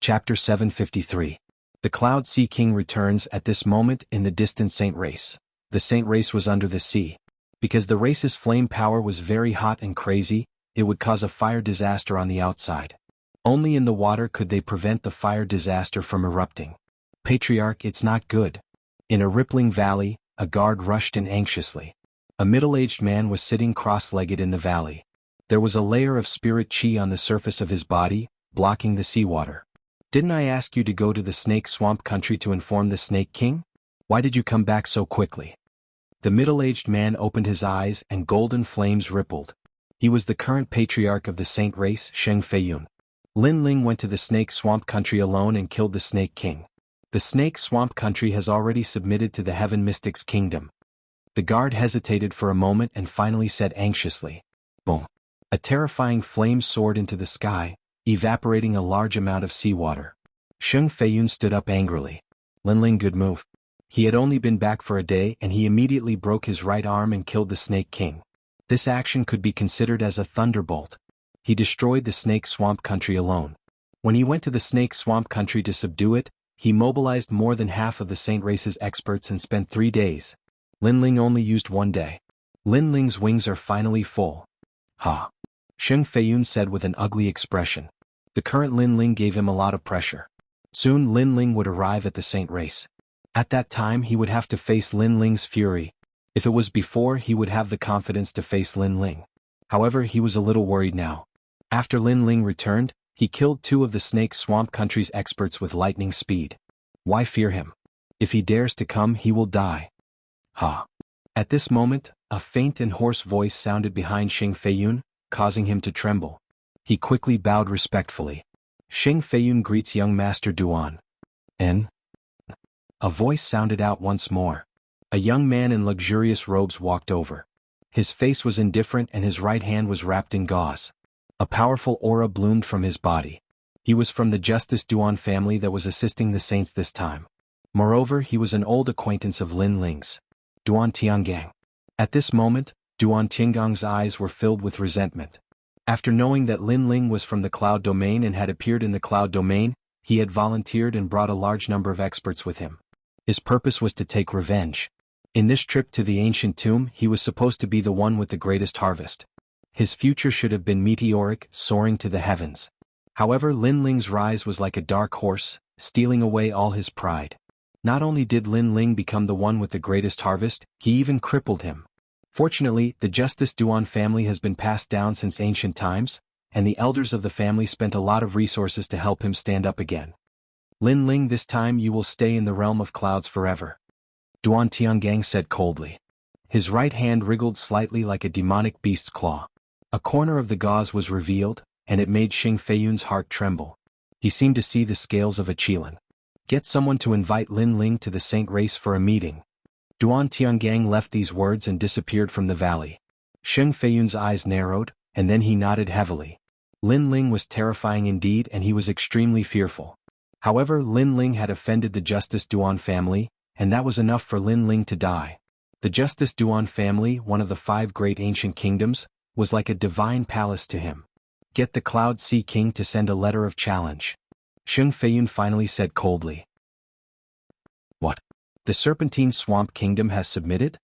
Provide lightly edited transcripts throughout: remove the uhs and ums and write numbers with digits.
Chapter 753. The Cloud Sea King returns at this moment in the distant Saint Race. The Saint Race was under the sea. Because the race's flame power was very hot and crazy, it would cause a fire disaster on the outside. Only in the water could they prevent the fire disaster from erupting. Patriarch, it's not good. In a rippling valley, a guard rushed in anxiously. A middle-aged man was sitting cross-legged in the valley. There was a layer of spirit chi on the surface of his body, blocking the seawater. Didn't I ask you to go to the Snake Swamp country to inform the Snake King? Why did you come back so quickly? The middle-aged man opened his eyes and golden flames rippled. He was the current patriarch of the Saint Race, Sheng Feiyun. Lin Ling went to the Snake Swamp country alone and killed the Snake King. The Snake Swamp country has already submitted to the Heaven Mystics Kingdom. The guard hesitated for a moment and finally said anxiously, "Boom." A terrifying flame soared into the sky, evaporating a large amount of seawater. Sheng Feiyun stood up angrily. Lin Ling, good move. He had only been back for a day and he immediately broke his right arm and killed the Snake King. This action could be considered as a thunderbolt. He destroyed the Snake Swamp country alone. When he went to the Snake Swamp country to subdue it, he mobilized more than half of the Saint Race's experts and spent 3 days. Lin Ling only used 1 day. Lin Ling's wings are finally full. Ha! Sheng Feiyun said with an ugly expression. The current Lin Ling gave him a lot of pressure. Soon Lin Ling would arrive at the Saint Race. At that time he would have to face Lin Ling's fury. If it was before, he would have the confidence to face Lin Ling. However, he was a little worried now. After Lin Ling returned, he killed 2 of the Snake Swamp country's experts with lightning speed. Why fear him? If he dares to come, he will die. Ha! At this moment, a faint and hoarse voice sounded behind Sheng Feiyun, causing him to tremble. He quickly bowed respectfully. Sheng Feiyun greets young Master Duan. "En?" A voice sounded out once more. A young man in luxurious robes walked over. His face was indifferent and his right hand was wrapped in gauze. A powerful aura bloomed from his body. He was from the Justice Duan family that was assisting the saints this time. Moreover, he was an old acquaintance of Lin Ling's. Duan Tiangang. At this moment, Duan Tiangang's eyes were filled with resentment. After knowing that Lin Ling was from the Cloud Domain and had appeared in the Cloud Domain, he had volunteered and brought a large number of experts with him. His purpose was to take revenge. In this trip to the ancient tomb, he was supposed to be the one with the greatest harvest. His future should have been meteoric, soaring to the heavens. However, Lin Ling's rise was like a dark horse, stealing away all his pride. Not only did Lin Ling become the one with the greatest harvest, he even crippled him. Fortunately, the Justice Duan family has been passed down since ancient times, and the elders of the family spent a lot of resources to help him stand up again. Lin Ling, this time you will stay in the realm of clouds forever. Duan Tiangang said coldly. His right hand wriggled slightly like a demonic beast's claw. A corner of the gauze was revealed, and it made Sheng Feiyun's heart tremble. He seemed to see the scales of a Qilin. Get someone to invite Lin Ling to the Saint Race for a meeting. Duan Tiangang left these words and disappeared from the valley. Sheng Feiyun's eyes narrowed, and then he nodded heavily. Lin Ling was terrifying indeed and he was extremely fearful. However, Lin Ling had offended the Justice Duan family, and that was enough for Lin Ling to die. The Justice Duan family, one of the 5 great ancient kingdoms, was like a divine palace to him. Get the Cloud Sea King to send a letter of challenge. Sheng Feiyun finally said coldly. What? The Serpentine Swamp Kingdom has submitted?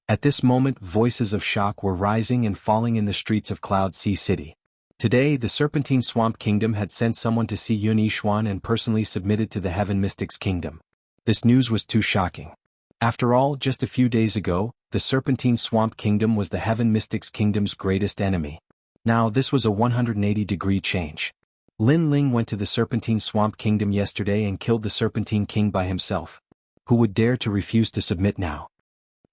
At this moment, voices of shock were rising and falling in the streets of Cloud Sea City. Today, the Serpentine Swamp Kingdom had sent someone to see Yun Yishuan and personally submitted to the Heaven Mystics Kingdom. This news was too shocking. After all, just a few days ago, the Serpentine Swamp Kingdom was the Heaven Mystics Kingdom's greatest enemy. Now, this was a 180-degree change. Lin Ling went to the Serpentine Swamp Kingdom yesterday and killed the Serpentine King by himself. Who would dare to refuse to submit now?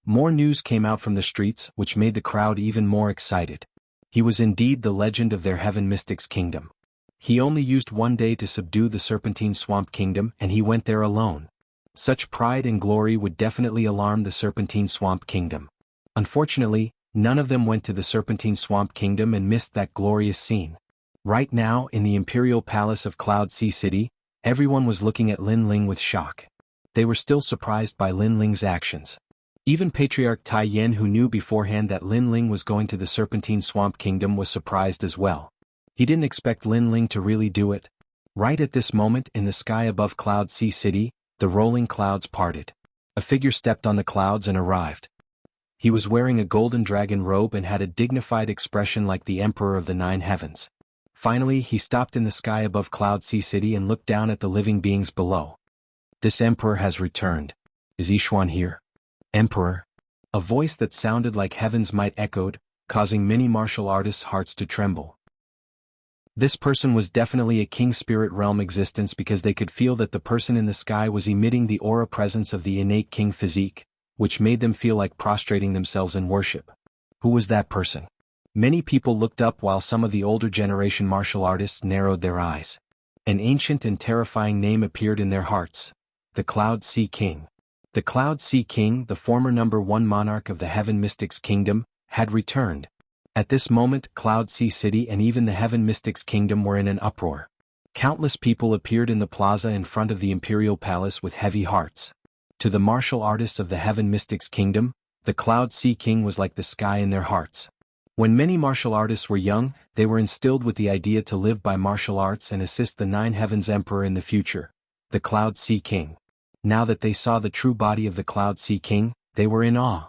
More news came out from the streets, which made the crowd even more excited. He was indeed the legend of their Heaven Mystics Kingdom. He only used 1 day to subdue the Serpentine Swamp Kingdom and he went there alone. Such pride and glory would definitely alarm the Serpentine Swamp Kingdom. Unfortunately, none of them went to the Serpentine Swamp Kingdom and missed that glorious scene. Right now, in the Imperial Palace of Cloud Sea City, everyone was looking at Lin Ling with shock. They were still surprised by Lin Ling's actions. Even Patriarch Tai Yen, who knew beforehand that Lin Ling was going to the Serpentine Swamp Kingdom, was surprised as well. He didn't expect Lin Ling to really do it. Right at this moment in the sky above Cloud Sea City, the rolling clouds parted. A figure stepped on the clouds and arrived. He was wearing a golden dragon robe and had a dignified expression like the Emperor of the Nine Heavens. Finally, he stopped in the sky above Cloud Sea City and looked down at the living beings below. This Emperor has returned. Is Yishuan here? Emperor? A voice that sounded like heaven's might echoed, causing many martial artists' hearts to tremble. This person was definitely a king spirit realm existence because they could feel that the person in the sky was emitting the aura presence of the innate king physique, which made them feel like prostrating themselves in worship. Who was that person? Many people looked up while some of the older generation martial artists narrowed their eyes. An ancient and terrifying name appeared in their hearts. The Cloud Sea King. The Cloud Sea King, the former #1 monarch of the Heaven Mystics Kingdom, had returned. At this moment, Cloud Sea City and even the Heaven Mystics Kingdom were in an uproar. Countless people appeared in the plaza in front of the Imperial Palace with heavy hearts. To the martial artists of the Heaven Mystics Kingdom, the Cloud Sea King was like the sky in their hearts. When many martial artists were young, they were instilled with the idea to live by martial arts and assist the Nine Heavens Emperor in the future, the Cloud Sea King. Now that they saw the true body of the Cloud Sea King, they were in awe.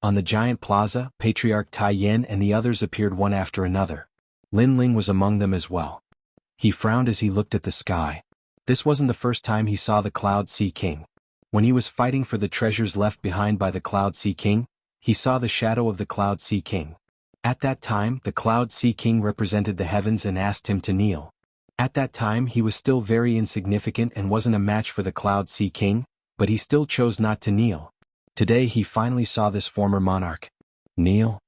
On the giant plaza, Patriarch Tai Yin and the others appeared one after another. Lin Ling was among them as well. He frowned as he looked at the sky. This wasn't the first time he saw the Cloud Sea King. When he was fighting for the treasures left behind by the Cloud Sea King, he saw the shadow of the Cloud Sea King. At that time, the Cloud Sea King represented the heavens and asked him to kneel. At that time he was still very insignificant and wasn't a match for the Cloud Sea King, but he still chose not to kneel. Today he finally saw this former monarch. Kneel?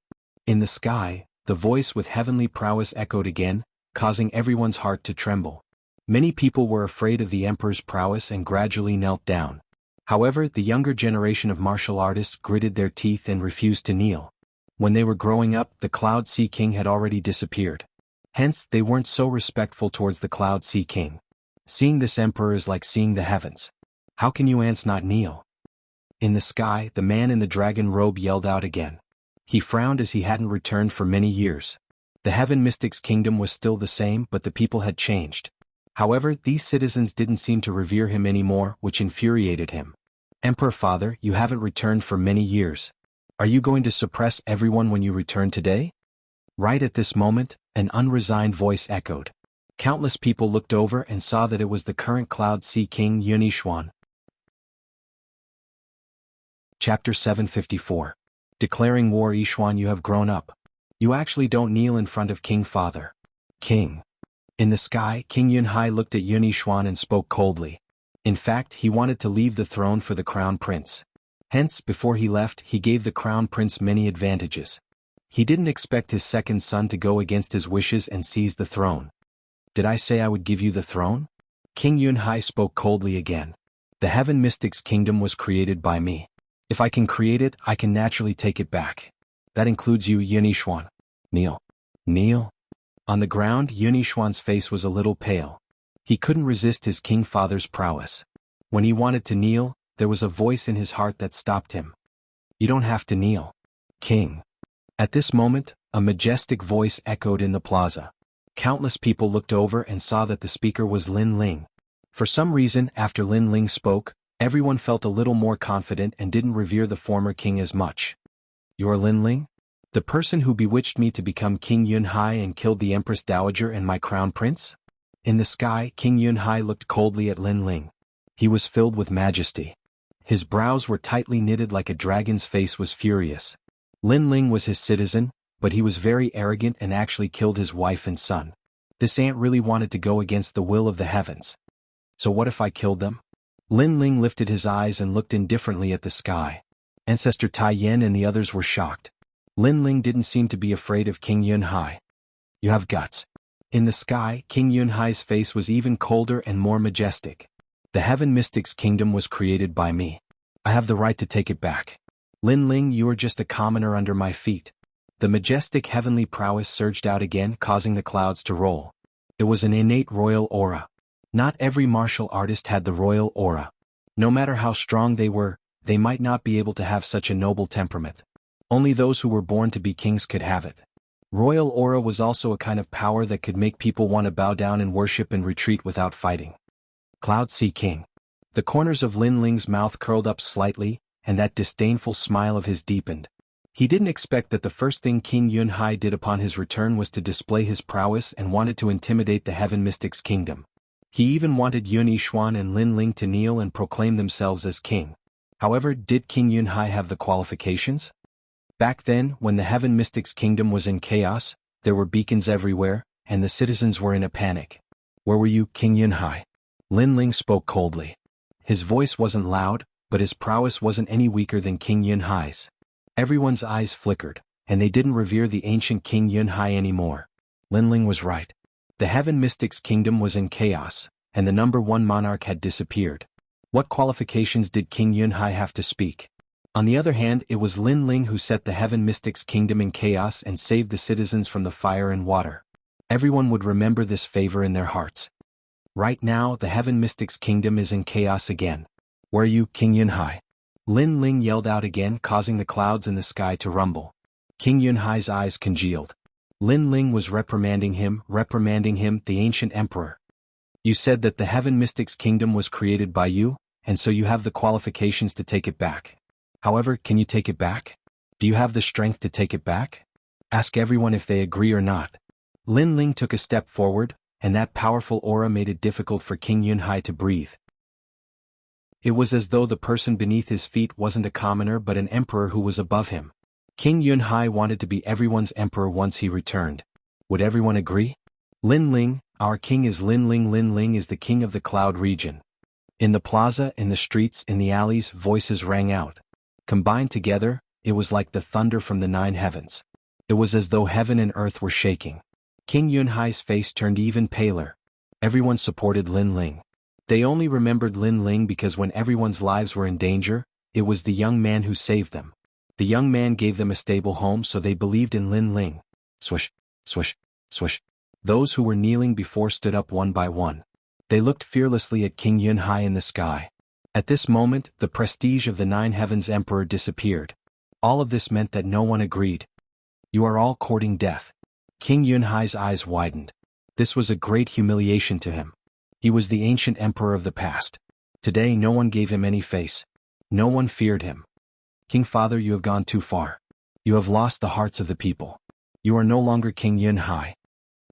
In the sky, the voice with heavenly prowess echoed again, causing everyone's heart to tremble. Many people were afraid of the Emperor's prowess and gradually knelt down. However, the younger generation of martial artists gritted their teeth and refused to kneel. When they were growing up, the Cloud Sea King had already disappeared. Hence, they weren't so respectful towards the Cloud Sea King. Seeing this Emperor is like seeing the heavens. How can you ants not kneel? In the sky, the man in the dragon robe yelled out again. He frowned as he hadn't returned for many years. The Heaven Mystics Kingdom was still the same, but the people had changed. However, these citizens didn't seem to revere him anymore, which infuriated him. Emperor Father, you haven't returned for many years. Are you going to suppress everyone when you return today? Right at this moment, an unresigned voice echoed. Countless people looked over and saw that it was the current Cloud Sea King Yun Yishuan. Chapter 754. Declaring war. Yishuan, you have grown up. You actually don't kneel in front of King Father. King. In the sky, King Yunhai looked at Yun Yishuan and spoke coldly. In fact, he wanted to leave the throne for the Crown Prince. Hence, before he left, he gave the Crown Prince many advantages. He didn't expect his second son to go against his wishes and seize the throne. Did I say I would give you the throne? King Yunhai spoke coldly again. The Heaven Mystics Kingdom was created by me. If I can create it, I can naturally take it back. That includes you, Yun Yishuan. Kneel. Kneel? On the ground, Yun Yishuan's face was a little pale. He couldn't resist his king father's prowess. When he wanted to kneel, there was a voice in his heart that stopped him. You don't have to kneel. King. At this moment, a majestic voice echoed in the plaza. Countless people looked over and saw that the speaker was Lin Ling. For some reason, after Lin Ling spoke, everyone felt a little more confident and didn't revere the former king as much. You're Lin Ling? The person who bewitched me to become King Yunhai and killed the Empress Dowager and my crown prince? In the sky, King Yunhai looked coldly at Lin Ling. He was filled with majesty. His brows were tightly knitted like a dragon's face was furious. Lin Ling was his citizen, but he was very arrogant and actually killed his wife and son. This ant really wanted to go against the will of the heavens. So what if I killed them? Lin Ling lifted his eyes and looked indifferently at the sky. Ancestor Tai Yin and the others were shocked. Lin Ling didn't seem to be afraid of King Yunhai. You have guts. In the sky, King Yunhai's face was even colder and more majestic. The Heaven Mystics Kingdom was created by me. I have the right to take it back. Lin Ling, you are just a commoner under my feet. The majestic heavenly prowess surged out again, causing the clouds to roll. It was an innate royal aura. Not every martial artist had the royal aura. No matter how strong they were, they might not be able to have such a noble temperament. Only those who were born to be kings could have it. Royal aura was also a kind of power that could make people want to bow down and worship and retreat without fighting. Cloud Sea King. The corners of Lin Ling's mouth curled up slightly, and that disdainful smile of his deepened. He didn't expect that the first thing King Yunhai did upon his return was to display his prowess and wanted to intimidate the Heaven Mystics' kingdom. He even wanted Yun Yishuan and Lin Ling to kneel and proclaim themselves as king. However, did King Yunhai have the qualifications? Back then, when the Heaven Mystics' kingdom was in chaos, there were beacons everywhere, and the citizens were in a panic. Where were you, King Yunhai? Lin Ling spoke coldly. His voice wasn't loud, but his prowess wasn't any weaker than King Yunhai's. Everyone's eyes flickered, and they didn't revere the ancient King Yunhai anymore. Lin Ling was right. The Heaven Mystics' kingdom was in chaos, and the number one monarch had disappeared. What qualifications did King Yunhai have to speak? On the other hand, it was Lin Ling who set the Heaven Mystics' kingdom in chaos and saved the citizens from the fire and water. Everyone would remember this favor in their hearts. Right now, the Heaven Mystics' kingdom is in chaos again. Where are you, King Yunhai? Lin Ling yelled out again, causing the clouds in the sky to rumble. King Yunhai's eyes congealed. Lin Ling was reprimanding him, the ancient emperor. You said that the Heaven Mystics' kingdom was created by you, and so you have the qualifications to take it back. However, can you take it back? Do you have the strength to take it back? Ask everyone if they agree or not. Lin Ling took a step forward, and that powerful aura made it difficult for King Yunhai to breathe. It was as though the person beneath his feet wasn't a commoner but an emperor who was above him. King Yunhai wanted to be everyone's emperor once he returned. Would everyone agree? Lin Ling, our king is Lin Ling. Lin Ling is the king of the cloud region. In the plaza, in the streets, in the alleys, voices rang out. Combined together, it was like the thunder from the 9 heavens. It was as though heaven and earth were shaking. King Yunhai's face turned even paler. Everyone supported Lin Ling. They only remembered Lin Ling because when everyone's lives were in danger, it was the young man who saved them. The young man gave them a stable home, so they believed in Lin Ling. Swish, swish, swish. Those who were kneeling before stood up one by one. They looked fearlessly at King Yunhai in the sky. At this moment, the prestige of the 9 heavens emperor disappeared. All of this meant that no one agreed. You are all courting death. King Yunhai's eyes widened. This was a great humiliation to him. He was the ancient emperor of the past. Today no one gave him any face. No one feared him. King Father, you have gone too far. You have lost the hearts of the people. You are no longer King Yunhai.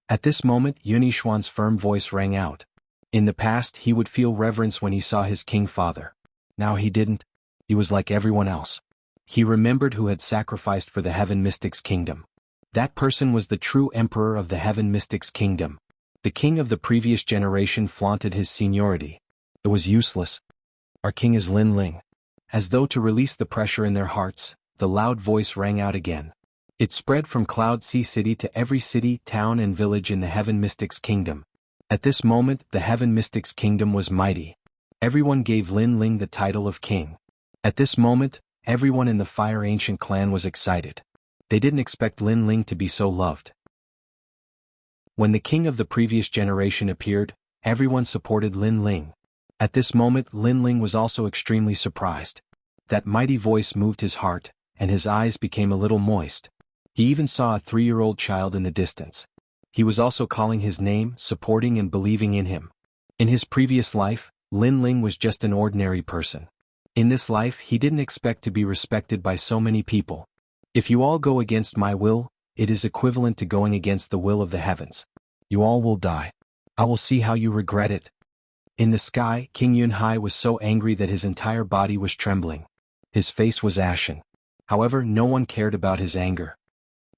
At this moment, Yun Yishuan's firm voice rang out. In the past, he would feel reverence when he saw his king father. Now he didn't. He was like everyone else. He remembered who had sacrificed for the Heaven Mystics' kingdom. That person was the true emperor of the Heaven Mystics' kingdom. The king of the previous generation flaunted his seniority. It was useless. Our king is Lin Ling. As though to release the pressure in their hearts, the loud voice rang out again. It spread from Cloud Sea City to every city, town and village in the Heaven Mystics' kingdom. At this moment, the Heaven Mystics' kingdom was mighty. Everyone gave Lin Ling the title of king. At this moment, everyone in the Fire Ancient clan was excited. They didn't expect Lin Ling to be so loved. When the king of the previous generation appeared, everyone supported Lin Ling. At this moment, Lin Ling was also extremely surprised. That mighty voice moved his heart, and his eyes became a little moist. He even saw a 3-year-old child in the distance. He was also calling his name, supporting and believing in him. In his previous life, Lin Ling was just an ordinary person. In this life, he didn't expect to be respected by so many people. If you all go against my will, it is equivalent to going against the will of the heavens. You all will die. I will see how you regret it. In the sky, King Yunhai was so angry that his entire body was trembling. His face was ashen. However, no one cared about his anger.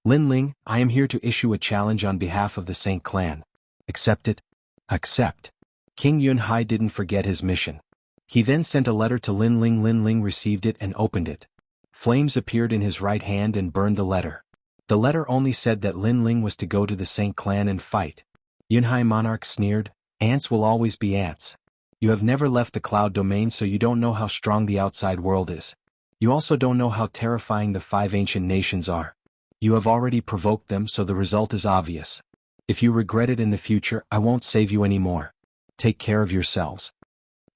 Lin Ling, I am here to issue a challenge on behalf of the Saint clan. Accept it? Accept. King Yunhai didn't forget his mission. He then sent a letter to Lin Ling. Lin Ling received it and opened it. Flames appeared in his right hand and burned the letter. The letter only said that Lin Ling was to go to the Saint clan and fight. Yunhai monarch sneered, ants will always be ants. You have never left the cloud domain, so you don't know how strong the outside world is. You also don't know how terrifying the 5 ancient nations are. You have already provoked them, so the result is obvious. If you regret it in the future, I won't save you anymore. Take care of yourselves.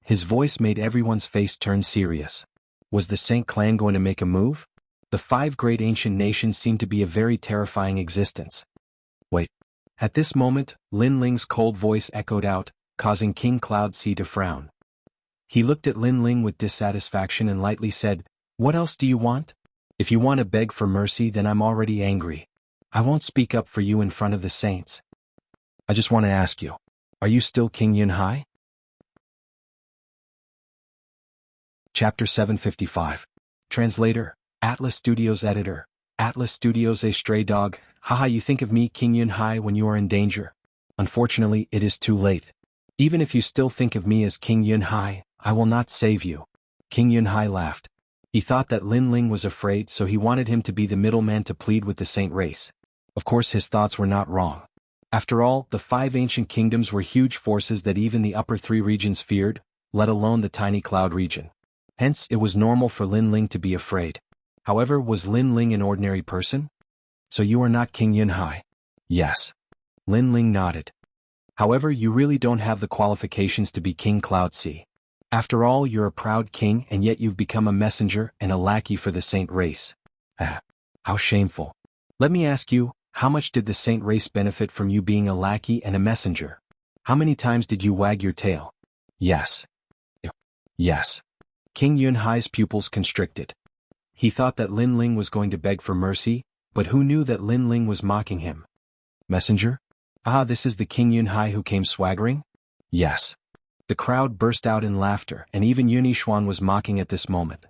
His voice made everyone's face turn serious. Was the Saint clan going to make a move? The 5 great ancient nations seemed to be a very terrifying existence. Wait. At this moment, Lin Ling's cold voice echoed out, causing King Cloud Sea to frown. He looked at Lin Ling with dissatisfaction and lightly said, "What else do you want? If you want to beg for mercy, then I'm already angry. I won't speak up for you in front of the saints. I just want to ask you, are you still King Yunhai?" Chapter 755. Translator, Atlas Studios Editor. Atlas Studios. A stray dog. Haha, you think of me, King Yunhai, when you are in danger. Unfortunately, it is too late. Even if you still think of me as King Yunhai, I will not save you. King Yunhai laughed. He thought that Lin Ling was afraid, so he wanted him to be the middleman to plead with the saint race. Of course, his thoughts were not wrong. After all, the 5 ancient kingdoms were huge forces that even the upper 3 regions feared, let alone the tiny cloud region. Hence, it was normal for Lin Ling to be afraid. However, was Lin Ling an ordinary person? So you are not King Yunhai? Yes. Lin Ling nodded. However, you really don't have the qualifications to be King Cloud Sea. After all, you're a proud king and yet you've become a messenger and a lackey for the saint race. Ah, how shameful. Let me ask you, how much did the saint race benefit from you being a lackey and a messenger? How many times did you wag your tail? Yes. Yes. King Yunhai's pupils constricted. He thought that Lin Ling was going to beg for mercy, but who knew that Lin Ling was mocking him? Messenger? Ah, this is the King Yunhai who came swaggering? Yes. The crowd burst out in laughter, and even Yunixuan was mocking at this moment.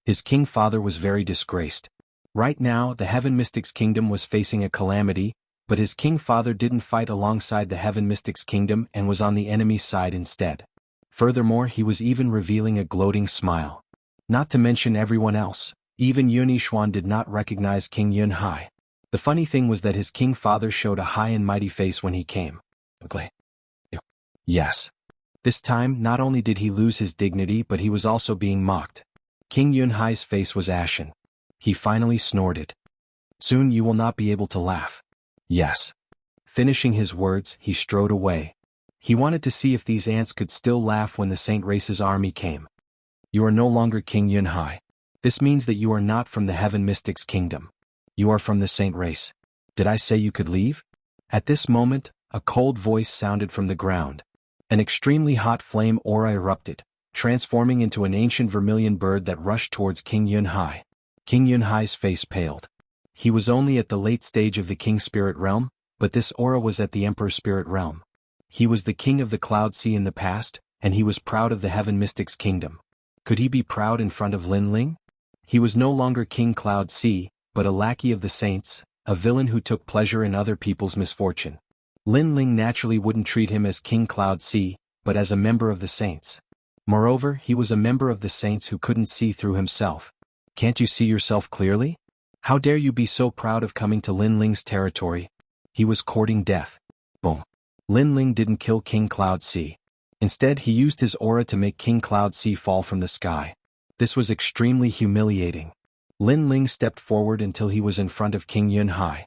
His king father was very disgraced. Right now, the Heaven Mystics Kingdom was facing a calamity, but his king father didn't fight alongside the Heaven Mystics Kingdom and was on the enemy's side instead. Furthermore, he was even revealing a gloating smile. Not to mention everyone else, even Yunixuan did not recognize King Yunhai. The funny thing was that his king father showed a high and mighty face when he came. Yes. This time, not only did he lose his dignity, but he was also being mocked. King Yunhai's face was ashen. He finally snorted. Soon you will not be able to laugh. Yes. Finishing his words, he strode away. He wanted to see if these ants could still laugh when the Saint Race's army came. You are no longer King Yunhai. This means that you are not from the Heaven Mystics Kingdom. You are from the Saint Race. Did I say you could leave? At this moment, a cold voice sounded from the ground. An extremely hot flame aura erupted, transforming into an ancient vermilion bird that rushed towards King Yunhai. King Yunhai's face paled. He was only at the late stage of the King Spirit Realm, but this aura was at the Emperor Spirit Realm. He was the king of the Cloud Sea in the past, and he was proud of the Heaven Mystics Kingdom. Could he be proud in front of Lin Ling? He was no longer King Cloud Sea, but a lackey of the saints, a villain who took pleasure in other people's misfortune. Lin Ling naturally wouldn't treat him as King Cloud Sea, but as a member of the saints. Moreover, he was a member of the saints who couldn't see through himself. Can't you see yourself clearly? How dare you be so proud of coming to Lin Ling's territory? He was courting death. Boom. Lin Ling didn't kill King Cloud Sea. Instead, he used his aura to make King Cloud Sea fall from the sky. This was extremely humiliating. Lin Ling stepped forward until he was in front of King Yunhai.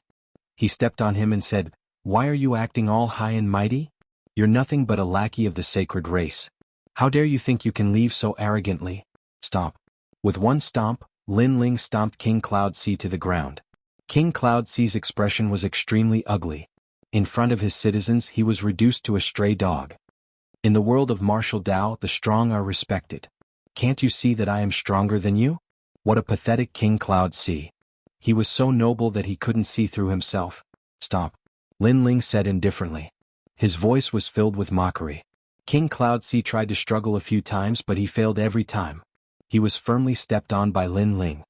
He stepped on him and said, "Why are you acting all high and mighty? You're nothing but a lackey of the sacred race. How dare you think you can leave so arrogantly? Stomp." With one stomp, Lin Ling stomped King Cloud Sea to the ground. King Cloud Sea's expression was extremely ugly. In front of his citizens, he was reduced to a stray dog. In the world of martial Dao, the strong are respected. Can't you see that I am stronger than you? What a pathetic King Cloud Sea. He was so noble that he couldn't see through himself. Stop. Lin Ling said indifferently. His voice was filled with mockery. King Cloud Sea tried to struggle a few times, but he failed every time. He was firmly stepped on by Lin Ling.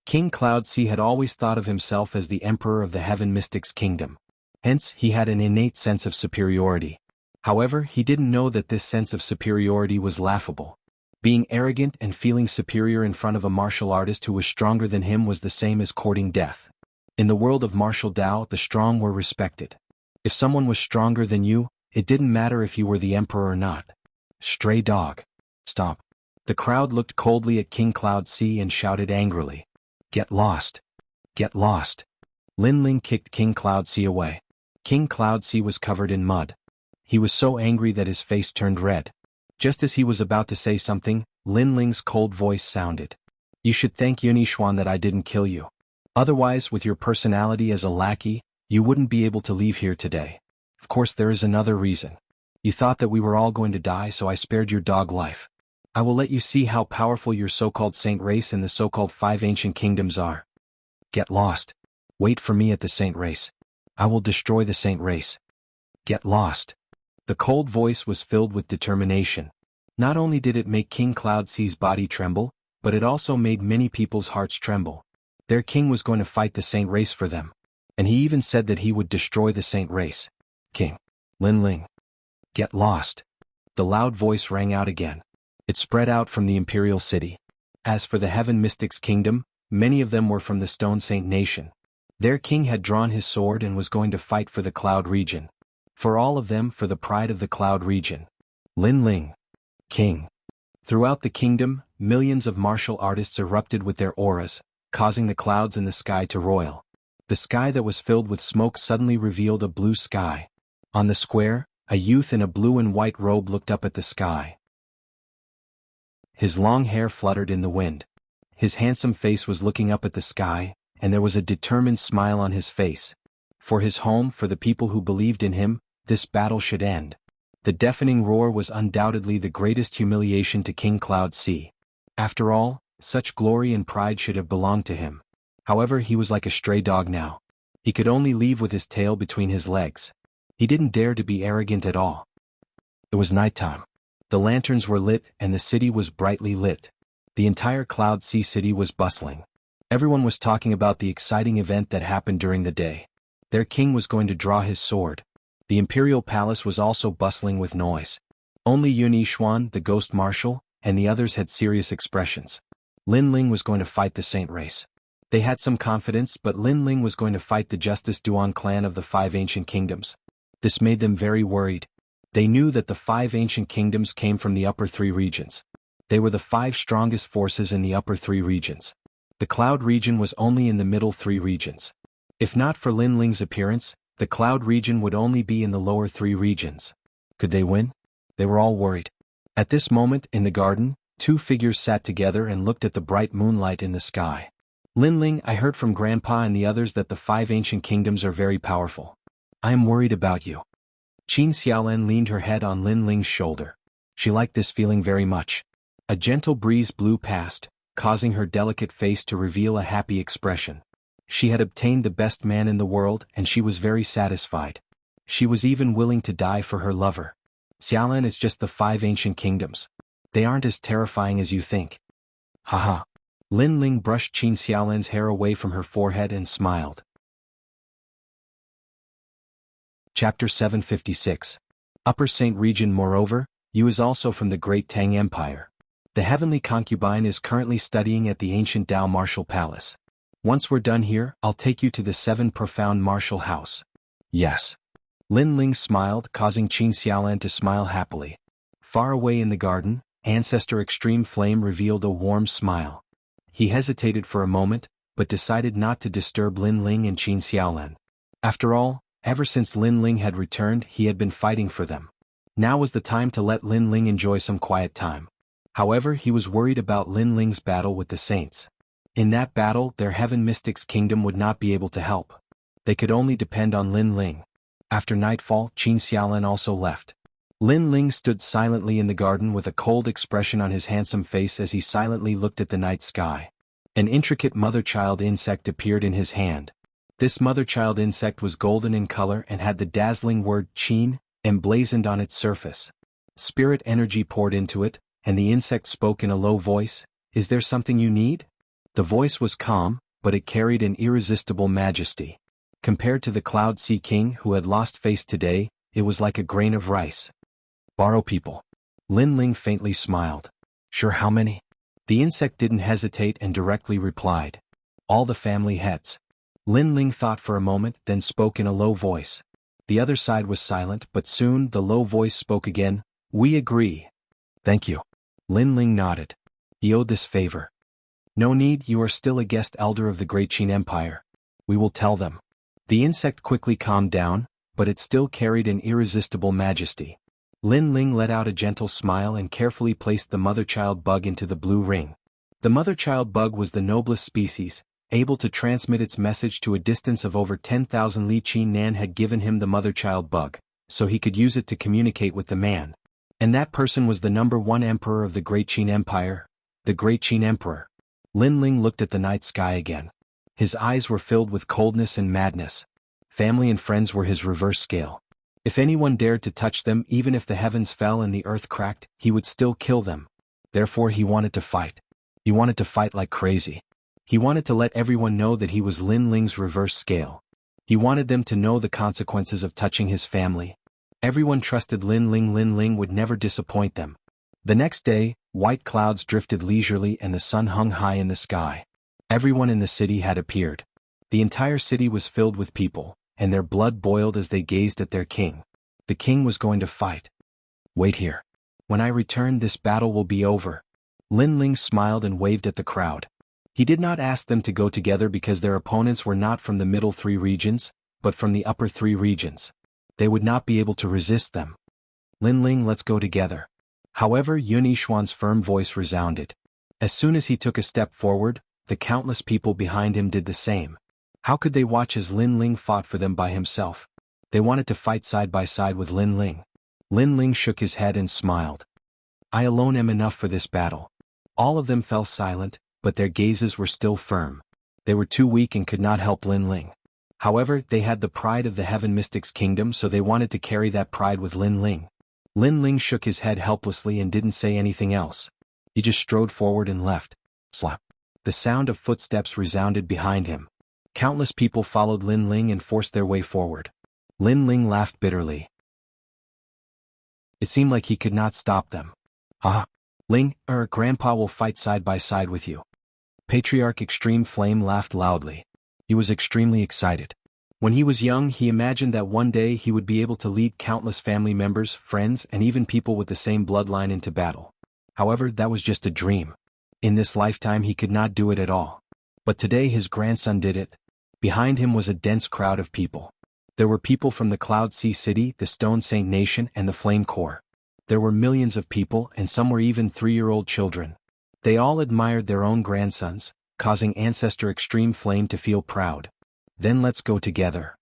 King Cloud Sea had always thought of himself as the emperor of the Heaven Mystics Kingdom. Hence, he had an innate sense of superiority. However, he didn't know that this sense of superiority was laughable. Being arrogant and feeling superior in front of a martial artist who was stronger than him was the same as courting death. In the world of martial Dao, the strong were respected. If someone was stronger than you, it didn't matter if you were the emperor or not. Stray dog. Stop. The crowd looked coldly at King Cloud Sea and shouted angrily. Get lost. Get lost. Lin Ling kicked King Cloud Sea away. King Cloud Sea was covered in mud. He was so angry that his face turned red. Just as he was about to say something, Lin Ling's cold voice sounded. You should thank Yunixuan that I didn't kill you. Otherwise, with your personality as a lackey, you wouldn't be able to leave here today. Of course there is another reason. You thought that we were all going to die, so I spared your dog life. I will let you see how powerful your so-called saint race and the so-called 5 ancient kingdoms are. Get lost. Wait for me at the saint race. I will destroy the saint race. Get lost. The cold voice was filled with determination. Not only did it make King Cloud C's body tremble, but it also made many people's hearts tremble. Their king was going to fight the saint race for them. And he even said that he would destroy the saint race. King Lin Ling. Get lost. The loud voice rang out again. It spread out from the imperial city. As for the Heaven Mystics' kingdom, many of them were from the Stone Saint nation. Their king had drawn his sword and was going to fight for the Cloud region. For all of them, for the pride of the Cloud region. Lin Ling. King. Throughout the kingdom, millions of martial artists erupted with their auras, causing the clouds in the sky to roil. The sky that was filled with smoke suddenly revealed a blue sky. On the square, a youth in a blue and white robe looked up at the sky. His long hair fluttered in the wind. His handsome face was looking up at the sky, and there was a determined smile on his face. For his home, for the people who believed in him, this battle should end. The deafening roar was undoubtedly the greatest humiliation to King Cloud C. After all, such glory and pride should have belonged to him. However, he was like a stray dog now. He could only leave with his tail between his legs. He didn't dare to be arrogant at all. It was nighttime. The lanterns were lit and the city was brightly lit. The entire Cloud Sea city was bustling. Everyone was talking about the exciting event that happened during the day. Their king was going to draw his sword. The imperial palace was also bustling with noise. Only Yun Yixuan, the ghost marshal, and the others had serious expressions. Lin Ling was going to fight the saint race. They had some confidence, but Lin Ling was going to fight the Justice Duan clan of the 5 ancient kingdoms. This made them very worried. They knew that the 5 ancient kingdoms came from the upper 3 regions. They were the 5 strongest forces in the upper 3 regions. The Cloud region was only in the middle 3 regions. If not for Lin Ling's appearance, the Cloud region would only be in the lower 3 regions. Could they win? They were all worried. At this moment, in the garden, 2 figures sat together and looked at the bright moonlight in the sky. Lin Ling, I heard from Grandpa and the others that the 5 ancient kingdoms are very powerful. I am worried about you. Qin Xiaolan leaned her head on Lin Ling's shoulder. She liked this feeling very much. A gentle breeze blew past, causing her delicate face to reveal a happy expression. She had obtained the best man in the world and she was very satisfied. She was even willing to die for her lover. Xiaolan, it's just the 5 ancient kingdoms. They aren't as terrifying as you think. Haha. Lin Ling brushed Qin Xiaolan's hair away from her forehead and smiled. Chapter 756. Upper Saint Region. Moreover, Yu is also from the Great Tang Empire. The heavenly concubine is currently studying at the ancient Dao Martial Palace. Once we're done here, I'll take you to the 7 Profound Martial House. Yes. Lin Ling smiled, causing Qin Xiaolan to smile happily. Far away in the garden, Ancestor Extreme Flame revealed a warm smile. He hesitated for a moment, but decided not to disturb Lin Ling and Qin Xiaolan. After all, ever since Lin Ling had returned, he had been fighting for them. Now was the time to let Lin Ling enjoy some quiet time. However, he was worried about Lin Ling's battle with the saints. In that battle, their Heaven Mystics' kingdom would not be able to help. They could only depend on Lin Ling. After nightfall, Qin Xiaolan also left. Lin Ling stood silently in the garden with a cold expression on his handsome face as he silently looked at the night sky. An intricate mother-child insect appeared in his hand. This mother-child insect was golden in color and had the dazzling word Qin emblazoned on its surface. Spirit energy poured into it, and the insect spoke in a low voice, "Is there something you need?" The voice was calm, but it carried an irresistible majesty. Compared to the Cloud Sea King who had lost face today, it was like a grain of rice. Borrow people. Lin Ling faintly smiled. Sure, how many? The insect didn't hesitate and directly replied. All the family heads. Lin Ling thought for a moment, then spoke in a low voice. The other side was silent, but soon the low voice spoke again. We agree. Thank you. Lin Ling nodded. He owed this favor. No need, you are still a guest elder of the Great Qin Empire. We will tell them. The insect quickly calmed down, but it still carried an irresistible majesty. Lin Ling let out a gentle smile and carefully placed the mother-child bug into the blue ring. The mother-child bug was the noblest species, able to transmit its message to a distance of over 10,000 li. Qin Nan had given him the mother-child bug, so he could use it to communicate with the man. And that person was the #1 emperor of the Great Qin Empire, the Great Qin Emperor. Lin Ling looked at the night sky again. His eyes were filled with coldness and madness. Family and friends were his reverse scale. If anyone dared to touch them, even if the heavens fell and the earth cracked, he would still kill them. Therefore he wanted to fight. He wanted to fight like crazy. He wanted to let everyone know that he was Lin Ling's reverse scale. He wanted them to know the consequences of touching his family. Everyone trusted Lin Ling. Lin Ling would never disappoint them. The next day, white clouds drifted leisurely and the sun hung high in the sky. Everyone in the city had appeared. The entire city was filled with people, and their blood boiled as they gazed at their king. The king was going to fight. Wait here. When I return, this battle will be over. Lin Ling smiled and waved at the crowd. He did not ask them to go together because their opponents were not from the middle 3 regions, but from the upper 3 regions. They would not be able to resist them. Lin Ling, let's go together. However, Yun Yishuan's firm voice resounded. As soon as he took a step forward, the countless people behind him did the same. How could they watch as Lin Ling fought for them by himself? They wanted to fight side by side with Lin Ling. Lin Ling shook his head and smiled. I alone am enough for this battle. All of them fell silent, but their gazes were still firm. They were too weak and could not help Lin Ling. However, they had the pride of the Heaven Mystics Kingdom, so they wanted to carry that pride with Lin Ling. Lin Ling shook his head helplessly and didn't say anything else. He just strode forward and left. Slap. The sound of footsteps resounded behind him. Countless people followed Lin Ling and forced their way forward. Lin Ling laughed bitterly. It seemed like he could not stop them. Ah, Ling, Grandpa will fight side by side with you. Patriarch Extreme Flame laughed loudly. He was extremely excited. When he was young, he imagined that one day he would be able to lead countless family members, friends, and even people with the same bloodline into battle. However, that was just a dream. In this lifetime he could not do it at all. But today his grandson did it. Behind him was a dense crowd of people. There were people from the Cloud Sea City, the Stone Saint Nation, and the Flame Corps. There were millions of people, and some were even 3-year-old children. They all admired their own grandsons, causing Ancestor Extreme Flame to feel proud. Then let's go together.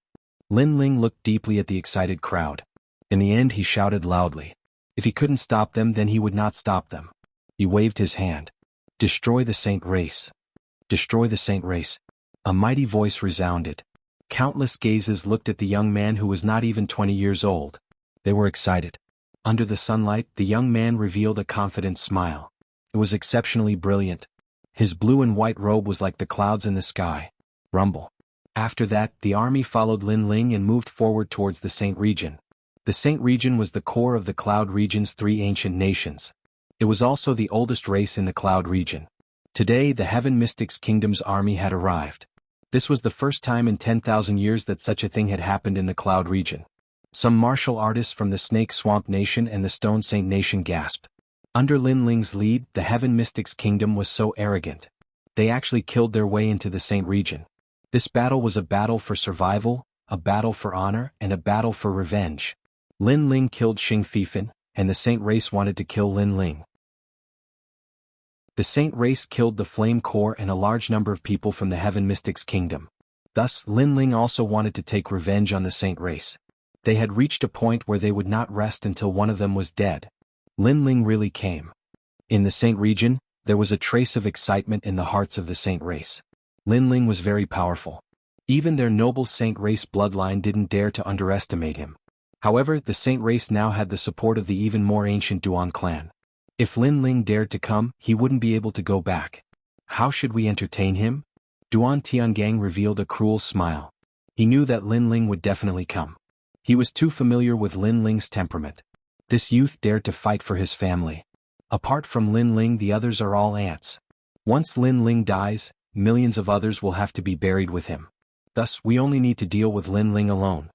Lin Ling looked deeply at the excited crowd. In the end he shouted loudly. If he couldn't stop them, then he would not stop them. He waved his hand. Destroy the Saint Race. Destroy the Saint Race. A mighty voice resounded. Countless gazes looked at the young man who was not even 20 years old. They were excited. Under the sunlight, the young man revealed a confident smile. It was exceptionally brilliant. His blue and white robe was like the clouds in the sky. Rumble. After that, the army followed Lin Ling and moved forward towards the Saint Region. The Saint Region was the core of the Cloud Region's 3 ancient nations. It was also the oldest race in the Cloud Region. Today, the Heaven Mystics Kingdom's army had arrived. This was the first time in 10,000 years that such a thing had happened in the Cloud Region. Some martial artists from the Snake Swamp Nation and the Stone Saint Nation gasped. Under Lin Ling's lead, the Heaven Mystics Kingdom was so arrogant. They actually killed their way into the Saint Region. This battle was a battle for survival, a battle for honor, and a battle for revenge. Lin Ling killed Xing Fifan, and the Saint Race wanted to kill Lin Ling. The Saint Race killed the Flame Corps and a large number of people from the Heaven Mystics Kingdom. Thus, Lin Ling also wanted to take revenge on the Saint Race. They had reached a point where they would not rest until one of them was dead. Lin Ling really came. In the Saint Region, there was a trace of excitement in the hearts of the Saint Race. Lin Ling was very powerful. Even their noble Saint Race bloodline didn't dare to underestimate him. However, the Saint Race now had the support of the even more ancient Duan clan. If Lin Ling dared to come, he wouldn't be able to go back. How should we entertain him? Duan Tiangang revealed a cruel smile. He knew that Lin Ling would definitely come. He was too familiar with Lin Ling's temperament. This youth dared to fight for his family. Apart from Lin Ling, the others are all ants. Once Lin Ling dies, millions of others will have to be buried with him. Thus, we only need to deal with Lin Ling alone.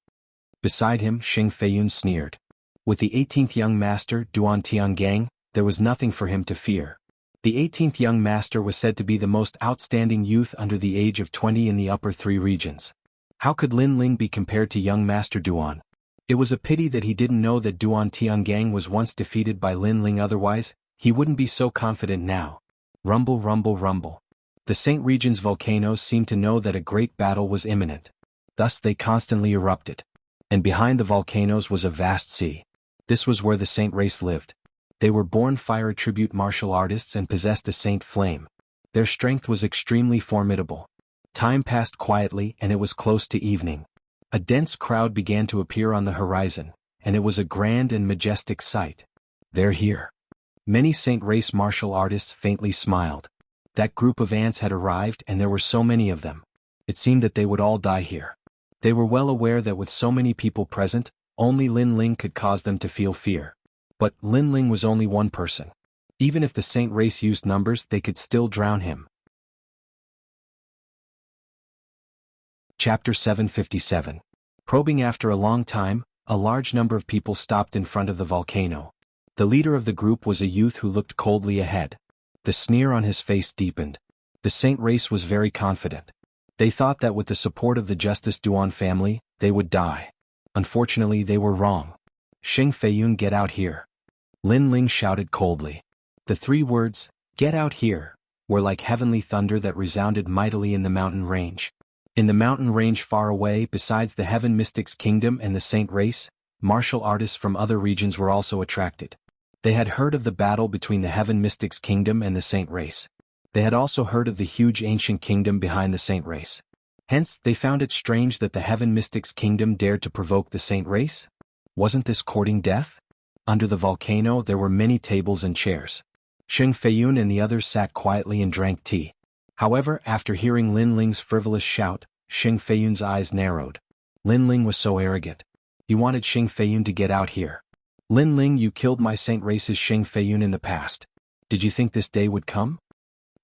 Beside him, Xing Feiyun sneered. With the 18th young master, Duan Tiangang, there was nothing for him to fear. The 18th young master was said to be the most outstanding youth under the age of 20 in the upper 3 regions. How could Lin Ling be compared to young master Duan? It was a pity that he didn't know that Duan Tiangang was once defeated by Lin Ling, otherwise, he wouldn't be so confident now. Rumble, rumble, rumble. The Saint region's volcanoes seemed to know that a great battle was imminent. Thus they constantly erupted. And behind the volcanoes was a vast sea. This was where the Saint race lived. They were born fire attribute martial artists and possessed a Saint flame. Their strength was extremely formidable. Time passed quietly and it was close to evening. A dense crowd began to appear on the horizon, and it was a grand and majestic sight. They're here. Many Saint race martial artists faintly smiled. That group of ants had arrived and there were so many of them. It seemed that they would all die here. They were well aware that with so many people present, only Lin Ling could cause them to feel fear. But Lin Ling was only one person. Even if the Saint race used numbers, they could still drown him. Chapter 757. Probing. After a long time, a large number of people stopped in front of the volcano. The leader of the group was a youth who looked coldly ahead. The sneer on his face deepened. The Saint race was very confident. They thought that with the support of the Justice Duan family, they would die. Unfortunately, they were wrong. Xing Feiyun, get out here. Lin Ling shouted coldly. The three words, get out here, were like heavenly thunder that resounded mightily in the mountain range. In the mountain range far away, besides the Heaven Mystics Kingdom and the Saint race, martial artists from other regions were also attracted. They had heard of the battle between the Heaven Mystics Kingdom and the Saint race. They had also heard of the huge ancient kingdom behind the Saint race. Hence, they found it strange that the Heaven Mystics Kingdom dared to provoke the Saint race. Wasn't this courting death? Under the volcano there were many tables and chairs. Xing Feiyun and the others sat quietly and drank tea. However, after hearing Lin Ling's frivolous shout, Xing Feiyun's eyes narrowed. Lin Ling was so arrogant. He wanted Xing Feiyun to get out here. Lin Ling, you killed my Saint race's Xing Feiyun in the past. Did you think this day would come?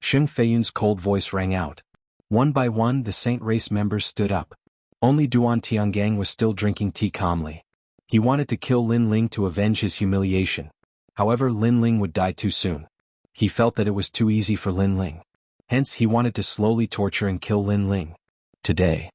Xing Feiyun's cold voice rang out. One by one the Saint race members stood up. Only Duan Tiangang was still drinking tea calmly. He wanted to kill Lin Ling to avenge his humiliation. However, Lin Ling would die too soon. He felt that it was too easy for Lin Ling. Hence he wanted to slowly torture and kill Lin Ling. Today.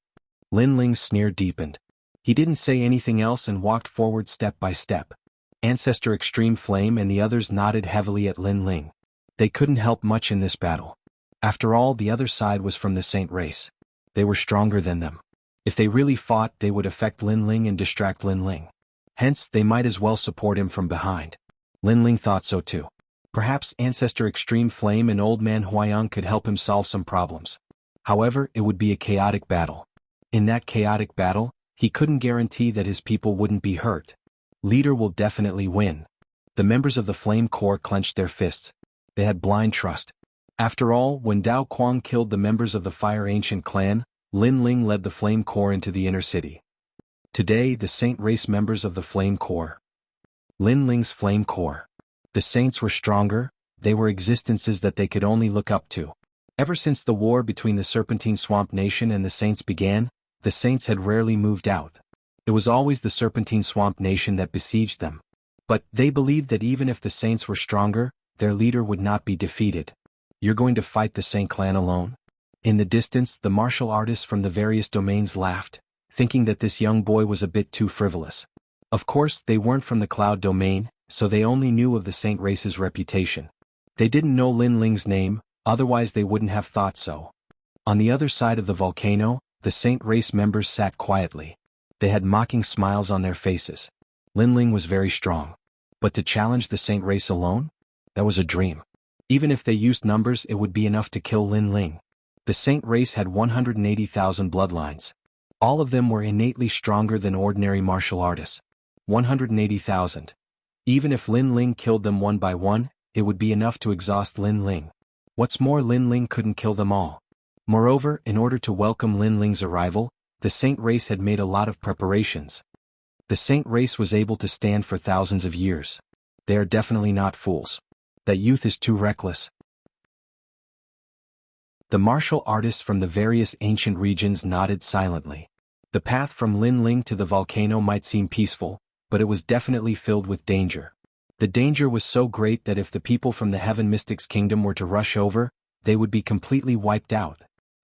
Lin Ling's sneer deepened. He didn't say anything else and walked forward step by step. Ancestor Extreme Flame and the others nodded heavily at Lin Ling. They couldn't help much in this battle. After all, the other side was from the Saint race. They were stronger than them. If they really fought, they would affect Lin Ling and distract Lin Ling. Hence, they might as well support him from behind. Lin Ling thought so too. Perhaps Ancestor Extreme Flame and Old Man Huayang could help him solve some problems. However, it would be a chaotic battle. In that chaotic battle, he couldn't guarantee that his people wouldn't be hurt. Leader will definitely win. The members of the Flame Corps clenched their fists. They had blind trust. After all, when Dao Quang killed the members of the Fire Ancient clan, Lin Ling led the Flame Corps into the inner city. Today, the Saint race members of the Flame Corps. Lin Ling's Flame Corps. The Saints were stronger, they were existences that they could only look up to. Ever since the war between the Serpentine Swamp Nation and the Saints began, the Saints had rarely moved out. It was always the Serpentine Swamp Nation that besieged them. But they believed that even if the Saints were stronger, their leader would not be defeated. You're going to fight the Saint clan alone? In the distance, the martial artists from the various domains laughed, thinking that this young boy was a bit too frivolous. Of course, they weren't from the Cloud domain, so they only knew of the Saint race's reputation. They didn't know Lin Ling's name, otherwise they wouldn't have thought so. On the other side of the volcano, the Saint race members sat quietly. They had mocking smiles on their faces. Lin Ling was very strong. But to challenge the Saint race alone? That was a dream. Even if they used numbers, it would be enough to kill Lin Ling. The Saint race had 180,000 bloodlines. All of them were innately stronger than ordinary martial artists. 180,000. Even if Lin Ling killed them one by one, it would be enough to exhaust Lin Ling. What's more, Lin Ling couldn't kill them all. Moreover, in order to welcome Lin Ling's arrival, the Saint race had made a lot of preparations. The Saint race was able to stand for thousands of years. They are definitely not fools. That youth is too reckless. The martial artists from the various ancient regions nodded silently. The path from Lin Ling to the volcano might seem peaceful, but it was definitely filled with danger. The danger was so great that if the people from the Heaven Mystics Kingdom were to rush over, they would be completely wiped out.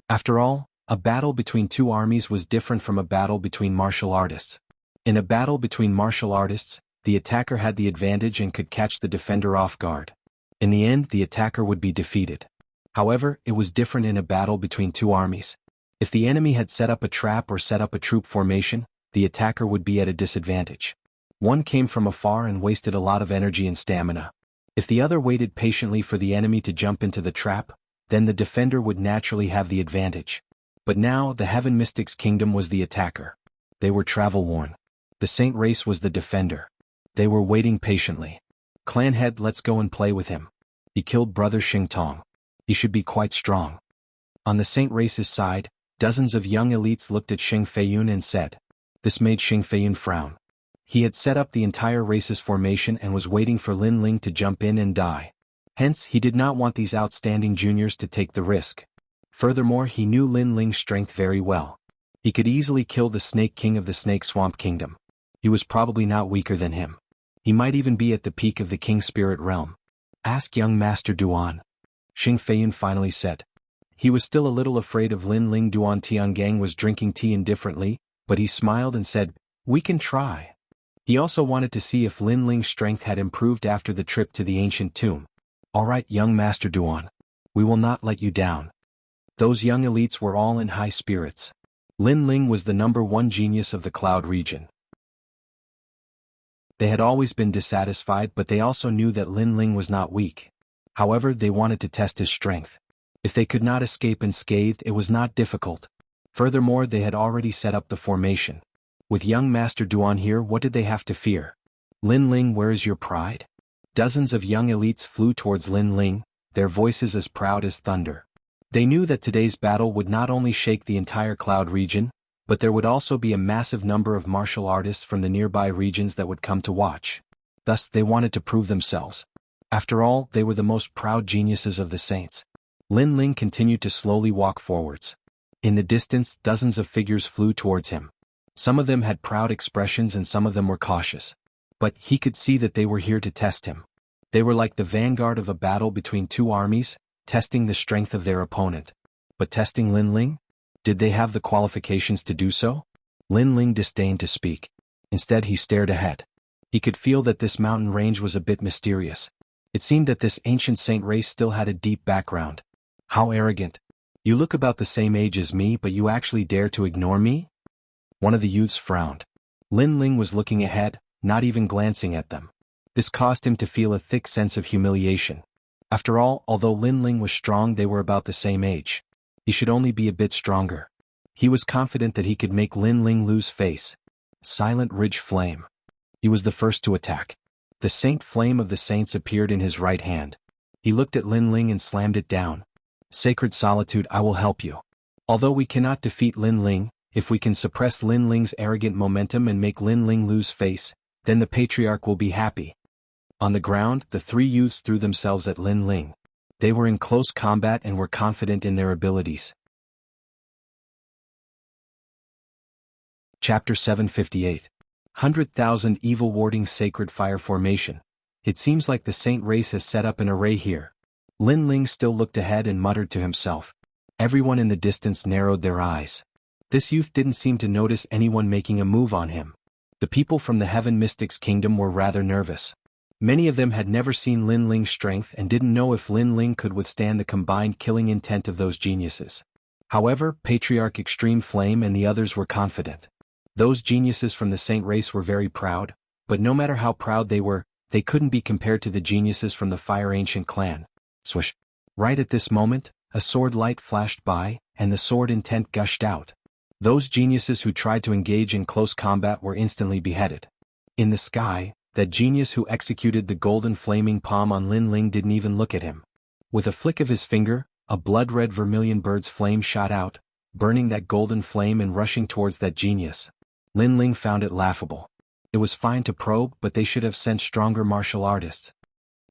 After all, a battle between two armies was different from a battle between martial artists. In a battle between martial artists, the attacker had the advantage and could catch the defender off guard. In the end, the attacker would be defeated. However, it was different in a battle between two armies. If the enemy had set up a trap or set up a troop formation, the attacker would be at a disadvantage. One came from afar and wasted a lot of energy and stamina. If the other waited patiently for the enemy to jump into the trap, then the defender would naturally have the advantage. But now, the Heaven Mystics Kingdom was the attacker. They were travel-worn. The Saint race was the defender. They were waiting patiently. Clan head, let's go and play with him. He killed brother Xingtong. He should be quite strong. On the Saint race's side, dozens of young elites looked at Xing Feiyun and said. This made Xing Feiyun frown. He had set up the entire race's formation and was waiting for Lin Ling to jump in and die. Hence, he did not want these outstanding juniors to take the risk. Furthermore, he knew Lin Ling's strength very well. He could easily kill the Snake King of the Snake Swamp Kingdom. He was probably not weaker than him. He might even be at the peak of the King Spirit realm. Ask young Master Duan. Xing Feiyun finally said. He was still a little afraid of Lin Ling. Duan Tiangang was drinking tea indifferently, but he smiled and said, we can try. He also wanted to see if Lin Ling's strength had improved after the trip to the ancient tomb. All right, young Master Duan. We will not let you down. Those young elites were all in high spirits. Lin Ling was the #1 genius of the Cloud region. They had always been dissatisfied, but they also knew that Lin Ling was not weak. However, they wanted to test his strength. If they could not escape unscathed, it was not difficult. Furthermore, they had already set up the formation. With young Master Duan here, what did they have to fear? Lin Ling, where is your pride? Dozens of young elites flew towards Lin Ling, their voices as proud as thunder. They knew that today's battle would not only shake the entire Cloud region, but there would also be a massive number of martial artists from the nearby regions that would come to watch. Thus, they wanted to prove themselves. After all, they were the most proud geniuses of the saints. Lin Ling continued to slowly walk forwards. In the distance, dozens of figures flew towards him. Some of them had proud expressions and some of them were cautious. But he could see that they were here to test him. They were like the vanguard of a battle between two armies, testing the strength of their opponent. But testing Lin Ling? Did they have the qualifications to do so? Lin Ling disdained to speak. Instead, he stared ahead. He could feel that this mountain range was a bit mysterious. It seemed that this ancient saint race still had a deep background. How arrogant. You look about the same age as me, but you actually dare to ignore me? One of the youths frowned. Lin Ling was looking ahead, not even glancing at them. This caused him to feel a thick sense of humiliation. After all, although Lin Ling was strong, they were about the same age. He should only be a bit stronger. He was confident that he could make Lin Ling lose face. Silent Ridge Flame. He was the first to attack. The Saint Flame of the Saints appeared in his right hand. He looked at Lin Ling and slammed it down. Sacred Solitude, I will help you. Although we cannot defeat Lin Ling, if we can suppress Lin Ling's arrogant momentum and make Lin Ling lose face, then the Patriarch will be happy. On the ground, the three youths threw themselves at Lin Ling. They were in close combat and were confident in their abilities. Chapter 758. 100,000 Evil Warding Sacred Fire Formation. It seems like the Saint race has set up an array here. Lin Ling still looked ahead and muttered to himself. Everyone in the distance narrowed their eyes. This youth didn't seem to notice anyone making a move on him. The people from the Heaven Mystics Kingdom were rather nervous. Many of them had never seen Lin Ling's strength and didn't know if Lin Ling could withstand the combined killing intent of those geniuses. However, Patriarch Extreme Flame and the others were confident. Those geniuses from the Saint race were very proud, but no matter how proud they were, they couldn't be compared to the geniuses from the Fire Ancient clan. Swish. Right at this moment, a sword light flashed by, and the sword intent gushed out. Those geniuses who tried to engage in close combat were instantly beheaded. In the sky, that genius who executed the golden flaming palm on Lin Ling didn't even look at him. With a flick of his finger, a blood-red vermilion bird's flame shot out, burning that golden flame and rushing towards that genius. Lin Ling found it laughable. It was fine to probe, but they should have sent stronger martial artists.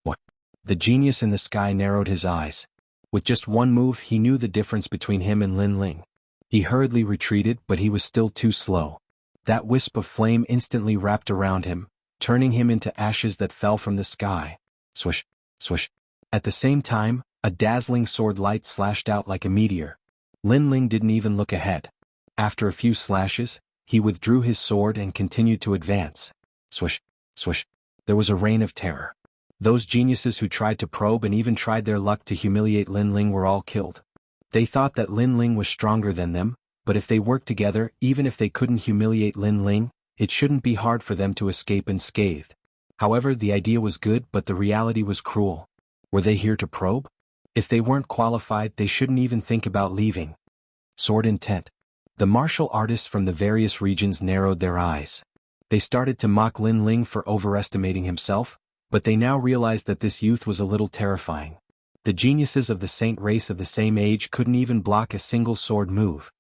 What? The genius in the sky narrowed his eyes. With just one move, he knew the difference between him and Lin Ling. He hurriedly retreated, but he was still too slow. That wisp of flame instantly wrapped around him, turning him into ashes that fell from the sky. Swish, swish. At the same time, a dazzling sword light slashed out like a meteor. Lin Ling didn't even look ahead. After a few slashes, he withdrew his sword and continued to advance. Swish, swish. There was a rain of terror. Those geniuses who tried to probe and even tried their luck to humiliate Lin Ling were all killed. They thought that Lin Ling was stronger than them, but if they worked together, even if they couldn't humiliate Lin Ling, it shouldn't be hard for them to escape unscathed. However, the idea was good, but the reality was cruel. Were they here to probe? If they weren't qualified, they shouldn't even think about leaving. Sword intent. The martial artists from the various regions narrowed their eyes. They started to mock Lin Ling for overestimating himself, but they now realized that this youth was a little terrifying. The geniuses of the saint race of the same age couldn't even block a single sword move.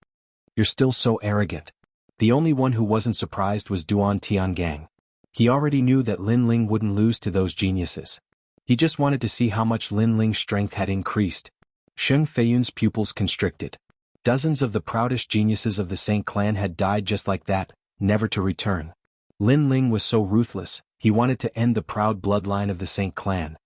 You're still so arrogant. The only one who wasn't surprised was Duan Tiangang. He already knew that Lin Ling wouldn't lose to those geniuses. He just wanted to see how much Lin Ling's strength had increased. Sheng Feiyun's pupils constricted. Dozens of the proudest geniuses of the Saint clan had died just like that, never to return. Lin Ling was so ruthless, he wanted to end the proud bloodline of the Saint clan.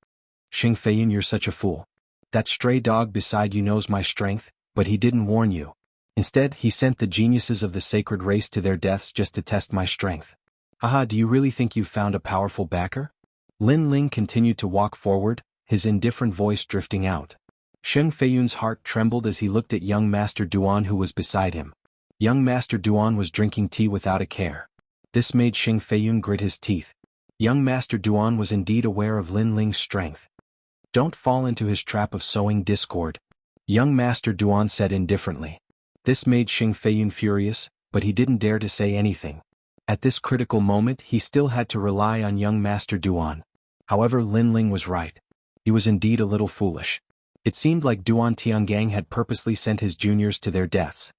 Sheng Feiyun, you're such a fool. That stray dog beside you knows my strength, but he didn't warn you. Instead, he sent the geniuses of the sacred race to their deaths just to test my strength. Haha, do you really think you've found a powerful backer? Lin Ling continued to walk forward, his indifferent voice drifting out. Sheng Feiyun's heart trembled as he looked at young Master Duan who was beside him. Young Master Duan was drinking tea without a care. This made Sheng Feiyun grit his teeth. Young Master Duan was indeed aware of Lin Ling's strength. Don't fall into his trap of sowing discord, young Master Duan said indifferently. This made Sheng Feiyun furious, but he didn't dare to say anything. At this critical moment he still had to rely on young Master Duan. However, Lin Ling was right. He was indeed a little foolish. It seemed like Duan Tiangang had purposely sent his juniors to their deaths.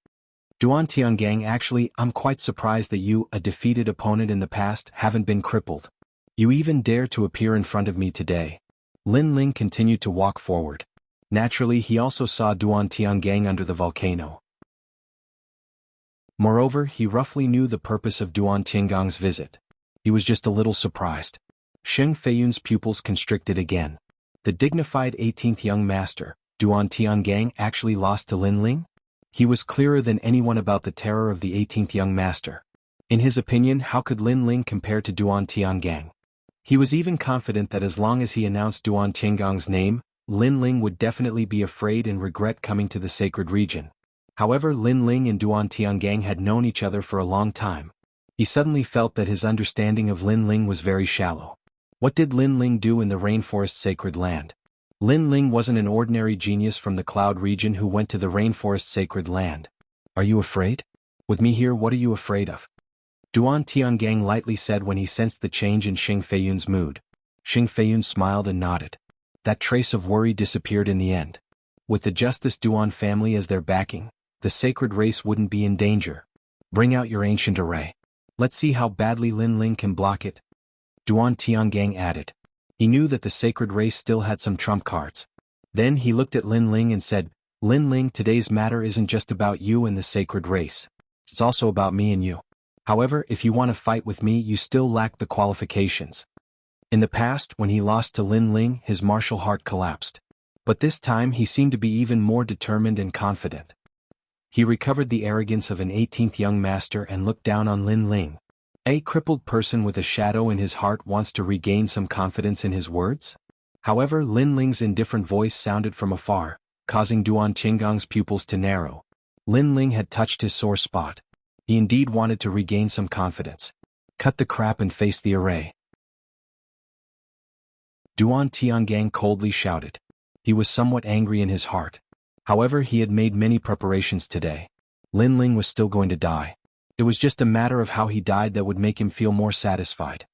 Duan Tiangang, actually, I'm quite surprised that you, a defeated opponent in the past, haven't been crippled. You even dare to appear in front of me today. Lin Ling continued to walk forward. Naturally, he also saw Duan Tiangang under the volcano. Moreover, he roughly knew the purpose of Duan Tiangang's visit. He was just a little surprised. Sheng Feiyun's pupils constricted again. The dignified 18th young master, Duan Tiangang, actually lost to Lin Ling? He was clearer than anyone about the terror of the 18th young master. In his opinion, how could Lin Ling compare to Duan Tiangang? He was even confident that as long as he announced Duan Tiangang's name, Lin Ling would definitely be afraid and regret coming to the sacred region. However, Lin Ling and Duan Tiangang had known each other for a long time. He suddenly felt that his understanding of Lin Ling was very shallow. What did Lin Ling do in the rainforest sacred land? Lin Ling wasn't an ordinary genius from the cloud region who went to the rainforest sacred land. Are you afraid? With me here, what are you afraid of? Duan Tiangang lightly said when he sensed the change in Sheng Feiyun's mood. Sheng Feiyun smiled and nodded. That trace of worry disappeared in the end. With the Justice Duan family as their backing, the sacred race wouldn't be in danger. Bring out your ancient array. Let's see how badly Lin Ling can block it. Duan Tiangang added. He knew that the sacred race still had some trump cards. Then he looked at Lin Ling and said, Lin Ling, today's matter isn't just about you and the sacred race. It's also about me and you. However, if you want to fight with me, you still lack the qualifications. In the past, when he lost to Lin Ling, his martial heart collapsed. But this time he seemed to be even more determined and confident. He recovered the arrogance of an 18th young master and looked down on Lin Ling. A crippled person with a shadow in his heart wants to regain some confidence in his words? However, Lin Ling's indifferent voice sounded from afar, causing Duan Tiangang's pupils to narrow. Lin Ling had touched his sore spot. He indeed wanted to regain some confidence. Cut the crap and face the array. Duan Tiangang coldly shouted. He was somewhat angry in his heart. However, he had made many preparations today. Lin Ling was still going to die. It was just a matter of how he died that would make him feel more satisfied.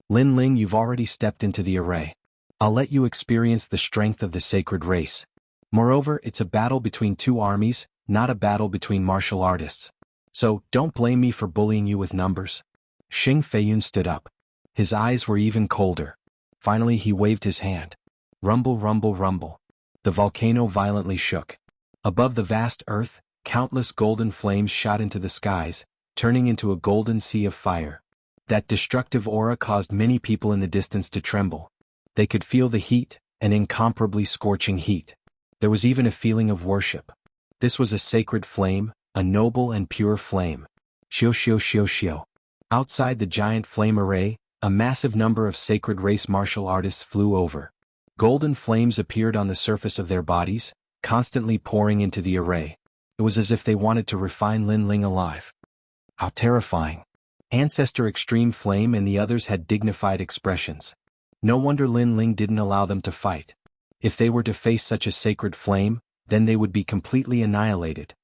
Lin Ling, you've already stepped into the array. I'll let you experience the strength of the sacred race. Moreover, it's a battle between two armies, not a battle between martial artists. So, don't blame me for bullying you with numbers. Sheng Feiyun stood up. His eyes were even colder. Finally he waved his hand. Rumble, rumble, rumble. The volcano violently shook. Above the vast earth, countless golden flames shot into the skies, turning into a golden sea of fire. That destructive aura caused many people in the distance to tremble. They could feel the heat, an incomparably scorching heat. There was even a feeling of worship. This was a sacred flame, a noble and pure flame. Xiu xiu xiu xiu. Outside the giant flame array, A massive number of sacred race martial artists flew over. Golden flames appeared on the surface of their bodies, constantly pouring into the array. It was as if they wanted to refine Lin Ling alive. How terrifying. Ancestor Extreme Flame and the others had dignified expressions. No wonder Lin Ling didn't allow them to fight. If they were to face such a sacred flame, then they would be completely annihilated.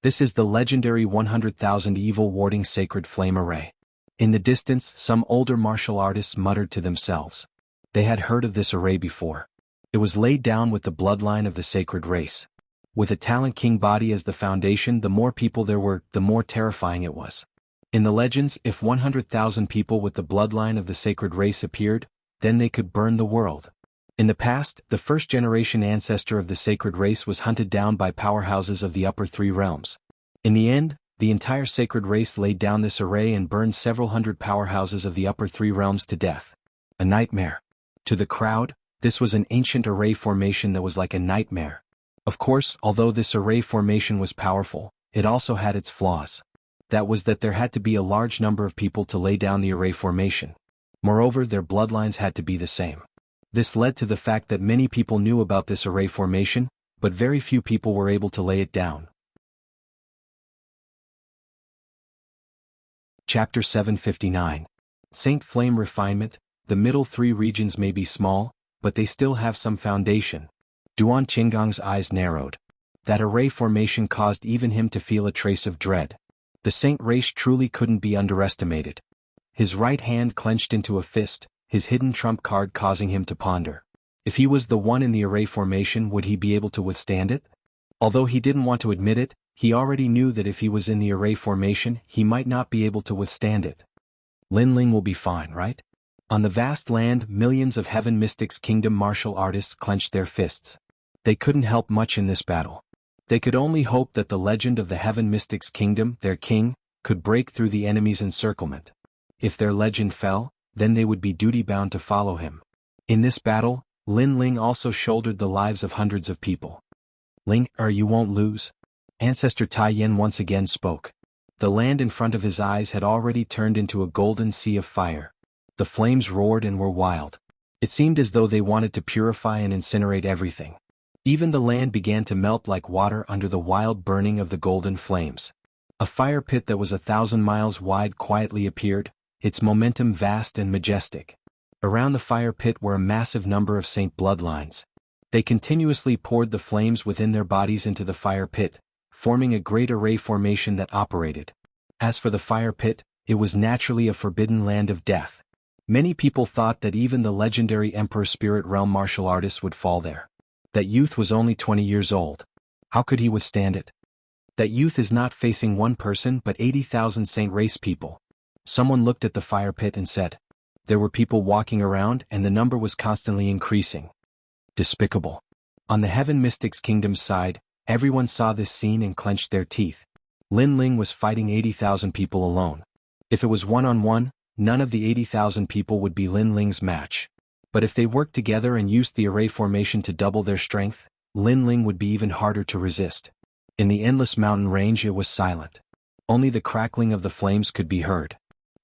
This is the legendary 100,000 evil warding sacred flame array. In the distance, some older martial artists muttered to themselves. They had heard of this array before. It was laid down with the bloodline of the sacred race. With a Talent King body as the foundation, the more people there were, the more terrifying it was. In the legends, if 100,000 people with the bloodline of the sacred race appeared, then they could burn the world. In the past, the first-generation ancestor of the sacred race was hunted down by powerhouses of the upper three realms. In the end, the entire sacred race laid down this array and burned several hundred powerhouses of the upper three realms to death. A nightmare. To the crowd, this was an ancient array formation that was like a nightmare. Of course, although this array formation was powerful, it also had its flaws. That was that there had to be a large number of people to lay down the array formation. Moreover, their bloodlines had to be the same. This led to the fact that many people knew about this array formation, but very few people were able to lay it down. Chapter 759. Saint Flame Refinement. The middle three regions may be small, but they still have some foundation. Duan Qinggong's eyes narrowed. That array formation caused even him to feel a trace of dread. The saint race truly couldn't be underestimated. His right hand clenched into a fist, his hidden trump card causing him to ponder. If he was the one in the array formation, would he be able to withstand it? Although he didn't want to admit it, he already knew that if he was in the array formation, he might not be able to withstand it. Lin Ling will be fine, right? On the vast land, millions of Heaven Mystics Kingdom martial artists clenched their fists. They couldn't help much in this battle. They could only hope that the legend of the Heaven Mystics Kingdom, their king, could break through the enemy's encirclement. If their legend fell, then they would be duty-bound to follow him. In this battle, Lin Ling also shouldered the lives of hundreds of people. Ling, you won't lose? Ancestor Tai Yin once again spoke. The land in front of his eyes had already turned into a golden sea of fire. The flames roared and were wild. It seemed as though they wanted to purify and incinerate everything. Even the land began to melt like water under the wild burning of the golden flames. A fire pit that was 1,000 miles wide quietly appeared, its momentum vast and majestic. Around the fire pit were a massive number of saint bloodlines. They continuously poured the flames within their bodies into the fire pit, forming a great array formation that operated. As for the fire pit, it was naturally a forbidden land of death. Many people thought that even the legendary Emperor Spirit Realm martial artist would fall there. That youth was only 20 years old. How could he withstand it? That youth is not facing one person but 80,000 saint race people. Someone looked at the fire pit and said. There were people walking around and the number was constantly increasing. Despicable. On the Heaven Mystics Kingdom's side, everyone saw this scene and clenched their teeth. Lin Ling was fighting 80,000 people alone. If it was one-on-one, none of the 80,000 people would be Lin Ling's match. But if they worked together and used the array formation to double their strength, Lin Ling would be even harder to resist. In the endless mountain range it was silent. Only the crackling of the flames could be heard.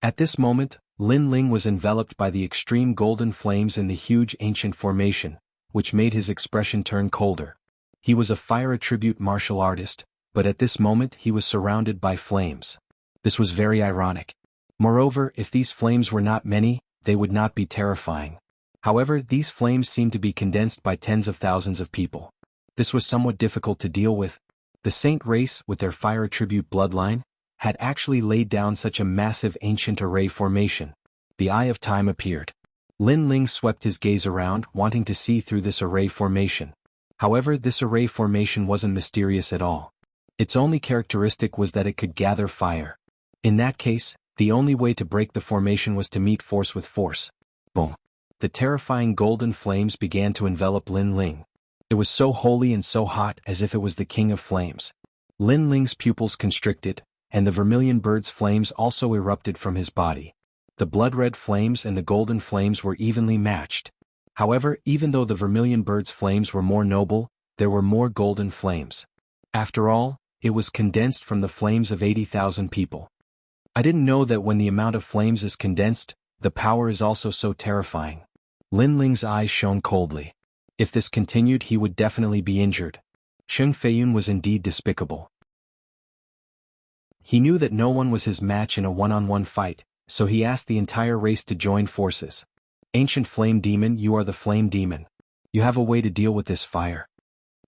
At this moment, Lin Ling was enveloped by the extreme golden flames in the huge ancient formation, which made his expression turn colder. He was a fire attribute martial artist, but at this moment he was surrounded by flames. This was very ironic. Moreover, if these flames were not many, they would not be terrifying. However, these flames seemed to be condensed by tens of thousands of people. This was somewhat difficult to deal with. The saint race, with their fire attribute bloodline, had actually laid down such a massive ancient array formation. The Eye of Time appeared. Lin Ling swept his gaze around, wanting to see through this array formation. However, this array formation wasn't mysterious at all. Its only characteristic was that it could gather fire. In that case, the only way to break the formation was to meet force with force. Boom. The terrifying golden flames began to envelop Lin Ling. It was so holy and so hot as if it was the king of flames. Lin Ling's pupils constricted, and the vermilion bird's flames also erupted from his body. The blood-red flames and the golden flames were evenly matched. However, even though the vermilion bird's flames were more noble, there were more golden flames. After all, it was condensed from the flames of 80,000 people. I didn't know that when the amount of flames is condensed, The power is also so terrifying. Lin Ling's eyes shone coldly. If this continued, he would definitely be injured. Sheng Feiyun was indeed despicable. He knew that no one was his match in a one-on-one fight, so he asked the entire race to join forces. Ancient Flame Demon, you are the Flame Demon. You have a way to deal with this fire.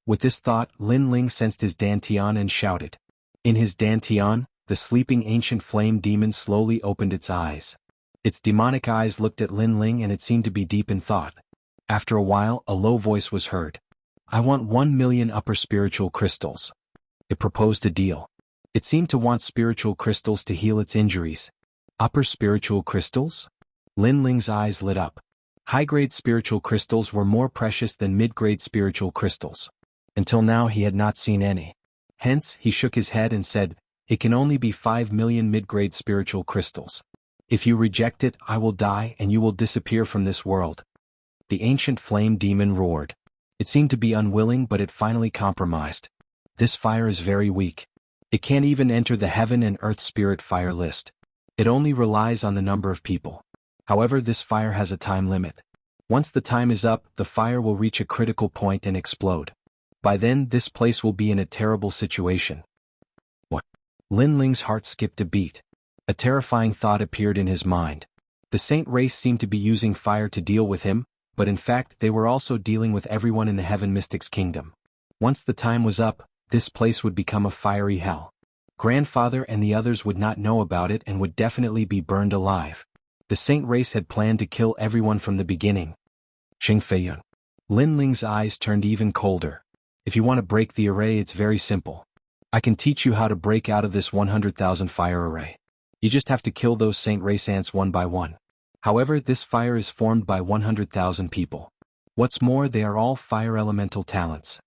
With this thought, Lin Ling sensed his Dantian and shouted. In his Dantian, the sleeping ancient flame demon slowly opened its eyes. Its demonic eyes looked at Lin Ling and it seemed to be deep in thought. After a while, a low voice was heard. I want 1 million upper spiritual crystals. It proposed a deal. It seemed to want spiritual crystals to heal its injuries. Upper spiritual crystals? Lin Ling's eyes lit up. High-grade spiritual crystals were more precious than mid-grade spiritual crystals. Until now he had not seen any. Hence, he shook his head and said, it can only be 5 million mid-grade spiritual crystals. If you reject it, I will die and you will disappear from this world. The ancient flame demon roared. It seemed to be unwilling, but it finally compromised. This fire is very weak. It can't even enter the heaven and earth spirit fire list. It only relies on the number of people. However, this fire has a time limit. Once the time is up, the fire will reach a critical point and explode. By then, this place will be in a terrible situation. What? Lin Ling's heart skipped a beat. A terrifying thought appeared in his mind. The saint race seemed to be using fire to deal with him, but in fact they were also dealing with everyone in the Heaven Mystics Kingdom. Once the time was up, this place would become a fiery hell. Grandfather and the others would not know about it and would definitely be burned alive. The saint race had planned to kill everyone from the beginning. Sheng Feiyun. Lin Ling's eyes turned even colder. If you want to break the array, it's very simple. I can teach you how to break out of this 100,000 fire array. You just have to kill those saint race ants one by one. However, this fire is formed by 100,000 people. What's more, they are all fire elemental talents.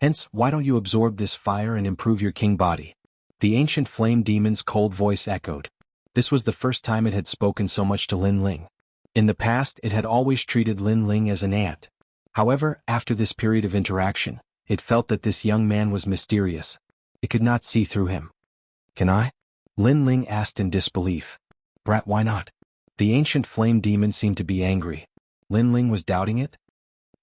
Hence, why don't you absorb this fire and improve your king body? The ancient flame demon's cold voice echoed. This was the first time it had spoken so much to Lin Ling. In the past, it had always treated Lin Ling as an ant. However, after this period of interaction, it felt that this young man was mysterious. It could not see through him. Can I? Lin Ling asked in disbelief. Brat, why not? The ancient flame demon seemed to be angry. Lin Ling was doubting it?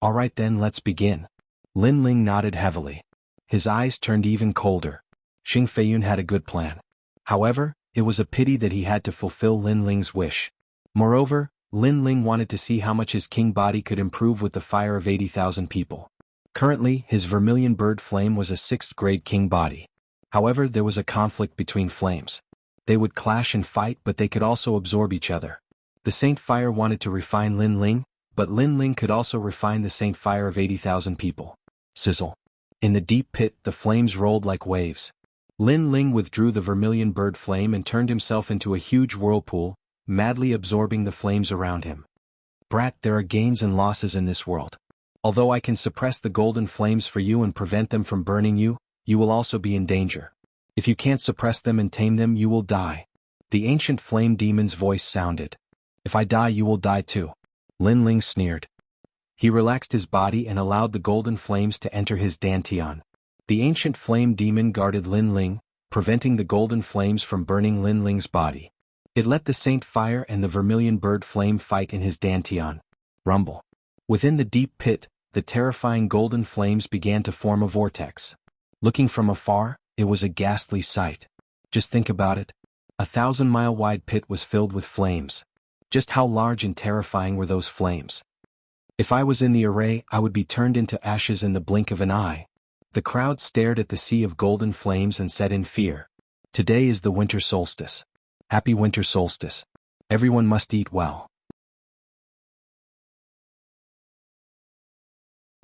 All right then, let's begin. Lin Ling nodded heavily. His eyes turned even colder. Sheng Feiyun had a good plan. However, it was a pity that he had to fulfill Lin Ling's wish. Moreover, Lin Ling wanted to see how much his king body could improve with the fire of 80,000 people. Currently, his vermilion bird flame was a 6th grade king body. However, there was a conflict between flames. They would clash and fight, but they could also absorb each other. The Saint Fire wanted to refine Lin Ling, but Lin Ling could also refine the Saint Fire of 80,000 people. Sizzle. In the deep pit, the flames rolled like waves. Lin Ling withdrew the vermilion bird flame and turned himself into a huge whirlpool, madly absorbing the flames around him. Brat, there are gains and losses in this world. Although I can suppress the golden flames for you and prevent them from burning you, you will also be in danger. If you can't suppress them and tame them, you will die. The ancient flame demon's voice sounded. If I die, you will die too. Lin Ling sneered. He relaxed his body and allowed the golden flames to enter his dantian. The ancient flame demon guarded Lin Ling, preventing the golden flames from burning Lin Ling's body. It let the Saint Fire and the vermilion bird flame fight in his dantian. Rumble. Within the deep pit, the terrifying golden flames began to form a vortex. Looking from afar, it was a ghastly sight. Just think about it. A 1,000-mile-wide pit was filled with flames. Just how large and terrifying were those flames? If I was in the array, I would be turned into ashes in the blink of an eye. The crowd stared at the sea of golden flames and said in fear, "Today is the winter solstice. Happy winter solstice. Everyone must eat well."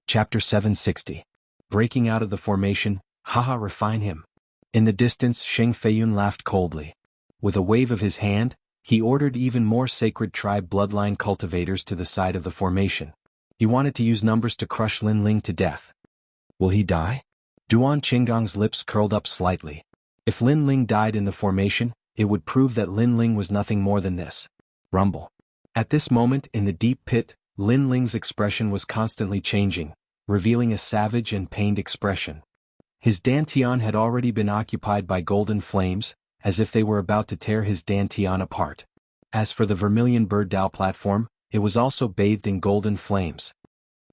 Chapter 760. Breaking out of the formation, haha, refine him. In the distance, Sheng Feiyun laughed coldly. With a wave of his hand, he ordered even more sacred tribe bloodline cultivators to the side of the formation. He wanted to use numbers to crush Lin Ling to death. Will he die? Duan Qinggong's lips curled up slightly. If Lin Ling died in the formation, it would prove that Lin Ling was nothing more than this. Rumble. At this moment in the deep pit, Lin Ling's expression was constantly changing, revealing a savage and pained expression. His dantian had already been occupied by golden flames, as if they were about to tear his dantian apart. As for the vermilion bird Dao platform, it was also bathed in golden flames.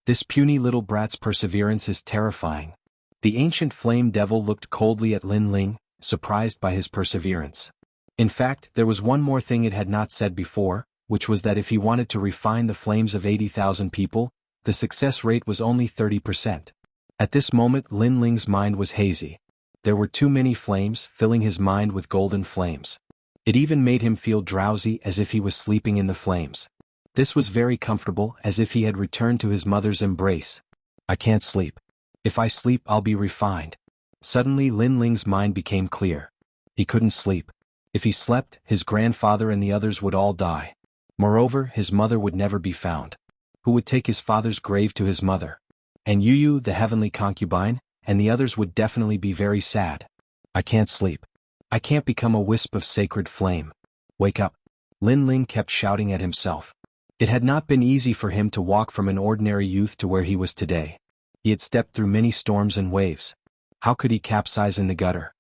This puny little brat's perseverance is terrifying. The ancient flame devil looked coldly at Lin Ling, surprised by his perseverance. In fact, there was one more thing it had not said before, which was that if he wanted to refine the flames of 80,000 people, the success rate was only 30%. At this moment Lin Ling's mind was hazy. There were too many flames, filling his mind with golden flames. It even made him feel drowsy, as if he was sleeping in the flames. This was very comfortable, as if he had returned to his mother's embrace. I can't sleep. If I sleep I'll be refined. Suddenly Lin Ling's mind became clear. He couldn't sleep. If he slept, his grandfather and the others would all die. Moreover, his mother would never be found. Who would take his father's grave to his mother? And Yu, the heavenly concubine, and the others would definitely be very sad. I can't sleep. I can't become a wisp of sacred flame. Wake up. Lin Ling kept shouting at himself. It had not been easy for him to walk from an ordinary youth to where he was today. He had stepped through many storms and waves. How could he capsize in the gutter?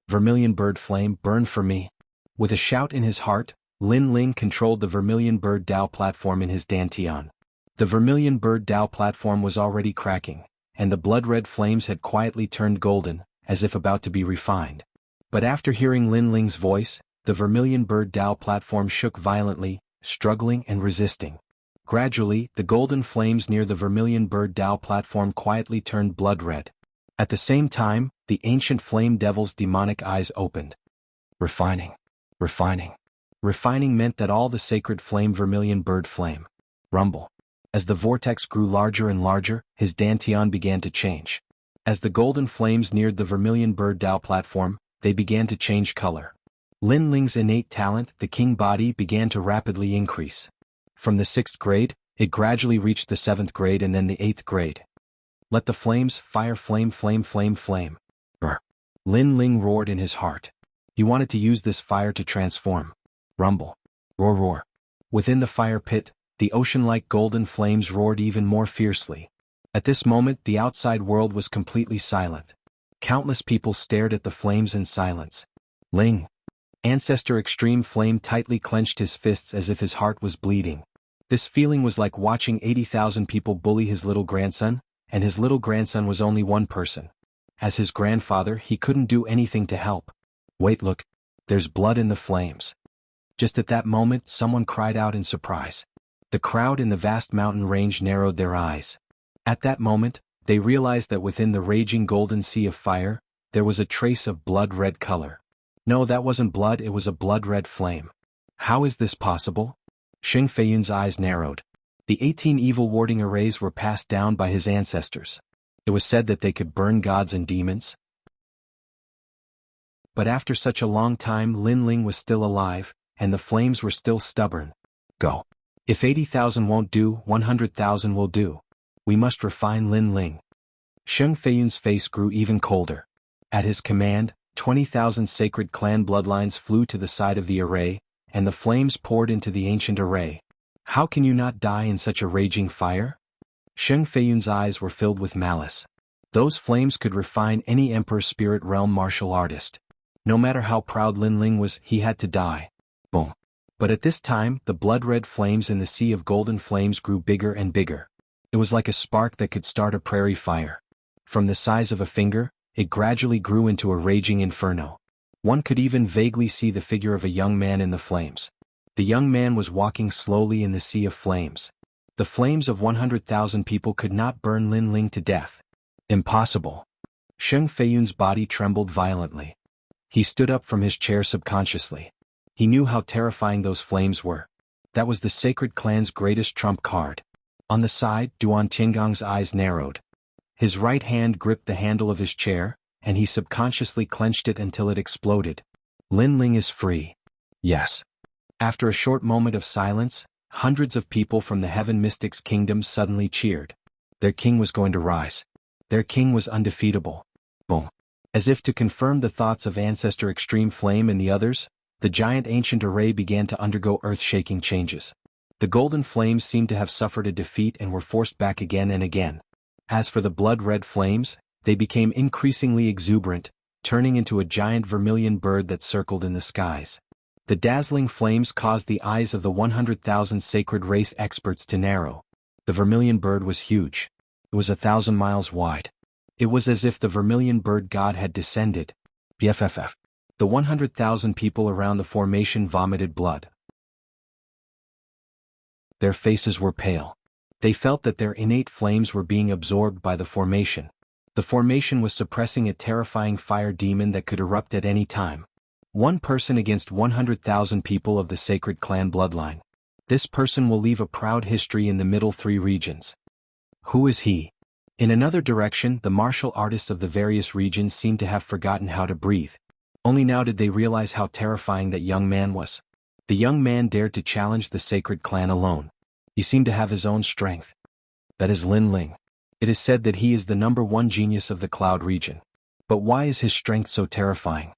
Vermilion bird flame, burn for me. With a shout in his heart, Lin Ling controlled the vermilion bird Dao platform in his dantian. The vermilion bird Dao platform was already cracking, and the blood-red flames had quietly turned golden, as if about to be refined. But after hearing Lin Ling's voice, the vermilion bird Dao platform shook violently, struggling and resisting. Gradually, the golden flames near the vermilion bird Dao platform quietly turned blood-red. At the same time, the ancient flame devil's demonic eyes opened. Refining. Refining. Refining meant that all the sacred flame vermilion bird flame. Rumble. As the vortex grew larger and larger, his dantian began to change. As the golden flames neared the vermilion bird Dao platform, they began to change color. Lin Ling's innate talent, the king body, began to rapidly increase. From the 6th grade, it gradually reached the 7th grade and then the 8th grade. Let the flames, fire, flame, flame, flame, flame. Brr. Lin Ling roared in his heart. He wanted to use this fire to transform. Rumble. Roar, roar. Within the fire pit, the ocean-like golden flames roared even more fiercely. At this moment the outside world was completely silent. Countless people stared at the flames in silence. Ling. Ancestor Extreme Flame tightly clenched his fists as if his heart was bleeding. This feeling was like watching 80,000 people bully his little grandson, and his little grandson was only one person. As his grandfather, he couldn't do anything to help. Wait, look. There's blood in the flames. Just at that moment someone cried out in surprise. The crowd in the vast mountain range narrowed their eyes. At that moment, they realized that within the raging golden sea of fire, there was a trace of blood-red color. No, that wasn't blood, it was a blood-red flame. How is this possible? Sheng Feiyun's eyes narrowed. The 18 evil warding arrays were passed down by his ancestors. It was said that they could burn gods and demons. But after such a long time Lin Ling was still alive, and the flames were still stubborn. Go. If 80,000 won't do, 100,000 will do. We must refine Lin Ling. Sheng Feiyun's face grew even colder. At his command, 20,000 sacred clan bloodlines flew to the side of the array, and the flames poured into the ancient array. How can you not die in such a raging fire? Sheng Feiyun's eyes were filled with malice. Those flames could refine any Emperor Spirit Realm martial artist. No matter how proud Lin Ling was, he had to die. Boom. But at this time, the blood-red flames in the sea of golden flames grew bigger and bigger. It was like a spark that could start a prairie fire. From the size of a finger, it gradually grew into a raging inferno. One could even vaguely see the figure of a young man in the flames. The young man was walking slowly in the sea of flames. The flames of 100,000 people could not burn Lin Ling to death. Impossible. Sheng Feiyun's body trembled violently. He stood up from his chair subconsciously. He knew how terrifying those flames were. That was the sacred clan's greatest trump card. On the side, Duan Tiangong's eyes narrowed. His right hand gripped the handle of his chair, and he subconsciously clenched it until it exploded. Lin Ling is free. Yes. After a short moment of silence, hundreds of people from the Heaven Mystics Kingdom suddenly cheered. Their king was going to rise. Their king was undefeatable. Boom. As if to confirm the thoughts of Ancestor Extreme Flame and the others, the giant ancient array began to undergo earth-shaking changes. The golden flames seemed to have suffered a defeat and were forced back again and again. As for the blood-red flames, they became increasingly exuberant, turning into a giant vermilion bird that circled in the skies. The dazzling flames caused the eyes of the 100,000 sacred race experts to narrow. The vermilion bird was huge. It was 1,000 miles wide. It was as if the vermilion bird god had descended. BFFF. The 100,000 people around the formation vomited blood. Their faces were pale. They felt that their innate flames were being absorbed by the formation. The formation was suppressing a terrifying fire demon that could erupt at any time. One person against 100,000 people of the sacred clan bloodline. This person will leave a proud history in the middle 3 regions. Who is he? In another direction, the martial artists of the various regions seemed to have forgotten how to breathe. Only now did they realize how terrifying that young man was. The young man dared to challenge the sacred clan alone. He seemed to have his own strength. That is Lin Ling. It is said that he is the #1 genius of the Cloud region. But why is his strength so terrifying?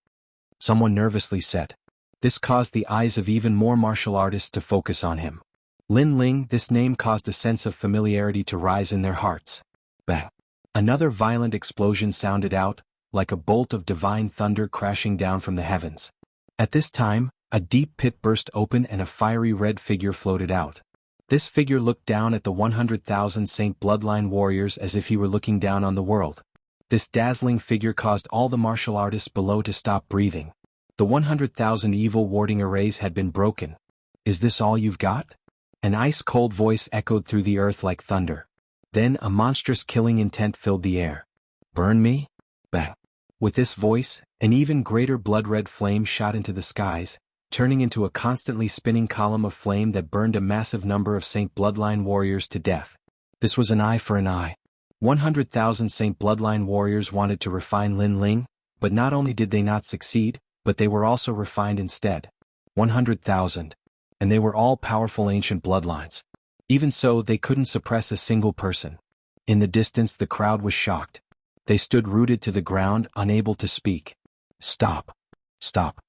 Someone nervously said. This caused the eyes of even more martial artists to focus on him. Lin Ling, this name caused a sense of familiarity to rise in their hearts. Bang! Another violent explosion sounded out, like a bolt of divine thunder crashing down from the heavens. At this time, a deep pit burst open and a fiery red figure floated out. This figure looked down at the 100,000 Saint Bloodline warriors as if he were looking down on the world. This dazzling figure caused all the martial artists below to stop breathing. The 100,000 evil warding arrays had been broken. Is this all you've got? An ice-cold voice echoed through the earth like thunder. Then a monstrous killing intent filled the air. Burn me? Bang! With this voice, an even greater blood-red flame shot into the skies, turning into a constantly spinning column of flame that burned a massive number of Saint Bloodline warriors to death. This was an eye for an eye. 100,000 Saint Bloodline warriors wanted to refine Lin Ling, but not only did they not succeed, but they were also refined instead. 100,000. And they were all powerful ancient bloodlines. Even so, they couldn't suppress a single person. In the distance, the crowd was shocked. They stood rooted to the ground, unable to speak. Stop. Stop.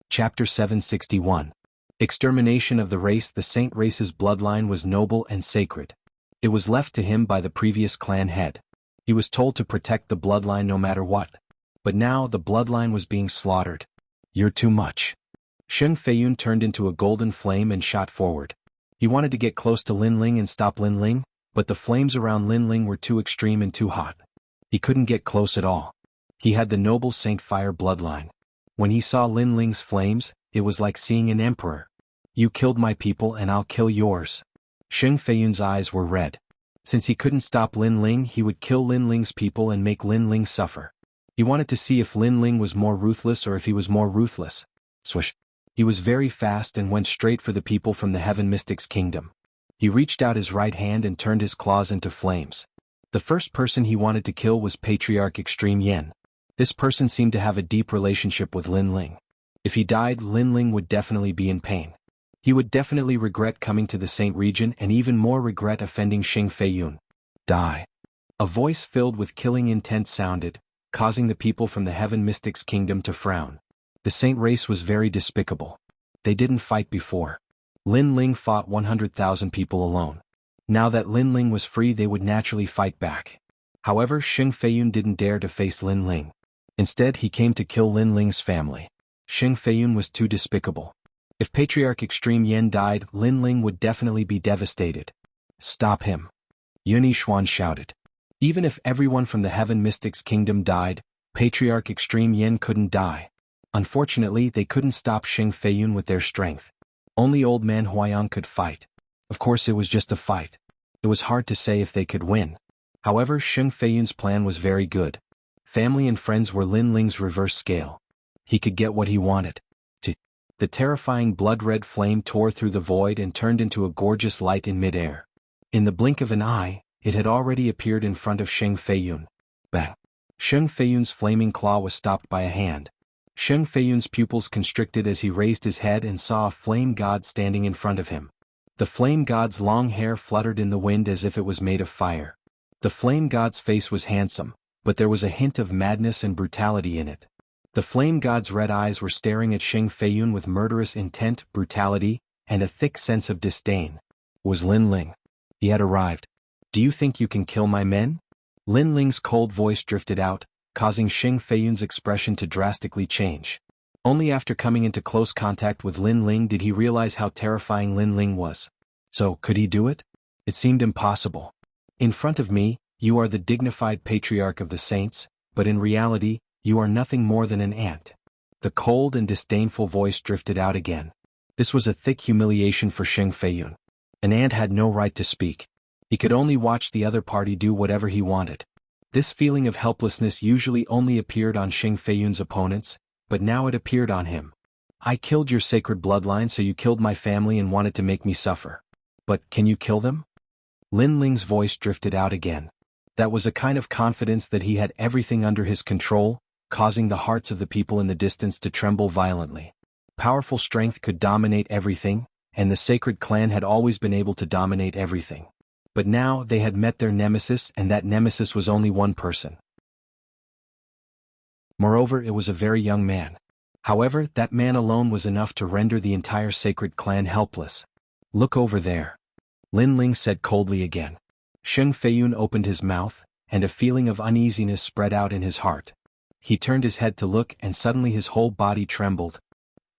Chapter 761. Extermination of the race. The Saint race's bloodline was noble and sacred. It was left to him by the previous clan head. He was told to protect the bloodline no matter what. But now the bloodline was being slaughtered. You're too much. Sheng Feiyun turned into a golden flame and shot forward. He wanted to get close to Lin Ling and stop Lin Ling, but the flames around Lin Ling were too extreme and too hot. He couldn't get close at all. He had the noble Saint Fire bloodline. When he saw Lin Ling's flames, it was like seeing an emperor. You killed my people and I'll kill yours. Sheng Feiyun's eyes were red. Since he couldn't stop Lin Ling, he would kill Lin Ling's people and make Lin Ling suffer. He wanted to see if Lin Ling was more ruthless or if he was more ruthless. Swish. He was very fast and went straight for the people from the Heaven Mystics Kingdom. He reached out his right hand and turned his claws into flames. The first person he wanted to kill was Patriarch Extreme Yen. This person seemed to have a deep relationship with Lin Ling. If he died, Lin Ling would definitely be in pain. He would definitely regret coming to the Saint region and even more regret offending Sheng Feiyun. Die. A voice filled with killing intent sounded, causing the people from the Heaven Mystics Kingdom to frown. The Saint race was very despicable. They didn't fight before. Lin Ling fought 100,000 people alone. Now that Lin Ling was free, they would naturally fight back. However, Sheng Feiyun didn't dare to face Lin Ling. Instead, he came to kill Lin Ling's family. Sheng Feiyun was too despicable. If Patriarch Extreme Yen died, Lin Ling would definitely be devastated. Stop him. Yun Yishuan shouted. Even if everyone from the Heaven Mystics Kingdom died, Patriarch Extreme Yen couldn't die. Unfortunately, they couldn't stop Sheng Feiyun with their strength. Only Old Man Huayang could fight. Of course, it was just a fight. It was hard to say if they could win. However, Sheng Feiyun's plan was very good. Family and friends were Lin Ling's reverse scale. He could get what he wanted. The terrifying blood-red flame tore through the void and turned into a gorgeous light in midair. In the blink of an eye, it had already appeared in front of Sheng Feiyun. Bang! Sheng Feiyun's flaming claw was stopped by a hand. Sheng Feiyun's pupils constricted as he raised his head and saw a flame god standing in front of him. The flame god's long hair fluttered in the wind as if it was made of fire. The flame god's face was handsome, but there was a hint of madness and brutality in it. The flame god's red eyes were staring at Sheng Feiyun with murderous intent, brutality, and a thick sense of disdain. Was Lin Ling. He had arrived. Do you think you can kill my men? Lin Ling's cold voice drifted out, causing Xing Feiyun's expression to drastically change. Only after coming into close contact with Lin Ling did he realize how terrifying Lin Ling was. So, could he do it? It seemed impossible. In front of me, you are the dignified patriarch of the saints, but in reality, you are nothing more than an ant. The cold and disdainful voice drifted out again. This was a thick humiliation for Xing Feiyun. An ant had no right to speak. He could only watch the other party do whatever he wanted. This feeling of helplessness usually only appeared on Xing Feiyun's opponents, but now it appeared on him. I killed your sacred bloodline, so you killed my family and wanted to make me suffer. But can you kill them? Lin Ling's voice drifted out again. That was a kind of confidence that he had everything under his control, causing the hearts of the people in the distance to tremble violently. Powerful strength could dominate everything, and the sacred clan had always been able to dominate everything. But now they had met their nemesis, and that nemesis was only one person. Moreover, it was a very young man. However, that man alone was enough to render the entire sacred clan helpless. Look over there. Lin Ling said coldly again. Xing Feiyun opened his mouth, and a feeling of uneasiness spread out in his heart. He turned his head to look, and suddenly his whole body trembled.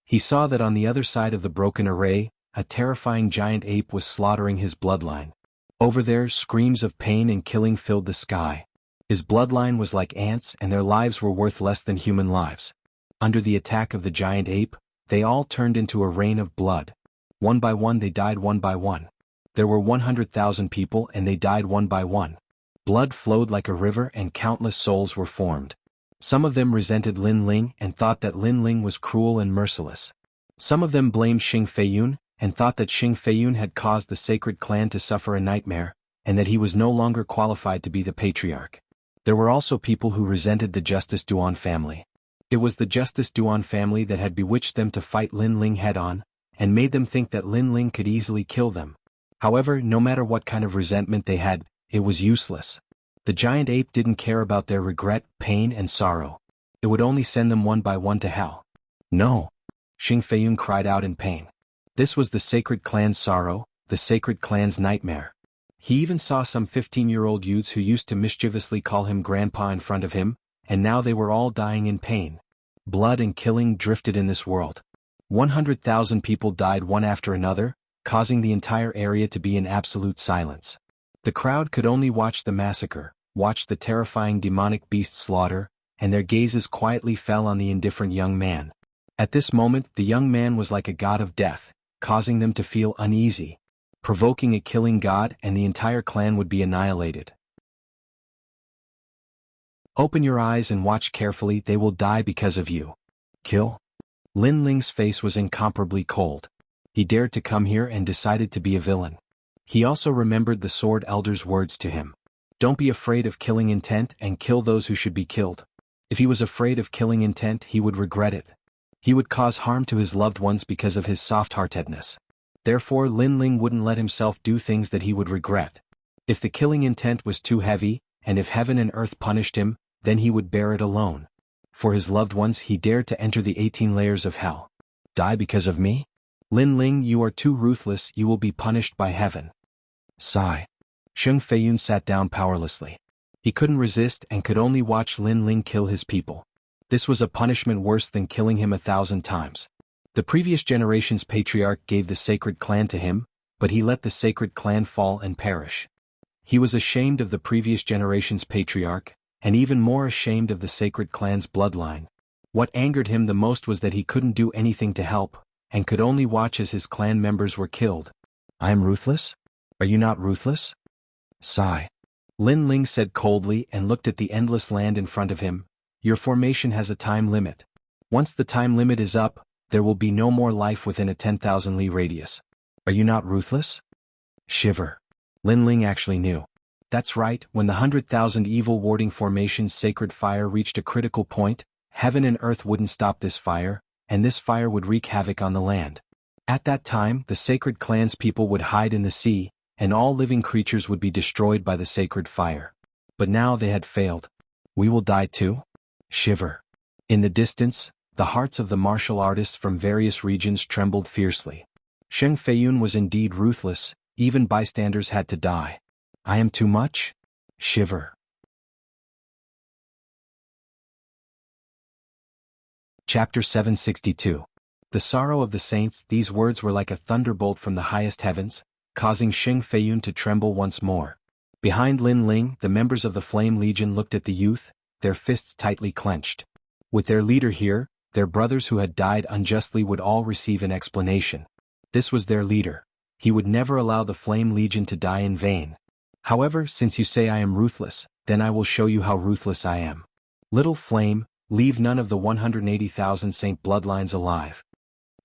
He saw that on the other side of the broken array, a terrifying giant ape was slaughtering his bloodline. Over there, screams of pain and killing filled the sky. His bloodline was like ants, and their lives were worth less than human lives. Under the attack of the giant ape, they all turned into a rain of blood. One by one they died one by one. There were 100,000 people and they died one by one. Blood flowed like a river and countless souls were formed. Some of them resented Lin Ling and thought that Lin Ling was cruel and merciless. Some of them blamed Xing Feiyun and thought that Xing Feiyun had caused the sacred clan to suffer a nightmare, and that he was no longer qualified to be the patriarch. There were also people who resented the Justice Duan family. It was the Justice Duan family that had bewitched them to fight Lin Ling head-on, and made them think that Lin Ling could easily kill them. However, no matter what kind of resentment they had, it was useless. The giant ape didn't care about their regret, pain and sorrow. It would only send them one by one to hell. No! Xing Feiyun cried out in pain. This was the sacred clan's sorrow, the sacred clan's nightmare. He even saw some 15-year-old youths who used to mischievously call him grandpa in front of him, and now they were all dying in pain. Blood and killing drifted in this world. 100,000 people died one after another, causing the entire area to be in absolute silence. The crowd could only watch the massacre, watch the terrifying demonic beast slaughter, and their gazes quietly fell on the indifferent young man. At this moment, the young man was like a god of death, causing them to feel uneasy. Provoking a killing god, and the entire clan would be annihilated. Open your eyes and watch carefully, they will die because of you. Kill? Lin Ling's face was incomparably cold. He dared to come here and decided to be a villain. He also remembered the Sword Elder's words to him. Don't be afraid of killing intent and kill those who should be killed. If he was afraid of killing intent, he would regret it. He would cause harm to his loved ones because of his soft-heartedness. Therefore, Lin Ling wouldn't let himself do things that he would regret. If the killing intent was too heavy, and if heaven and earth punished him, then he would bear it alone. For his loved ones, he dared to enter the 18 layers of hell. Die because of me? Lin Ling, you are too ruthless, you will be punished by heaven. Sigh. Xing Feiyun sat down powerlessly. He couldn't resist and could only watch Lin Ling kill his people. This was a punishment worse than killing him 1,000 times. The previous generation's patriarch gave the sacred clan to him, but he let the sacred clan fall and perish. He was ashamed of the previous generation's patriarch, and even more ashamed of the sacred clan's bloodline. What angered him the most was that he couldn't do anything to help, and could only watch as his clan members were killed. I am ruthless? Are you not ruthless? Sigh. Lin Ling said coldly and looked at the endless land in front of him. Your formation has a time limit. Once the time limit is up, there will be no more life within a 10,000 li radius. Are you not ruthless? Shiver. Lin Ling actually knew. That's right, when the 100,000 evil warding formation's sacred fire reached a critical point, heaven and earth wouldn't stop this fire, and this fire would wreak havoc on the land. At that time, the sacred clan's people would hide in the sea, and all living creatures would be destroyed by the sacred fire. But now they had failed. We will die too? Shiver. In the distance, the hearts of the martial artists from various regions trembled fiercely. Xing Feiyun was indeed ruthless, even bystanders had to die. I am too much? Shiver. Chapter 762. The sorrow of the saints. These words were like a thunderbolt from the highest heavens, causing Xing Feiyun to tremble once more. Behind Lin Ling, the members of the Flame Legion looked at the youth, their fists tightly clenched. With their leader here, their brothers who had died unjustly would all receive an explanation. This was their leader. He would never allow the Flame Legion to die in vain. However, since you say I am ruthless, then I will show you how ruthless I am. Little Flame, leave none of the 180,000 saint bloodlines alive.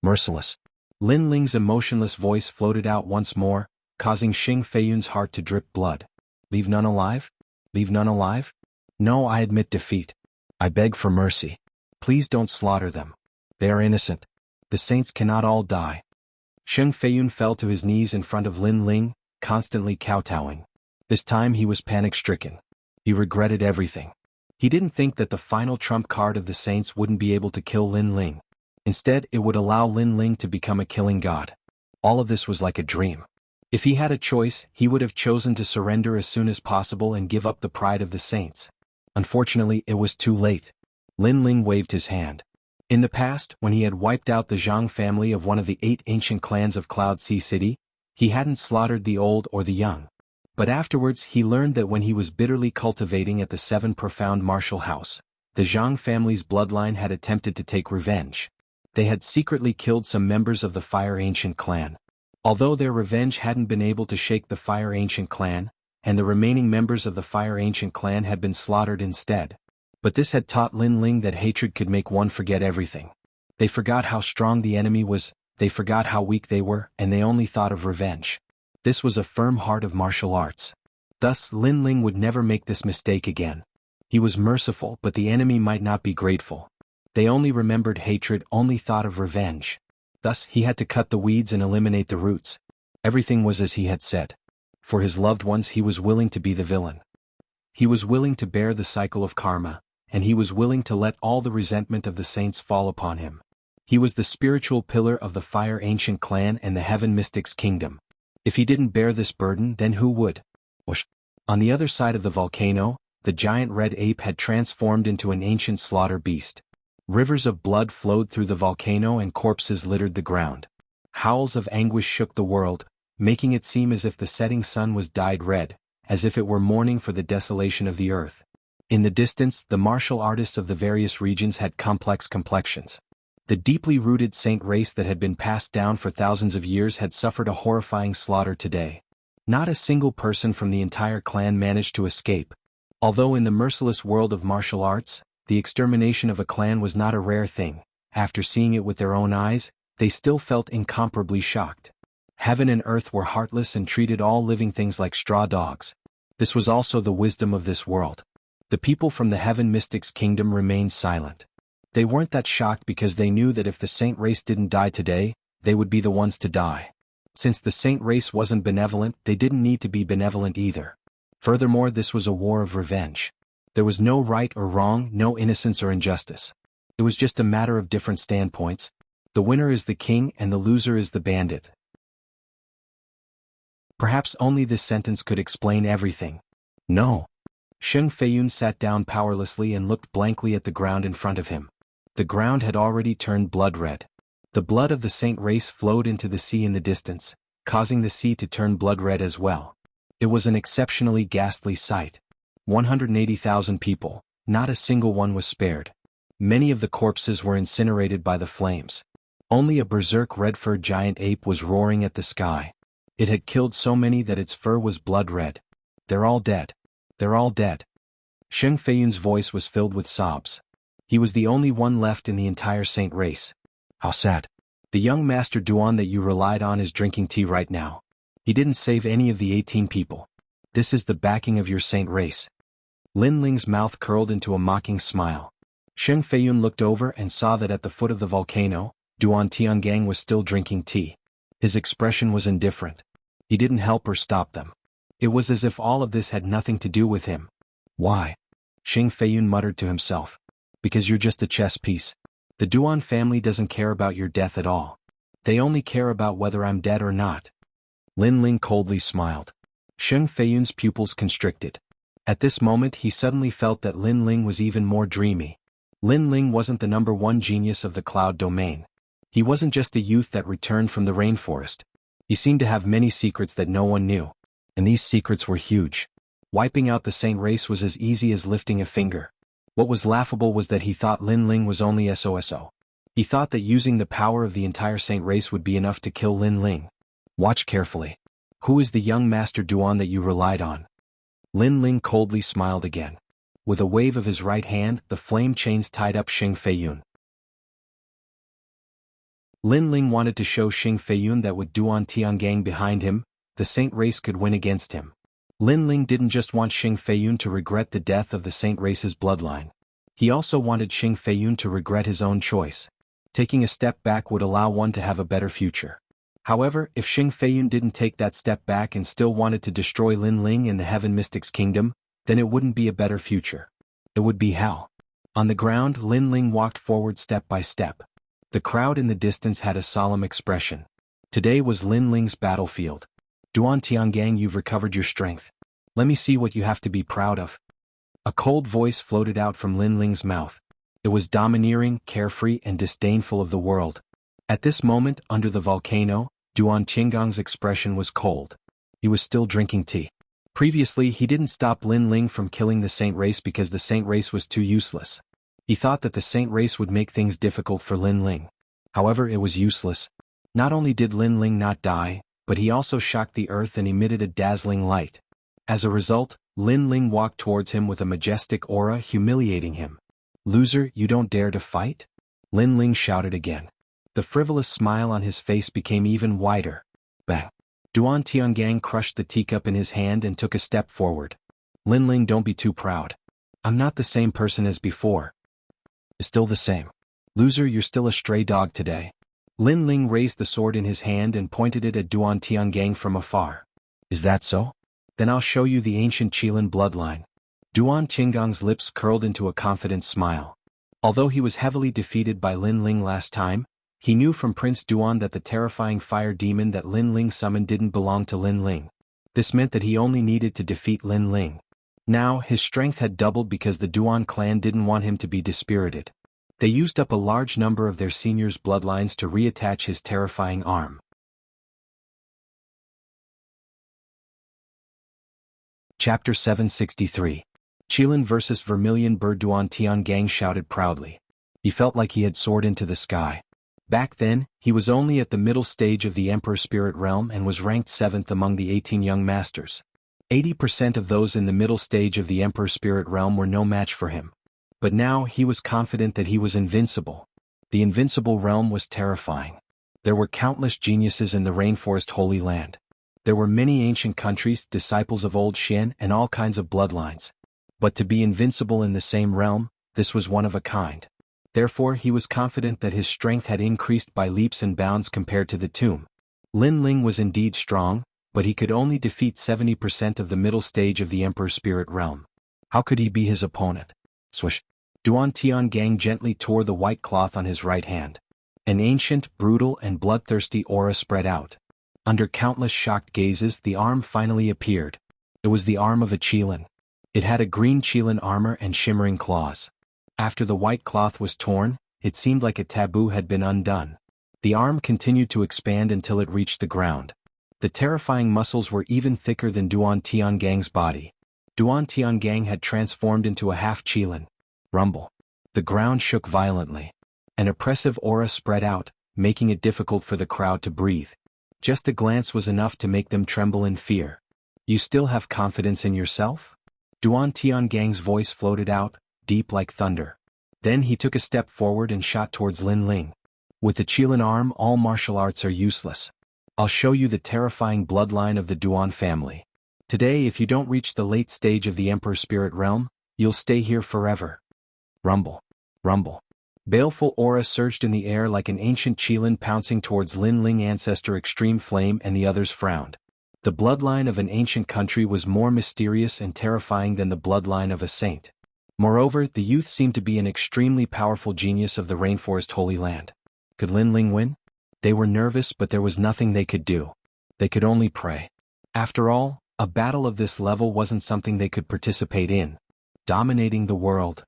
Merciless. Lin Ling's emotionless voice floated out once more, causing Xing Feiyun's heart to drip blood. Leave none alive? Leave none alive? No, I admit defeat. I beg for mercy. Please don't slaughter them. They are innocent. The saints cannot all die. Xing Feiyun fell to his knees in front of Lin Ling, constantly kowtowing. This time he was panic-stricken. He regretted everything. He didn't think that the final trump card of the saints wouldn't be able to kill Lin Ling. Instead, it would allow Lin Ling to become a killing god. All of this was like a dream. If he had a choice, he would have chosen to surrender as soon as possible and give up the pride of the saints. Unfortunately, it was too late. Lin Ling waved his hand. In the past, when he had wiped out the Jianghu family of one of the 8 ancient clans of Cloud Sea City, he hadn't slaughtered the old or the young. But afterwards he learned that when he was bitterly cultivating at the 7 Profound Martial House, the Jianghu family's bloodline had attempted to take revenge. They had secretly killed some members of the Fire Ancient clan. Although their revenge hadn't been able to shake the Fire Ancient clan, and the remaining members of the Fire Ancient clan had been slaughtered instead. But this had taught Lin Ling that hatred could make one forget everything. They forgot how strong the enemy was, they forgot how weak they were, and they only thought of revenge. This was a firm heart of martial arts. Thus, Lin Ling would never make this mistake again. He was merciful, but the enemy might not be grateful. They only remembered hatred, only thought of revenge. Thus, he had to cut the weeds and eliminate the roots. Everything was as he had said. For his loved ones he was willing to be the villain. He was willing to bear the cycle of karma, and he was willing to let all the resentment of the saints fall upon him. He was the spiritual pillar of the Fire Ancient clan and the Heaven Mystics kingdom. If he didn't bear this burden, then who would? Whoosh. On the other side of the volcano, the giant red ape had transformed into an ancient slaughter beast. Rivers of blood flowed through the volcano and corpses littered the ground. Howls of anguish shook the world, making it seem as if the setting sun was dyed red, as if it were mourning for the desolation of the earth. In the distance, the martial artists of the various regions had complex complexions. The deeply rooted saint race that had been passed down for thousands of years had suffered a horrifying slaughter today. Not a single person from the entire clan managed to escape. Although in the merciless world of martial arts, the extermination of a clan was not a rare thing, after seeing it with their own eyes, they still felt incomparably shocked. Heaven and earth were heartless and treated all living things like straw dogs. This was also the wisdom of this world. The people from the Heaven Mystics kingdom remained silent. They weren't that shocked because they knew that if the saint race didn't die today, they would be the ones to die. Since the saint race wasn't benevolent, they didn't need to be benevolent either. Furthermore, this was a war of revenge. There was no right or wrong, no innocence or injustice. It was just a matter of different standpoints. The winner is the king and the loser is the bandit. Perhaps only this sentence could explain everything. No. Xing Feiyun sat down powerlessly and looked blankly at the ground in front of him. The ground had already turned blood red. The blood of the saint race flowed into the sea in the distance, causing the sea to turn blood red as well. It was an exceptionally ghastly sight. 180,000 people, not a single one was spared. Many of the corpses were incinerated by the flames. Only a berserk red-furred giant ape was roaring at the sky. It had killed so many that its fur was blood red. They're all dead. They're all dead. Xing Feiyun's voice was filled with sobs. He was the only one left in the entire saint race. How sad. The young Master Duan that you relied on is drinking tea right now. He didn't save any of the 18 people. This is the backing of your saint race. Lin Ling's mouth curled into a mocking smile. Xing Feiyun looked over and saw that at the foot of the volcano, Duan Tiangang was still drinking tea. His expression was indifferent. He didn't help or stop them. It was as if all of this had nothing to do with him. Why? Xing Feiyun muttered to himself. Because you're just a chess piece. The Duan family doesn't care about your death at all. They only care about whether I'm dead or not. Lin Ling coldly smiled. Xing Feiyun's pupils constricted. At this moment he suddenly felt that Lin Ling was even more dreamy. Lin Ling wasn't the #1 genius of the cloud domain. He wasn't just a youth that returned from the rainforest. He seemed to have many secrets that no one knew. And these secrets were huge. Wiping out the Saint race was as easy as lifting a finger. What was laughable was that he thought Lin Ling was only SOSO. He thought that using the power of the entire Saint race would be enough to kill Lin Ling. Watch carefully. Who is the young Master Duan that you relied on? Lin Ling coldly smiled again. With a wave of his right hand, the flame chains tied up Xing Feiyun. Lin Ling wanted to show Xing Feiyun that with Duan Tiangang behind him, the Saint race could win against him. Lin Ling didn't just want Xing Feiyun to regret the death of the Saint race's bloodline. He also wanted Xing Feiyun to regret his own choice. Taking a step back would allow one to have a better future. However, if Xing Feiyun didn't take that step back and still wanted to destroy Lin Ling in the Heaven Mystic's kingdom, then it wouldn't be a better future. It would be hell. On the ground, Lin Ling walked forward step by step. The crowd in the distance had a solemn expression. Today was Lin Ling's battlefield. Duan Tiangang, you've recovered your strength. Let me see what you have to be proud of. A cold voice floated out from Lin Ling's mouth. It was domineering, carefree, and disdainful of the world. At this moment, under the volcano, Duan Tiangang's expression was cold. He was still drinking tea. Previously, he didn't stop Lin Ling from killing the Saint race because the Saint race was too useless. He thought that the Saint race would make things difficult for Lin Ling. However, it was useless. Not only did Lin Ling not die, but he also shocked the earth and emitted a dazzling light. As a result, Lin Ling walked towards him with a majestic aura, humiliating him. "Loser, you don't dare to fight?" Lin Ling shouted again. The frivolous smile on his face became even wider. Bang! Duan Tiangang crushed the teacup in his hand and took a step forward. "Lin Ling, don't be too proud. I'm not the same person as before." "Still the same. Loser, you're still a stray dog today." Lin Ling raised the sword in his hand and pointed it at Duan Tiangang from afar. "Is that so? Then I'll show you the ancient Qilin bloodline." Duan Tiangang's lips curled into a confident smile. Although he was heavily defeated by Lin Ling last time, he knew from Prince Duan that the terrifying fire demon that Lin Ling summoned didn't belong to Lin Ling. This meant that he only needed to defeat Lin Ling. Now, his strength had doubled because the Duan clan didn't want him to be dispirited. They used up a large number of their seniors' bloodlines to reattach his terrifying arm. Chapter 763. Qilin vs. Vermilion Bird. Duan Tiangang shouted proudly. He felt like he had soared into the sky. Back then, he was only at the middle stage of the Emperor Spirit Realm and was ranked 7th among the 18 young masters. 80% of those in the middle stage of the Emperor Spirit Realm were no match for him. But now he was confident that he was invincible. The invincible realm was terrifying. There were countless geniuses in the Rainforest Holy Land. There were many ancient countries, disciples of old Xian, and all kinds of bloodlines. But to be invincible in the same realm, this was one of a kind. Therefore, he was confident that his strength had increased by leaps and bounds compared to the tomb. Lin Ling was indeed strong, but he could only defeat 70% of the middle stage of the Emperor Spirit Realm. How could he be his opponent? Swish! Duan Tiangang gently tore the white cloth on his right hand. An ancient, brutal, and bloodthirsty aura spread out. Under countless shocked gazes, the arm finally appeared. It was the arm of a Qilin. It had a green Qilin armor and shimmering claws. After the white cloth was torn, it seemed like a taboo had been undone. The arm continued to expand until it reached the ground. The terrifying muscles were even thicker than Duan Tiangang's body. Duan Tiangang had transformed into a half Qilin. Rumble. The ground shook violently. An oppressive aura spread out, making it difficult for the crowd to breathe. Just a glance was enough to make them tremble in fear. "You still have confidence in yourself?" Duan Tiangang's voice floated out, deep like thunder. Then he took a step forward and shot towards Lin Ling. "With the Qilin arm, all martial arts are useless. I'll show you the terrifying bloodline of the Duan family. Today, if you don't reach the late stage of the Emperor Spirit Realm, you'll stay here forever." Rumble. Rumble. Baleful aura surged in the air like an ancient Qilin pouncing towards Lin Ling. Ancestor Extreme Flame and the others frowned. The bloodline of an ancient country was more mysterious and terrifying than the bloodline of a saint. Moreover, the youth seemed to be an extremely powerful genius of the Rainforest Holy Land. Could Lin Ling win? They were nervous, but there was nothing they could do. They could only pray. After all, a battle of this level wasn't something they could participate in. Dominating the world.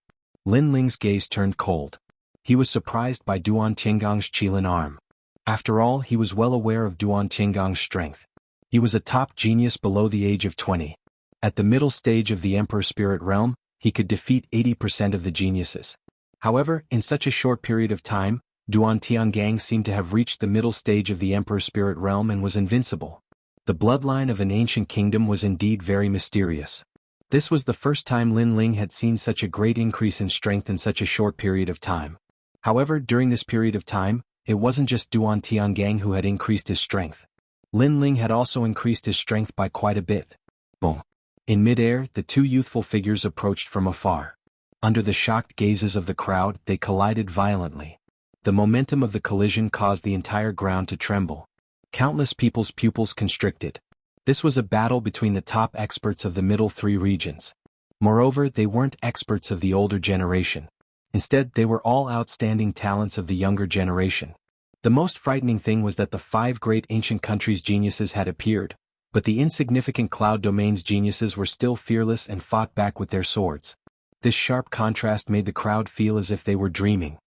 Lin Ling's gaze turned cold. He was surprised by Duan Tiangong's Qilin arm. After all, he was well aware of Duan Tiangong's strength. He was a top genius below the age of 20. At the middle stage of the Emperor Spirit Realm, he could defeat 80% of the geniuses. However, in such a short period of time, Duan Tiangang seemed to have reached the middle stage of the Emperor Spirit Realm and was invincible. The bloodline of an ancient kingdom was indeed very mysterious. This was the first time Lin Ling had seen such a great increase in strength in such a short period of time. However, during this period of time, it wasn't just Duan Tiangang who had increased his strength. Lin Ling had also increased his strength by quite a bit. Boom. In midair, the two youthful figures approached from afar. Under the shocked gazes of the crowd, they collided violently. The momentum of the collision caused the entire ground to tremble. Countless people's pupils constricted. This was a battle between the top experts of the middle three regions. Moreover, they weren't experts of the older generation. Instead, they were all outstanding talents of the younger generation. The most frightening thing was that the 5 great ancient countries' geniuses had appeared, but the insignificant Cloud Domain's geniuses were still fearless and fought back with their swords. This sharp contrast made the crowd feel as if they were dreaming.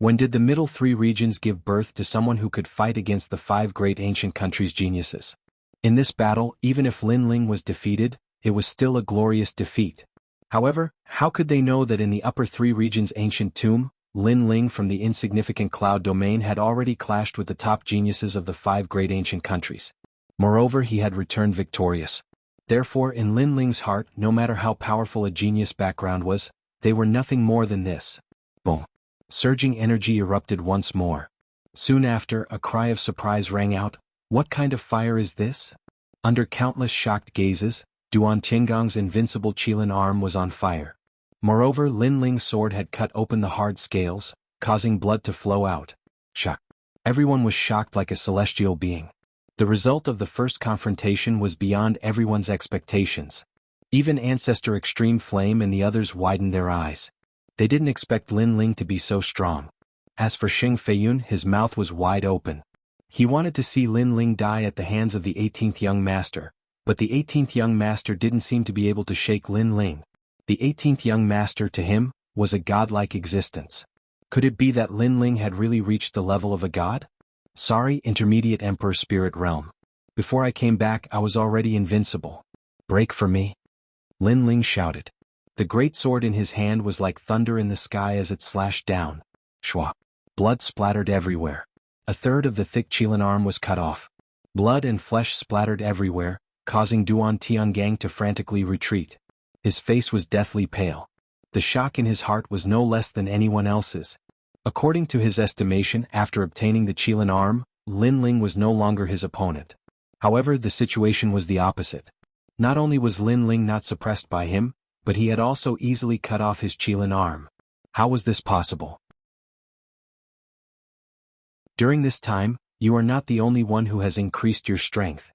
When did the middle 3 regions give birth to someone who could fight against the 5 great ancient countries' geniuses? In this battle, even if Lin Ling was defeated, it was still a glorious defeat. However, how could they know that in the upper 3 regions' ancient tomb, Lin Ling from the insignificant Cloud Domain had already clashed with the top geniuses of the 5 great ancient countries? Moreover, he had returned victorious. Therefore, in Lin Ling's heart, no matter how powerful a genius background was, they were nothing more than this. Boom. Surging energy erupted once more. Soon after, a cry of surprise rang out. What kind of fire is this? Under countless shocked gazes, Duan Tiangong's invincible Qilin arm was on fire. Moreover, Lin Ling's sword had cut open the hard scales, causing blood to flow out. Shock. Everyone was shocked like a celestial being. The result of the first confrontation was beyond everyone's expectations. Even Ancestor Extreme Flame and the others widened their eyes. They didn't expect Lin Ling to be so strong. As for Xing Feiyun, his mouth was wide open. He wanted to see Lin Ling die at the hands of the 18th Young Master, but the 18th Young Master didn't seem to be able to shake Lin Ling. The 18th Young Master, to him, was a godlike existence. Could it be that Lin Ling had really reached the level of a god? Sorry, Intermediate Emperor Spirit Realm. Before I came back, I was already invincible. Break for me? Lin Ling shouted. The great sword in his hand was like thunder in the sky as it slashed down. Shwa. Blood splattered everywhere. A third of the thick Qilin arm was cut off. Blood and flesh splattered everywhere, causing Duan Tiangang to frantically retreat. His face was deathly pale. The shock in his heart was no less than anyone else's. According to his estimation, after obtaining the Qilin arm, Lin Ling was no longer his opponent. However, the situation was the opposite. Not only was Lin Ling not suppressed by him, but he had also easily cut off his Qilin arm. How was this possible? During this time, you are not the only one who has increased your strength.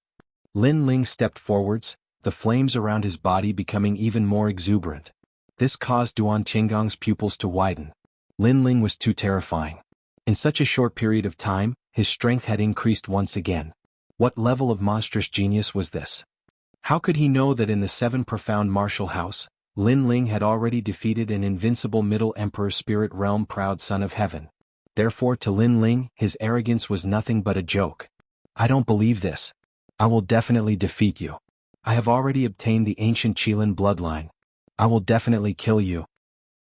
Lin Ling stepped forwards, the flames around his body becoming even more exuberant. This caused Duan Tiangong's pupils to widen. Lin Ling was too terrifying. In such a short period of time, his strength had increased once again. What level of monstrous genius was this? How could he know that in the 7 profound martial house, Lin Ling had already defeated an invincible Middle Emperor Spirit Realm proud son of heaven? Therefore, to Lin Ling, his arrogance was nothing but a joke. I don't believe this. I will definitely defeat you. I have already obtained the ancient Qilin bloodline. I will definitely kill you.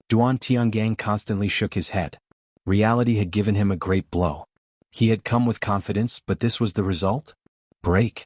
Duan Tiangang constantly shook his head. Reality had given him a great blow. He had come with confidence, but this was the result? Break.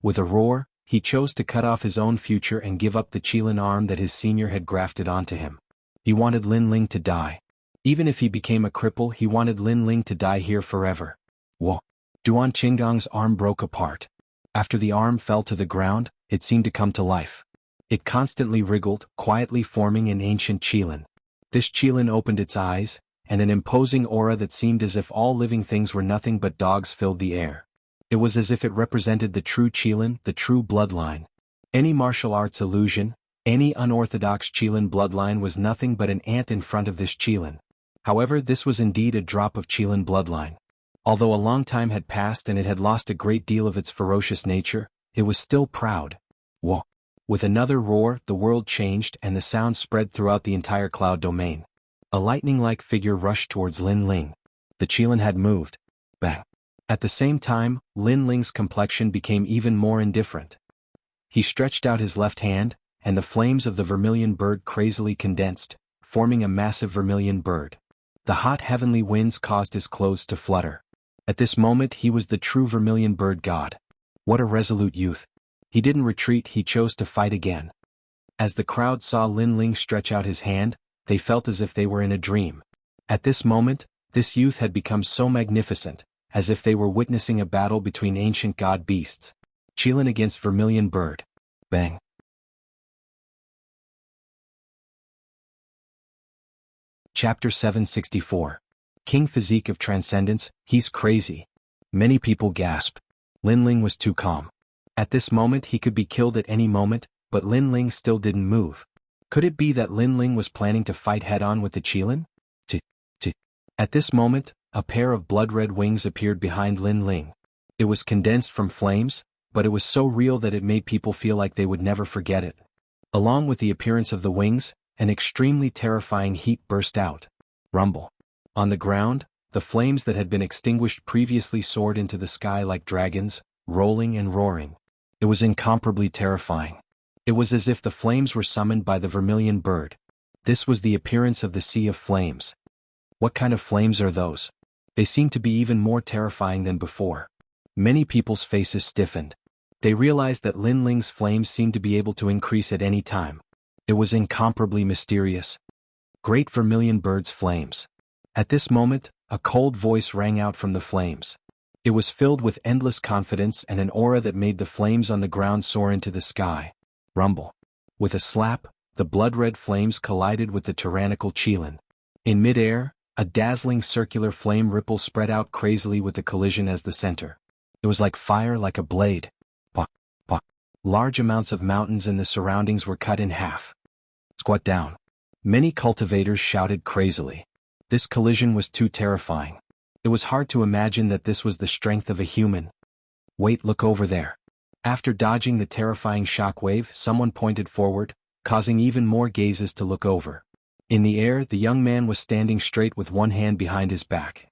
With a roar, he chose to cut off his own future and give up the Qilin arm that his senior had grafted onto him. He wanted Lin Ling to die. Even if he became a cripple, he wanted Lin Ling to die here forever. Whoa. Duan Tiangong's arm broke apart. After the arm fell to the ground, it seemed to come to life. It constantly wriggled, quietly forming an ancient Qilin. This Qilin opened its eyes, and an imposing aura that seemed as if all living things were nothing but dogs filled the air. It was as if it represented the true Qilin, the true bloodline. Any martial arts illusion, any unorthodox Qilin bloodline was nothing but an ant in front of this Qilin. However, this was indeed a drop of Qilin bloodline. Although a long time had passed and it had lost a great deal of its ferocious nature, it was still proud. Whoa. With another roar, the world changed and the sound spread throughout the entire cloud domain. A lightning-like figure rushed towards Lin Ling. The Qilin had moved. Bang. At the same time, Lin Ling's complexion became even more indifferent. He stretched out his left hand, and the flames of the vermilion bird crazily condensed, forming a massive vermilion bird. The hot heavenly winds caused his clothes to flutter. At this moment he was the true vermilion bird god. What a resolute youth. He didn't retreat, he chose to fight again. As the crowd saw Lin Ling stretch out his hand, they felt as if they were in a dream. At this moment, this youth had become so magnificent, as if they were witnessing a battle between ancient god beasts. Qilin against vermilion bird. Bang. Chapter 764. King Physique of Transcendence, he's crazy. Many people gasped. Lin Ling was too calm. At this moment he could be killed at any moment, but Lin Ling still didn't move. Could it be that Lin Ling was planning to fight head-on with the Qilin? At this moment, a pair of blood-red wings appeared behind Lin Ling. It was condensed from flames, but it was so real that it made people feel like they would never forget it. Along with the appearance of the wings, an extremely terrifying heat burst out. Rumble. On the ground, the flames that had been extinguished previously soared into the sky like dragons, rolling and roaring. It was incomparably terrifying. It was as if the flames were summoned by the vermilion bird. This was the appearance of the Sea of Flames. What kind of flames are those? They seemed to be even more terrifying than before. Many people's faces stiffened. They realized that Lin Ling's flames seemed to be able to increase at any time. It was incomparably mysterious. Great vermilion bird's flames. At this moment, a cold voice rang out from the flames. It was filled with endless confidence and an aura that made the flames on the ground soar into the sky. Rumble. With a slap, the blood-red flames collided with the tyrannical Qilin. In mid-air, a dazzling circular flame ripple spread out crazily with the collision as the center. It was like fire, like a blade. Pah, pah. Large amounts of mountains in the surroundings were cut in half. Squat down. Many cultivators shouted crazily. This collision was too terrifying. It was hard to imagine that this was the strength of a human. Wait, look over there. After dodging the terrifying shockwave, someone pointed forward, causing even more gazes to look over. In the air, the young man was standing straight with one hand behind his back.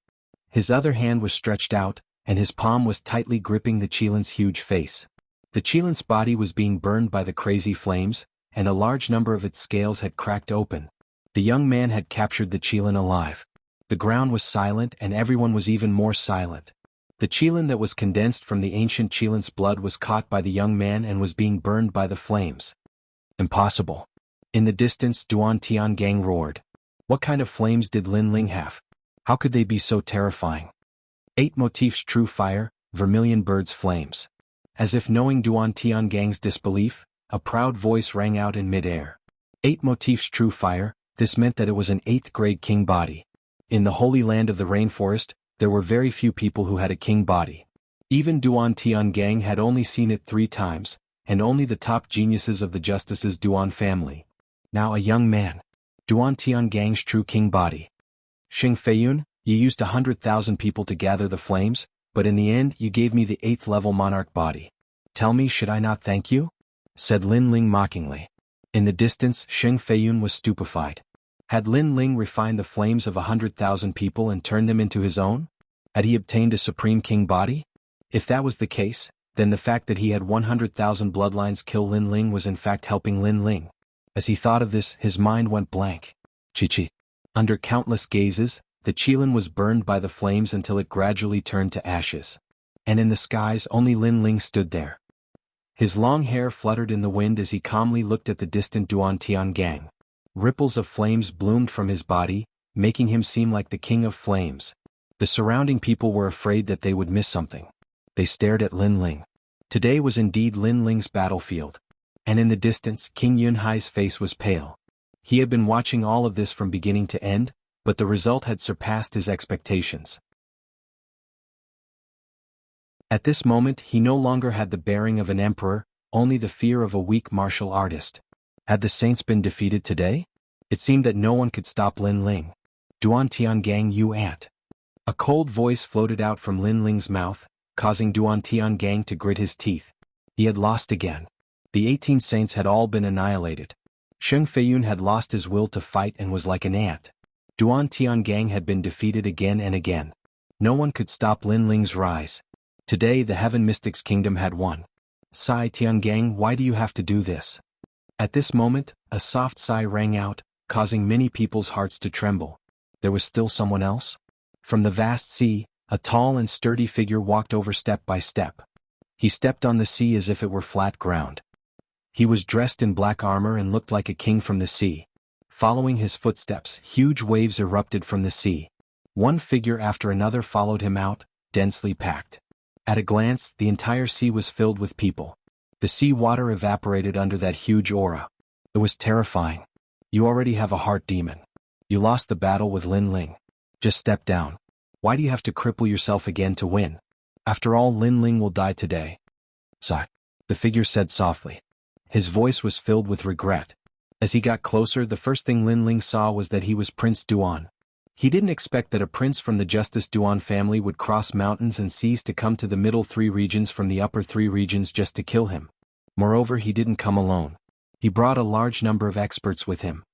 His other hand was stretched out, and his palm was tightly gripping the Qilin's huge face. The Qilin's body was being burned by the crazy flames, and a large number of its scales had cracked open. The young man had captured the Qilin alive. The ground was silent and everyone was even more silent. The Qilin that was condensed from the ancient Qilin's blood was caught by the young man and was being burned by the flames. Impossible. In the distance, Duan Tiangang roared. What kind of flames did Lin Ling have? How could they be so terrifying? 8 motifs true fire, vermilion bird's flames. As if knowing Duan Tiangang's disbelief, a proud voice rang out in mid-air. 8 motifs true fire, this meant that it was an 8th grade king body. In the holy land of the rainforest, there were very few people who had a king body. Even Duan Tiangang had only seen it 3 times, and only the top geniuses of the Justice's Duan family. Now a young man. Duan Tiangang's true king body. Xing Feiyun, you used 100,000 people to gather the flames, but in the end you gave me the 8th level monarch body. Tell me, should I not thank you? Said Lin Ling mockingly. In the distance, Xing Feiyun was stupefied. Had Lin Ling refined the flames of 100,000 people and turned them into his own? Had he obtained a supreme king body? If that was the case, then the fact that he had 100,000 bloodlines kill Lin Ling was in fact helping Lin Ling. As he thought of this, his mind went blank. Chi-chi. Under countless gazes, the Qilin was burned by the flames until it gradually turned to ashes. And in the skies only Lin Ling stood there. His long hair fluttered in the wind as he calmly looked at the distant Duan Tiangang. Ripples of flames bloomed from his body, making him seem like the king of flames. The surrounding people were afraid that they would miss something. They stared at Lin Ling. Today was indeed Lin Ling's battlefield. And in the distance, King Yunhai's face was pale. He had been watching all of this from beginning to end, but the result had surpassed his expectations. At this moment he no longer had the bearing of an emperor, only the fear of a weak martial artist. Had the saints been defeated today? It seemed that no one could stop Lin Ling. Duan Tiangang, you ant. A cold voice floated out from Lin Ling's mouth, causing Duan Tiangang to grit his teeth. He had lost again. The 18 saints had all been annihilated. Sheng Feiyun had lost his will to fight and was like an ant. Duan Tiangang had been defeated again and again. No one could stop Lin Ling's rise. Today the Heaven Mystics Kingdom had won. Sigh Tiangang, why do you have to do this? At this moment, a soft sigh rang out, causing many people's hearts to tremble. There was still someone else? From the vast sea, a tall and sturdy figure walked over step by step. He stepped on the sea as if it were flat ground. He was dressed in black armor and looked like a king from the sea. Following his footsteps, huge waves erupted from the sea. One figure after another followed him out, densely packed. At a glance, the entire sea was filled with people. The sea water evaporated under that huge aura. It was terrifying. You already have a heart demon. You lost the battle with Lin Ling. Just step down. Why do you have to cripple yourself again to win? After all, Lin Ling will die today. Sigh. The figure said softly. His voice was filled with regret. As he got closer, the first thing Lin Ling saw was that he was Prince Duan. He didn't expect that a prince from the Justice Duan family would cross mountains and seas to come to the middle 3 regions from the upper 3 regions just to kill him. Moreover, he didn't come alone. He brought a large number of experts with him.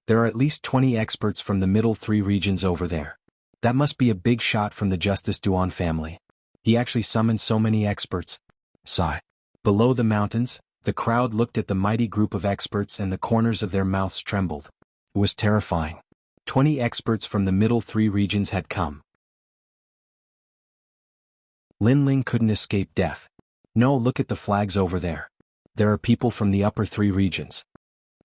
There are at least 20 experts from the middle 3 regions over there. That must be a big shot from the Justice Duan family. He actually summoned so many experts. Sigh. Below the mountains, the crowd looked at the mighty group of experts and the corners of their mouths trembled. It was terrifying. 20 experts from the middle 3 regions had come. Lin Ling couldn't escape death. No, look at the flags over there. There are people from the upper 3 regions.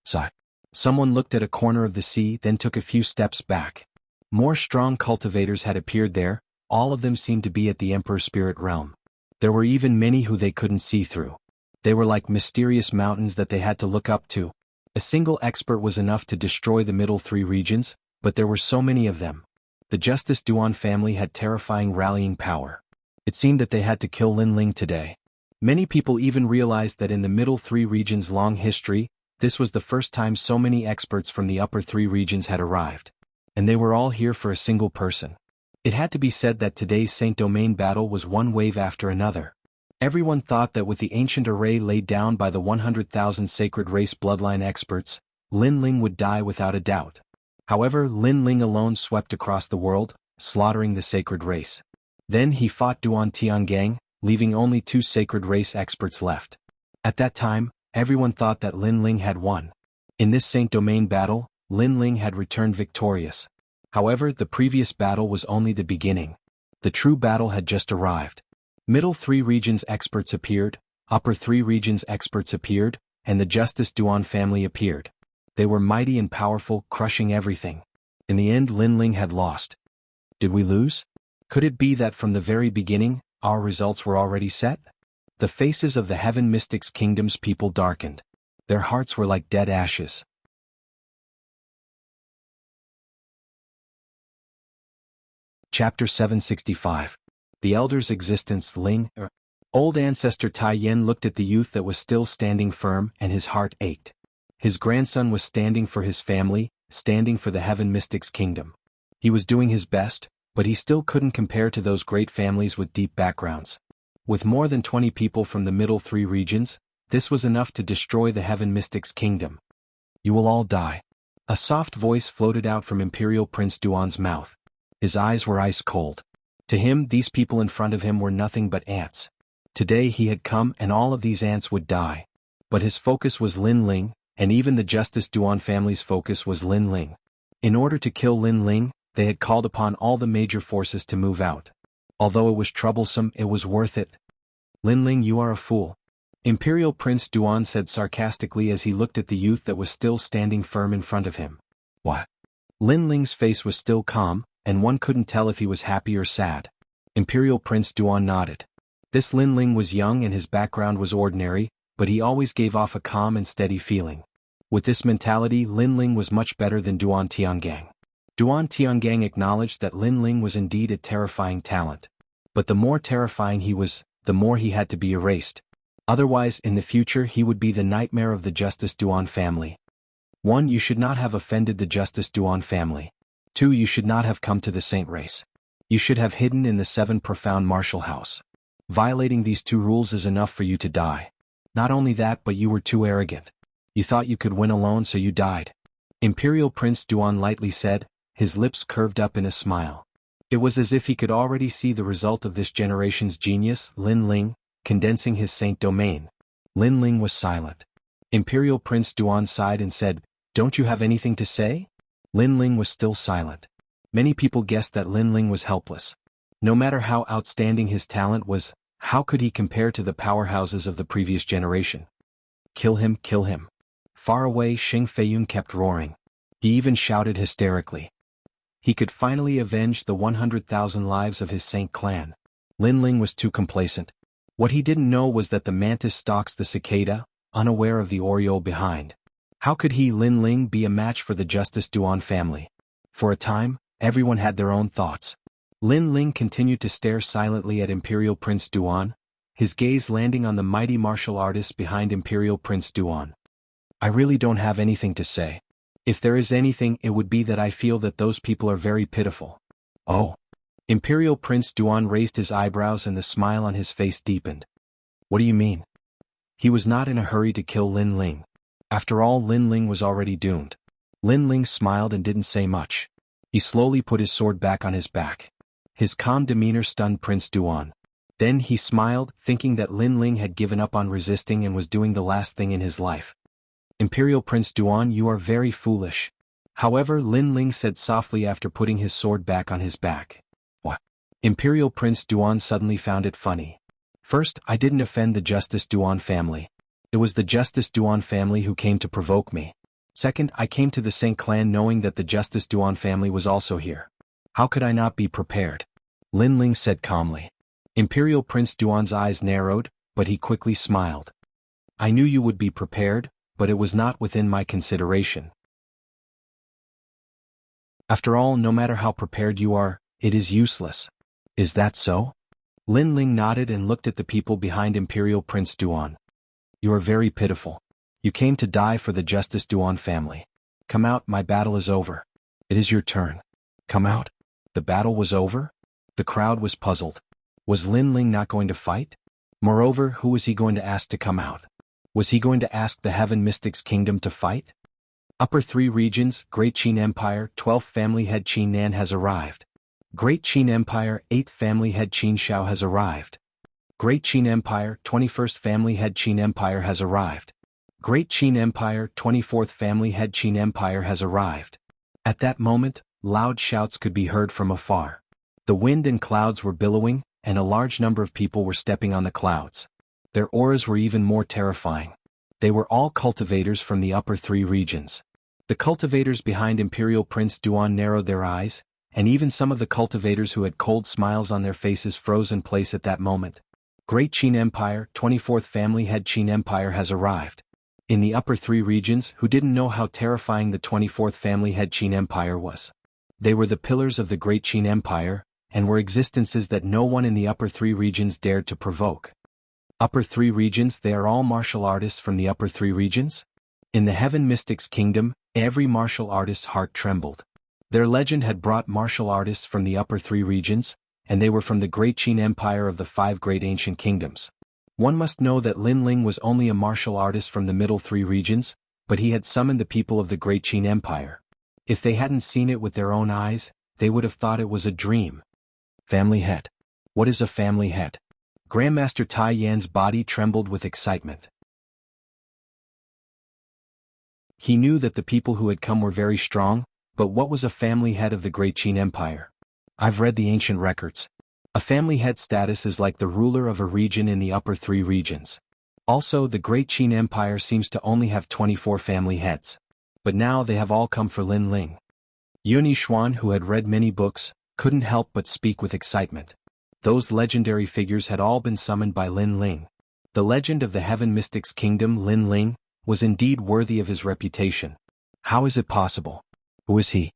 Sigh. Someone looked at a corner of the sea, then took a few steps back. More strong cultivators had appeared there. All of them seemed to be at the Emperor Spirit Realm. There were even many who they couldn't see through. They were like mysterious mountains that they had to look up to. A single expert was enough to destroy the middle 3 regions, but there were so many of them. The Justice Duan family had terrifying rallying power. It seemed that they had to kill Lin Ling today. Many people even realized that in the middle 3 regions' long history, this was the first time so many experts from the upper 3 regions had arrived. And they were all here for a single person. It had to be said that today's Saint Domain battle was one wave after another. Everyone thought that with the ancient array laid down by the 100,000 sacred race bloodline experts, Lin Ling would die without a doubt. However, Lin Ling alone swept across the world, slaughtering the sacred race. Then he fought Duan Tiangang, leaving only 2 sacred race experts left. At that time, everyone thought that Lin Ling had won. In this Saint Domain battle, Lin Ling had returned victorious. However, the previous battle was only the beginning. The true battle had just arrived. Middle 3 regions experts appeared, upper 3 regions experts appeared, and the Justice Duan family appeared. They were mighty and powerful, crushing everything. In the end, Lin Ling had lost. Did we lose? Could it be that from the very beginning, our results were already set? The faces of the Heaven Mystics Kingdom's people darkened. Their hearts were like dead ashes. Chapter 765. The Elder's Existence. Ling. Old ancestor Tai Yen looked at the youth that was still standing firm, and his heart ached. His grandson was standing for his family, standing for the Heaven Mystics Kingdom. He was doing his best, but he still couldn't compare to those great families with deep backgrounds. With more than 20 people from the middle 3 regions, this was enough to destroy the Heaven Mystics Kingdom. You will all die. A soft voice floated out from Imperial Prince Duan's mouth. His eyes were ice cold. To him, these people in front of him were nothing but ants. Today he had come and all of these ants would die. But his focus was Lin Ling, and even the Justice Duan family's focus was Lin Ling. In order to kill Lin Ling, they had called upon all the major forces to move out. Although it was troublesome, it was worth it. Lin Ling, you are a fool. Imperial Prince Duan said sarcastically as he looked at the youth that was still standing firm in front of him. What? Lin Ling's face was still calm, and one couldn't tell if he was happy or sad. Imperial Prince Duan nodded. This Lin Ling was young and his background was ordinary, but he always gave off a calm and steady feeling. With this mentality, Lin Ling was much better than Duan Tiangang. Duan Tiangang acknowledged that Lin Ling was indeed a terrifying talent. But the more terrifying he was, the more he had to be erased. Otherwise, in the future he would be the nightmare of the Justice Duan family. 1. You should not have offended the Justice Duan family. 2. You should not have come to the Saint race. You should have hidden in the 7 profound martial house. Violating these 2 rules is enough for you to die. Not only that, but you were too arrogant. You thought you could win alone, so you died. Imperial Prince Duan lightly said, his lips curved up in a smile. It was as if he could already see the result of this generation's genius, Lin Ling, condensing his saint domain. Lin Ling was silent. Imperial Prince Duan sighed and said, "Don't you have anything to say?" Lin Ling was still silent. Many people guessed that Lin Ling was helpless. No matter how outstanding his talent was, how could he compare to the powerhouses of the previous generation? Kill him, kill him. Far away, Xing Feiyun kept roaring. He even shouted hysterically. He could finally avenge the 100,000 lives of his Saint clan. Lin Ling was too complacent. What he didn't know was that the mantis stalks the cicada, unaware of the oriole behind. How could he, Lin Ling, be a match for the Justice Duan family? For a time, everyone had their own thoughts. Lin Ling continued to stare silently at Imperial Prince Duan, his gaze landing on the mighty martial artist behind Imperial Prince Duan. I really don't have anything to say. If there is anything, it would be that I feel that those people are very pitiful. Oh. Imperial Prince Duan raised his eyebrows and the smile on his face deepened. What do you mean? He was not in a hurry to kill Lin Ling. After all, Lin Ling was already doomed. Lin Ling smiled and didn't say much. He slowly put his sword back on his back. His calm demeanor stunned Prince Duan. Then he smiled, thinking that Lin Ling had given up on resisting and was doing the last thing in his life. Imperial Prince Duan, you are very foolish. However, Lin Ling said softly after putting his sword back on his back. What? Imperial Prince Duan suddenly found it funny. First, I didn't offend the Justice Duan family. It was the Justice Duan family who came to provoke me. Second, I came to the Saint clan knowing that the Justice Duan family was also here. How could I not be prepared? Lin Ling said calmly. Imperial Prince Duan's eyes narrowed, but he quickly smiled. I knew you would be prepared, but it was not within my consideration. After all, no matter how prepared you are, it is useless. Is that so? Lin Ling nodded and looked at the people behind Imperial Prince Duan. You are very pitiful. You came to die for the Justice Duan family. Come out, my battle is over. It is your turn. Come out. The battle was over? The crowd was puzzled. Was Lin Ling not going to fight? Moreover, who was he going to ask to come out? Was he going to ask the Heaven Mystics Kingdom to fight? Upper 3 regions, Great Qin Empire, 12th family head Qin Nan has arrived. Great Qin Empire, 8th family head Qin Shao has arrived. Great Qin Empire, 21st family head Qin Empire has arrived. Great Qin Empire, 24th family head Qin Empire has arrived. At that moment, loud shouts could be heard from afar. The wind and clouds were billowing, and a large number of people were stepping on the clouds. Their auras were even more terrifying. They were all cultivators from the upper 3 regions. The cultivators behind Imperial Prince Duan narrowed their eyes, and even some of the cultivators who had cold smiles on their faces froze in place at that moment. Great Qin Empire, 24th family head Qin Empire has arrived. In the upper 3 regions, who didn't know how terrifying the 24th family head Qin Empire was? They were the pillars of the Great Qin Empire, and were existences that no one in the upper 3 regions dared to provoke. Upper 3 regions, they are all martial artists from the upper 3 regions? In the Heaven Mystics Kingdom, every martial artist's heart trembled. Their legend had brought martial artists from the upper 3 regions, and they were from the Great Qin Empire of the 5 great ancient kingdoms. One must know that Lin Ling was only a martial artist from the middle 3 regions, but he had summoned the people of the Great Qin Empire. If they hadn't seen it with their own eyes, they would have thought it was a dream. Family head. What is a family head? Grandmaster Tai Yan's body trembled with excitement. He knew that the people who had come were very strong, but what was a family head of the Great Qin Empire? I've read the ancient records. A family head status is like the ruler of a region in the upper 3 regions. Also, the Great Qin Empire seems to only have 24 family heads. But now they have all come for Lin Ling. Yun Yixuan, who had read many books, couldn't help but speak with excitement. Those legendary figures had all been summoned by Lin Ling. The legend of the Heaven Mystics Kingdom, Lin Ling, was indeed worthy of his reputation. How is it possible? Who is he?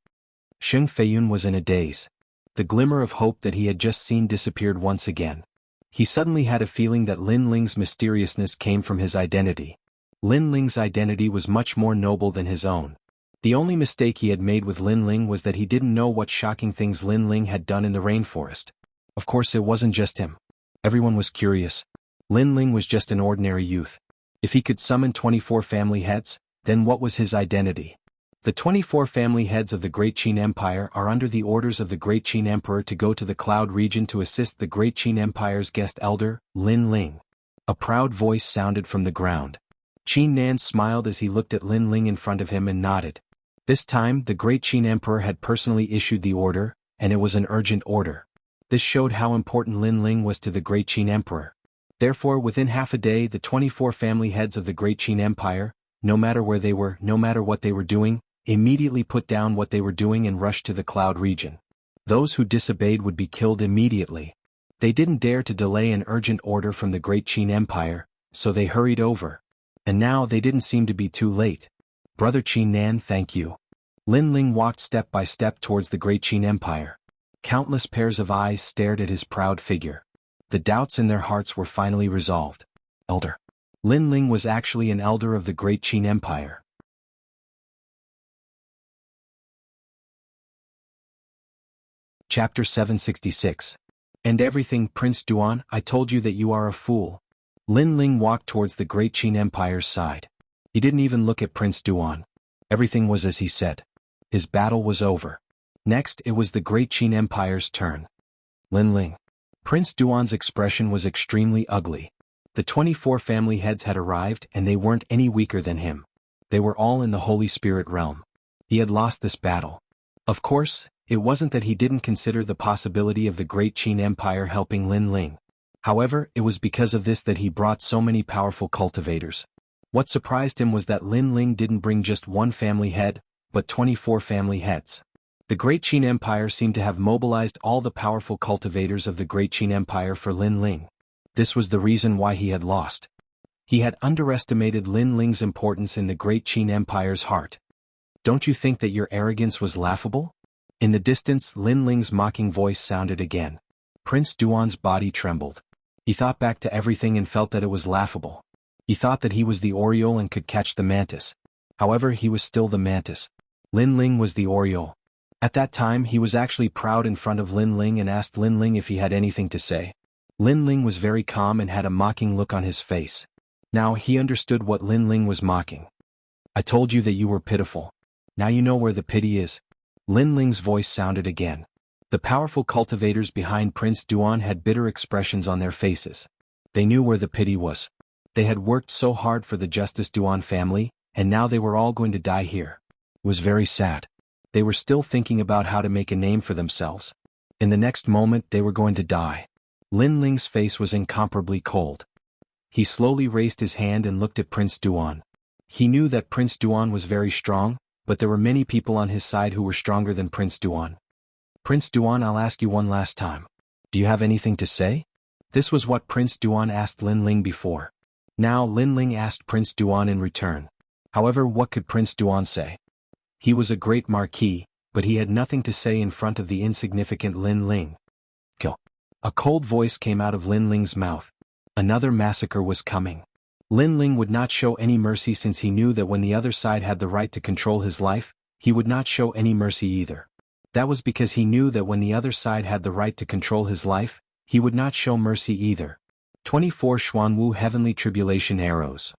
Xing Feiyun was in a daze. The glimmer of hope that he had just seen disappeared once again. He suddenly had a feeling that Lin Ling's mysteriousness came from his identity. Lin Ling's identity was much more noble than his own. The only mistake he had made with Lin Ling was that he didn't know what shocking things Lin Ling had done in the rainforest. Of course, it wasn't just him. Everyone was curious. Lin Ling was just an ordinary youth. If he could summon 24 family heads, then what was his identity? The 24 family heads of the Great Qin Empire are under the orders of the Great Qin Emperor to go to the Cloud region to assist the Great Qin Empire's guest elder, Lin Ling. A proud voice sounded from the ground. Qin Nan smiled as he looked at Lin Ling in front of him and nodded. This time, the Great Qin Emperor had personally issued the order, and it was an urgent order. This showed how important Lin Ling was to the Great Qin Emperor. Therefore, within half a day, the 24 family heads of the Great Qin Empire, no matter where they were, no matter what they were doing, immediately put down what they were doing and rushed to the Cloud region. Those who disobeyed would be killed immediately. They didn't dare to delay an urgent order from the Great Qin Empire, so they hurried over. And now they didn't seem to be too late. Brother Qin Nan, thank you. Lin Ling walked step by step towards the Great Qin Empire. Countless pairs of eyes stared at his proud figure. The doubts in their hearts were finally resolved. Elder. Lin Ling was actually an elder of the Great Qin Empire. Chapter 766. And everything, Prince Duan, I told you that you are a fool. Lin Ling walked towards the Great Qin Empire's side. He didn't even look at Prince Duan. Everything was as he said. His battle was over. Next, it was the Great Qin Empire's turn. Lin Ling. Prince Duan's expression was extremely ugly. The 24 family heads had arrived and they weren't any weaker than him. They were all in the Holy Spirit realm. He had lost this battle. Of course, it wasn't that he didn't consider the possibility of the Great Qin Empire helping Lin Ling. However, it was because of this that he brought so many powerful cultivators. What surprised him was that Lin Ling didn't bring just one family head, but 24 family heads. The Great Qin Empire seemed to have mobilized all the powerful cultivators of the Great Qin Empire for Lin Ling. This was the reason why he had lost. He had underestimated Lin Ling's importance in the Great Qin Empire's heart. Don't you think that your arrogance was laughable? In the distance, Lin Ling's mocking voice sounded again. Prince Duan's body trembled. He thought back to everything and felt that it was laughable. He thought that he was the Oriole and could catch the mantis. However, he was still the mantis. Lin Ling was the Oriole. At that time, he was actually proud in front of Lin Ling and asked Lin Ling if he had anything to say. Lin Ling was very calm and had a mocking look on his face. Now he understood what Lin Ling was mocking. I told you that you were pitiful. Now you know where the pity is. Lin Ling's voice sounded again. The powerful cultivators behind Prince Duan had bitter expressions on their faces. They knew where the pity was. They had worked so hard for the Justice Duan family, and now they were all going to die here. It was very sad. They were still thinking about how to make a name for themselves. In the next moment they were going to die. Lin Ling's face was incomparably cold. He slowly raised his hand and looked at Prince Duan. He knew that Prince Duan was very strong, but there were many people on his side who were stronger than Prince Duan. Prince Duan, I'll ask you one last time. Do you have anything to say? This was what Prince Duan asked Lin Ling before. Now Lin Ling asked Prince Duan in return. However, what could Prince Duan say? He was a great marquis, but he had nothing to say in front of the insignificant Lin Ling. Kill. A cold voice came out of Lin Ling's mouth. Another massacre was coming. Lin Ling would not show any mercy since he knew that when the other side had the right to control his life, he would not show any mercy either. That was because he knew that when the other side had the right to control his life, he would not show mercy either. 24 Xuanwu Heavenly Tribulation Arrows.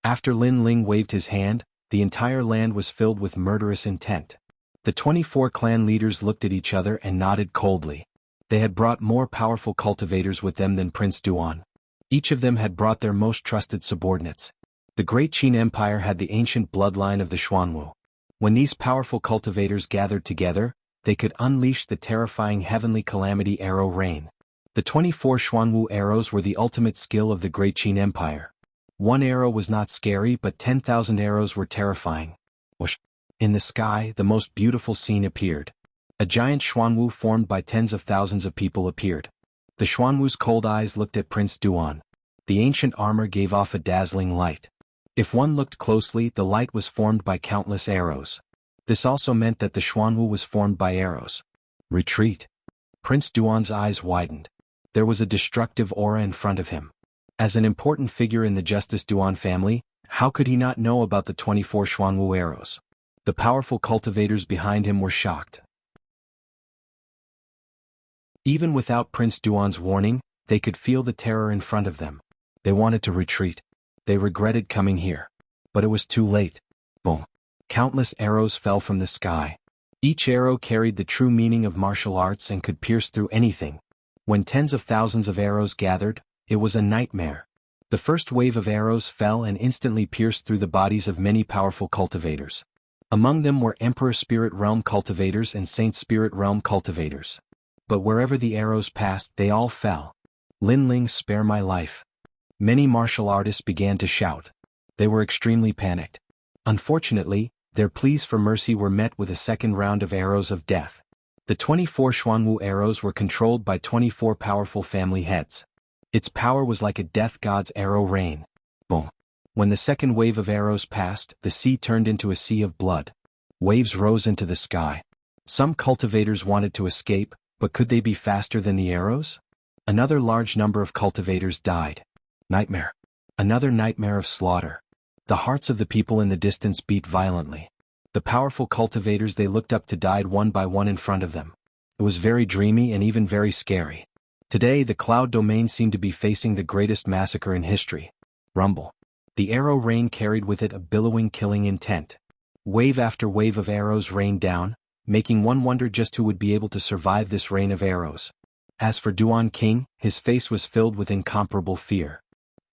After Lin Ling waved his hand, the entire land was filled with murderous intent. The 24 clan leaders looked at each other and nodded coldly. They had brought more powerful cultivators with them than Prince Duan. Each of them had brought their most trusted subordinates. The Great Qin Empire had the ancient bloodline of the Xuanwu. When these powerful cultivators gathered together, they could unleash the terrifying heavenly calamity arrow rain. The 24 Xuanwu arrows were the ultimate skill of the Great Qin Empire. One arrow was not scary, but 10,000 arrows were terrifying. Whoosh! In the sky, the most beautiful scene appeared. A giant Xuanwu formed by tens of thousands of people appeared. The Xuanwu's cold eyes looked at Prince Duan. The ancient armor gave off a dazzling light. If one looked closely, the light was formed by countless arrows. This also meant that the Xuanwu was formed by arrows. Retreat. Prince Duan's eyes widened. There was a destructive aura in front of him. As an important figure in the Justice Duan family, how could he not know about the 24 Xuanwu arrows? The powerful cultivators behind him were shocked. Even without Prince Duan's warning, they could feel the terror in front of them. They wanted to retreat. They regretted coming here. But it was too late. Boom. Countless arrows fell from the sky. Each arrow carried the true meaning of martial arts and could pierce through anything. When tens of thousands of arrows gathered, it was a nightmare. The first wave of arrows fell and instantly pierced through the bodies of many powerful cultivators. Among them were Emperor Spirit Realm cultivators and Saint Spirit Realm cultivators. But wherever the arrows passed, they all fell. Lin Ling, spare my life. Many martial artists began to shout. They were extremely panicked. Unfortunately, their pleas for mercy were met with a second round of arrows of death. The 24 Xuanwu arrows were controlled by 24 powerful family heads. Its power was like a death god's arrow rain. Boom. When the second wave of arrows passed, the sea turned into a sea of blood. Waves rose into the sky. Some cultivators wanted to escape, but could they be faster than the arrows? Another large number of cultivators died. Nightmare. Another nightmare of slaughter. The hearts of the people in the distance beat violently. The powerful cultivators they looked up to died one by one in front of them. It was very dreamy and even very scary. Today the cloud domain seemed to be facing the greatest massacre in history. Rumble. The arrow rain carried with it a billowing killing intent. Wave after wave of arrows rained down, making one wonder just who would be able to survive this rain of arrows. As for Duan King, his face was filled with incomparable fear.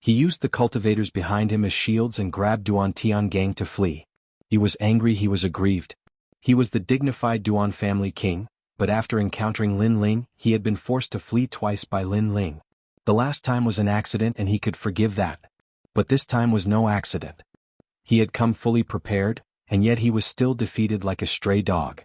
He used the cultivators behind him as shields and grabbed Duan Tiangang to flee. He was angry, he was aggrieved. He was the dignified Duan family king, but after encountering Lin Ling, he had been forced to flee twice by Lin Ling. The last time was an accident and he could forgive that. But this time was no accident. He had come fully prepared, and yet he was still defeated like a stray dog.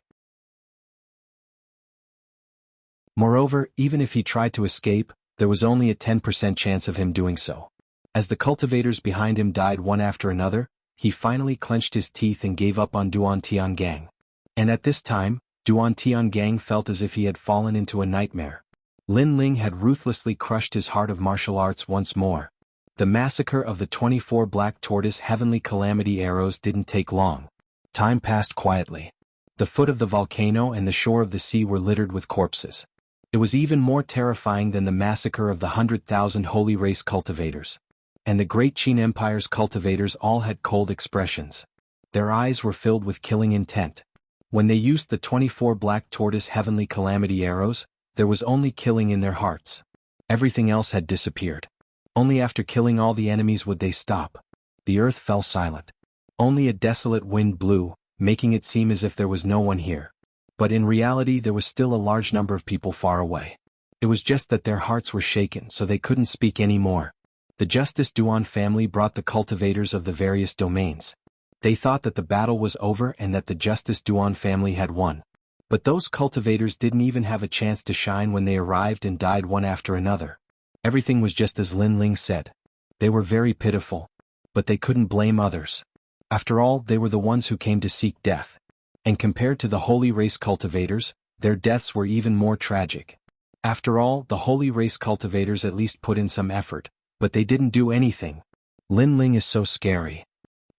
Moreover, even if he tried to escape, there was only a 10% chance of him doing so. As the cultivators behind him died one after another, he finally clenched his teeth and gave up on Duan Tiangang. And at this time, Duan Tiangang felt as if he had fallen into a nightmare. Lin Ling had ruthlessly crushed his heart of martial arts once more. The massacre of the 24 Black Tortoise Heavenly Calamity arrows didn't take long. Time passed quietly. The foot of the volcano and the shore of the sea were littered with corpses. It was even more terrifying than the massacre of the 100,000 holy race cultivators. And the great Qin Empire's cultivators all had cold expressions. Their eyes were filled with killing intent. When they used the 24 Black Tortoise Heavenly Calamity arrows, there was only killing in their hearts. Everything else had disappeared. Only after killing all the enemies would they stop. The earth fell silent. Only a desolate wind blew, making it seem as if there was no one here. But in reality there was still a large number of people far away. It was just that their hearts were shaken so they couldn't speak anymore. The Justice Duan family brought the cultivators of the various domains. They thought that the battle was over and that the Justice Duan family had won. But those cultivators didn't even have a chance to shine when they arrived and died one after another. Everything was just as Lin Ling said. They were very pitiful. But they couldn't blame others. After all, they were the ones who came to seek death. And compared to the holy race cultivators, their deaths were even more tragic. After all, the holy race cultivators at least put in some effort. But they didn't do anything. Lin Ling is so scary.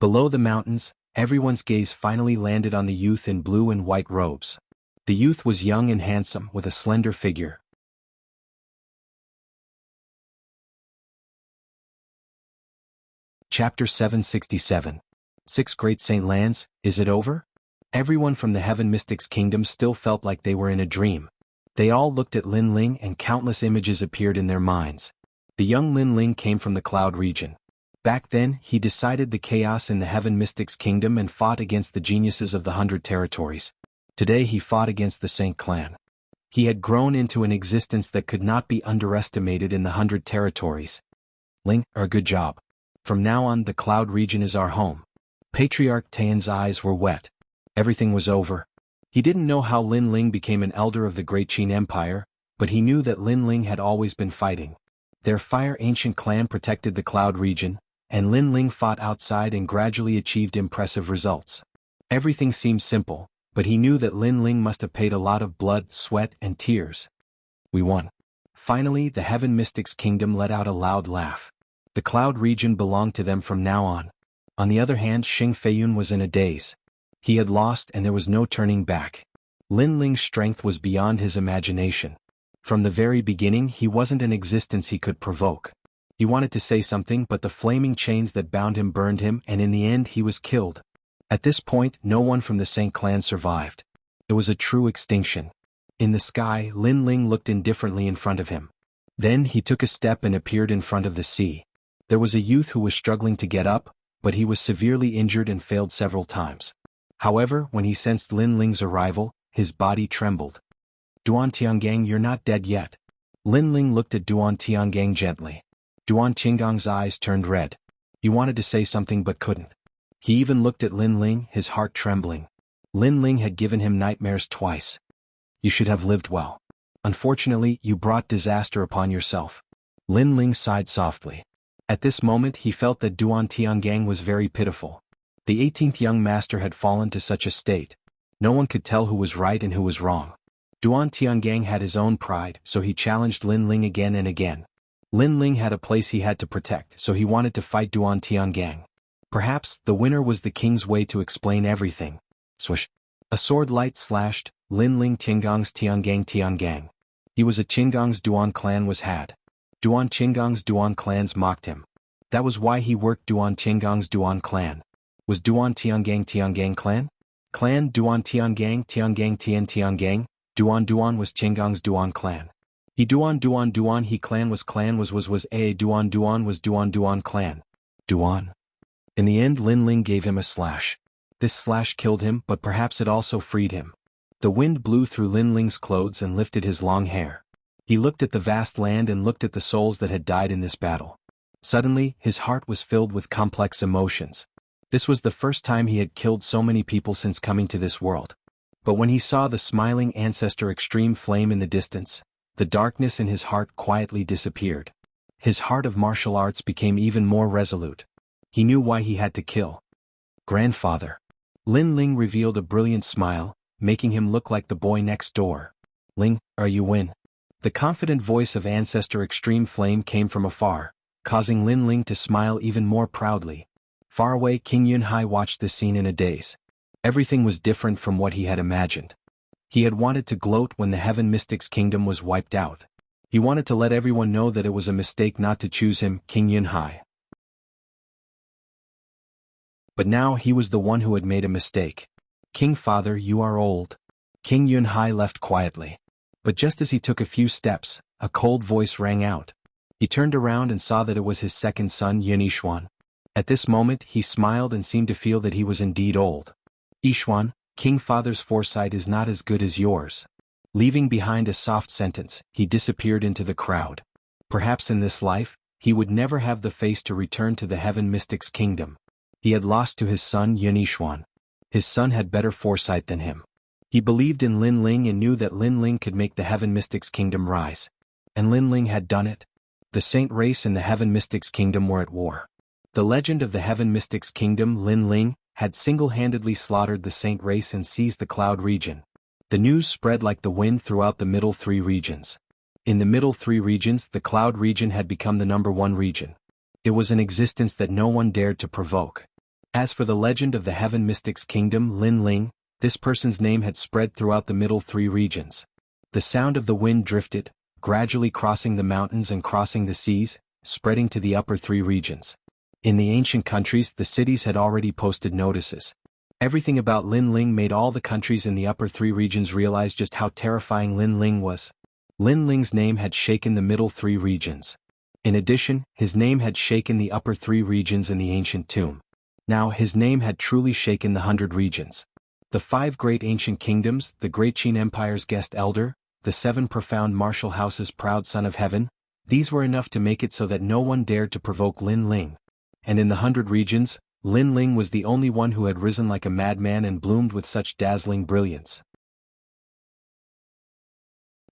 Below the mountains, everyone's gaze finally landed on the youth in blue and white robes. The youth was young and handsome with a slender figure. Chapter 767. 6 Great Saint Lands, is it over? Everyone from the Heaven Mystics Kingdom still felt like they were in a dream. They all looked at Lin Ling and countless images appeared in their minds. The young Lin Ling came from the Cloud region. Back then, he decided the chaos in the Heaven Mystics Kingdom and fought against the geniuses of the 100 territories. Today he fought against the Saint clan. He had grown into an existence that could not be underestimated in the 100 territories. Ling, good job. From now on, the Cloud region is our home. Patriarch Tian's eyes were wet. Everything was over. He didn't know how Lin Ling became an elder of the Great Qin Empire, but he knew that Lin Ling had always been fighting. Their Fire Ancient clan protected the Cloud region, and Lin Ling fought outside and gradually achieved impressive results. Everything seemed simple, but he knew that Lin Ling must have paid a lot of blood, sweat, and tears. We won. Finally, the Heaven Mystics Kingdom let out a loud laugh. The Cloud region belonged to them from now on. On the other hand, Xing Feiyun was in a daze. He had lost and there was no turning back. Lin Ling's strength was beyond his imagination. From the very beginning he wasn't an existence he could provoke. He wanted to say something, but the flaming chains that bound him burned him, and in the end he was killed. At this point, no one from the Saint clan survived. It was a true extinction. In the sky, Lin Ling looked indifferently in front of him. Then he took a step and appeared in front of the sea. There was a youth who was struggling to get up, but he was severely injured and failed several times. However, when he sensed Lin Ling's arrival, his body trembled. Duan Tiangang, you're not dead yet. Lin Ling looked at Duan Tiangang gently. Duan Qinggang's eyes turned red. He wanted to say something but couldn't. He even looked at Lin Ling, his heart trembling. Lin Ling had given him nightmares twice. You should have lived well. Unfortunately, you brought disaster upon yourself. Lin Ling sighed softly. At this moment he felt that Duan Tiangang was very pitiful. The 18th young master had fallen to such a state. No one could tell who was right and who was wrong. Duan Tiangang had his own pride, so he challenged Lin Ling again and again. Lin Ling had a place he had to protect, so he wanted to fight Duan Tiangang. Perhaps the winner was the king's way to explain everything. Swish. A sword light slashed. Lin Ling Qinggang's Tiangang. He was a Qinggang's Duan clan was had. Duan Qinggang's Duan clans mocked him. That was why he worked Duan Qinggang's Duan clan. Was Duan Tiangang clan? Clan Duan Tian Tiangang. Duan was Qinggang's Duan clan. He Duan he clan was a Duan was Duan clan. Duan. In the end Lin Ling gave him a slash. This slash killed him, but perhaps it also freed him. The wind blew through Lin Ling's clothes and lifted his long hair. He looked at the vast land and looked at the souls that had died in this battle. Suddenly, his heart was filled with complex emotions. This was the first time he had killed so many people since coming to this world. But when he saw the smiling ancestor extreme flame in the distance, the darkness in his heart quietly disappeared. His heart of martial arts became even more resolute. He knew why he had to kill. Grandfather. Lin Ling revealed a brilliant smile, making him look like the boy next door. Ling, are you win? The confident voice of Ancestor Extreme Flame came from afar, causing Lin Ling to smile even more proudly. Far away, King Yunhai watched this scene in a daze. Everything was different from what he had imagined. He had wanted to gloat when the Heaven Mystic's kingdom was wiped out. He wanted to let everyone know that it was a mistake not to choose him, King Yunhai. But now he was the one who had made a mistake. King Father, you are old. King Yunhai left quietly. But just as he took a few steps, a cold voice rang out. He turned around and saw that it was his second son, Yun Yishuan. At this moment he smiled and seemed to feel that he was indeed old. Yishuan, King Father's foresight is not as good as yours. Leaving behind a soft sentence, he disappeared into the crowd. Perhaps in this life, he would never have the face to return to the Heaven Mystic's kingdom. He had lost to his son Yun Yishuan. His son had better foresight than him. He believed in Lin Ling and knew that Lin Ling could make the Heaven Mystic's kingdom rise. And Lin Ling had done it. The Saint race and the Heaven Mystic's kingdom were at war. The legend of the Heaven Mystic's kingdom, Lin Ling, had single-handedly slaughtered the Saint race and seized the Cloud region. The news spread like the wind throughout the middle three regions. In the middle three regions, the Cloud region had become the #1 region. It was an existence that no one dared to provoke. As for the legend of the Heaven Mystic's kingdom, Lin Ling, this person's name had spread throughout the middle three regions. The sound of the wind drifted, gradually crossing the mountains and crossing the seas, spreading to the upper three regions. In the ancient countries, the cities had already posted notices. Everything about Lin Ling made all the countries in the upper three regions realize just how terrifying Lin Ling was. Lin Ling's name had shaken the middle three regions. In addition, his name had shaken the upper three regions in the ancient tomb. Now his name had truly shaken the 100 regions. The 5 great ancient kingdoms, the great Qin Empire's guest elder, the 7 profound martial houses' proud son of heaven, these were enough to make it so that no one dared to provoke Lin Ling. And in the 100 regions, Lin Ling was the only one who had risen like a madman and bloomed with such dazzling brilliance.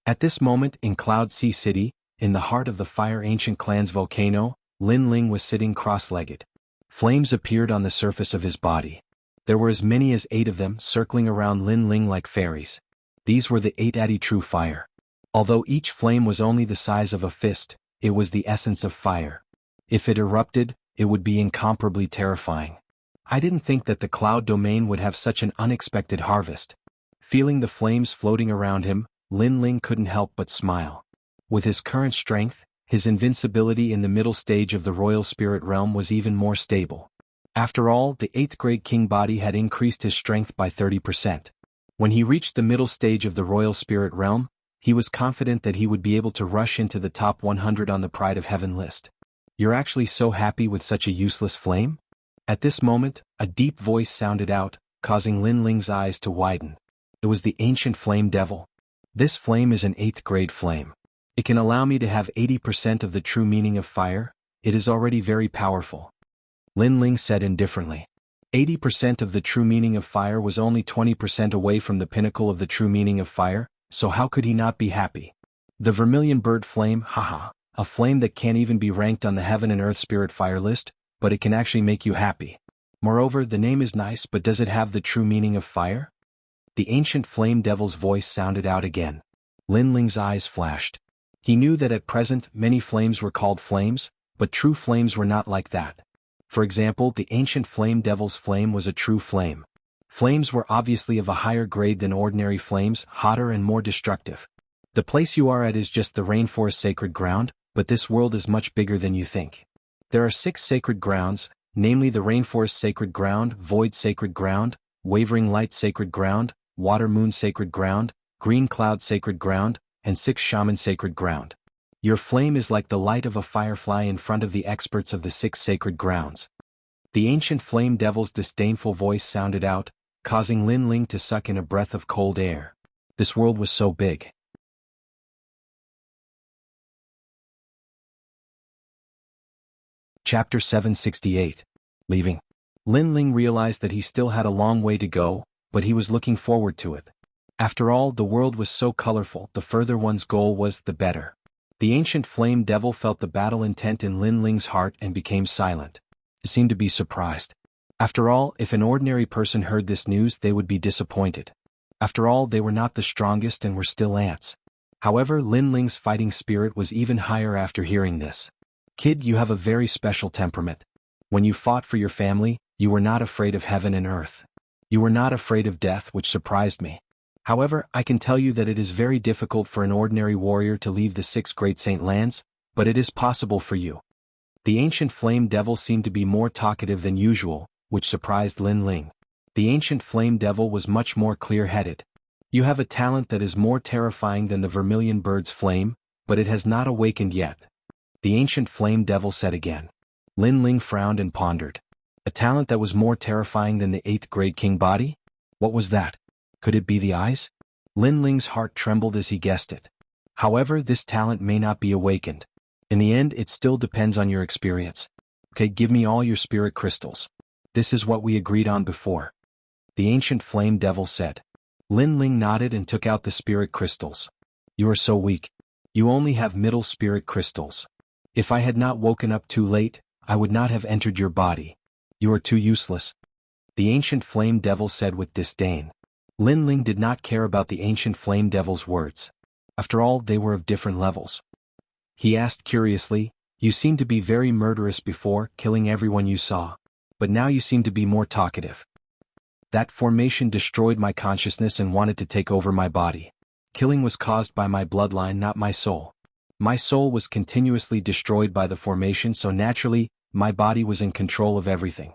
At this moment in Cloud Sea City, in the heart of the Fire Ancient Clan's volcano, Lin Ling was sitting cross-legged. Flames appeared on the surface of his body. There were as many as 8 of them circling around Lin Ling like fairies. These were the 8 Adi true fire. Although each flame was only the size of a fist, it was the essence of fire. If it erupted, it would be incomparably terrifying. I didn't think that the cloud domain would have such an unexpected harvest. Feeling the flames floating around him, Lin Ling couldn't help but smile. With his current strength, his invincibility in the middle stage of the royal spirit realm was even more stable. After all, the 8th grade king body had increased his strength by 30%. When he reached the middle stage of the royal spirit realm, he was confident that he would be able to rush into the top 100 on the Pride of Heaven list. You're actually so happy with such a useless flame? At this moment, a deep voice sounded out, causing Lin Ling's eyes to widen. It was the ancient flame devil. This flame is an 8th grade flame. It can allow me to have 80% of the true meaning of fire. It is already very powerful. Lin Ling said indifferently. 80% of the true meaning of fire was only 20% away from the pinnacle of the true meaning of fire, so how could he not be happy? The vermilion bird flame, haha, a flame that can't even be ranked on the heaven and earth spirit fire list, but it can actually make you happy. Moreover, the name is nice, but does it have the true meaning of fire? The ancient flame devil's voice sounded out again. Lin Ling's eyes flashed. He knew that at present many flames were called flames, but true flames were not like that. For example, the ancient flame devil's flame was a true flame. Flames were obviously of a higher grade than ordinary flames, hotter and more destructive. The place you are at is just the rainforest sacred ground, but this world is much bigger than you think. There are 6 sacred grounds, namely the rainforest sacred ground, void sacred ground, wavering light sacred ground, water moon sacred ground, green cloud sacred ground, and 6 shaman sacred ground. Your flame is like the light of a firefly in front of the experts of the 6 sacred grounds. The ancient flame devil's disdainful voice sounded out, causing Lin Ling to suck in a breath of cold air. This world was so big. Chapter 768. Leaving. Lin Ling realized that he still had a long way to go, but he was looking forward to it. After all, the world was so colorful, the further one's goal was, the better. The ancient flame devil felt the battle intent in Lin Ling's heart and became silent. He seemed to be surprised. After all, if an ordinary person heard this news, they would be disappointed. After all, they were not the strongest and were still ants. However, Lin Ling's fighting spirit was even higher after hearing this. Kid, you have a very special temperament. When you fought for your family, you were not afraid of heaven and earth. You were not afraid of death, which surprised me. However, I can tell you that it is very difficult for an ordinary warrior to leave the 6 great saint lands, but it is possible for you. The ancient flame devil seemed to be more talkative than usual, which surprised Lin Ling. The ancient flame devil was much more clear-headed. You have a talent that is more terrifying than the vermilion bird's flame, but it has not awakened yet. The ancient flame devil said again. Lin Ling frowned and pondered. A talent that was more terrifying than the 8th grade king body? What was that? Could it be the eyes? Lin Ling's heart trembled as he guessed it. However, this talent may not be awakened. In the end, it still depends on your experience. Okay, give me all your spirit crystals. This is what we agreed on before. The ancient flame devil said. Lin Ling nodded and took out the spirit crystals. You are so weak. You only have middle spirit crystals. If I had not woken up too late, I would not have entered your body. You are too useless. The ancient flame devil said with disdain. Lin Ling did not care about the ancient flame devil's words. After all, they were of different levels. He asked curiously, you seemed to be very murderous before, killing everyone you saw. But now you seem to be more talkative. That formation destroyed my consciousness and wanted to take over my body. Killing was caused by my bloodline, not my soul. My soul was continuously destroyed by the formation, so naturally, my body was in control of everything.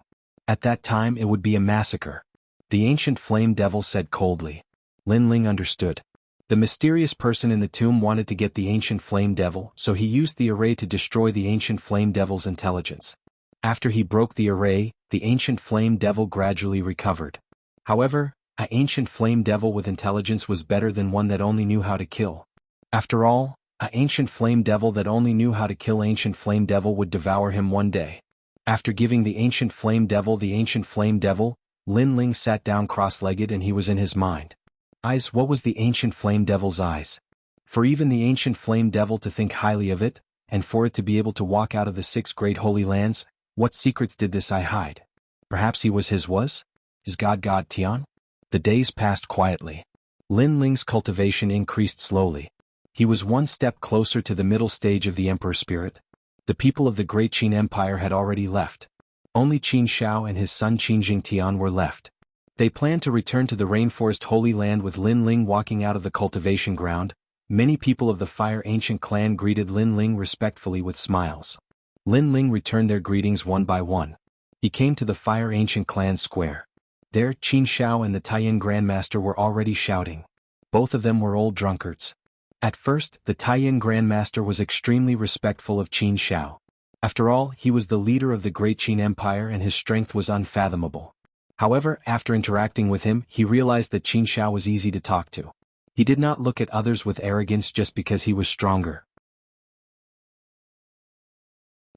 At that time it would be a massacre. The ancient flame devil said coldly. Lin Ling understood. The mysterious person in the tomb wanted to get the ancient flame devil, so he used the array to destroy the ancient flame devil's intelligence. After he broke the array, the ancient flame devil gradually recovered. However, an ancient flame devil with intelligence was better than one that only knew how to kill. After all, an ancient flame devil that only knew how to kill ancient flame devil would devour him one day. After giving the ancient flame devil, Lin Ling sat down cross-legged and he was in his mind. Eyes, what was the ancient flame devil's eyes? For even the ancient flame devil to think highly of it, and for it to be able to walk out of the 6 great holy lands, what secrets did this eye hide? Perhaps he was his God Tian? The days passed quietly. Lin Ling's cultivation increased slowly. He was one step closer to the middle stage of the Emperor Spirit. The people of the Great Qin Empire had already left. Only Qin Shao and his son Qin Jingtian were left. They planned to return to the Rainforest Holy Land with Lin Ling walking out of the cultivation ground, many people of the Fire Ancient clan greeted Lin Ling respectfully with smiles. Lin Ling returned their greetings one by one. He came to the Fire Ancient clan square. There, Qin Shao and the Taiyin Grandmaster were already shouting. Both of them were old drunkards. At first, the Taiyin Grandmaster was extremely respectful of Qin Shao. After all, he was the leader of the Great Qin Empire and his strength was unfathomable. However, after interacting with him, he realized that Qin Shao was easy to talk to. He did not look at others with arrogance just because he was stronger.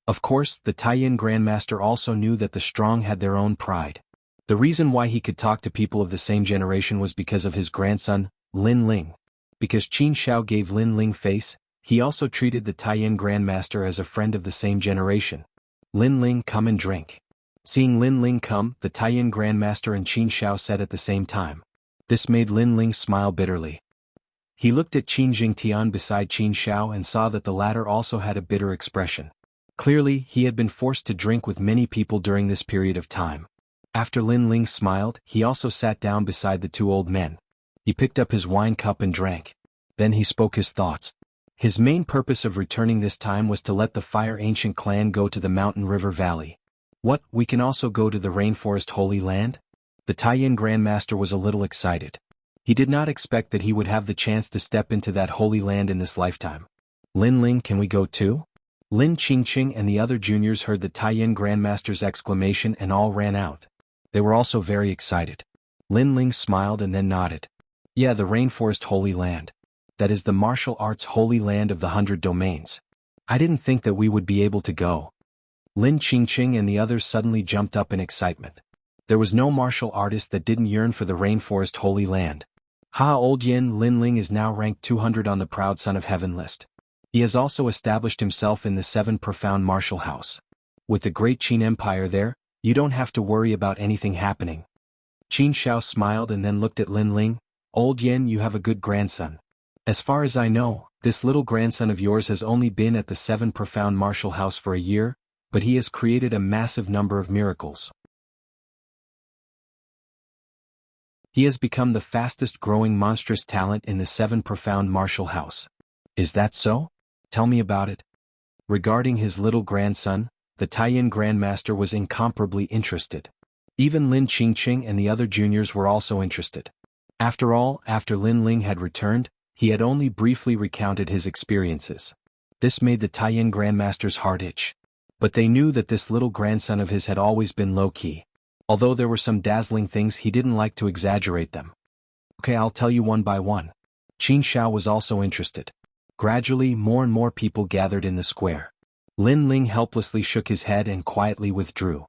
Of course, the Taiyin Grandmaster also knew that the strong had their own pride. The reason why he could talk to people of the same generation was because of his grandson, Lin Ling. Because Qin Shao gave Lin Ling face, he also treated the Taiyin Grandmaster as a friend of the same generation. Lin Ling, come and drink. Seeing Lin Ling come, the Taiyin Grandmaster and Qin Shao said at the same time. This made Lin Ling smile bitterly. He looked at Qin Jingtian beside Qin Shao and saw that the latter also had a bitter expression. Clearly, he had been forced to drink with many people during this period of time. After Lin Ling smiled, he also sat down beside the two old men. He picked up his wine cup and drank. Then he spoke his thoughts. His main purpose of returning this time was to let the Fire Ancient clan go to the Mountain River Valley. What, we can also go to the Rainforest Holy Land? The Taiyin Grandmaster was a little excited. He did not expect that he would have the chance to step into that holy land in this lifetime. Lin Ling, can we go too? Lin Qingqing and the other juniors heard the Taiyin Grandmaster's exclamation and all ran out. They were also very excited. Lin Ling smiled and then nodded. Yeah, the Rainforest Holy Land. That is the martial arts holy land of the 100 domains. I didn't think that we would be able to go. Lin Qingqing and the others suddenly jumped up in excitement. There was no martial artist that didn't yearn for the Rainforest Holy Land. Old Yin Lin Ling is now ranked 200 on the Proud Son of Heaven list. He has also established himself in the 7 Profound Martial House. With the Great Qin Empire there, you don't have to worry about anything happening. Qin Shao smiled and then looked at Lin Ling. Old Yin, you have a good grandson. As far as I know, this little grandson of yours has only been at the 7 Profound Martial House for a year, but he has created a massive number of miracles. He has become the fastest growing monstrous talent in the 7 Profound Martial House. Is that so? Tell me about it. Regarding his little grandson, the Taiyin Grandmaster was incomparably interested. Even Lin Qingqing and the other juniors were also interested. After all, after Lin Ling had returned, he had only briefly recounted his experiences. This made the Taiyin Grandmaster's heart itch. But they knew that this little grandson of his had always been low-key. Although there were some dazzling things, he didn't like to exaggerate them. Okay, I'll tell you one by one. Qin Shao was also interested. Gradually, more and more people gathered in the square. Lin Ling helplessly shook his head and quietly withdrew.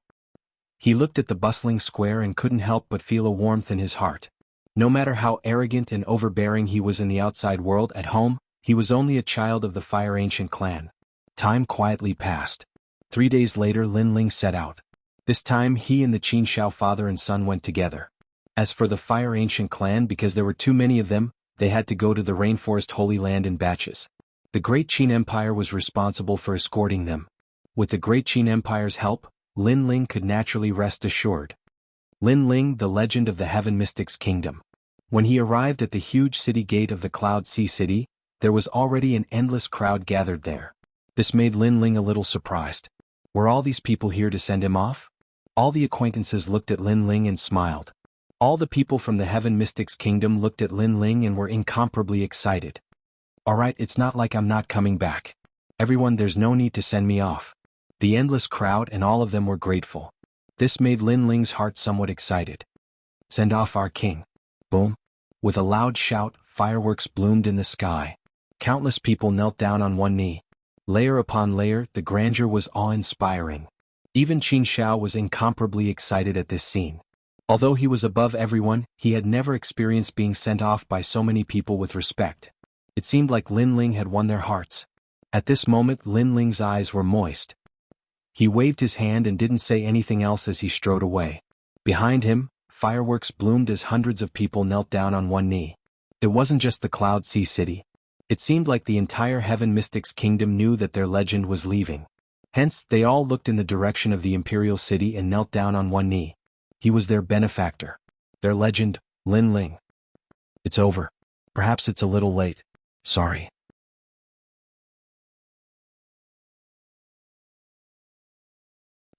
He looked at the bustling square and couldn't help but feel a warmth in his heart. No matter how arrogant and overbearing he was in the outside world, at home, he was only a child of the Fire Ancient clan. Time quietly passed. 3 days later, Lin Ling set out. This time he and the Qin Shao father and son went together. As for the Fire Ancient clan, because there were too many of them, they had to go to the Rainforest Holy Land in batches. The Great Qin Empire was responsible for escorting them. With the Great Qin Empire's help, Lin Ling could naturally rest assured. Lin Ling, the legend of the Heaven Mystics Kingdom. When he arrived at the huge city gate of the Cloud Sea City, there was already an endless crowd gathered there. This made Lin Ling a little surprised. Were all these people here to send him off? All the acquaintances looked at Lin Ling and smiled. All the people from the Heaven Mystics Kingdom looked at Lin Ling and were incomparably excited. Alright, it's not like I'm not coming back. Everyone, there's no need to send me off. The endless crowd and all of them were grateful. This made Lin Ling's heart somewhat excited. Send off our king. Boom. With a loud shout, fireworks bloomed in the sky. Countless people knelt down on one knee. Layer upon layer, the grandeur was awe-inspiring. Even Qin Shao was incomparably excited at this scene. Although he was above everyone, he had never experienced being sent off by so many people with respect. It seemed like Lin Ling had won their hearts. At this moment, Lin Ling's eyes were moist. He waved his hand and didn't say anything else as he strode away. Behind him, fireworks bloomed as hundreds of people knelt down on one knee. It wasn't just the Cloud Sea City. It seemed like the entire Heaven Mystics Kingdom knew that their legend was leaving. Hence, they all looked in the direction of the Imperial City and knelt down on one knee. He was their benefactor. Their legend, Lin Ling. It's over. Perhaps it's a little late. Sorry.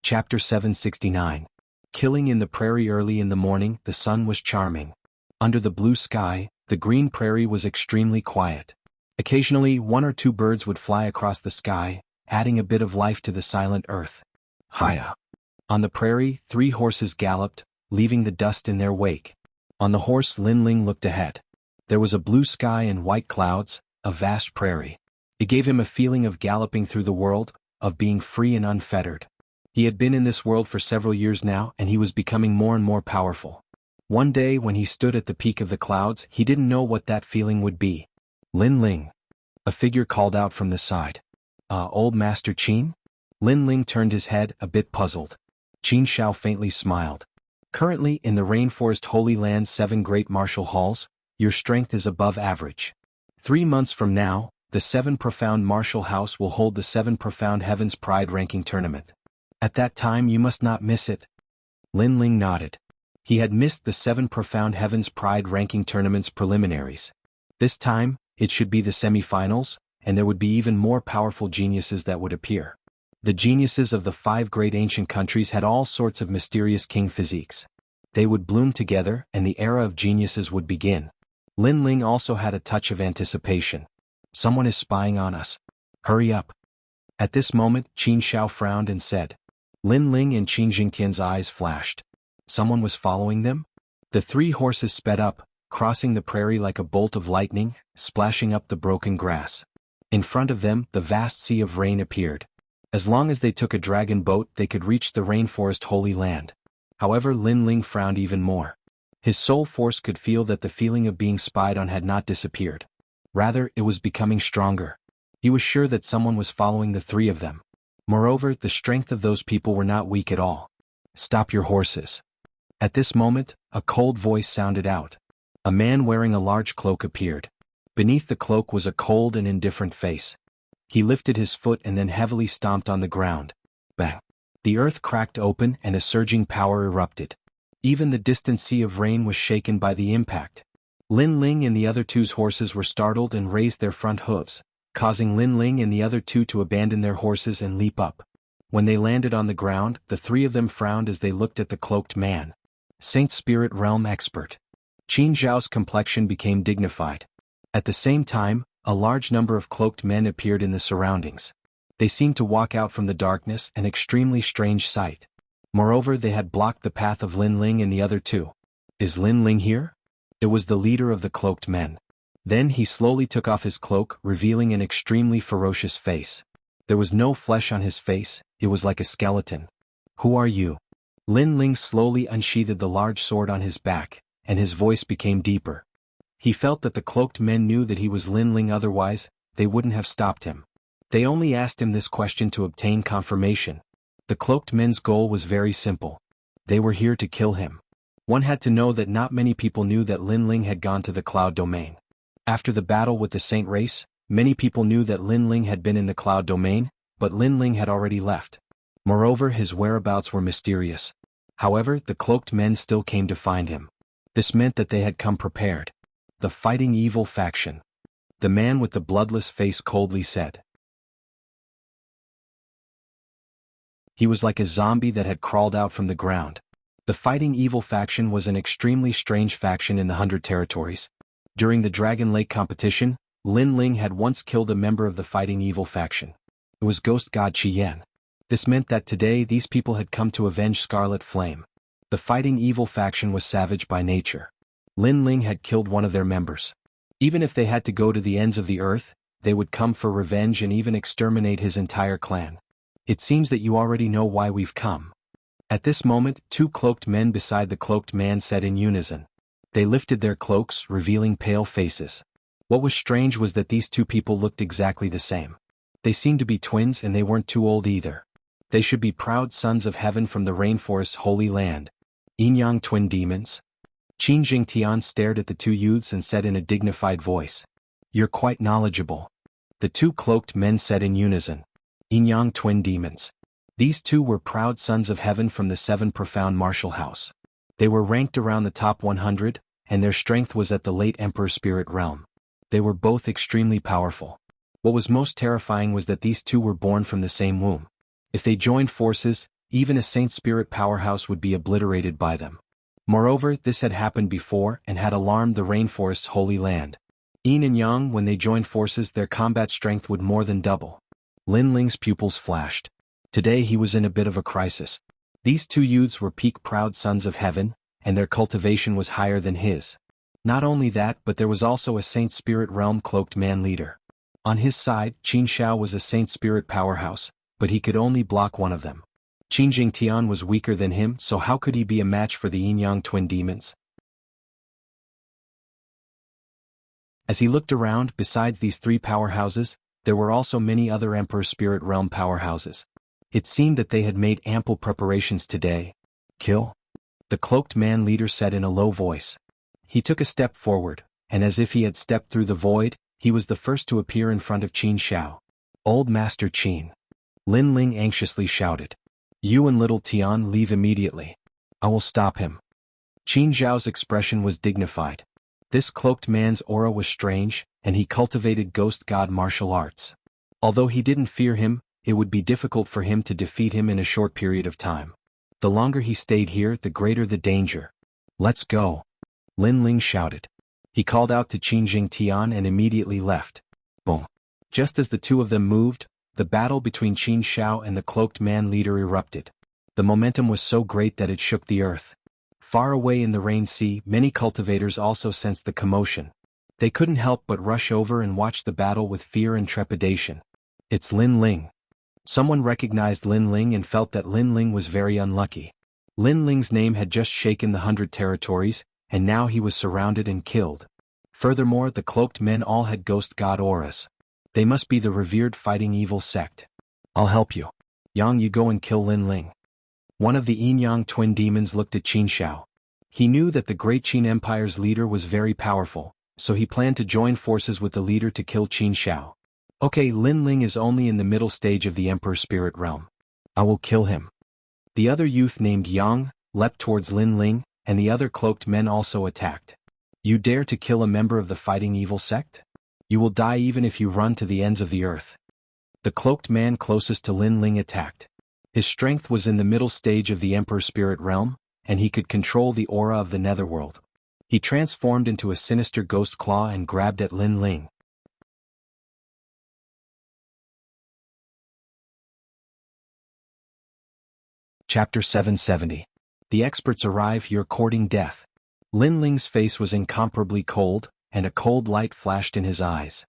Chapter 769. Killing in the prairie. Early in the morning, the sun was charming. Under the blue sky, the green prairie was extremely quiet. Occasionally, one or two birds would fly across the sky, adding a bit of life to the silent earth. Hiya. On the prairie, 3 horses galloped, leaving the dust in their wake. On the horse, Lin Ling looked ahead. There was a blue sky and white clouds, a vast prairie. It gave him a feeling of galloping through the world, of being free and unfettered. He had been in this world for several years now, and he was becoming more and more powerful. One day when he stood at the peak of the clouds, he didn't know what that feeling would be. Lin Ling. A figure called out from the side. Old Master Qin? Lin Ling turned his head, a bit puzzled. Qin Shao faintly smiled. Currently, in the Rainforest Holy Land's 7 great martial halls, your strength is above average. 3 months from now, the 7 Profound Martial House will hold the 7 Profound Heavens Pride Ranking Tournament. At that time you must not miss it. Lin Ling nodded. He had missed the 7 Profound Heavens Pride Ranking Tournament's preliminaries. This time, it should be the semi-finals, and there would be even more powerful geniuses that would appear. The geniuses of the 5 great ancient countries had all sorts of mysterious king physiques. They would bloom together, and the era of geniuses would begin. Lin Ling also had a touch of anticipation. Someone is spying on us. Hurry up. At this moment, Qin Shao frowned and said. Lin Ling and Qin Jingtian's eyes flashed. Someone was following them? The 3 horses sped up, crossing the prairie like a bolt of lightning, splashing up the broken grass. In front of them, the vast sea of rain appeared. As long as they took a dragon boat, they could reach the Rainforest Holy Land. However, Lin Ling frowned even more. His soul force could feel that the feeling of being spied on had not disappeared. Rather, it was becoming stronger. He was sure that someone was following the 3 of them. Moreover, the strength of those people were not weak at all. Stop your horses. At this moment, a cold voice sounded out. A man wearing a large cloak appeared. Beneath the cloak was a cold and indifferent face. He lifted his foot and then heavily stomped on the ground. Bang! The earth cracked open and a surging power erupted. Even the distant sea of rain was shaken by the impact. Lin Ling and the other 2's horses were startled and raised their front hooves, causing Lin Ling and the other 2 to abandon their horses and leap up. When they landed on the ground, the 3 of them frowned as they looked at the cloaked man. Saint Spirit Realm Expert. Qin Zhao's complexion became dignified. At the same time, a large number of cloaked men appeared in the surroundings. They seemed to walk out from the darkness, an extremely strange sight. Moreover, they had blocked the path of Lin Ling and the other 2. Is Lin Ling here? It was the leader of the cloaked men. Then he slowly took off his cloak, revealing an extremely ferocious face. There was no flesh on his face, it was like a skeleton. Who are you? Lin Ling slowly unsheathed the large sword on his back, and his voice became deeper. He felt that the cloaked men knew that he was Lin Ling, otherwise, they wouldn't have stopped him. They only asked him this question to obtain confirmation. The cloaked men's goal was very simple. They were here to kill him. One had to know that not many people knew that Lin Ling had gone to the Cloud Domain. After the battle with the Saint race, many people knew that Lin Ling had been in the Cloud Domain, but Lin Ling had already left. Moreover, his whereabouts were mysterious. However, the cloaked men still came to find him. This meant that they had come prepared. The Fighting Evil faction. The man with the bloodless face coldly said. He was like a zombie that had crawled out from the ground. The Fighting Evil faction was an extremely strange faction in the 100 territories. During the Dragon Lake competition, Lin Ling had once killed a member of the Fighting Evil faction. It was Ghost God Qi Yan. This meant that today these people had come to avenge Scarlet Flame. The Fighting Evil faction was savage by nature. Lin Ling had killed one of their members. Even if they had to go to the ends of the earth, they would come for revenge and even exterminate his entire clan. It seems that you already know why we've come. At this moment, 2 cloaked men beside the cloaked man said in unison. They lifted their cloaks, revealing pale faces. What was strange was that these 2 people looked exactly the same. They seemed to be twins and they weren't too old either. They should be proud sons of heaven from the Rainforest's Holy Land. Yin-Yang twin demons. Qin Jingtian stared at the 2 youths and said in a dignified voice. You're quite knowledgeable. The 2 cloaked men said in unison. Yin-Yang twin demons. These 2 were proud sons of heaven from the 7 Profound Martial House. They were ranked around the top 100, and their strength was at the late Emperor Spirit Realm. They were both extremely powerful. What was most terrifying was that these two were born from the same womb. If they joined forces, even a Saint Spirit powerhouse would be obliterated by them. Moreover, this had happened before and had alarmed the rainforest's holy land. Yin and Yang, when they joined forces, their combat strength would more than double. Lin Ling's pupils flashed. Today he was in a bit of a crisis. These two youths were peak proud sons of heaven, and their cultivation was higher than his. Not only that, but there was also a Saint Spirit realm cloaked man leader. On his side, Qin Xiao was a Saint Spirit powerhouse, but he could only block one of them. Qin Jingtian was weaker than him, so how could he be a match for the Yin-Yang twin demons? As he looked around, besides these three powerhouses, there were also many other Emperor Spirit Realm powerhouses. It seemed that they had made ample preparations today. Kill? The cloaked man leader said in a low voice. He took a step forward, and as if he had stepped through the void, he was the first to appear in front of Qin Xiao. Old Master Qin. Lin Ling anxiously shouted. You and little Tian leave immediately. I will stop him. Qin Xiao's expression was dignified. This cloaked man's aura was strange, and he cultivated ghost god martial arts. Although he didn't fear him, it would be difficult for him to defeat him in a short period of time. The longer he stayed here, the greater the danger. Let's go. Lin Ling shouted. He called out to Qin Jingtian and immediately left. Boom. Just as the two of them moved, the battle between Qin Xiao and the cloaked man leader erupted. The momentum was so great that it shook the earth. Far away in the Rain Sea, many cultivators also sensed the commotion. They couldn't help but rush over and watch the battle with fear and trepidation. It's Lin Ling. Someone recognized Lin Ling and felt that Lin Ling was very unlucky. Lin Ling's name had just shaken the 100 territories, and now he was surrounded and killed. Furthermore, the cloaked men all had ghost god auras. They must be the revered fighting evil sect. I'll help you. Yang, you go and kill Lin Ling. One of the Yin-Yang twin demons looked at Qin Xiao. He knew that the great Qin Empire's leader was very powerful, so he planned to join forces with the leader to kill Qin Xiao. Okay, Lin Ling is only in the middle stage of the Emperor Spirit Realm. I will kill him. The other youth named Yang leapt towards Lin Ling, and the other cloaked men also attacked. You dare to kill a member of the fighting evil sect? You will die even if you run to the ends of the earth. The cloaked man closest to Lin Ling attacked. His strength was in the middle stage of the Emperor Spirit Realm, and he could control the aura of the netherworld. He transformed into a sinister ghost claw and grabbed at Lin Ling. Chapter 770. The experts arrive, you're courting death. Lin Ling's face was incomparably cold, and a cold light flashed in his eyes.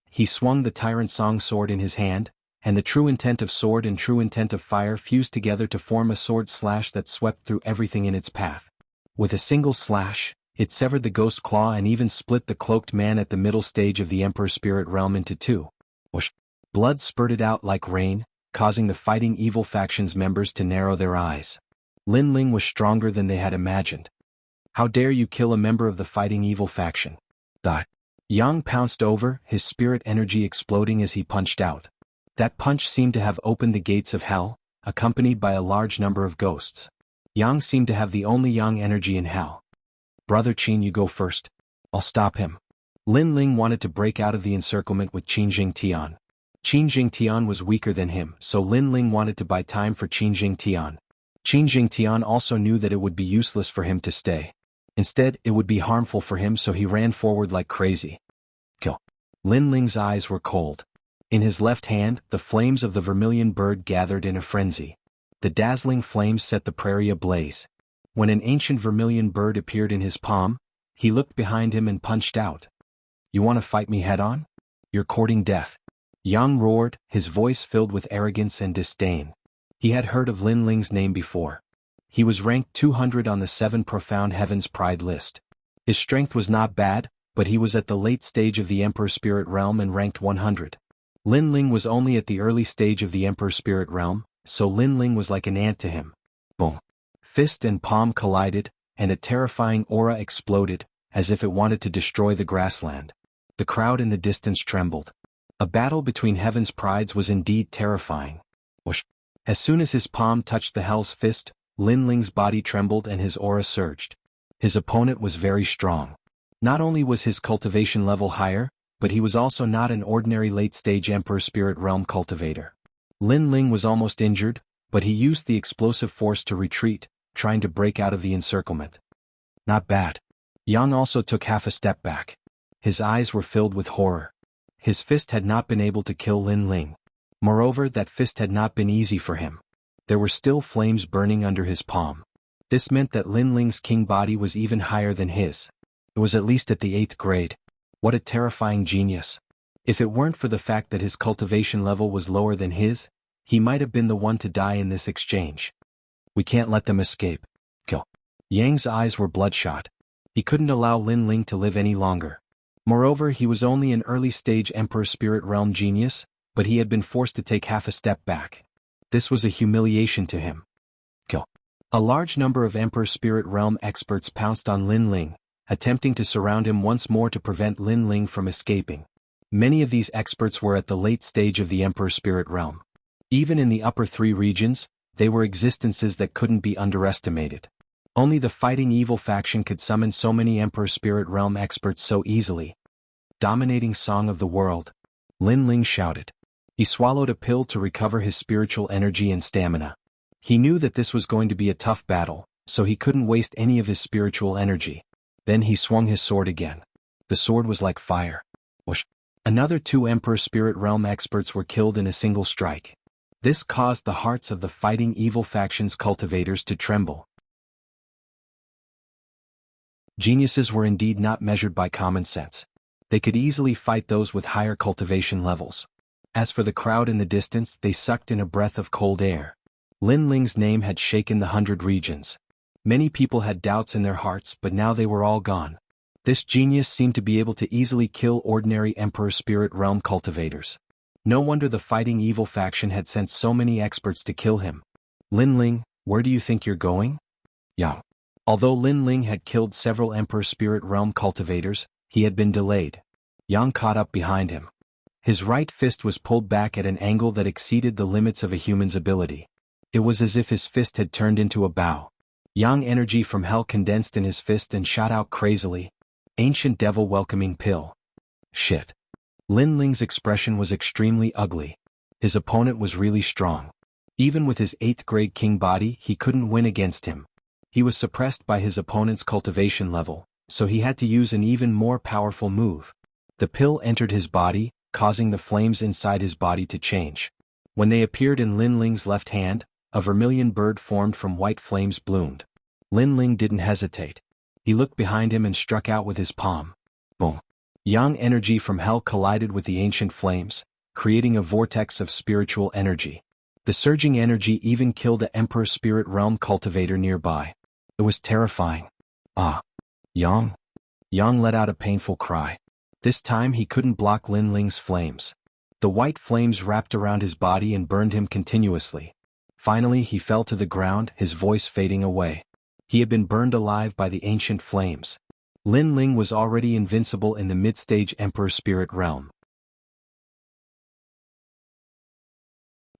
He swung the Tyrant Song sword in his hand, and the true intent of sword and true intent of fire fused together to form a sword slash that swept through everything in its path. With a single slash, it severed the ghost claw and even split the cloaked man at the middle stage of the Emperor Spirit Realm into two. Whoosh! Blood spurted out like rain, causing the fighting evil faction's members to narrow their eyes. Lin Ling was stronger than they had imagined. How dare you kill a member of the fighting evil faction? Yang pounced over, his spirit energy exploding as he punched out. That punch seemed to have opened the gates of hell, accompanied by a large number of ghosts. Yang seemed to have the only Yang energy in hell. Brother Qin, you go first. I'll stop him. Lin Ling wanted to break out of the encirclement with Qin Jingtian. Qin Jingtian was weaker than him, so Lin Ling wanted to buy time for Qin Jingtian. Qin Jingtian also knew that it would be useless for him to stay. Instead, it would be harmful for him, so he ran forward like crazy. Kill. Lin Ling's eyes were cold. In his left hand, the flames of the vermilion bird gathered in a frenzy. The dazzling flames set the prairie ablaze. When an ancient vermilion bird appeared in his palm, he looked behind him and punched out. You want to fight me head-on? You're courting death. Yang roared, his voice filled with arrogance and disdain. He had heard of Lin Ling's name before. He was ranked 200 on the 7 Profound Heavens Pride list. His strength was not bad, but he was at the late stage of the Emperor Spirit Realm and ranked 100. Lin Ling was only at the early stage of the Emperor Spirit Realm, so Lin Ling was like an ant to him. Boom. Fist and palm collided, and a terrifying aura exploded, as if it wanted to destroy the grassland. The crowd in the distance trembled. A battle between Heaven's Prides was indeed terrifying. Whoosh. As soon as his palm touched the Hell's Fist, Lin Ling's body trembled and his aura surged. His opponent was very strong. Not only was his cultivation level higher, but he was also not an ordinary late-stage Emperor Spirit Realm cultivator. Lin Ling was almost injured, but he used the explosive force to retreat, trying to break out of the encirclement. Not bad. Yang also took half a step back. His eyes were filled with horror. His fist had not been able to kill Lin Ling. Moreover, that fist had not been easy for him. There were still flames burning under his palm. This meant that Lin Ling's king body was even higher than his. It was at least at the 8th grade. What a terrifying genius. If it weren't for the fact that his cultivation level was lower than his, he might have been the one to die in this exchange. We can't let them escape. Kill. Yang's eyes were bloodshot. He couldn't allow Lin Ling to live any longer. Moreover, he was only an early-stage Emperor Spirit Realm genius, but he had been forced to take half a step back. This was a humiliation to him. Kill. A large number of Emperor Spirit Realm experts pounced on Lin Ling, attempting to surround him once more to prevent Lin Ling from escaping. Many of these experts were at the late stage of the Emperor Spirit Realm. Even in the upper 3 regions, they were existences that couldn't be underestimated. Only the Fighting Evil faction could summon so many Emperor Spirit Realm experts so easily. Dominating song of the world. Lin Ling shouted. He swallowed a pill to recover his spiritual energy and stamina. He knew that this was going to be a tough battle, so he couldn't waste any of his spiritual energy. Then he swung his sword again. The sword was like fire. Whoosh. Another 2 Emperor Spirit Realm experts were killed in a single strike. This caused the hearts of the Fighting Evil faction's cultivators to tremble. Geniuses were indeed not measured by common sense. They could easily fight those with higher cultivation levels. As for the crowd in the distance, they sucked in a breath of cold air. Lin Ling's name had shaken the 100 regions. Many people had doubts in their hearts, but now they were all gone. This genius seemed to be able to easily kill ordinary Emperor Spirit Realm cultivators. No wonder the Fighting Evil faction had sent so many experts to kill him. Lin Ling, where do you think you're going? Yang. Although Lin Ling had killed several Emperor Spirit Realm cultivators, he had been delayed. Yang caught up behind him. His right fist was pulled back at an angle that exceeded the limits of a human's ability. It was as if his fist had turned into a bow. Yang energy from hell condensed in his fist and shot out crazily. Ancient devil welcoming pill. Shit. Lin Ling's expression was extremely ugly. His opponent was really strong. Even with his 8th grade king body, he couldn't win against him. He was suppressed by his opponent's cultivation level, so he had to use an even more powerful move. The pill entered his body, causing the flames inside his body to change. When they appeared in Lin Ling's left hand, a vermilion bird formed from white flames bloomed. Lin Ling didn't hesitate. He looked behind him and struck out with his palm. Boom. Yang energy from hell collided with the ancient flames, creating a vortex of spiritual energy. The surging energy even killed the Emperor Spirit Realm cultivator nearby. It was terrifying. Ah. Yang? Yang let out a painful cry. This time he couldn't block Lin Ling's flames. The white flames wrapped around his body and burned him continuously. Finally he fell to the ground, his voice fading away. He had been burned alive by the ancient flames. Lin Ling was already invincible in the mid-stage Emperor Spirit Realm.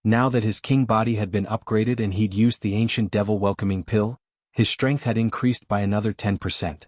Now that his king body had been upgraded and he'd used the ancient devil welcoming pill, his strength had increased by another 10%.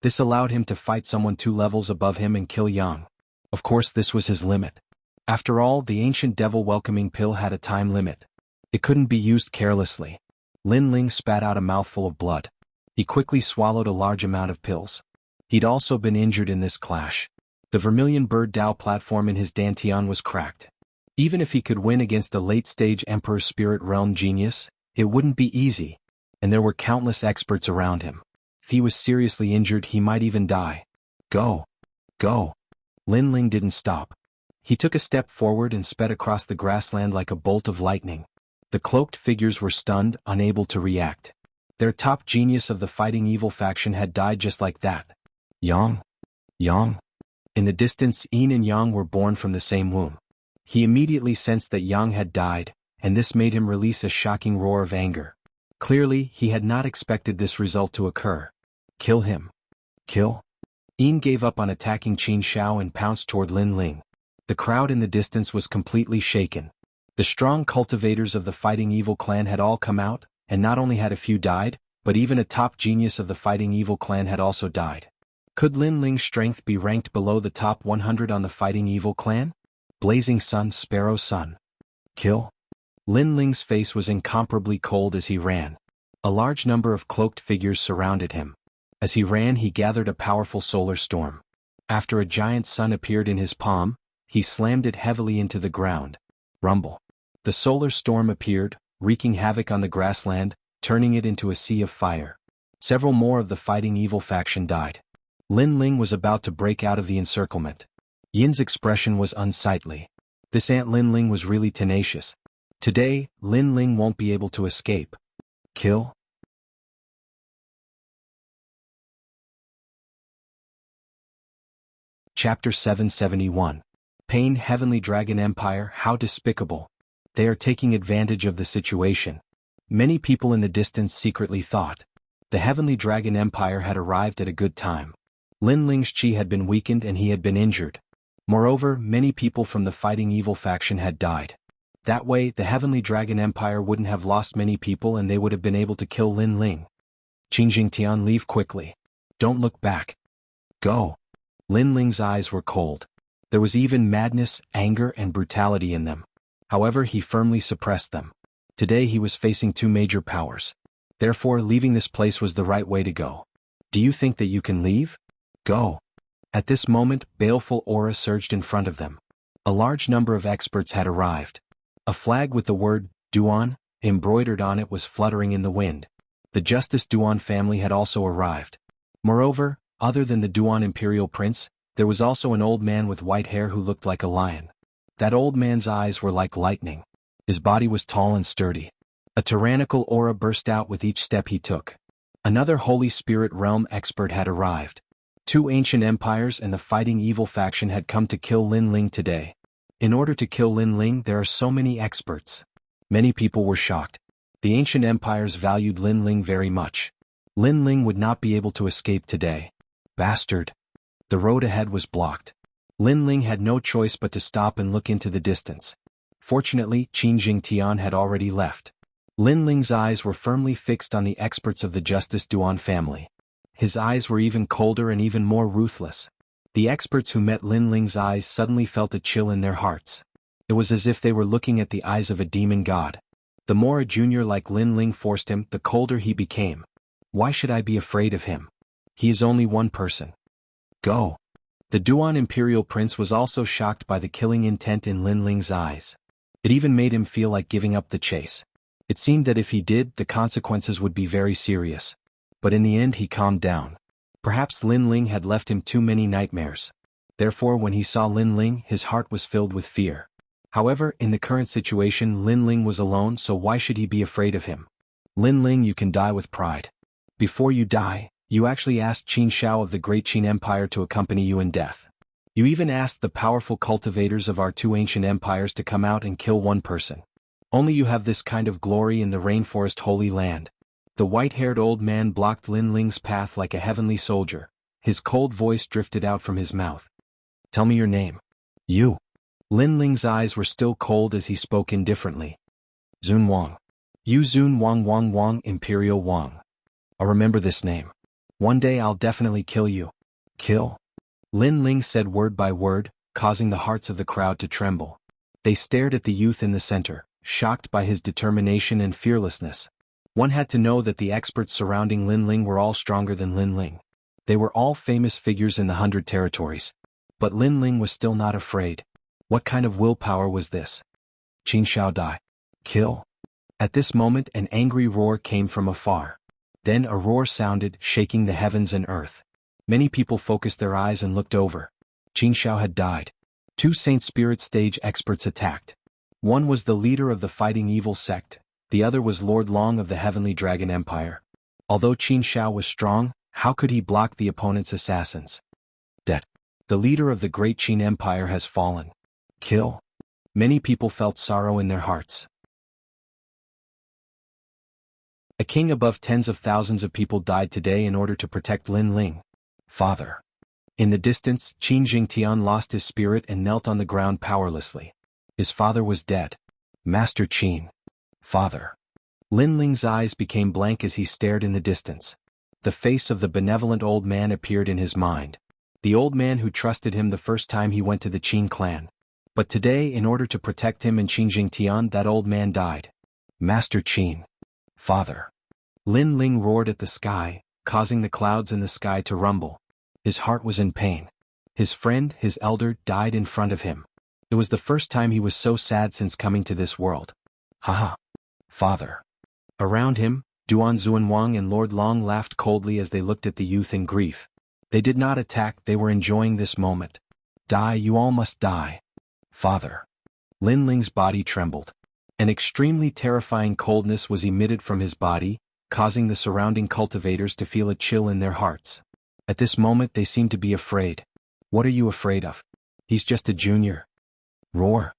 This allowed him to fight someone 2 levels above him and kill Yang. Of course this was his limit. After all, the ancient devil welcoming pill had a time limit. It couldn't be used carelessly. Lin Ling spat out a mouthful of blood. He quickly swallowed a large amount of pills. He'd also been injured in this clash. The vermilion bird Dao platform in his dantian was cracked. Even if he could win against a late-stage Emperor Spirit Realm genius, it wouldn't be easy, and there were countless experts around him. If he was seriously injured, he might even die. Go! Go! Lin Ling didn't stop. He took a step forward and sped across the grassland like a bolt of lightning. The cloaked figures were stunned, unable to react. Their top genius of the Fighting Evil faction had died just like that. Yang? Yang? In the distance, Yin and Yang were born from the same womb. He immediately sensed that Yang had died, and this made him release a shocking roar of anger. Clearly, he had not expected this result to occur. Kill him. Kill? Yin gave up on attacking Qin Shao and pounced toward Lin Ling. The crowd in the distance was completely shaken. The strong cultivators of the Fighting Evil clan had all come out, and not only had a few died, but even a top genius of the Fighting Evil clan had also died. Could Lin Ling's strength be ranked below the top 100 on the Fighting Evil clan? Blazing Sun, Sparrow Sun. Kill. Lin Ling's face was incomparably cold as he ran. A large number of cloaked figures surrounded him. As he ran, he gathered a powerful solar storm. After a giant sun appeared in his palm, he slammed it heavily into the ground. Rumble. The solar storm appeared, wreaking havoc on the grassland, turning it into a sea of fire. Several more of the Fighting Evil faction died. Lin Ling was about to break out of the encirclement. Yin's expression was unsightly. This Aunt Lin Ling was really tenacious. Today, Lin Ling won't be able to escape. Kill. Chapter 771. Pain. Heavenly Dragon Empire. How despicable. They are taking advantage of the situation. Many people in the distance secretly thought. The Heavenly Dragon Empire had arrived at a good time. Lin Ling's chi had been weakened and he had been injured. Moreover, many people from the Fighting Evil faction had died. That way, the Heavenly Dragon Empire wouldn't have lost many people and they would have been able to kill Lin Ling. Qingjingtian, leave quickly. Don't look back. Go. Lin Ling's eyes were cold. There was even madness, anger, and brutality in them. However, he firmly suppressed them. Today he was facing two major powers. Therefore, leaving this place was the right way to go. Do you think that you can leave? Go. At this moment, baleful aura surged in front of them. A large number of experts had arrived. A flag with the word, Duan, embroidered on it was fluttering in the wind. The Justice Duan family had also arrived. Moreover, other than the Duan Imperial Prince, there was also an old man with white hair who looked like a lion. That old man's eyes were like lightning. His body was tall and sturdy. A tyrannical aura burst out with each step he took. Another Holy Spirit Realm expert had arrived. Two ancient empires and the Fighting Evil faction had come to kill Lin Ling today. In order to kill Lin Ling, there are so many experts. Many people were shocked. The ancient empires valued Lin Ling very much. Lin Ling would not be able to escape today. Bastard. The road ahead was blocked. Lin Ling had no choice but to stop and look into the distance. Fortunately, Qin Jingtian had already left. Lin Ling's eyes were firmly fixed on the experts of the Justice Duan family. His eyes were even colder and even more ruthless. The experts who met Lin Ling's eyes suddenly felt a chill in their hearts. It was as if they were looking at the eyes of a demon god. The more a junior like Lin Ling forced him, the colder he became. Why should I be afraid of him? He is only one person. Go. The Duan Imperial Prince was also shocked by the killing intent in Lin Ling's eyes. It even made him feel like giving up the chase. It seemed that if he did, the consequences would be very serious. But in the end he calmed down. Perhaps Lin Ling had left him too many nightmares. Therefore, when he saw Lin Ling, his heart was filled with fear. However, in the current situation, Lin Ling was alone, so why should he be afraid of him? Lin Ling, you can die with pride. Before you die, you actually asked Qin Shao of the Great Qin Empire to accompany you in death. You even asked the powerful cultivators of our two ancient empires to come out and kill one person. Only you have this kind of glory in the rainforest Holy Land. The white-haired old man blocked Lin Ling's path like a heavenly soldier. His cold voice drifted out from his mouth. Tell me your name. You. Lin Ling's eyes were still cold as he spoke indifferently. Zun Wang. You Zun Wang, Imperial Wang. I'll remember this name. One day I'll definitely kill you. Kill? Lin Ling said word by word, causing the hearts of the crowd to tremble. They stared at the youth in the center, shocked by his determination and fearlessness. One had to know that the experts surrounding Lin Ling were all stronger than Lin Ling. They were all famous figures in the 100 territories. But Lin Ling was still not afraid. What kind of willpower was this? Qin Shao die. Kill? At this moment an angry roar came from afar. Then a roar sounded, shaking the heavens and earth. Many people focused their eyes and looked over. Qin Shao had died. Two Saint Spirit stage experts attacked. One was the leader of the Fighting Evil sect. The other was Lord Long of the Heavenly Dragon Empire. Although Qin Shao was strong, how could he block the opponent's assassins? Dead. The leader of the Great Qin Empire has fallen. Kill? Many people felt sorrow in their hearts. A king above tens of thousands of people died today in order to protect Lin Ling. Father. In the distance, Qin Jingtian lost his spirit and knelt on the ground powerlessly. His father was dead. Master Qin. Father. Lin Ling's eyes became blank as he stared in the distance. the face of the benevolent old man appeared in his mind. The old man who trusted him the first time he went to the Qin clan. But today, in order to protect him in Qingjingtian, that old man died. Master Qin. Father. Lin Ling roared at the sky, causing the clouds in the sky to rumble. His heart was in pain. His friend, his elder, died in front of him. It was the first time he was so sad since coming to this world. Haha. Father. Around him, Duan Xuanwang and Lord Long laughed coldly as they looked at the youth in grief. They did not attack, they were enjoying this moment. Die, you all must die. Father. Lin Ling's body trembled. An extremely terrifying coldness was emitted from his body, causing the surrounding cultivators to feel a chill in their hearts. At this moment they seemed to be afraid. What are you afraid of? He's just a junior. Roar.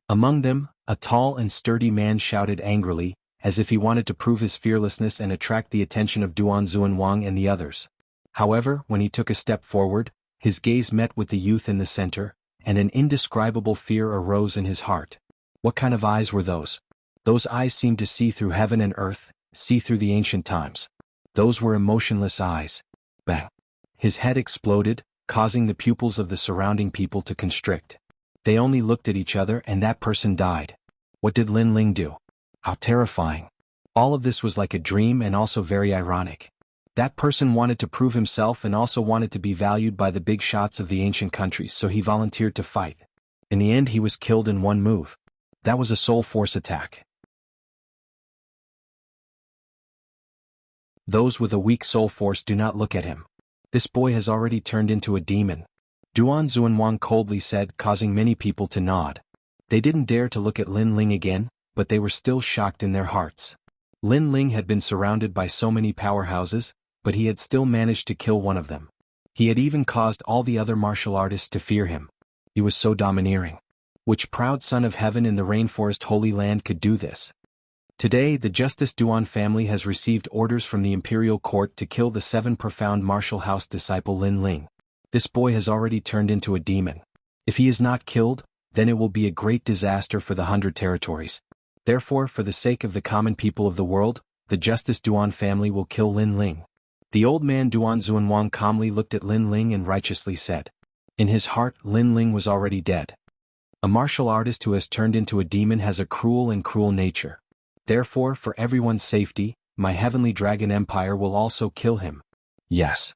Among them, a tall and sturdy man shouted angrily, as if he wanted to prove his fearlessness and attract the attention of Duan Xuanwang and the others. However, when he took a step forward, his gaze met with the youth in the center, and an indescribable fear arose in his heart. What kind of eyes were those? Those eyes seemed to see through heaven and earth, see through the ancient times. Those were emotionless eyes. Bang. His head exploded, causing the pupils of the surrounding people to constrict. They only looked at each other and that person died. What did Lin Ling do? How terrifying. All of this was like a dream and also very ironic. That person wanted to prove himself and also wanted to be valued by the big shots of the ancient countries, so he volunteered to fight. In the end he was killed in one move. That was a soul force attack. Those with a weak soul force do not look at him. This boy has already turned into a demon. Duan Xuanwang coldly said, causing many people to nod. They didn't dare to look at Lin Ling again, but they were still shocked in their hearts. Lin Ling had been surrounded by so many powerhouses, but he had still managed to kill one of them. He had even caused all the other martial artists to fear him. He was so domineering. Which proud son of heaven in the rainforest Holy Land could do this? Today, the Justice Duan family has received orders from the imperial court to kill the 7 profound martial house disciple Lin Ling. This boy has already turned into a demon. If he is not killed, then it will be a great disaster for the 100 territories. Therefore, for the sake of the common people of the world, the Justice Duan family will kill Lin Ling. The old man Duan Xuanwang calmly looked at Lin Ling and righteously said. In his heart, Lin Ling was already dead. A martial artist who has turned into a demon has a cruel nature. Therefore, for everyone's safety, my heavenly dragon empire will also kill him. Yes.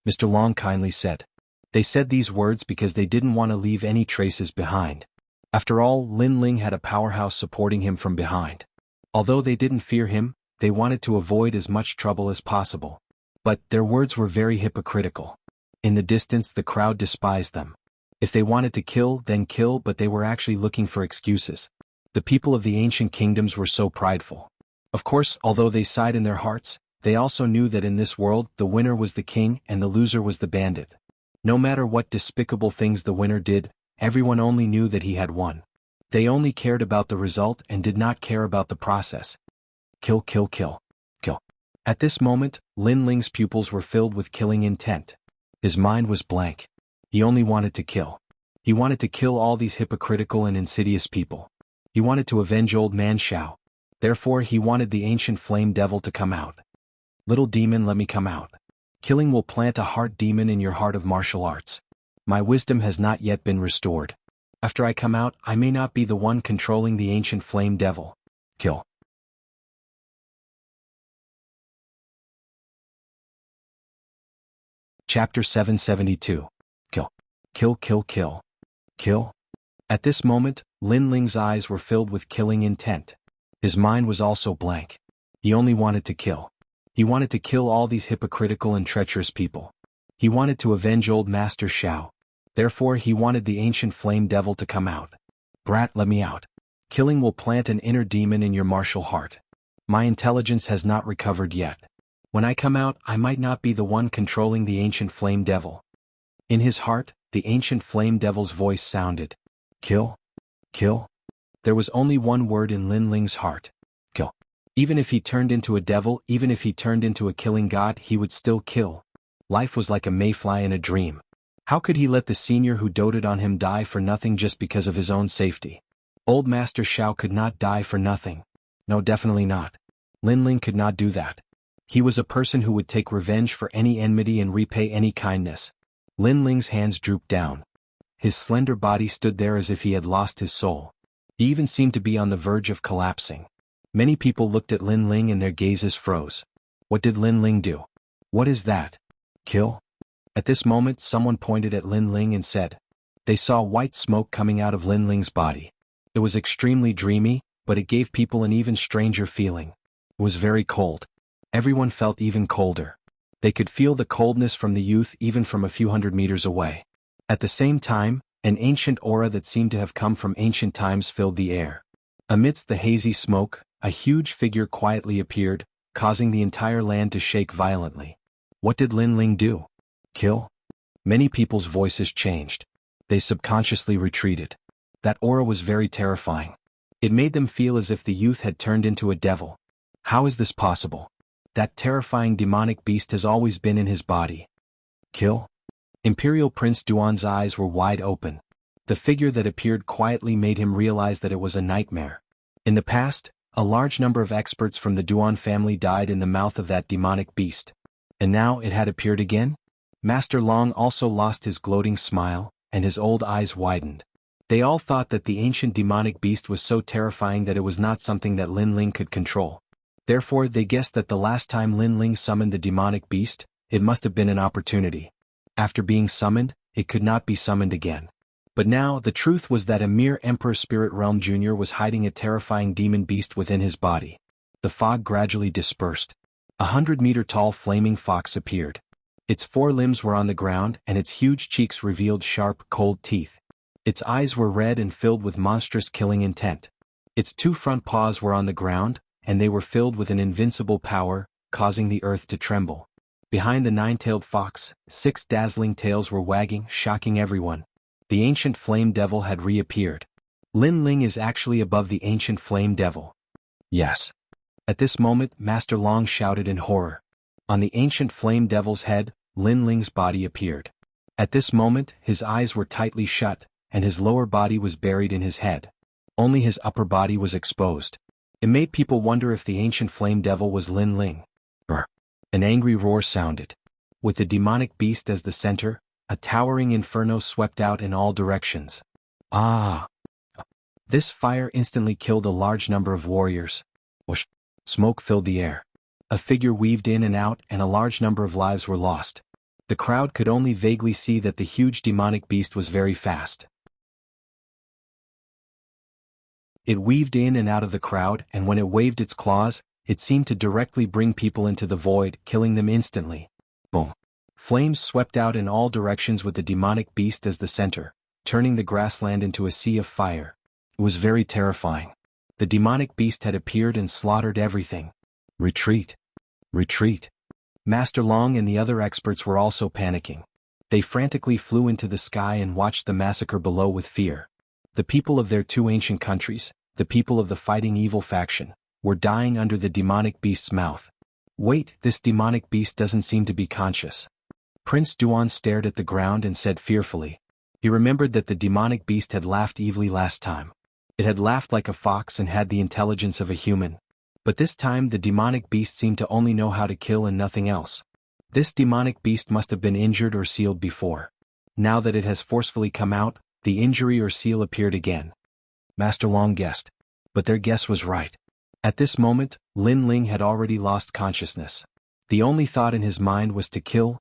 Mr. Long kindly said. They said these words because they didn't want to leave any traces behind. After all, Lin Ling had a powerhouse supporting him from behind. Although they didn't fear him, they wanted to avoid as much trouble as possible. But their words were very hypocritical. In the distance the crowd despised them. If they wanted to kill, then kill, but they were actually looking for excuses. The people of the ancient kingdoms were so prideful. Of course, although they sighed in their hearts, they also knew that in this world the winner was the king and the loser was the bandit. No matter what despicable things the winner did, everyone only knew that he had won. They only cared about the result and did not care about the process. Kill, kill, kill. Kill. At this moment, Lin Ling's pupils were filled with killing intent. His mind was blank. He only wanted to kill. He wanted to kill all these hypocritical and insidious people. He wanted to avenge old man Xiao. Therefore he wanted the ancient flame devil to come out. Little demon, let me come out. Killing will plant a heart demon in your heart of martial arts. My wisdom has not yet been restored. After I come out, I may not be the one controlling the ancient flame devil. Kill. Chapter 772. Kill. Kill, kill, kill. Kill. At this moment, Lin Ling's eyes were filled with killing intent. His mind was also blank. He only wanted to kill. He wanted to kill all these hypocritical and treacherous people. He wanted to avenge old Master Xiao. Therefore he wanted the ancient flame devil to come out. Brat, let me out. Killing will plant an inner demon in your martial heart. My intelligence has not recovered yet. When I come out, I might not be the one controlling the ancient flame devil. In his heart, the ancient flame devil's voice sounded. Kill. Kill. There was only one word in Lin Ling's heart. Kill. Even if he turned into a devil, even if he turned into a killing god, he would still kill. Life was like a mayfly in a dream. How could he let the senior who doted on him die for nothing just because of his own safety? Old Master Xiao could not die for nothing. No, definitely not. Lin Ling could not do that. He was a person who would take revenge for any enmity and repay any kindness. Lin Ling's hands drooped down. His slender body stood there as if he had lost his soul. He even seemed to be on the verge of collapsing. Many people looked at Lin Ling and their gazes froze. What did Lin Ling do? What is that? Kill? At this moment someone pointed at Lin Ling and said. They saw white smoke coming out of Lin Ling's body. It was extremely dreamy, but it gave people an even stranger feeling. It was very cold. Everyone felt even colder. They could feel the coldness from the youth even from a few hundred meters away. At the same time, an ancient aura that seemed to have come from ancient times filled the air. Amidst the hazy smoke, a huge figure quietly appeared, causing the entire land to shake violently. What did Lin Ling do? Kill? Many people's voices changed. They subconsciously retreated. That aura was very terrifying. It made them feel as if the youth had turned into a devil. How is this possible? That terrifying demonic beast has always been in his body. Kill? Imperial Prince Duan's eyes were wide open. The figure that appeared quietly made him realize that it was a nightmare. In the past, a large number of experts from the Duan family died in the mouth of that demonic beast. And now it had appeared again? Master Long also lost his gloating smile, and his old eyes widened. They all thought that the ancient demonic beast was so terrifying that it was not something that Lin Ling could control. Therefore they guessed that the last time Lin Ling summoned the demonic beast, it must have been an opportunity. After being summoned, it could not be summoned again. But now the truth was that a mere Emperor Spirit Realm Jr. was hiding a terrifying demon beast within his body. The fog gradually dispersed. 100-meter-tall flaming fox appeared. Its four limbs were on the ground and its huge cheeks revealed sharp, cold teeth. Its eyes were red and filled with monstrous killing intent. Its two front paws were on the ground, and they were filled with an invincible power, causing the earth to tremble. Behind the nine-tailed fox, 6 dazzling tails were wagging, shocking everyone. The ancient flame devil had reappeared. Lin Ling is actually above the ancient flame devil. Yes. At this moment Master Long shouted in horror. On the ancient flame devil's head, Lin Ling's body appeared. At this moment his eyes were tightly shut, and his lower body was buried in his head. Only his upper body was exposed. It made people wonder if the ancient flame devil was Lin Ling. An angry roar sounded. With the demonic beast as the center, a towering inferno swept out in all directions. Ah! This fire instantly killed a large number of warriors. Whoosh! Smoke filled the air. A figure weaved in and out and a large number of lives were lost. The crowd could only vaguely see that the huge demonic beast was very fast. It weaved in and out of the crowd, and when it waved its claws, it seemed to directly bring people into the void, killing them instantly. Boom! Flames swept out in all directions with the demonic beast as the center, turning the grassland into a sea of fire. It was very terrifying. The demonic beast had appeared and slaughtered everything. Retreat! Retreat! Master Long and the other experts were also panicking. They frantically flew into the sky and watched the massacre below with fear. The people of their two ancient countries, the people of the fighting evil faction, were dying under the demonic beast's mouth. Wait, this demonic beast doesn't seem to be conscious. Prince Duan stared at the ground and said fearfully. He remembered that the demonic beast had laughed evilly last time. It had laughed like a fox and had the intelligence of a human. But this time the demonic beast seemed to only know how to kill and nothing else. This demonic beast must have been injured or sealed before. Now that it has forcefully come out, the injury or seal appeared again. Master Long guessed. But their guess was right. At this moment, Lin Ling had already lost consciousness. The only thought in his mind was to kill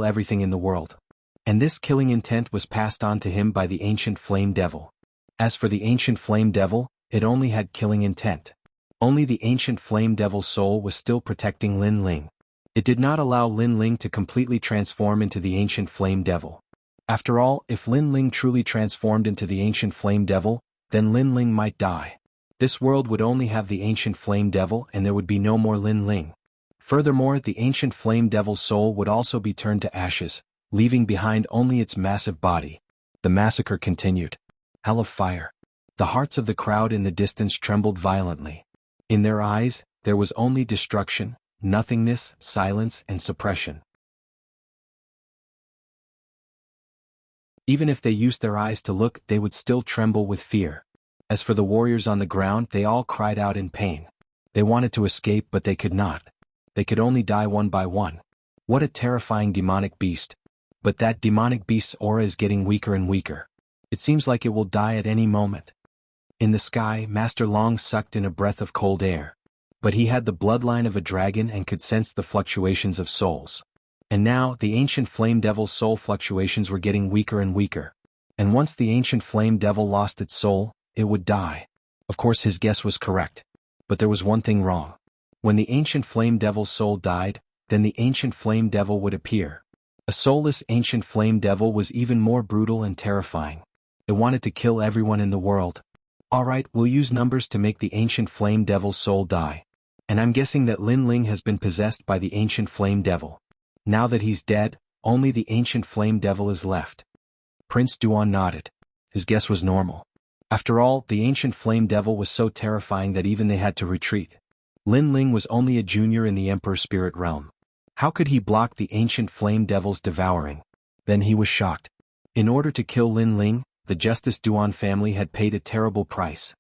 everything in the world. And this killing intent was passed on to him by the ancient flame devil. As for the ancient flame devil, it only had killing intent. Only the ancient flame devil's soul was still protecting Lin Ling. It did not allow Lin Ling to completely transform into the ancient flame devil. After all, if Lin Ling truly transformed into the ancient flame devil, then Lin Ling might die. This world would only have the ancient flame devil and there would be no more Lin Ling. Furthermore, the ancient flame devil's soul would also be turned to ashes, leaving behind only its massive body. The massacre continued. Hell of fire. The hearts of the crowd in the distance trembled violently. In their eyes, there was only destruction, nothingness, silence, and suppression. Even if they used their eyes to look, they would still tremble with fear. As for the warriors on the ground, they all cried out in pain. They wanted to escape but they could not. They could only die one by one. What a terrifying demonic beast. But that demonic beast's aura is getting weaker and weaker. It seems like it will die at any moment. In the sky, Master Long sucked in a breath of cold air. But he had the bloodline of a dragon and could sense the fluctuations of souls. And now, the ancient flame devil's soul fluctuations were getting weaker and weaker. And once the ancient flame devil lost its soul, it would die. Of course his guess was correct. But there was one thing wrong. When the ancient flame devil's soul died, then the ancient flame devil would appear. A soulless ancient flame devil was even more brutal and terrifying. It wanted to kill everyone in the world. Alright, we'll use numbers to make the ancient flame devil's soul die. And I'm guessing that Lin Ling has been possessed by the ancient flame devil. Now that he's dead, only the ancient flame devil is left. Prince Duan nodded. His guess was normal. After all, the ancient flame devil was so terrifying that even they had to retreat. Lin Ling was only a junior in the Emperor's spirit realm. How could he block the ancient flame devil's devouring? Then he was shocked. In order to kill Lin Ling, the Justice Duan family had paid a terrible price.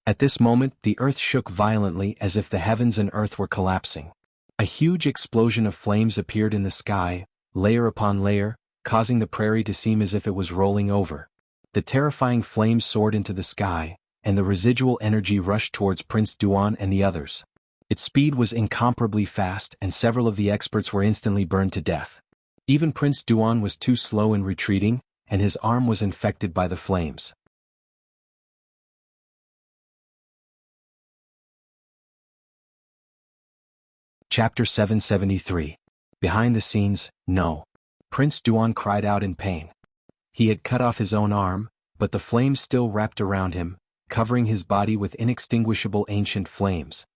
At this moment, the earth shook violently as if the heavens and earth were collapsing. A huge explosion of flames appeared in the sky, layer upon layer, causing the prairie to seem as if it was rolling over. The terrifying flames soared into the sky, and the residual energy rushed towards Prince Duan and the others. Its speed was incomparably fast and several of the experts were instantly burned to death. Even Prince Duan was too slow in retreating, and his arm was infected by the flames. Chapter 773. Behind the scenes, no. Prince Duan cried out in pain. He had cut off his own arm, but the flames still wrapped around him, covering his body with inextinguishable ancient flames.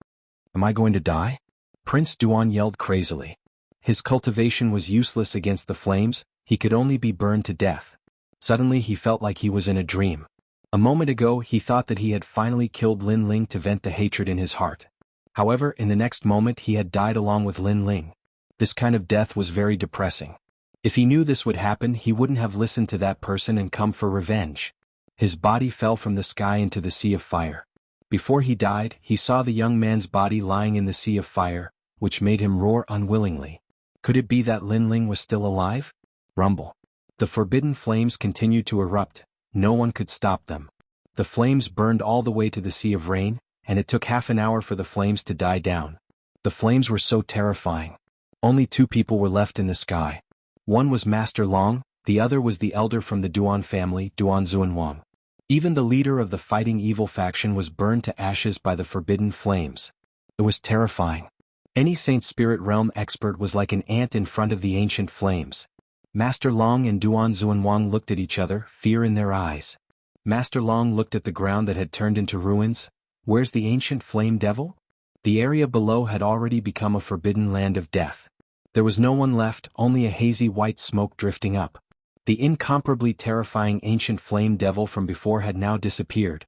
Am I going to die? Prince Duan yelled crazily. His cultivation was useless against the flames, he could only be burned to death. Suddenly he felt like he was in a dream. A moment ago he thought that he had finally killed Lin Ling to vent the hatred in his heart. However, in the next moment he had died along with Lin Ling. This kind of death was very depressing. If he knew this would happen, he wouldn't have listened to that person and come for revenge. His body fell from the sky into the sea of fire. Before he died, he saw the young man's body lying in the sea of fire, which made him roar unwillingly. Could it be that Lin Ling was still alive? Rumble. The forbidden flames continued to erupt. No one could stop them. The flames burned all the way to the Sea of Rain, and it took half an hour for the flames to die down. The flames were so terrifying. Only two people were left in the sky. One was Master Long, the other was the elder from the Duan family, Duan Xuanwang. Even the leader of the fighting evil faction was burned to ashes by the forbidden flames. It was terrifying. Any Saint Spirit Realm expert was like an ant in front of the ancient flames. Master Long and Duan Xuanwang looked at each other, fear in their eyes. Master Long looked at the ground that had turned into ruins. Where's the ancient flame devil? The area below had already become a forbidden land of death. There was no one left, only a hazy white smoke drifting up. The incomparably terrifying ancient flame devil from before had now disappeared.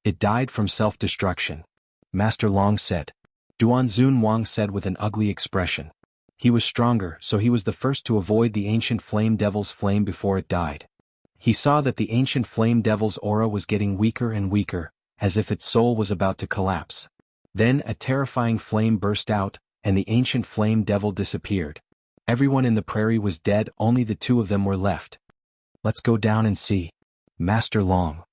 It died from self-destruction. Master Long said. Duan Xuanwang said with an ugly expression. He was stronger, so he was the first to avoid the ancient flame devil's flame before it died. He saw that the ancient flame devil's aura was getting weaker and weaker, as if its soul was about to collapse. Then a terrifying flame burst out, and the ancient flame devil disappeared. Everyone in the prairie was dead, only the two of them were left. Let's go down and see. Master Long.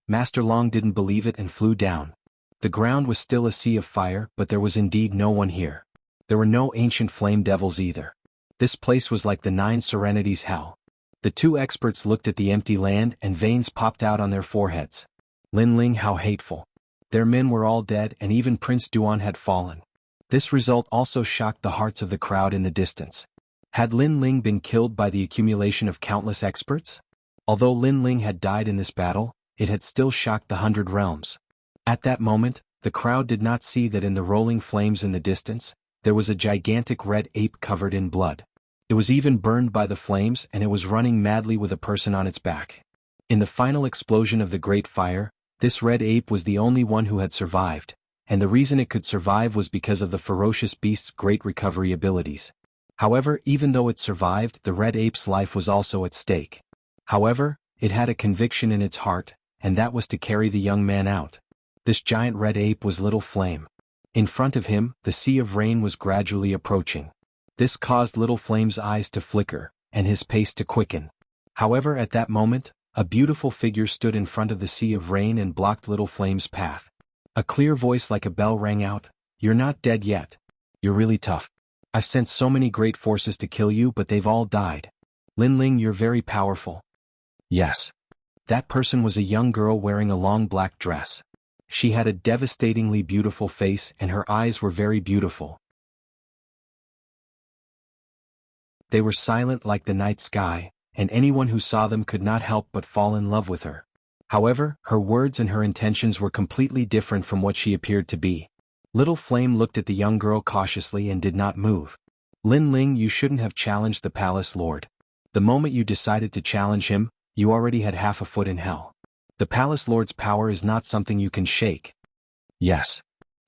Master Long didn't believe it and flew down. The ground was still a sea of fire, but there was indeed no one here. There were no ancient flame devils either. This place was like the Nine Serenities hell. The two experts looked at the empty land and veins popped out on their foreheads. Lin Ling, how hateful. Their men were all dead and even Prince Duan had fallen. This result also shocked the hearts of the crowd in the distance. Had Lin Ling been killed by the accumulation of countless experts? Although Lin Ling had died in this battle, it had still shocked the 100 realms. At that moment, the crowd did not see that in the rolling flames in the distance, there was a gigantic red ape covered in blood. It was even burned by the flames and it was running madly with a person on its back. In the final explosion of the Great Fire, this red ape was the only one who had survived, and the reason it could survive was because of the ferocious beast's great recovery abilities. However, even though it survived, the red ape's life was also at stake. However, it had a conviction in its heart, and that was to carry the young man out. This giant red ape was Little Flame. In front of him, the sea of rain was gradually approaching. This caused Little Flame's eyes to flicker, and his pace to quicken. However, at that moment, a beautiful figure stood in front of the sea of rain and blocked Little Flame's path. A clear voice like a bell rang out, "You're not dead yet. You're really tough. I've sent so many great forces to kill you, but they've all died. Linling, you're very powerful." Yes. That person was a young girl wearing a long black dress. She had a devastatingly beautiful face and her eyes were very beautiful. They were silent like the night sky, and anyone who saw them could not help but fall in love with her. However, her words and her intentions were completely different from what she appeared to be. Little Flame looked at the young girl cautiously and did not move. "Linling, you shouldn't have challenged the palace lord. The moment you decided to challenge him, you already had half a foot in hell. The palace lord's power is not something you can shake." Yes.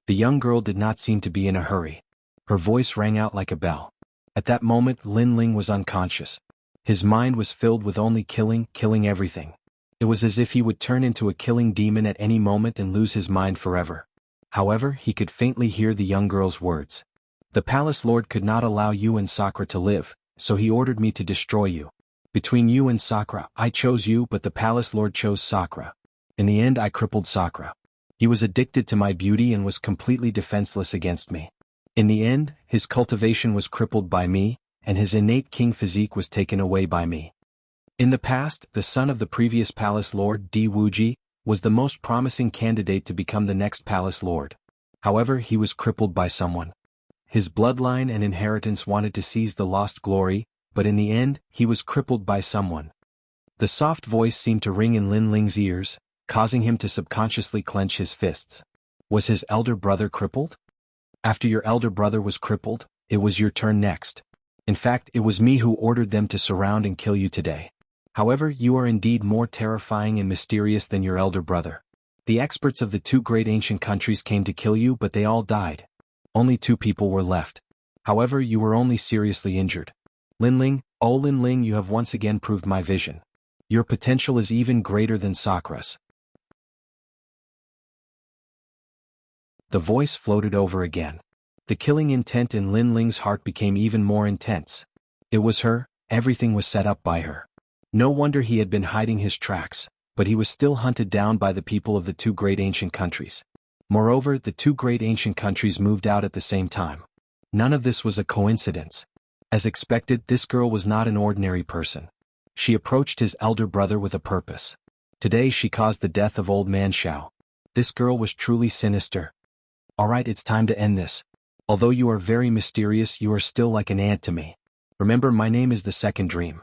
The young girl did not seem to be in a hurry. Her voice rang out like a bell. At that moment, Linling was unconscious. His mind was filled with only killing everything. It was as if he would turn into a killing demon at any moment and lose his mind forever. However, he could faintly hear the young girl's words. "The palace lord could not allow you and Sakura to live, so he ordered me to destroy you. Between you and Sakura, I chose you, but the palace lord chose Sakura. In the end, I crippled Sakura. He was addicted to my beauty and was completely defenseless against me. In the end, his cultivation was crippled by me, and his innate king physique was taken away by me. In the past, the son of the previous palace lord, Wuxia, was the most promising candidate to become the next palace lord. However, he was crippled by someone. His bloodline and inheritance wanted to seize the lost glory, but in the end, he was crippled by someone." The soft voice seemed to ring in Linling's ears, causing him to subconsciously clench his fists. Was his elder brother crippled? After your elder brother was crippled, it was your turn next. In fact, it was me who ordered them to surround and kill you today. However, you are indeed more terrifying and mysterious than your elder brother. The experts of the two great ancient countries came to kill you, but they all died. Only 2 people were left. However, you were only seriously injured. Linling, oh Linling, you have once again proved my vision. Your potential is even greater than Sakura's." The voice floated over again. The killing intent in Linling's heart became even more intense. It was her, everything was set up by her. No wonder he had been hiding his tracks, but he was still hunted down by the people of the two great ancient countries. Moreover, the two great ancient countries moved out at the same time. None of this was a coincidence. As expected, this girl was not an ordinary person. She approached his elder brother with a purpose. Today she caused the death of old man Xiao. This girl was truly sinister. Alright, it's time to end this. Although you are very mysterious, you are still like an aunt to me. Remember, my name is the Second Dream.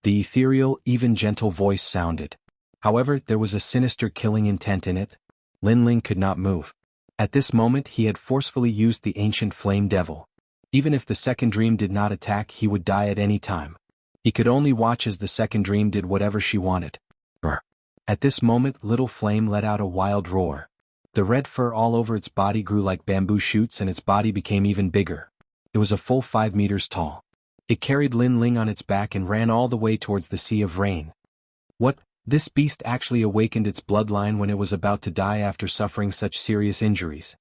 The ethereal, even gentle voice sounded. However, there was a sinister killing intent in it. Linling could not move. At this moment he had forcefully used the ancient flame devil. Even if the Second Dream did not attack, he would die at any time. He could only watch as the Second Dream did whatever she wanted. Brr. At this moment, Little Flame let out a wild roar. The red fur all over its body grew like bamboo shoots and its body became even bigger. It was a full 5 meters tall. It carried Linling on its back and ran all the way towards the Sea of Rain. What? This beast actually awakened its bloodline when it was about to die after suffering such serious injuries.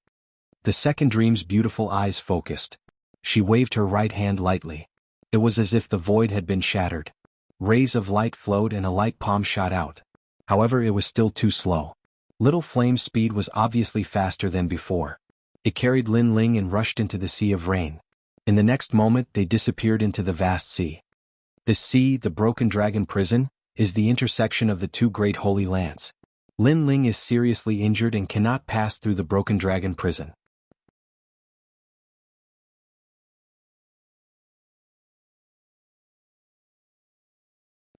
The Second Dream's beautiful eyes focused. She waved her right hand lightly. It was as if the void had been shattered. Rays of light flowed and a light palm shot out. However, it was still too slow. Little Flame's speed was obviously faster than before. It carried Linling and rushed into the Sea of Rain. In the next moment they disappeared into the vast sea. This sea, the Broken Dragon Prison, is the intersection of the two great holy lands. Linling is seriously injured and cannot pass through the Broken Dragon Prison.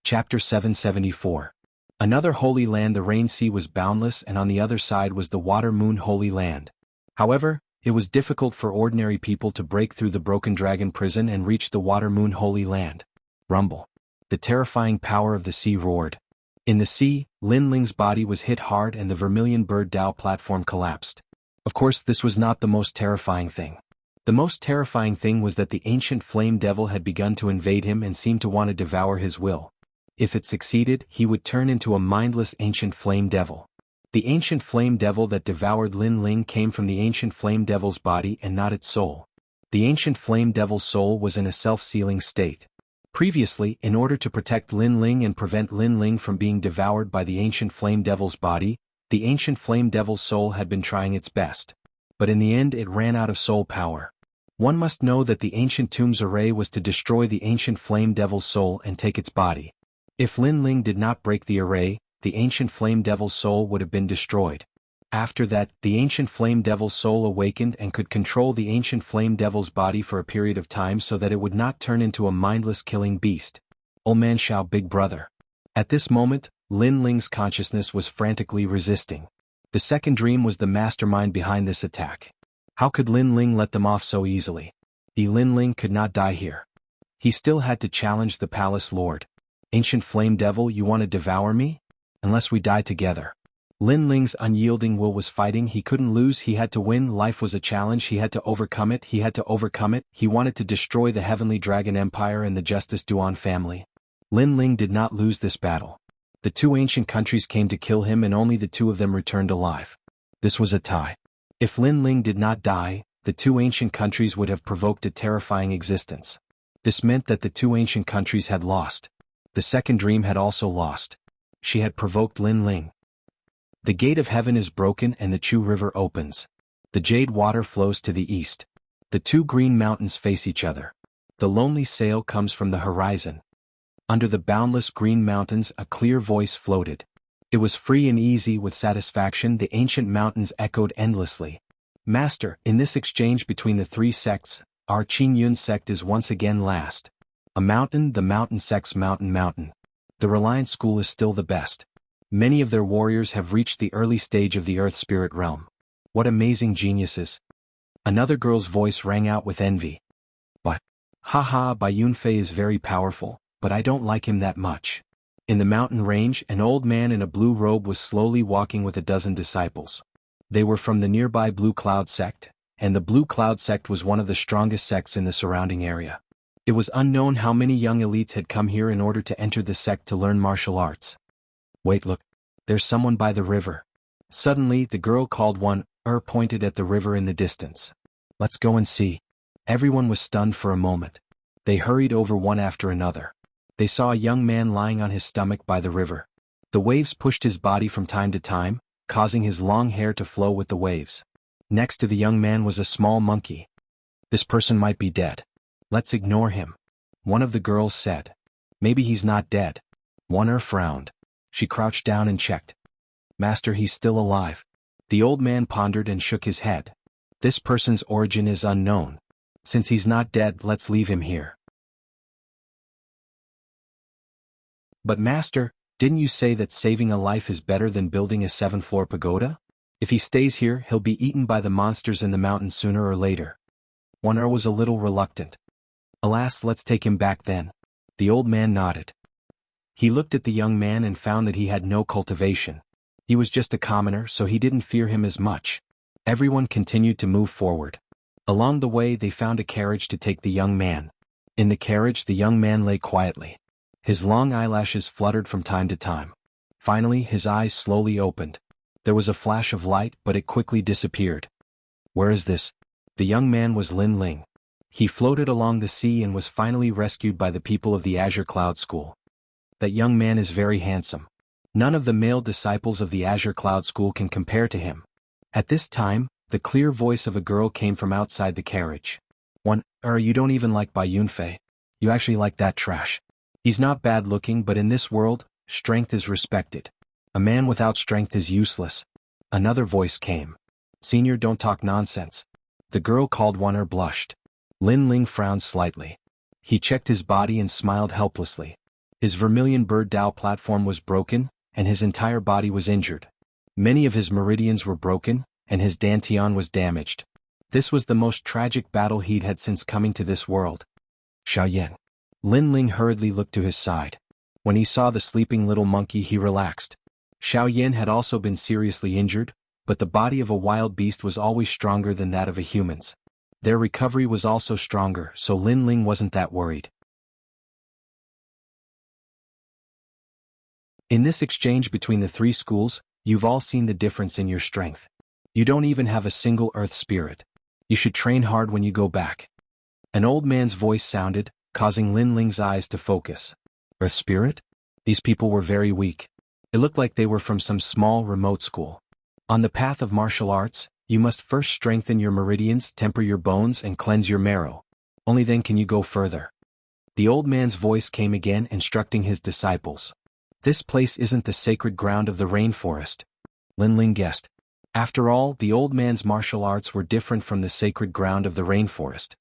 Chapter 774. Another holy land. The Rain Sea was boundless and on the other side was the Water Moon Holy Land. However, it was difficult for ordinary people to break through the Broken Dragon Prison and reach the Water Moon Holy Land. Rumble. The terrifying power of the sea roared. In the sea, Linling's body was hit hard and the Vermilion Bird Dao platform collapsed. Of course, this was not the most terrifying thing. The most terrifying thing was that the ancient flame devil had begun to invade him and seemed to want to devour his will. If it succeeded, he would turn into a mindless ancient flame devil. The ancient flame devil that devoured Lin Ling came from the ancient flame devil's body and not its soul. The ancient flame devil's soul was in a self-sealing state. Previously, in order to protect Lin Ling and prevent Lin Ling from being devoured by the ancient flame devil's body, the ancient flame devil's soul had been trying its best. But in the end it ran out of soul power. One must know that the ancient tomb's array was to destroy the ancient flame devil's soul and take its body. If Lin Ling did not break the array, the ancient flame devil's soul would have been destroyed. After that, the ancient flame devil's soul awakened and could control the ancient flame devil's body for a period of time so that it would not turn into a mindless killing beast. Old man Shao, big brother. At this moment, Lin Ling's consciousness was frantically resisting. The second dream was the mastermind behind this attack. How could Lin Ling let them off so easily? Lin Ling could not die here. He still had to challenge the palace lord. Ancient flame devil, you want to devour me? Unless we die together. Lin Ling's unyielding will was fighting. He couldn't lose, he had to win. Life was a challenge, he had to overcome it. He wanted to destroy the Heavenly Dragon Empire and the Justice Duan family. Lin Ling did not lose this battle. The two ancient countries came to kill him and only the two of them returned alive. This was a tie. If Lin Ling did not die, the two ancient countries would have provoked a terrifying existence. This meant that the two ancient countries had lost. The second dream had also lost. She had provoked Lin Ling. The gate of heaven is broken and the Chu River opens. The jade water flows to the east. The two green mountains face each other. The lonely sail comes from the horizon. Under the boundless green mountains a clear voice floated. It was free and easy. With satisfaction the ancient mountains echoed endlessly. Master, in this exchange between the three sects, our Qin Yun sect is once again last. A mountain, the mountain sects, mountain. The Reliance School is still the best. Many of their warriors have reached the early stage of the Earth Spirit realm. What amazing geniuses. Another girl's voice rang out with envy. But, haha, Bai Yunfei is very powerful, but I don't like him that much. In the mountain range, an old man in a blue robe was slowly walking with a dozen disciples. They were from the nearby Blue Cloud sect, and the Blue Cloud sect was one of the strongest sects in the surrounding area. It was unknown how many young elites had come here in order to enter the sect to learn martial arts. Wait, look. There's someone by the river. Suddenly, the girl called one, pointed at the river in the distance. Let's go and see. Everyone was stunned for a moment. They hurried over one after another. They saw a young man lying on his stomach by the river. The waves pushed his body from time to time, causing his long hair to flow with the waves. Next to the young man was a small monkey. This person might be dead. Let's ignore him. One of the girls said. Maybe he's not dead. One frowned. She crouched down and checked. Master, he's still alive. The old man pondered and shook his head. This person's origin is unknown. Since he's not dead, let's leave him here. But master, didn't you say that saving a life is better than building a 7th-floor pagoda? If he stays here, he'll be eaten by the monsters in the mountains sooner or later. One was a little reluctant. Alas, let's take him back then. The old man nodded. He looked at the young man and found that he had no cultivation. He was just a commoner, so he didn't fear him as much. Everyone continued to move forward. Along the way they found a carriage to take the young man. In the carriage the young man lay quietly. His long eyelashes fluttered from time to time. Finally his eyes slowly opened. There was a flash of light, but it quickly disappeared. Where is this? The young man was Lin Ling. He floated along the sea and was finally rescued by the people of the Azure Cloud School. That young man is very handsome. None of the male disciples of the Azure Cloud School can compare to him. At this time, the clear voice of a girl came from outside the carriage. You don't even like Bai Yunfei. You actually like that trash. He's not bad looking, but in this world, strength is respected. A man without strength is useless. Another voice came. Senior, don't talk nonsense. The girl called one blushed. Lin Ling frowned slightly. He checked his body and smiled helplessly. His vermilion bird Dao platform was broken, and his entire body was injured. Many of his meridians were broken, and his dantian was damaged. This was the most tragic battle he'd had since coming to this world. Xiaoyan. Lin Ling hurriedly looked to his side. When he saw the sleeping little monkey he relaxed. Xiaoyan had also been seriously injured, but the body of a wild beast was always stronger than that of a human's. Their recovery was also stronger, so Lin Ling wasn't that worried. In this exchange between the three schools, you've all seen the difference in your strength. You don't even have a single earth spirit. You should train hard when you go back. An old man's voice sounded, causing Lin Ling's eyes to focus. Earth spirit? These people were very weak. It looked like they were from some small, remote school. On the path of martial arts, you must first strengthen your meridians, temper your bones, and cleanse your marrow. Only then can you go further. The old man's voice came again, instructing his disciples. This place isn't the sacred ground of the rainforest. Lin Ling guessed. After all, the old man's martial arts were different from the sacred ground of the rainforest.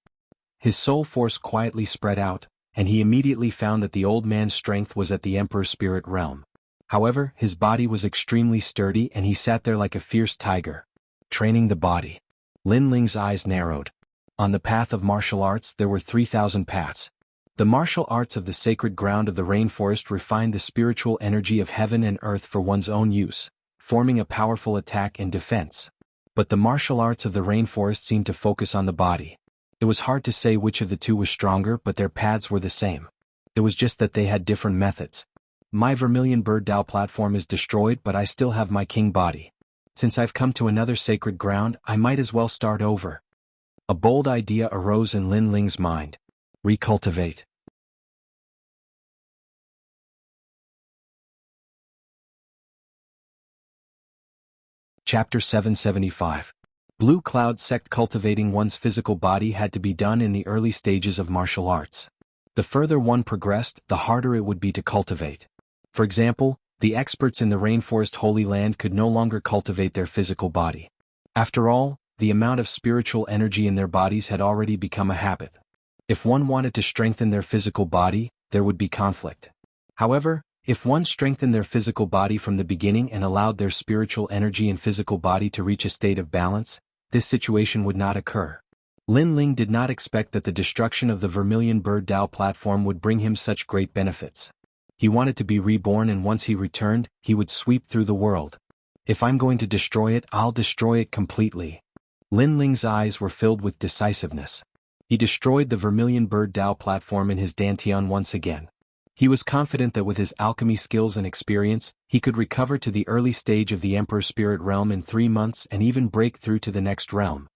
His soul force quietly spread out, and he immediately found that the old man's strength was at the Emperor's spirit realm. However, his body was extremely sturdy and he sat there like a fierce tiger. Training the body. Lin Ling's eyes narrowed. On the path of martial arts there were 3,000 paths. The martial arts of the sacred ground of the rainforest refined the spiritual energy of heaven and earth for one's own use, forming a powerful attack and defense. But the martial arts of the rainforest seemed to focus on the body. It was hard to say which of the two was stronger, but their paths were the same. It was just that they had different methods. My Vermilion Bird Dao platform is destroyed, but I still have my king body. Since I've come to another sacred ground, I might as well start over. A bold idea arose in Lin Ling's mind. Recultivate. Chapter 775. Blue Cloud Sect. Cultivating one's physical body had to be done in the early stages of martial arts. The further one progressed, the harder it would be to cultivate. For example, the experts in the Rainforest Holy Land could no longer cultivate their physical body. After all, the amount of spiritual energy in their bodies had already become a habit. If one wanted to strengthen their physical body, there would be conflict. However, if one strengthened their physical body from the beginning and allowed their spiritual energy and physical body to reach a state of balance, this situation would not occur. Lin Ling did not expect that the destruction of the Vermilion Bird Dao platform would bring him such great benefits. He wanted to be reborn, and once he returned, he would sweep through the world. If I'm going to destroy it, I'll destroy it completely. Lin Ling's eyes were filled with decisiveness. He destroyed the Vermilion Bird Dao platform in his Dantian once again. He was confident that with his alchemy skills and experience, he could recover to the early stage of the Emperor's spirit realm in 3 months and even break through to the next realm.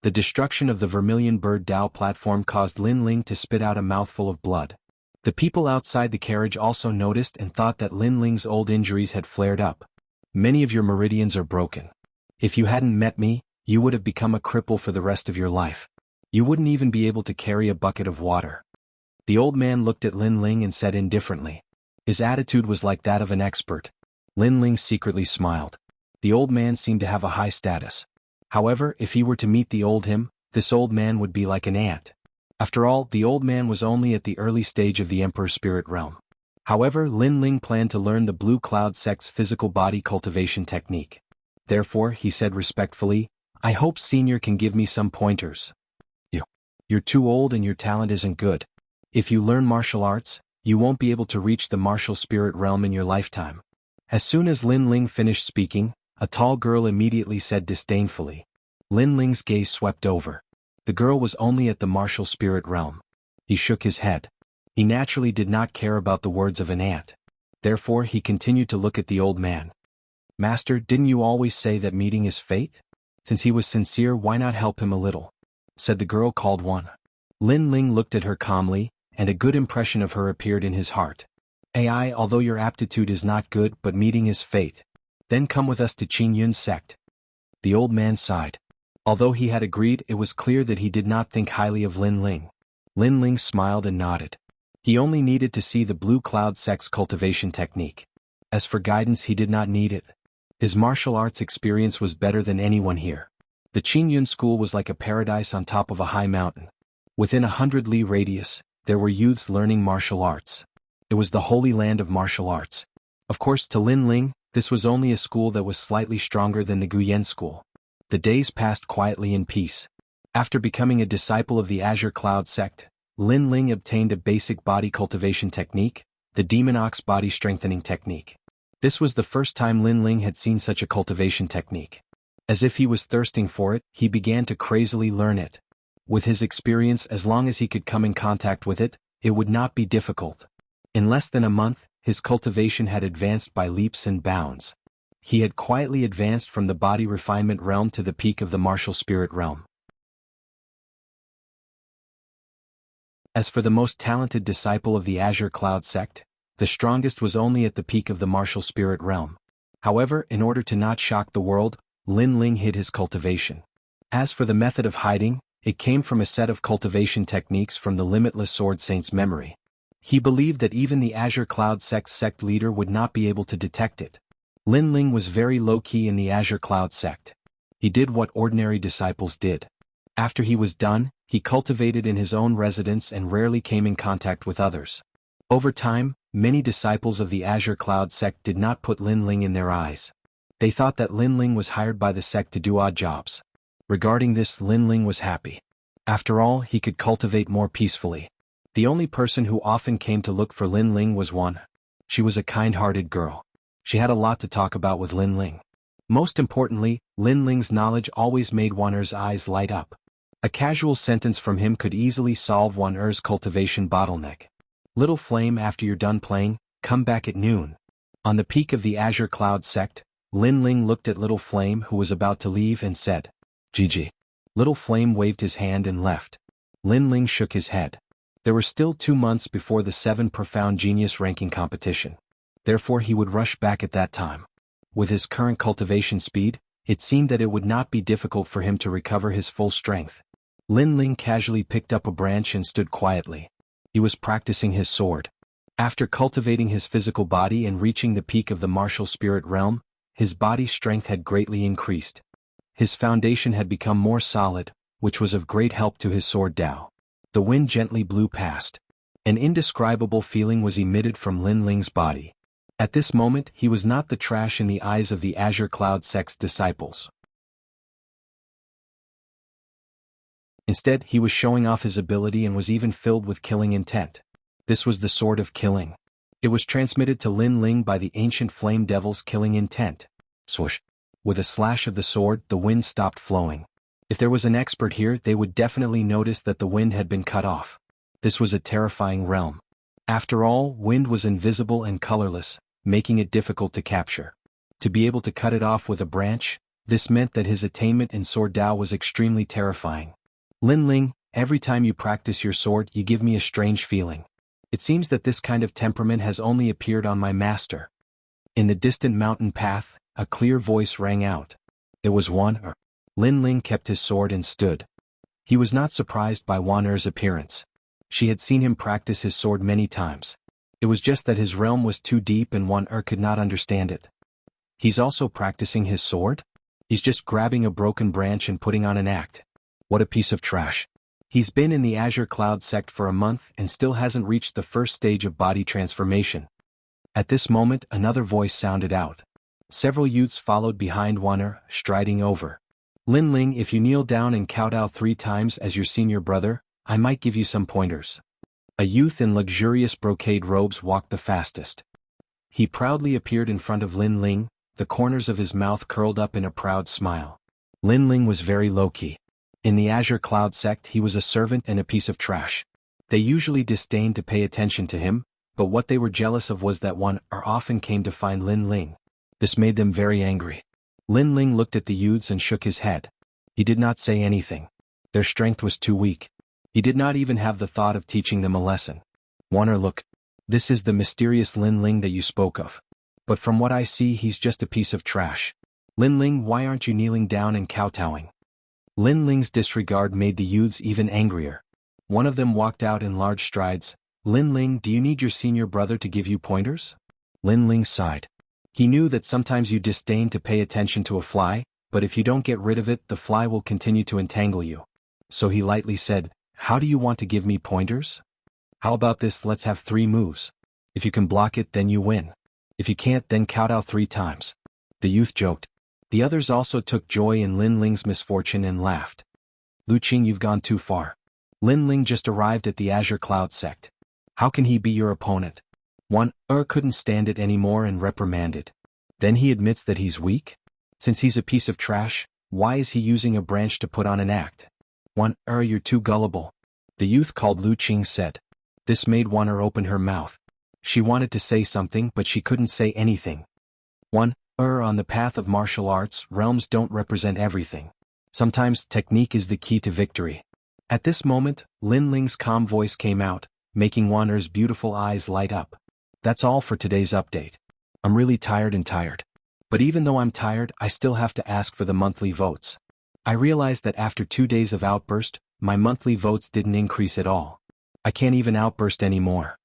The destruction of the Vermilion Bird Dao platform caused Lin Ling to spit out a mouthful of blood. The people outside the carriage also noticed and thought that Lin Ling's old injuries had flared up. Many of your meridians are broken. If you hadn't met me, you would have become a cripple for the rest of your life. You wouldn't even be able to carry a bucket of water. The old man looked at Lin Ling and said indifferently. His attitude was like that of an expert. Lin Ling secretly smiled. The old man seemed to have a high status. However, if he were to meet the old him, this old man would be like an ant. After all, the old man was only at the early stage of the Emperor's spirit realm. However, Lin Ling planned to learn the Blue Cloud Sect's physical body cultivation technique. Therefore, he said respectfully, I hope Senior can give me some pointers. You're too old and your talent isn't good. If you learn martial arts, you won't be able to reach the martial spirit realm in your lifetime. As soon as Lin Ling finished speaking, a tall girl immediately said disdainfully. Lin Ling's gaze swept over. The girl was only at the martial spirit realm. He shook his head. He naturally did not care about the words of an ant. Therefore, he continued to look at the old man. Master, didn't you always say that meeting is fate? Since he was sincere, why not help him a little? Said the girl called one. Lin Ling looked at her calmly, and a good impression of her appeared in his heart. AI, although your aptitude is not good, but meeting is fate. Then come with us to Qin Yun's sect. The old man sighed. Although he had agreed, it was clear that he did not think highly of Lin Ling. Lin Ling smiled and nodded. He only needed to see the Blue Cloud Sect's cultivation technique. As for guidance, he did not need it. His martial arts experience was better than anyone here. The Qin Yun school was like a paradise on top of a high mountain. Within 100 li radius, there were youths learning martial arts. It was the holy land of martial arts. Of course, to Lin Ling, this was only a school that was slightly stronger than the Guyan school. The days passed quietly in peace. After becoming a disciple of the Azure Cloud sect, Lin Ling obtained a basic body cultivation technique, the Demon Ox body strengthening technique. This was the first time Lin Ling had seen such a cultivation technique. As if he was thirsting for it, he began to crazily learn it. With his experience, as long as he could come in contact with it, it would not be difficult. In less than a month, his cultivation had advanced by leaps and bounds. He had quietly advanced from the body refinement realm to the peak of the martial spirit realm. As for the most talented disciple of the Azure Cloud sect, the strongest was only at the peak of the martial spirit realm. However, in order to not shock the world, Lin Ling hid his cultivation. As for the method of hiding, it came from a set of cultivation techniques from the Limitless Sword Saint's memory. He believed that even the Azure Cloud sect's sect leader would not be able to detect it. Lin Ling was very low-key in the Azure Cloud sect. He did what ordinary disciples did. After he was done, he cultivated in his own residence and rarely came in contact with others. Over time, many disciples of the Azure Cloud sect did not put Lin Ling in their eyes. They thought that Lin Ling was hired by the sect to do odd jobs. Regarding this, Lin Ling was happy. After all, he could cultivate more peacefully. The only person who often came to look for Lin Ling was Wan. She was a kind-hearted girl. She had a lot to talk about with Lin Ling. Most importantly, Lin Ling's knowledge always made Wan Er's eyes light up. A casual sentence from him could easily solve Wan Er's cultivation bottleneck. Little flame, after you're done playing, come back at noon. On the peak of the Azure Cloud sect, Lin Ling looked at Little Flame, who was about to leave, and said, "GG." Little Flame waved his hand and left. Lin Ling shook his head. There were still 2 months before the 7 Profound Genius ranking competition. Therefore he would rush back at that time. With his current cultivation speed, it seemed that it would not be difficult for him to recover his full strength. Lin Ling casually picked up a branch and stood quietly. He was practicing his sword. After cultivating his physical body and reaching the peak of the martial spirit realm, his body strength had greatly increased. His foundation had become more solid, which was of great help to his sword Dao. The wind gently blew past. An indescribable feeling was emitted from Lin Ling's body. At this moment, he was not the trash in the eyes of the Azure Cloud sect's disciples. Instead, he was showing off his ability and was even filled with killing intent. This was the sword of killing. It was transmitted to Lin Ling by the ancient flame devil's killing intent. Swoosh. With a slash of the sword, the wind stopped flowing. If there was an expert here, they would definitely notice that the wind had been cut off. This was a terrifying realm. After all, wind was invisible and colorless, making it difficult to capture. To be able to cut it off with a branch, this meant that his attainment in Sword Dao was extremely terrifying. Lin Ling, every time you practice your sword, you give me a strange feeling. It seems that this kind of temperament has only appeared on my master. In the distant mountain path, a clear voice rang out. It was Wan Er. Lin Ling kept his sword and stood. He was not surprised by Wan Er's appearance. She had seen him practice his sword many times. It was just that his realm was too deep and Wan Er could not understand it. He's also practicing his sword? He's just grabbing a broken branch and putting on an act. What a piece of trash. He's been in the Azure Cloud sect for a month and still hasn't reached the first stage of body transformation. At this moment, another voice sounded out. Several youths followed behind Wan Er, striding over. Lin Ling, if you kneel down and kowtow 3 times as your senior brother, I might give you some pointers. A youth in luxurious brocade robes walked the fastest. He proudly appeared in front of Lin Ling, the corners of his mouth curled up in a proud smile. Lin Ling was very low-key. In the Azure Cloud sect, he was a servant and a piece of trash. They usually disdained to pay attention to him, but what they were jealous of was that Wan Er often came to find Lin Ling. This made them very angry. Lin Ling looked at the youths and shook his head. He did not say anything. Their strength was too weak. He did not even have the thought of teaching them a lesson. Wan Er, look. This is the mysterious Lin Ling that you spoke of. But from what I see, he's just a piece of trash. Lin Ling, why aren't you kneeling down and kowtowing? Lin Ling's disregard made the youths even angrier. One of them walked out in large strides. Lin Ling, do you need your senior brother to give you pointers? Lin Ling sighed. He knew that sometimes you disdain to pay attention to a fly, but if you don't get rid of it, the fly will continue to entangle you. So he lightly said, how do you want to give me pointers? How about this, let's have 3 moves. If you can block it, then you win. If you can't, then kowtow 3 times. The youth joked. The others also took joy in Lin Ling's misfortune and laughed. Lu Qing, you've gone too far. Lin Ling just arrived at the Azure Cloud sect. How can he be your opponent? Wan Er couldn't stand it anymore and reprimanded. Then he admits that he's weak? Since he's a piece of trash, why is he using a branch to put on an act? Wan Er, you're too gullible. The youth called Lu Qing said. This made Wan Er open her mouth. She wanted to say something, but she couldn't say anything. Wan On the path of martial arts, realms don't represent everything. Sometimes technique is the key to victory. At this moment, Lin Ling's calm voice came out, making Wan Er's beautiful eyes light up. That's all for today's update. I'm really tired. But even though I'm tired, I still have to ask for the monthly votes. I realized that after 2 days of outburst, my monthly votes didn't increase at all. I can't even outburst anymore.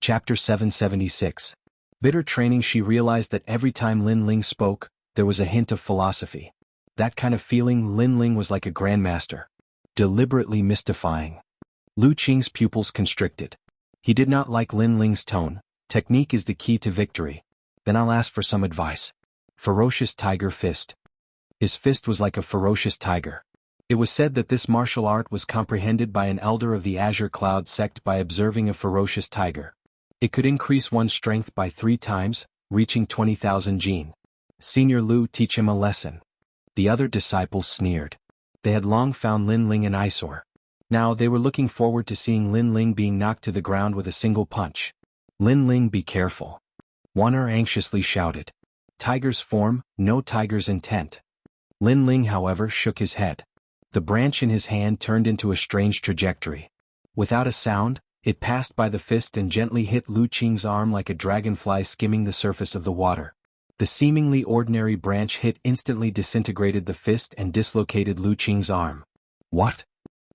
Chapter 776. Bitter training. She realized that every time Lin Ling spoke, there was a hint of philosophy. That kind of feeling. Lin Ling was like a grandmaster. Deliberately mystifying. Lu Qing's pupils constricted. He did not like Lin Ling's tone. Technique is the key to victory. Then I'll ask for some advice. Ferocious tiger fist. His fist was like a ferocious tiger. It was said that this martial art was comprehended by an elder of the Azure Cloud sect by observing a ferocious tiger. It could increase one's strength by 3 times, reaching 20,000 jin. Senior Lu, teach him a lesson. The other disciples sneered. They had long found Lin Ling an eyesore. Now they were looking forward to seeing Lin Ling being knocked to the ground with a single punch. Lin Ling, be careful. Wan Er anxiously shouted. Tiger's form, no tiger's intent. Lin Ling, however, shook his head. The branch in his hand turned into a strange trajectory. Without a sound, it passed by the fist and gently hit Lu Qing's arm like a dragonfly skimming the surface of the water. The seemingly ordinary branch hit instantly disintegrated the fist and dislocated Lu Qing's arm. What?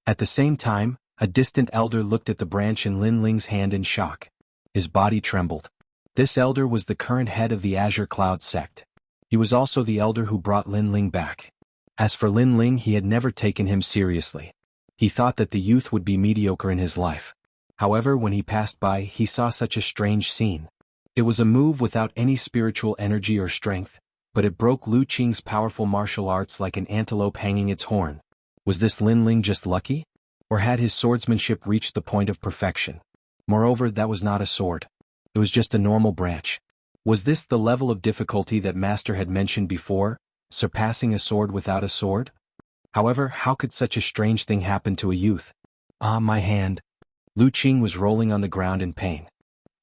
At the same time, a distant elder looked at the branch in Lin Ling's hand in shock. His body trembled. This elder was the current head of the Azure Cloud sect. He was also the elder who brought Lin Ling back. As for Lin Ling, he had never taken him seriously. He thought that the youth would be mediocre in his life. However, when he passed by, he saw such a strange scene. It was a move without any spiritual energy or strength, but it broke Lu Qing's powerful martial arts like an antelope hanging its horn. Was this Lin Ling just lucky? Or had his swordsmanship reached the point of perfection? Moreover, that was not a sword. It was just a normal branch. Was this the level of difficulty that Master had mentioned before, surpassing a sword without a sword? However, how could such a strange thing happen to a youth? Ah, my hand. Lu Qing was rolling on the ground in pain.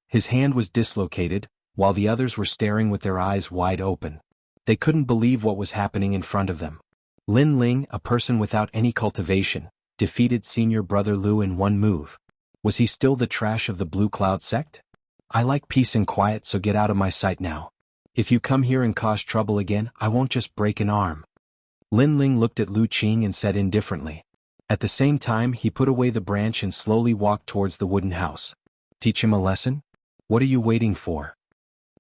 His hand was dislocated, while the others were staring with their eyes wide open. They couldn't believe what was happening in front of them. Lin Ling, a person without any cultivation, defeated senior brother Lu in one move. Was he still the trash of the Blue Cloud sect? I like peace and quiet, so get out of my sight now. If you come here and cause trouble again, I won't just break an arm. Lin Ling looked at Lu Qing and said indifferently. At the same time, he put away the branch and slowly walked towards the wooden house. Teach him a lesson? What are you waiting for?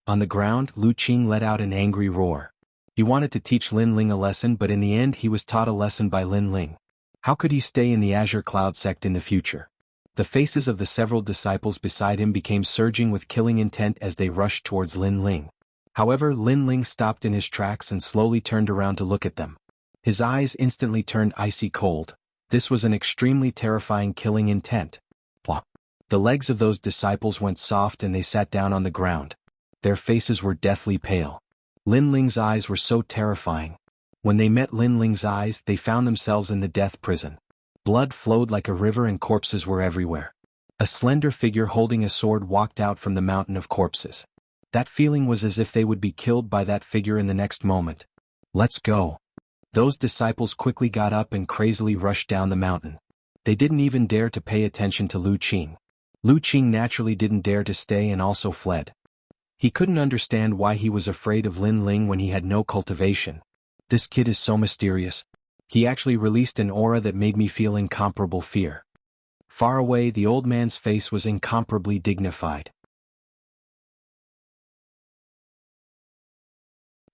On the ground, Lu Qing let out an angry roar. He wanted to teach Lin Ling a lesson, but in the end he was taught a lesson by Lin Ling. How could he stay in the Azure Cloud sect in the future? The faces of the several disciples beside him became surging with killing intent as they rushed towards Lin Ling. However, Lin Ling stopped in his tracks and slowly turned around to look at them. His eyes instantly turned icy cold. This was an extremely terrifying killing intent. Plop. The legs of those disciples went soft and they sat down on the ground. Their faces were deathly pale. Lin Ling's eyes were so terrifying. When they met Lin Ling's eyes, they found themselves in the death prison. Blood flowed like a river and corpses were everywhere. A slender figure holding a sword walked out from the mountain of corpses. That feeling was as if they would be killed by that figure in the next moment. Let's go. Those disciples quickly got up and crazily rushed down the mountain. They didn't even dare to pay attention to Lu Qing. Lu Qing naturally didn't dare to stay and also fled. He couldn't understand why he was afraid of Lin Ling when he had no cultivation. This kid is so mysterious. He actually released an aura that made me feel incomparable fear. Far away, the old man's face was incomparably dignified.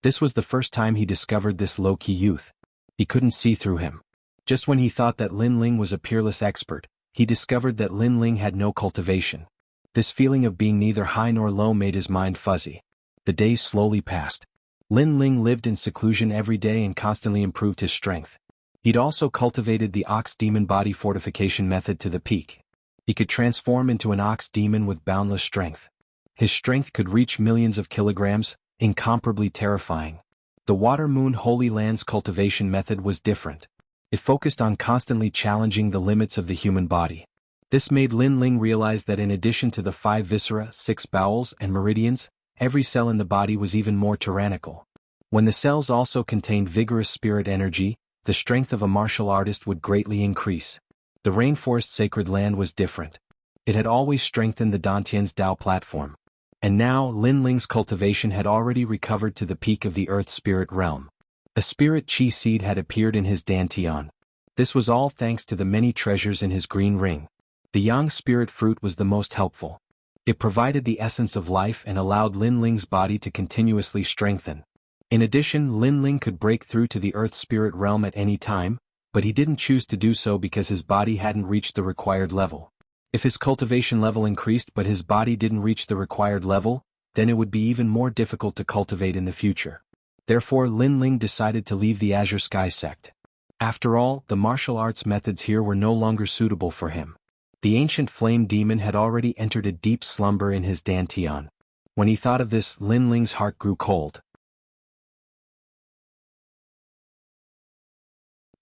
This was the first time he discovered this low-key youth. He couldn't see through him. Just when he thought that Lin Ling was a peerless expert, he discovered that Lin Ling had no cultivation. This feeling of being neither high nor low made his mind fuzzy. The days slowly passed. Lin Ling lived in seclusion every day and constantly improved his strength. He'd also cultivated the ox demon body fortification method to the peak. He could transform into an ox demon with boundless strength. His strength could reach millions of kilograms, incomparably terrifying. The Water Moon Holy Lands cultivation method was different. It focused on constantly challenging the limits of the human body. This made Lin Ling realize that in addition to the 5 viscera, 6 bowels, and meridians, every cell in the body was even more tyrannical. When the cells also contained vigorous spirit energy, the strength of a martial artist would greatly increase. The rainforest sacred land was different. It had always strengthened the Dantian's Dao platform. And now Lin Ling's cultivation had already recovered to the peak of the earth spirit realm. A spirit chi seed had appeared in his Dantian. This was all thanks to the many treasures in his green ring. The yang spirit fruit was the most helpful. It provided the essence of life and allowed Lin Ling's body to continuously strengthen. In addition, Lin Ling could break through to the earth spirit realm at any time, but he didn't choose to do so because his body hadn't reached the required level. If his cultivation level increased but his body didn't reach the required level, then it would be even more difficult to cultivate in the future. Therefore, Lin Ling decided to leave the Azure Sky sect. After all, the martial arts methods here were no longer suitable for him. The ancient flame demon had already entered a deep slumber in his Dantian. When he thought of this, Lin Ling's heart grew cold.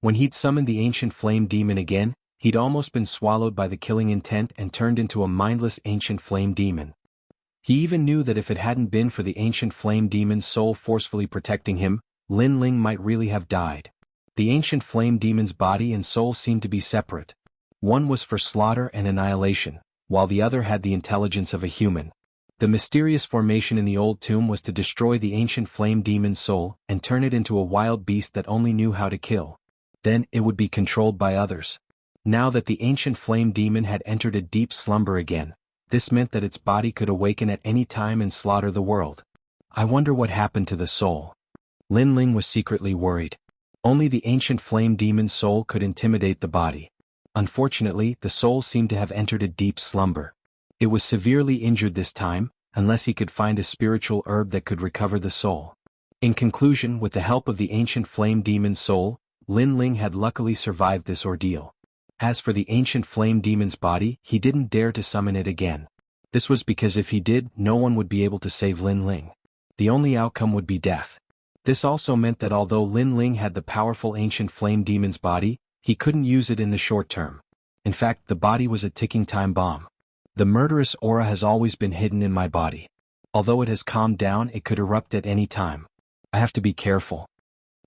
When he'd summoned the ancient flame demon again, he'd almost been swallowed by the killing intent and turned into a mindless ancient flame demon. He even knew that if it hadn't been for the ancient flame demon's soul forcefully protecting him, Lin Ling might really have died. The ancient flame demon's body and soul seemed to be separate. One was for slaughter and annihilation, while the other had the intelligence of a human. The mysterious formation in the old tomb was to destroy the ancient flame demon's soul and turn it into a wild beast that only knew how to kill. Then it would be controlled by others. Now that the ancient flame demon had entered a deep slumber again, this meant that its body could awaken at any time and slaughter the world. I wonder what happened to the soul. Lin Ling was secretly worried. Only the ancient flame demon's soul could intimidate the body. Unfortunately, the soul seemed to have entered a deep slumber. It was severely injured this time, unless he could find a spiritual herb that could recover the soul. In conclusion, with the help of the ancient flame demon's soul, Lin Ling had luckily survived this ordeal. As for the ancient flame demon's body, he didn't dare to summon it again. This was because if he did, no one would be able to save Lin Ling. The only outcome would be death. This also meant that although Lin Ling had the powerful ancient flame demon's body, he couldn't use it in the short term. In fact, the body was a ticking time bomb. The murderous aura has always been hidden in my body. Although it has calmed down, it could erupt at any time. I have to be careful.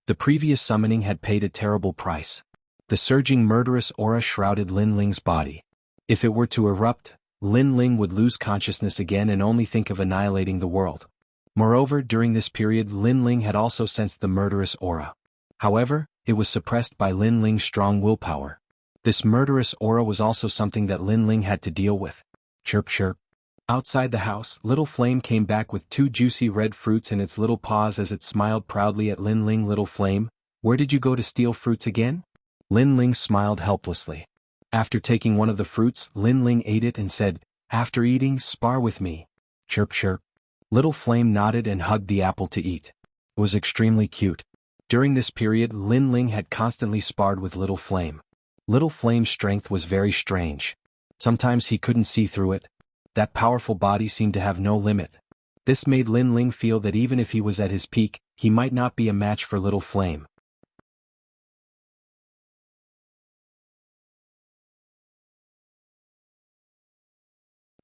The previous summoning had paid a terrible price. The surging murderous aura shrouded Lin Ling's body. If it were to erupt, Lin Ling would lose consciousness again and only think of annihilating the world. Moreover, during this period Lin Ling had also sensed the murderous aura. However, it was suppressed by Lin Ling's strong willpower. This murderous aura was also something that Lin Ling had to deal with. Chirp chirp. Outside the house, Little Flame came back with 2 juicy red fruits in its little paws as it smiled proudly at Lin Ling. Little Flame, where did you go to steal fruits again? Lin Ling smiled helplessly. After taking one of the fruits, Lin Ling ate it and said, after eating, spar with me. Chirp chirp. Little Flame nodded and hugged the apple to eat. It was extremely cute. During this period, Lin Ling had constantly sparred with Little Flame. Little Flame's strength was very strange. Sometimes he couldn't see through it. That powerful body seemed to have no limit. This made Lin Ling feel that even if he was at his peak, he might not be a match for Little Flame.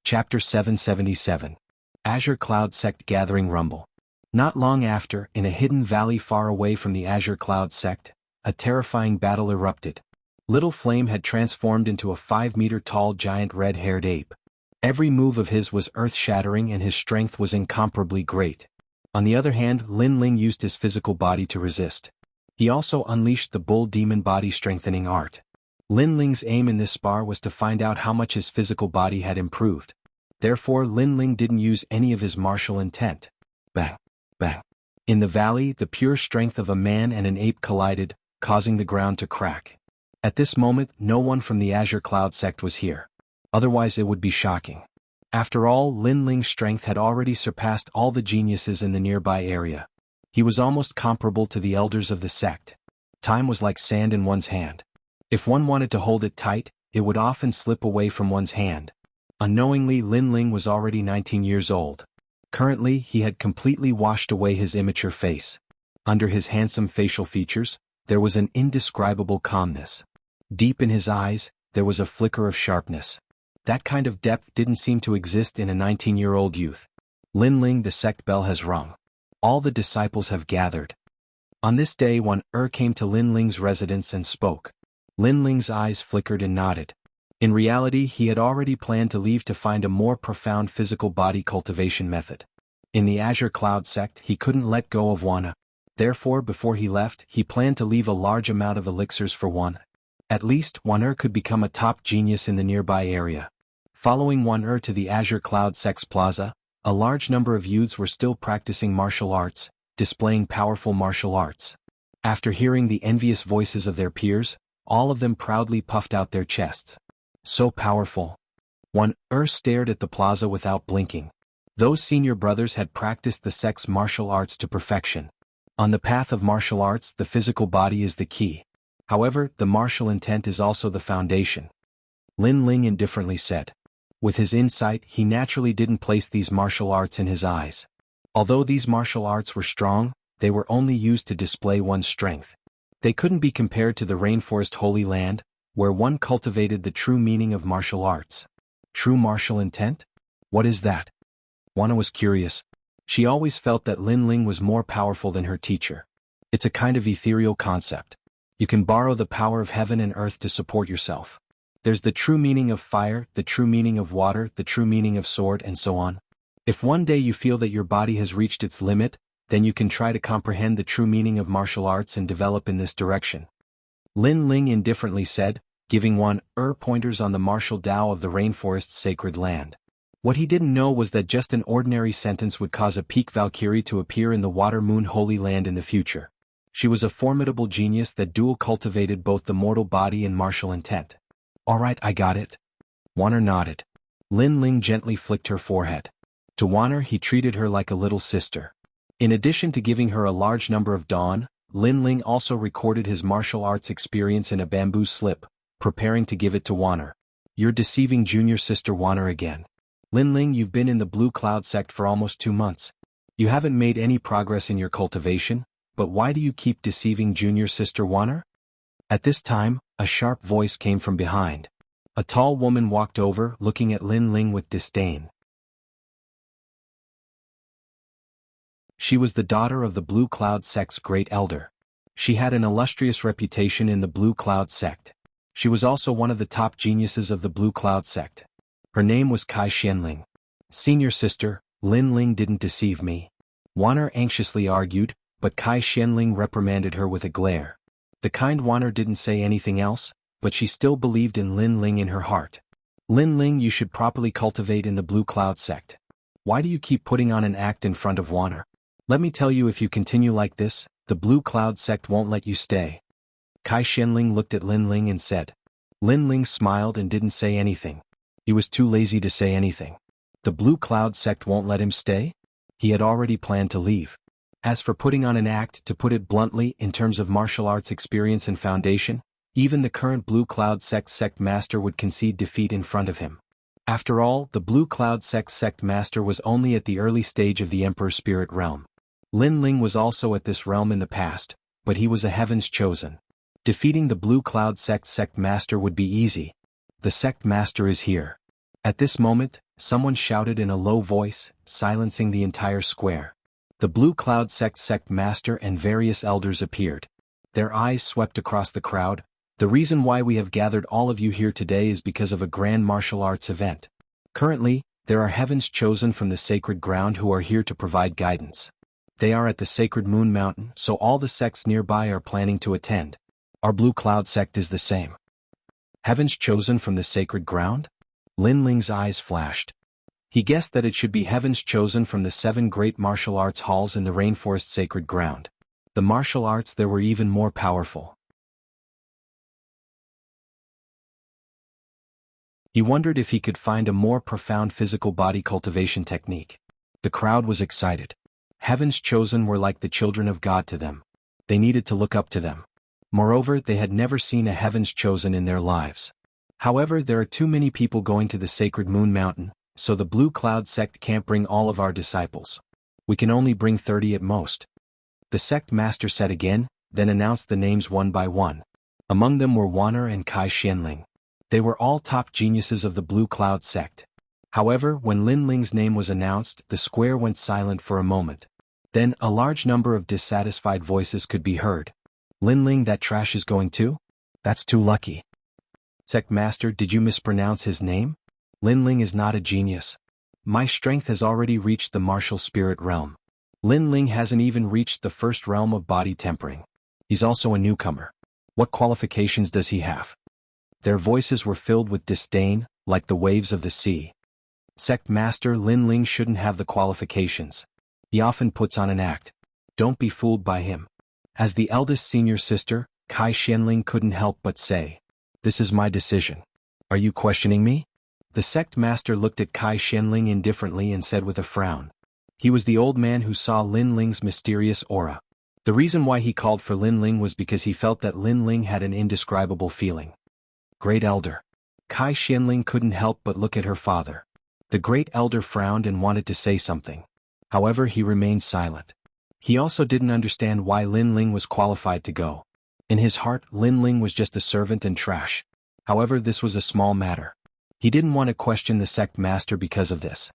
Chapter 777. Azure Cloud Sect Gathering Rumble. Not long after, in a hidden valley far away from the Azure Cloud Sect, a terrifying battle erupted. Little Flame had transformed into a 5-meter-tall giant red-haired ape. Every move of his was earth-shattering and his strength was incomparably great. On the other hand, Lin Ling used his physical body to resist. He also unleashed the bull demon body strengthening art. Lin Ling's aim in this spar was to find out how much his physical body had improved. Therefore, Lin Ling didn't use any of his martial intent. Bang, bang. In the valley, the pure strength of a man and an ape collided, causing the ground to crack. At this moment, no one from the Azure Cloud Sect was here. Otherwise it would be shocking. After all, Lin Ling's strength had already surpassed all the geniuses in the nearby area. He was almost comparable to the elders of the sect. Time was like sand in one's hand. If one wanted to hold it tight, it would often slip away from one's hand. Unknowingly, Lin Ling was already 19 years old. Currently, he had completely washed away his immature face. Under his handsome facial features, there was an indescribable calmness. Deep in his eyes, there was a flicker of sharpness. That kind of depth didn't seem to exist in a 19-year-old youth. Linling, the sect bell has rung. All the disciples have gathered. On this day one came to Linling's residence and spoke. Linling's eyes flickered and nodded. In reality, he had already planned to leave to find a more profound physical body cultivation method. In the Azure Cloud sect, he couldn't let go of Wana. Therefore, before he left, he planned to leave a large amount of elixirs for Wana. At least, Wana could become a top genius in the nearby area. Following Wana to the Azure Cloud sect's plaza, a large number of youths were still practicing martial arts, displaying powerful martial arts. After hearing the envious voices of their peers, all of them proudly puffed out their chests. So powerful. One stared at the plaza without blinking. Those senior brothers had practiced the sect's martial arts to perfection. On the path of martial arts, the physical body is the key. However, the martial intent is also the foundation. Linling indifferently said. With his insight, he naturally didn't place these martial arts in his eyes. Although these martial arts were strong, they were only used to display one's strength. They couldn't be compared to the rainforest Holy Land, where one cultivated the true meaning of martial arts. True martial intent? What is that? Wana was curious. She always felt that Linling was more powerful than her teacher. It's a kind of ethereal concept. You can borrow the power of heaven and earth to support yourself. There's the true meaning of fire, the true meaning of water, the true meaning of sword, and so on. If one day you feel that your body has reached its limit, then you can try to comprehend the true meaning of martial arts and develop in this direction. Linling indifferently said, giving one pointers on the martial Tao of the rainforest's sacred land. What he didn't know was that just an ordinary sentence would cause a peak Valkyrie to appear in the Water Moon Holy Land in the future. She was a formidable genius that dual cultivated both the mortal body and martial intent. Alright, I got it. Wana nodded. Linling gently flicked her forehead. To Wana, he treated her like a little sister. In addition to giving her a large number of dawn, Linling also recorded his martial arts experience in a bamboo slip, preparing to give it to Wana. You're deceiving junior sister Wana again. Linling, you've been in the Blue Cloud sect for almost 2 months. You haven't made any progress in your cultivation, but why do you keep deceiving junior sister Wana? At this time, a sharp voice came from behind. A tall woman walked over, looking at Linling with disdain. She was the daughter of the Blue Cloud sect's great elder. She had an illustrious reputation in the Blue Cloud sect. She was also one of the top geniuses of the Blue Cloud sect. Her name was Kai Xianling. Senior sister, Linling didn't deceive me. Wana anxiously argued, but Kai Xianling reprimanded her with a glare. The kind Wana didn't say anything else, but she still believed in Linling in her heart. Linling, you should properly cultivate in the Blue Cloud sect. Why do you keep putting on an act in front of Wana? Let me tell you, if you continue like this, the Blue Cloud sect won't let you stay. Kai Xianling looked at Linling and said. Linling smiled and didn't say anything. He was too lazy to say anything. The Blue Cloud sect won't let him stay? He had already planned to leave. As for putting on an act, to put it bluntly, in terms of martial arts experience and foundation, even the current Blue Cloud sect master would concede defeat in front of him. After all, the Blue Cloud sect master was only at the early stage of the Emperor's Spirit realm. Linling was also at this realm in the past, but he was a heaven's chosen. Defeating the Blue Cloud sect master would be easy. The sect master is here. At this moment, someone shouted in a low voice, silencing the entire square. The Blue Cloud sect master and various elders appeared. Their eyes swept across the crowd. The reason why we have gathered all of you here today is because of a grand martial arts event. Currently, there are heavens chosen from the sacred ground who are here to provide guidance. They are at the sacred Moon Mountain, so all the sects nearby are planning to attend. Our Blue Cloud sect is the same. Heavens chosen from the sacred ground? Linling's eyes flashed. He guessed that it should be heavens chosen from the 7 great martial arts halls in the rainforest sacred ground. The martial arts there were even more powerful. He wondered if he could find a more profound physical body cultivation technique. The crowd was excited. Heavens chosen were like the children of God to them. They needed to look up to them. Moreover, they had never seen a heavens chosen in their lives. However, there are too many people going to the sacred Moon Mountain, so the Blue Cloud sect can't bring all of our disciples. We can only bring 30 at most. The sect master said again, then announced the names one by one. Among them were Wana and Kai Xianling. They were all top geniuses of the Blue Cloud sect. However, when Lin Ling's name was announced, the square went silent for a moment. Then, a large number of dissatisfied voices could be heard. Lin Ling, that trash is going too? That's too lucky. Sect Master, did you mispronounce his name? Lin Ling is not a genius. My strength has already reached the martial spirit realm. Lin Ling hasn't even reached the first realm of body tempering. He's also a newcomer. What qualifications does he have? Their voices were filled with disdain, like the waves of the sea. Sect Master, Lin Ling shouldn't have the qualifications. He often puts on an act. Don't be fooled by him. As the eldest senior sister, Kai Xianling couldn't help but say, "This is my decision. Are you questioning me?" The sect master looked at Kai Xianling indifferently and said with a frown. He was the old man who saw Lin Ling's mysterious aura. The reason why he called for Lin Ling was because he felt that Lin Ling had an indescribable feeling. Great Elder. Kai Xianling couldn't help but look at her father. The Great Elder frowned and wanted to say something. However, he remained silent. He also didn't understand why Lin Ling was qualified to go. In his heart, Lin Ling was just a servant and trash. However, this was a small matter. He didn't want to question the sect master because of this.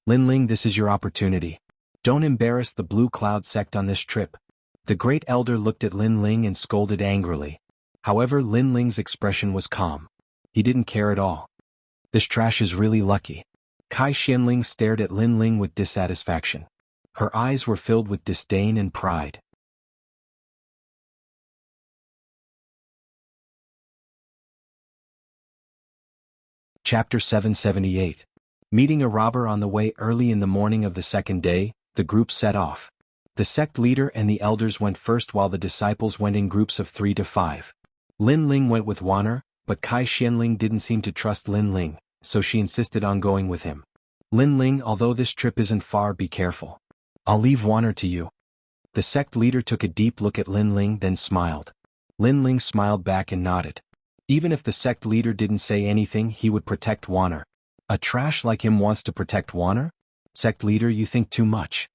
Lin Ling, this is your opportunity. Don't embarrass the Blue Cloud sect on this trip. The Great Elder looked at Lin Ling and scolded angrily. However, Lin Ling's expression was calm. He didn't care at all. This trash is really lucky. Kai Xianling stared at Lin Ling with dissatisfaction. Her eyes were filled with disdain and pride. Chapter 778. Meeting a robber on the way. Early in the morning of the second day, the group set off. The sect leader and the elders went first while the disciples went in groups of 3 to 5. Lin Ling went with Wanner, but Kai Xianling didn't seem to trust Lin Ling, so she insisted on going with him. Lin Ling, although this trip isn't far, be careful. I'll leave Wanner to you. The sect leader took a deep look at Lin Ling, then smiled. Lin Ling smiled back and nodded. Even if the sect leader didn't say anything, he would protect Wanner. A trash like him wants to protect Wanner? Sect leader, you think too much.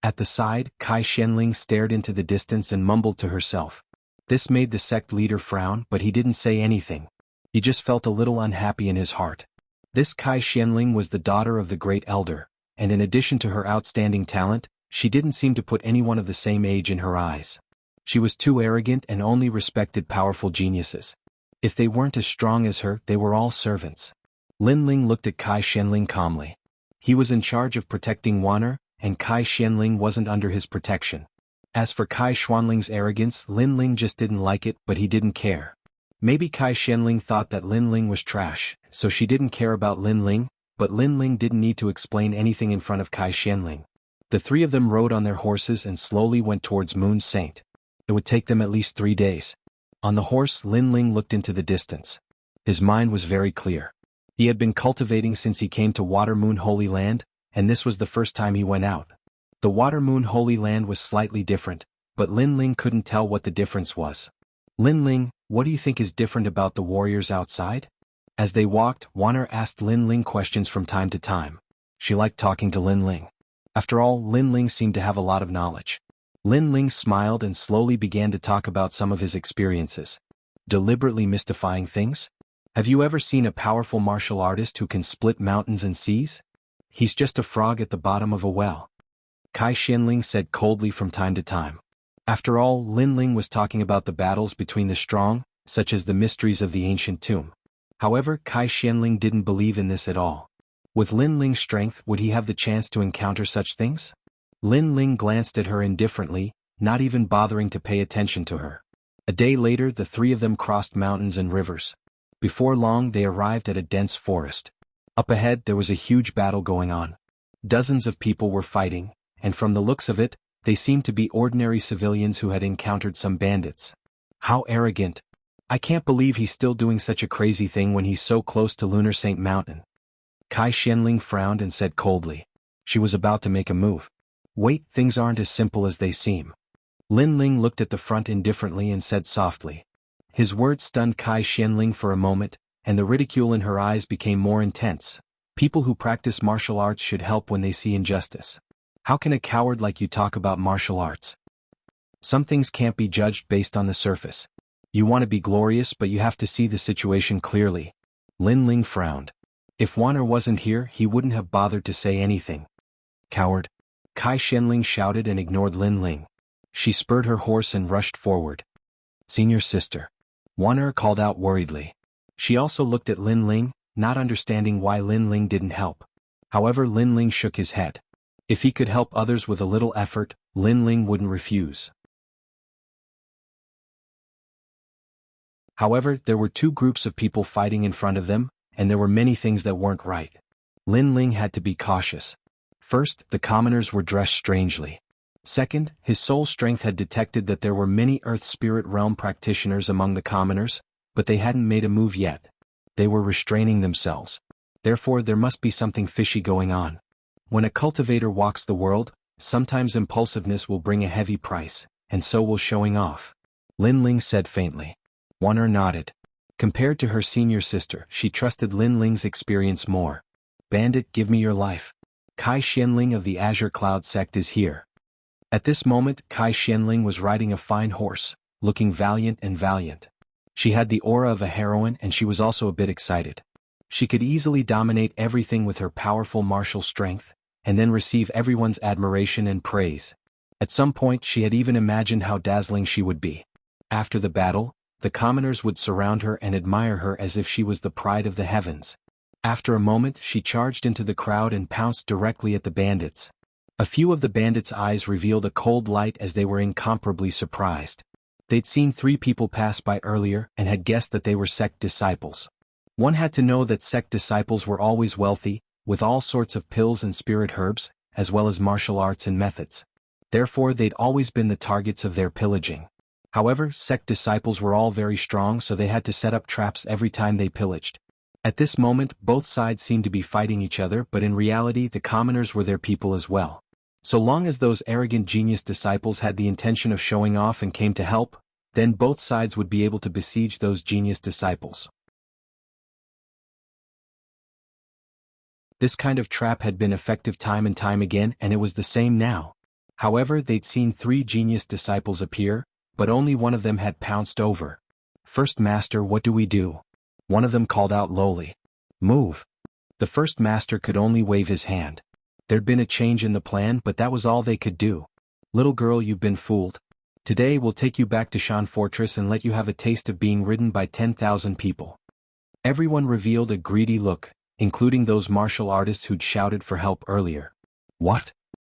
At the side, Kai Xianling stared into the distance and mumbled to herself. This made the sect leader frown, but he didn't say anything. He just felt a little unhappy in his heart. This Kai Xianling was the daughter of the Great Elder, and in addition to her outstanding talent, she didn't seem to put anyone of the same age in her eyes. She was too arrogant and only respected powerful geniuses. If they weren't as strong as her, they were all servants. Lin Ling looked at Kai Xianling calmly. He was in charge of protecting Wanner, and Kai Xianling wasn't under his protection. As for Kai Xianling's arrogance, Lin Ling just didn't like it, but he didn't care. Maybe Kai Xianling thought that Lin Ling was trash, so she didn't care about Lin Ling, but Lin Ling didn't need to explain anything in front of Kai Xianling. The three of them rode on their horses and slowly went towards Moon Saint. It would take them at least 3 days. On the horse, Lin Ling looked into the distance. His mind was very clear. He had been cultivating since he came to Water Moon Holy Land, and this was the first time he went out. The Water Moon Holy Land was slightly different, but Lin Ling couldn't tell what the difference was. Lin Ling, what do you think is different about the warriors outside? As they walked, Wanner asked Lin Ling questions from time to time. She liked talking to Lin Ling. After all, Lin Ling seemed to have a lot of knowledge. Lin Ling smiled and slowly began to talk about some of his experiences. Deliberately mystifying things? Have you ever seen a powerful martial artist who can split mountains and seas? He's just a frog at the bottom of a well. Kai Xianling said coldly from time to time. After all, Lin Ling was talking about the battles between the strong, such as the mysteries of the ancient tomb. However, Kai Xianling didn't believe in this at all. With Lin Ling's strength, would he have the chance to encounter such things? Lin Ling glanced at her indifferently, not even bothering to pay attention to her. A day later, the three of them crossed mountains and rivers. Before long, they arrived at a dense forest. Up ahead, there was a huge battle going on. Dozens of people were fighting, and from the looks of it, they seemed to be ordinary civilians who had encountered some bandits. How arrogant. I can't believe he's still doing such a crazy thing when he's so close to Lunar Saint Mountain. Kai Xianling frowned and said coldly. She was about to make a move. Wait, things aren't as simple as they seem. Lin Ling looked at the front indifferently and said softly. His words stunned Kai Xianling for a moment, and the ridicule in her eyes became more intense. People who practice martial arts should help when they see injustice. How can a coward like you talk about martial arts? Some things can't be judged based on the surface. You want to be glorious, but you have to see the situation clearly. Lin Ling frowned. If Wan'er wasn't here, he wouldn't have bothered to say anything. Coward. Kai Shenling shouted and ignored Lin Ling. She spurred her horse and rushed forward. Senior sister. Wan'er called out worriedly. She also looked at Lin Ling, not understanding why Lin Ling didn't help. However, Lin Ling shook his head. If he could help others with a little effort, Lin Ling wouldn't refuse. However, there were two groups of people fighting in front of them, and there were many things that weren't right. Lin Ling had to be cautious. First, the commoners were dressed strangely. Second, his soul strength had detected that there were many Earth Spirit Realm practitioners among the commoners, but they hadn't made a move yet. They were restraining themselves. Therefore, there must be something fishy going on. When a cultivator walks the world, sometimes impulsiveness will bring a heavy price, and so will showing off. Lin Ling said faintly. Wan'er nodded. Compared to her senior sister, she trusted Lin Ling's experience more. Bandit, give me your life. Kai Xianling of the Azure Cloud sect is here. At this moment, Kai Xianling was riding a fine horse, looking valiant. She had the aura of a heroine and she was also a bit excited. She could easily dominate everything with her powerful martial strength, and then receive everyone's admiration and praise. At some point she had even imagined how dazzling she would be. After the battle, the commoners would surround her and admire her as if she was the pride of the heavens. After a moment she charged into the crowd and pounced directly at the bandits. A few of the bandits' eyes revealed a cold light as they were incomparably surprised. They'd seen 3 people pass by earlier and had guessed that they were sect disciples. One had to know that sect disciples were always wealthy, with all sorts of pills and spirit herbs, as well as martial arts and methods. Therefore they'd always been the targets of their pillaging. However, sect disciples were all very strong, so they had to set up traps every time they pillaged. At this moment, both sides seemed to be fighting each other, but in reality the commoners were their people as well. So long as those arrogant genius disciples had the intention of showing off and came to help, then both sides would be able to besiege those genius disciples. This kind of trap had been effective time and time again, and it was the same now. However, they'd seen 3 genius disciples appear, but only one of them had pounced over. First Master, what do we do? One of them called out lowly. Move. The first master could only wave his hand. There'd been a change in the plan, but that was all they could do. Little girl, you've been fooled. Today we'll take you back to Shan Fortress and let you have a taste of being ridden by 10,000 people. Everyone revealed a greedy look, including those martial artists who'd shouted for help earlier. What?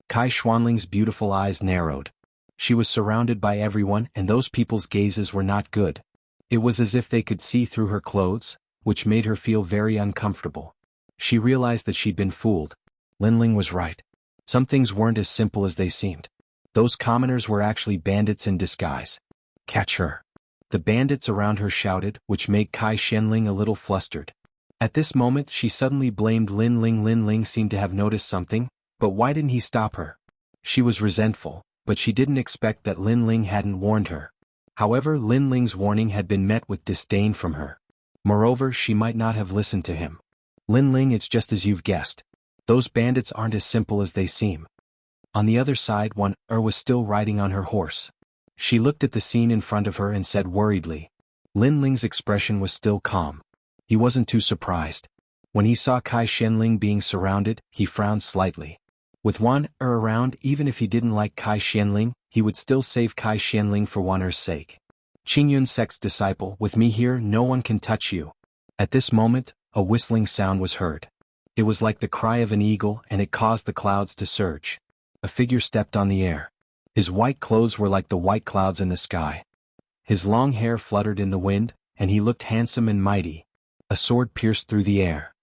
Kai Xuanling's beautiful eyes narrowed. She was surrounded by everyone, and those people's gazes were not good. It was as if they could see through her clothes, which made her feel very uncomfortable. She realized that she'd been fooled. Lin Ling was right. Some things weren't as simple as they seemed. Those commoners were actually bandits in disguise. Catch her. The bandits around her shouted, which made Kai Shenling a little flustered. At this moment she suddenly blamed Lin Ling. Lin Ling seemed to have noticed something, but why didn't he stop her? She was resentful, but she didn't expect that Lin Ling hadn't warned her. However, Lin Ling's warning had been met with disdain from her. Moreover, she might not have listened to him. Lin Ling, it's just as you've guessed. Those bandits aren't as simple as they seem. On the other side, Wan'er was still riding on her horse. She looked at the scene in front of her and said worriedly. Lin Ling's expression was still calm. He wasn't too surprised. When he saw Kai Shenling being surrounded, he frowned slightly. With Wan'er around, even if he didn't like Kai Shenling, he would still save Kai Shenling for Wan'er's sake. Qingyun sect's disciple, with me here no one can touch you. At this moment, a whistling sound was heard. It was like the cry of an eagle, and it caused the clouds to surge. A figure stepped on the air. His white clothes were like the white clouds in the sky. His long hair fluttered in the wind, and he looked handsome and mighty. A sword pierced through the air.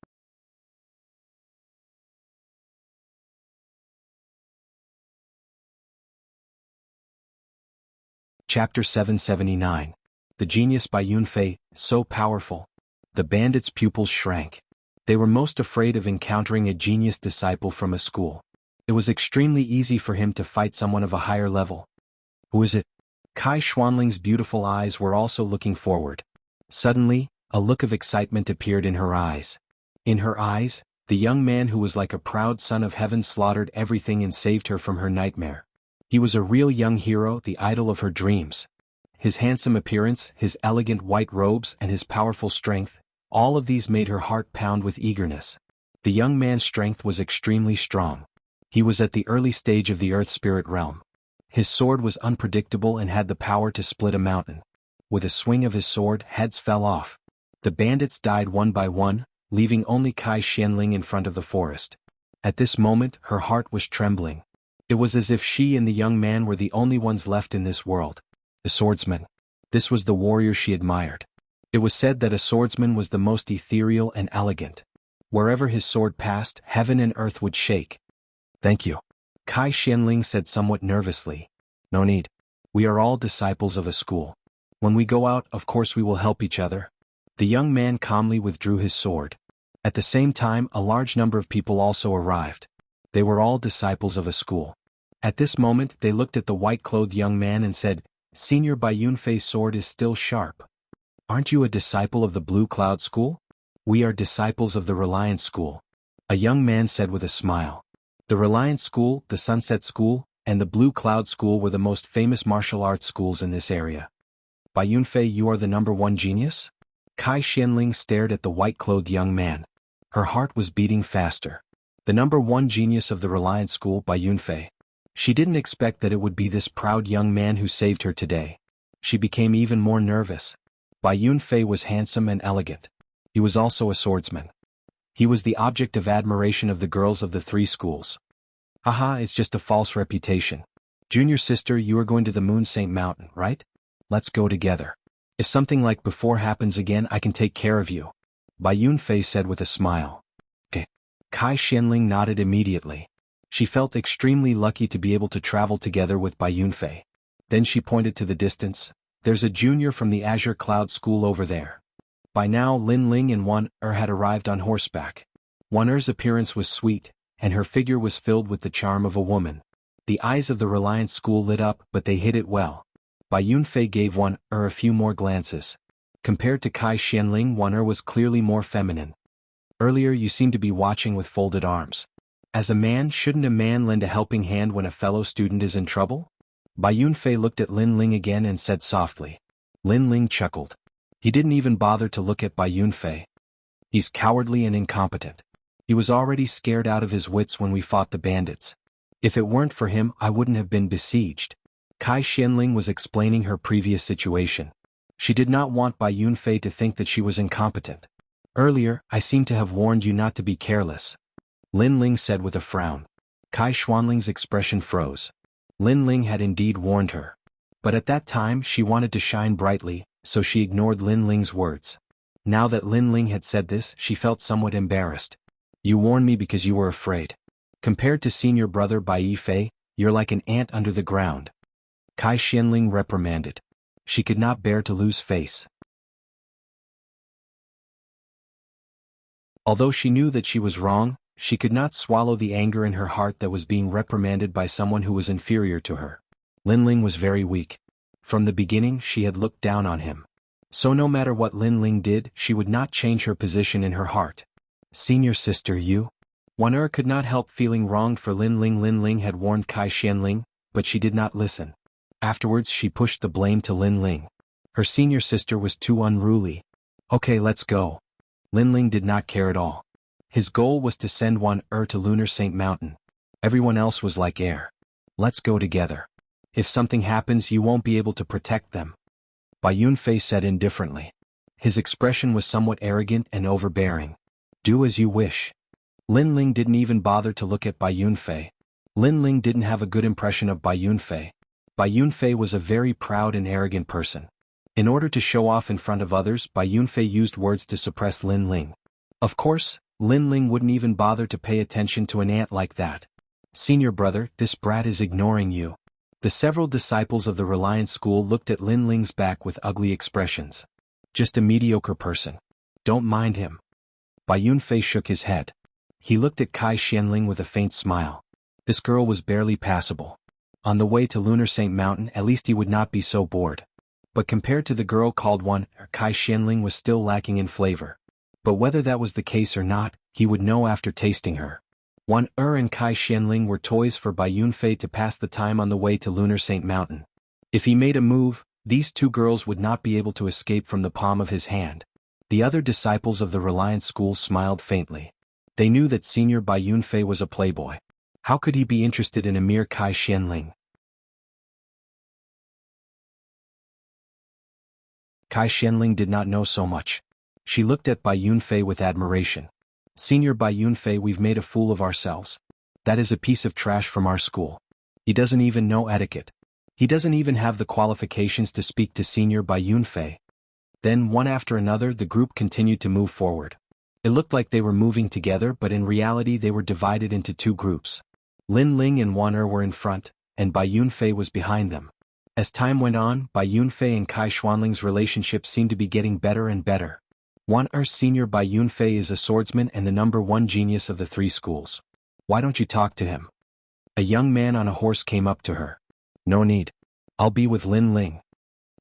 Chapter 779. The Genius by Yunfei, so powerful. The bandits' pupils shrank. They were most afraid of encountering a genius disciple from a school. It was extremely easy for him to fight someone of a higher level. Who is it? Kai Xuanling's beautiful eyes were also looking forward. Suddenly, a look of excitement appeared in her eyes. In her eyes, the young man who was like a proud son of heaven slaughtered everything and saved her from her nightmare. He was a real young hero, the idol of her dreams. His handsome appearance, his elegant white robes, and his powerful strength, All of these made her heart pound with eagerness. The young man's strength was extremely strong. He was at the early stage of the earth spirit realm. His sword was unpredictable and had the power to split a mountain. With a swing of his sword, heads fell off. The bandits died one by one, leaving only Kai Xianling in front of the forest. At this moment, her heart was trembling. It was as if she and the young man were the only ones left in this world. The swordsman. This was the warrior she admired. It was said that a swordsman was the most ethereal and elegant. Wherever his sword passed, heaven and earth would shake. Thank you. Kai Xianling said somewhat nervously. No need. We are all disciples of a school. When we go out, of course we will help each other. The young man calmly withdrew his sword. At the same time, a large number of people also arrived. They were all disciples of a school. At this moment, they looked at the white-clothed young man and said, Senior Bai Yunfei's sword is still sharp. Aren't you a disciple of the Blue Cloud School? We are disciples of the Reliance School. A young man said with a smile. The Reliance School, the Sunset School, and the Blue Cloud School were the most famous martial arts schools in this area. Bai Yunfei, you are the #1 genius? Kai Xianling stared at the white-clothed young man. Her heart was beating faster. The #1 genius of the Reliance School, Bai Yunfei. She didn't expect that it would be this proud young man who saved her today. She became even more nervous. Bai Yunfei was handsome and elegant. He was also a swordsman. He was the object of admiration of the girls of the 3 schools. Haha, it's just a false reputation. Junior sister, you are going to the Moon Saint Mountain, right? Let's go together. If something like before happens again, I can take care of you. Bai Yunfei said with a smile. Okay. Kai Xianling nodded immediately. She felt extremely lucky to be able to travel together with Bai Yunfei. Then she pointed to the distance. There's a junior from the Azure Cloud School over there. By now Lin Ling and Wan had arrived on horseback. Wan appearance was sweet, and her figure was filled with the charm of a woman. The eyes of the Reliance School lit up, but they hid it well. Bai Yunfei gave Wan a few more glances. Compared to Kai Xianling, Wan was clearly more feminine. Earlier you seemed to be watching with folded arms. As a man, shouldn't a man lend a helping hand when a fellow student is in trouble? Bai Yunfei looked at Lin Ling again and said softly. Lin Ling chuckled. He didn't even bother to look at Bai Yunfei. He's cowardly and incompetent. He was already scared out of his wits when we fought the bandits. If it weren't for him, I wouldn't have been besieged. Kai Xianling was explaining her previous situation. She did not want Bai Yunfei to think that she was incompetent. Earlier, I seem to have warned you not to be careless. Lin Ling said with a frown. Kai Xianling's expression froze. Lin Ling had indeed warned her. But at that time she wanted to shine brightly, so she ignored Lin Ling's words. Now that Lin Ling had said this, she felt somewhat embarrassed. You warned me because you were afraid. Compared to senior brother Bai Yifei, you're like an ant under the ground. Kai Xianling reprimanded. She could not bear to lose face. Although she knew that she was wrong, she could not swallow the anger in her heart that was being reprimanded by someone who was inferior to her. Lin Ling was very weak. From the beginning she had looked down on him. So no matter what Lin Ling did, she would not change her position in her heart. Senior sister, you? Wan could not help feeling wronged for Lin Ling. Lin Ling had warned Kai Xianling, but she did not listen. Afterwards she pushed the blame to Lin Ling. Her senior sister was too unruly. Okay, let's go. Lin Ling did not care at all. His goal was to send Wan to Lunar Saint Mountain. Everyone else was like air. Let's go together. If something happens, you won't be able to protect them. Bai Yunfei said indifferently. His expression was somewhat arrogant and overbearing. Do as you wish. Lin Ling didn't even bother to look at Bai Yunfei. Lin Ling didn't have a good impression of Bai Yunfei. Bai Yunfei was a very proud and arrogant person. In order to show off in front of others, Bai Yunfei used words to suppress Lin Ling. Of course, Lin Ling wouldn't even bother to pay attention to an ant like that. Senior brother, this brat is ignoring you. The several disciples of the Reliance School looked at Lin Ling's back with ugly expressions. Just a mediocre person. Don't mind him. Bai Yunfei shook his head. He looked at Kai Xianling with a faint smile. This girl was barely passable. On the way to Lunar Saint Mountain, at least he would not be so bored. But compared to the girl called Wan, Kai Xianling was still lacking in flavor. But whether that was the case or not, he would know after tasting her. Wan and Kai Xianling were toys for Bai Yunfei to pass the time on the way to Lunar Saint Mountain. If he made a move, these two girls would not be able to escape from the palm of his hand. The other disciples of the Reliance School smiled faintly. They knew that Senior Bai Yunfei was a playboy. How could he be interested in a mere Kai Xianling? Kai Xianling did not know so much. She looked at Bai Yunfei with admiration. Senior Bai Yunfei, we've made a fool of ourselves. That is a piece of trash from our school. He doesn't even know etiquette. He doesn't even have the qualifications to speak to Senior Bai Yunfei. Then one after another the group continued to move forward. It looked like they were moving together, but in reality they were divided into two groups. Lin Ling and Wan Er were in front, and Bai Yunfei was behind them. As time went on, Bai Yunfei and Kai Xuanling's relationship seemed to be getting better and better. Wan Er, Senior Bai Yunfei is a swordsman and the #1 genius of the 3 schools. Why don't you talk to him? A young man on a horse came up to her. No need. I'll be with Lin Ling.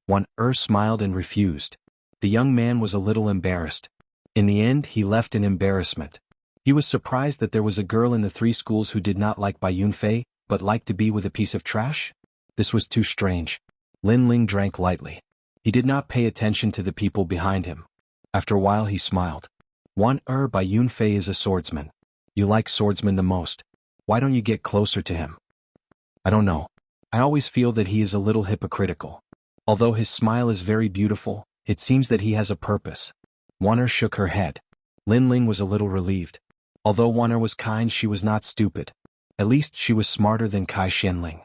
Wan Er smiled and refused. The young man was a little embarrassed. In the end he left in embarrassment. He was surprised that there was a girl in the 3 schools who did not like Bai Yunfei, but liked to be with a piece of trash? This was too strange. Lin Ling drank lightly. He did not pay attention to the people behind him. After a while he smiled. Wan Er, Bai Yunfei is a swordsman. You like swordsmen the most. Why don't you get closer to him? I don't know. I always feel that he is a little hypocritical. Although his smile is very beautiful, it seems that he has a purpose. Wan Er shook her head. Lin Ling was a little relieved. Although Wan Er was kind, she was not stupid. At least she was smarter than Kai Xianling.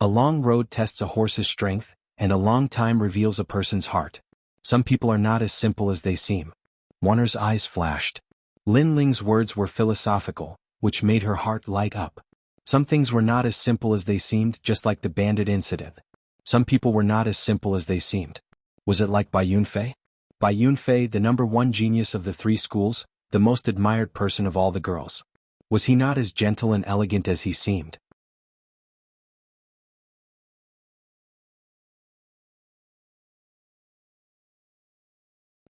A long road tests a horse's strength, and a long time reveals a person's heart. Some people are not as simple as they seem. Wan Er's eyes flashed. Lin Ling's words were philosophical, which made her heart light up. Some things were not as simple as they seemed, just like the bandit incident. Some people were not as simple as they seemed. Was it like Bai Yunfei? Bai Yunfei, the #1 genius of the 3 schools, the most admired person of all the girls. Was he not as gentle and elegant as he seemed?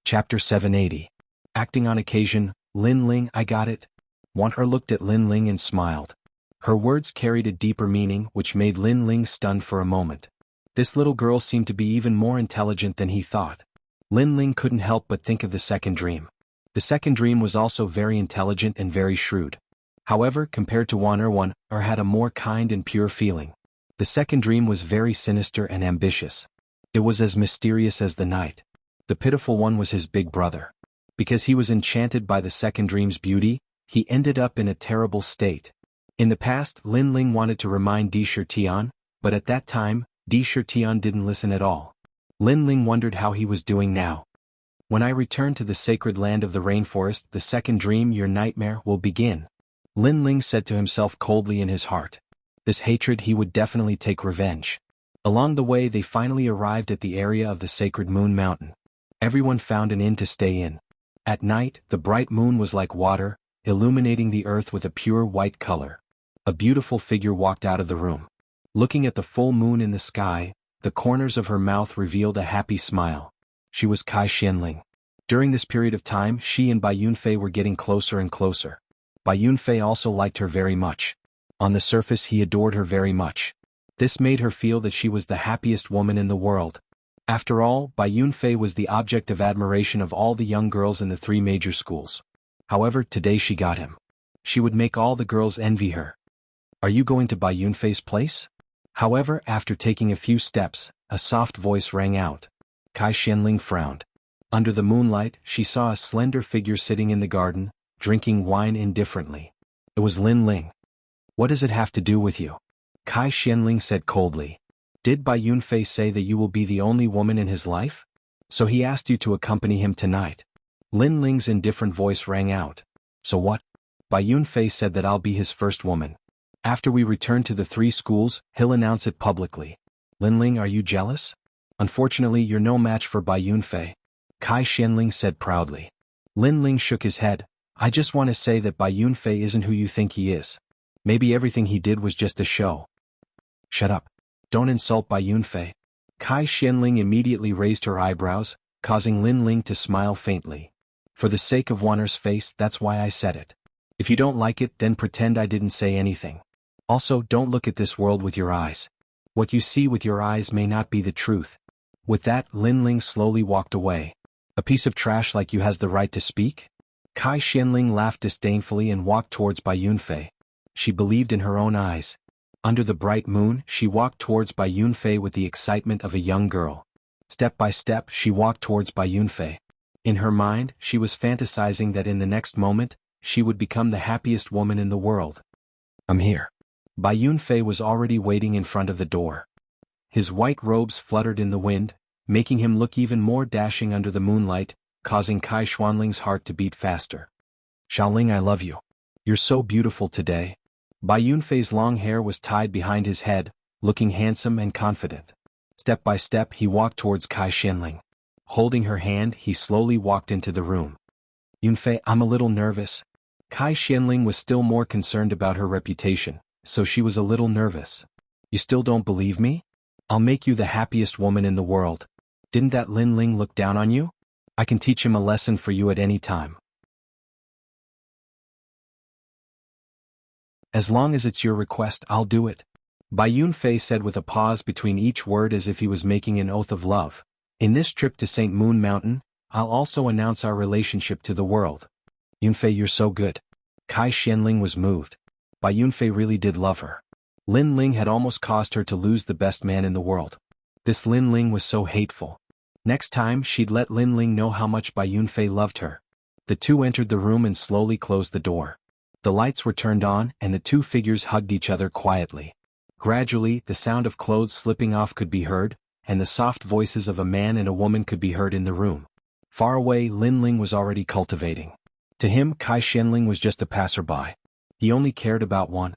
Chapter 780. Acting on occasion. Lin Ling, I got it. Wan Er looked at Lin Ling and smiled. Her words carried a deeper meaning, which made Lin Ling stunned for a moment. This little girl seemed to be even more intelligent than he thought. Lin Ling couldn't help but think of the second dream. The second dream was also very intelligent and very shrewd. However, compared to Wan Er had a more kind and pure feeling. The second dream was very sinister and ambitious. It was as mysterious as the night. The pitiful one was his big brother. Because he was enchanted by the second dream's beauty, he ended up in a terrible state. In the past, Lin Ling wanted to remind Di Shirtian, but at that time, Di Shirtian didn't listen at all. Lin Ling wondered how he was doing now. When I return to the sacred land of the rainforest, the second dream, your nightmare, will begin. Lin Ling said to himself coldly in his heart. This hatred, he would definitely take revenge. Along the way they finally arrived at the area of the sacred moon mountain. Everyone found an inn to stay in. At night, the bright moon was like water, illuminating the earth with a pure white color. A beautiful figure walked out of the room. Looking at the full moon in the sky, the corners of her mouth revealed a happy smile. She was Kai Xianling. During this period of time, she and Bai Yunfei were getting closer and closer. Bai Yunfei also liked her very much. On the surface he adored her very much. This made her feel that she was the happiest woman in the world. After all, Bai Yunfei was the object of admiration of all the young girls in the 3 major schools. However, today she got him. She would make all the girls envy her. Are you going to Bai Yunfei's place? However, after taking a few steps, a soft voice rang out. Kai Xianling frowned. Under the moonlight, she saw a slender figure sitting in the garden, drinking wine indifferently. It was Lin Ling. What does it have to do with you? Kai Xianling said coldly. Did Bai Yunfei say that you will be the only woman in his life? So he asked you to accompany him tonight. Lin Ling's indifferent voice rang out. So what? Bai Yunfei said that I'll be his first woman. After we return to the 3 schools, he'll announce it publicly. Lin Ling, are you jealous? Unfortunately, you're no match for Bai Yunfei. Kai Xianling said proudly. Lin Ling shook his head. I just want to say that Bai Yunfei isn't who you think he is. Maybe everything he did was just a show. Shut up. Don't insult Bai Yunfei. Kai Xianling immediately raised her eyebrows, causing Lin Ling to smile faintly. For the sake of Wan Er's face, that's why I said it. If you don't like it, then pretend I didn't say anything. Also, don't look at this world with your eyes. What you see with your eyes may not be the truth. With that, Lin Ling slowly walked away. A piece of trash like you has the right to speak? Kai Xianling laughed disdainfully and walked towards Bai Yunfei. She believed in her own eyes. Under the bright moon, she walked towards Bai Yunfei with the excitement of a young girl. Step by step, she walked towards Bai Yunfei. In her mind, she was fantasizing that in the next moment, she would become the happiest woman in the world. I'm here. Bai Yunfei was already waiting in front of the door. His white robes fluttered in the wind, making him look even more dashing under the moonlight, causing Kai Xuanling's heart to beat faster. Xiaoling, I love you. You're so beautiful today. Bai Yunfei's long hair was tied behind his head, looking handsome and confident. Step by step he walked towards Kai Xianling. Holding her hand, he slowly walked into the room. Yunfei, I'm a little nervous. Kai Xianling was still more concerned about her reputation, so she was a little nervous. You still don't believe me? I'll make you the happiest woman in the world. Didn't that Lin Ling look down on you? I can teach him a lesson for you at any time. As long as it's your request, I'll do it. Bai Yunfei said with a pause between each word as if he was making an oath of love. In this trip to St. Moon Mountain, I'll also announce our relationship to the world. Yunfei, you're so good. Kai Xianling was moved. Bai Yunfei really did love her. Lin Ling had almost caused her to lose the best man in the world. This Lin Ling was so hateful. Next time she'd let Lin Ling know how much Bai Yunfei loved her. The two entered the room and slowly closed the door. The lights were turned on and the two figures hugged each other quietly. Gradually, the sound of clothes slipping off could be heard, and the soft voices of a man and a woman could be heard in the room. Far away, Lin Ling was already cultivating. To him, Kai Xianling was just a passerby. He only cared about one.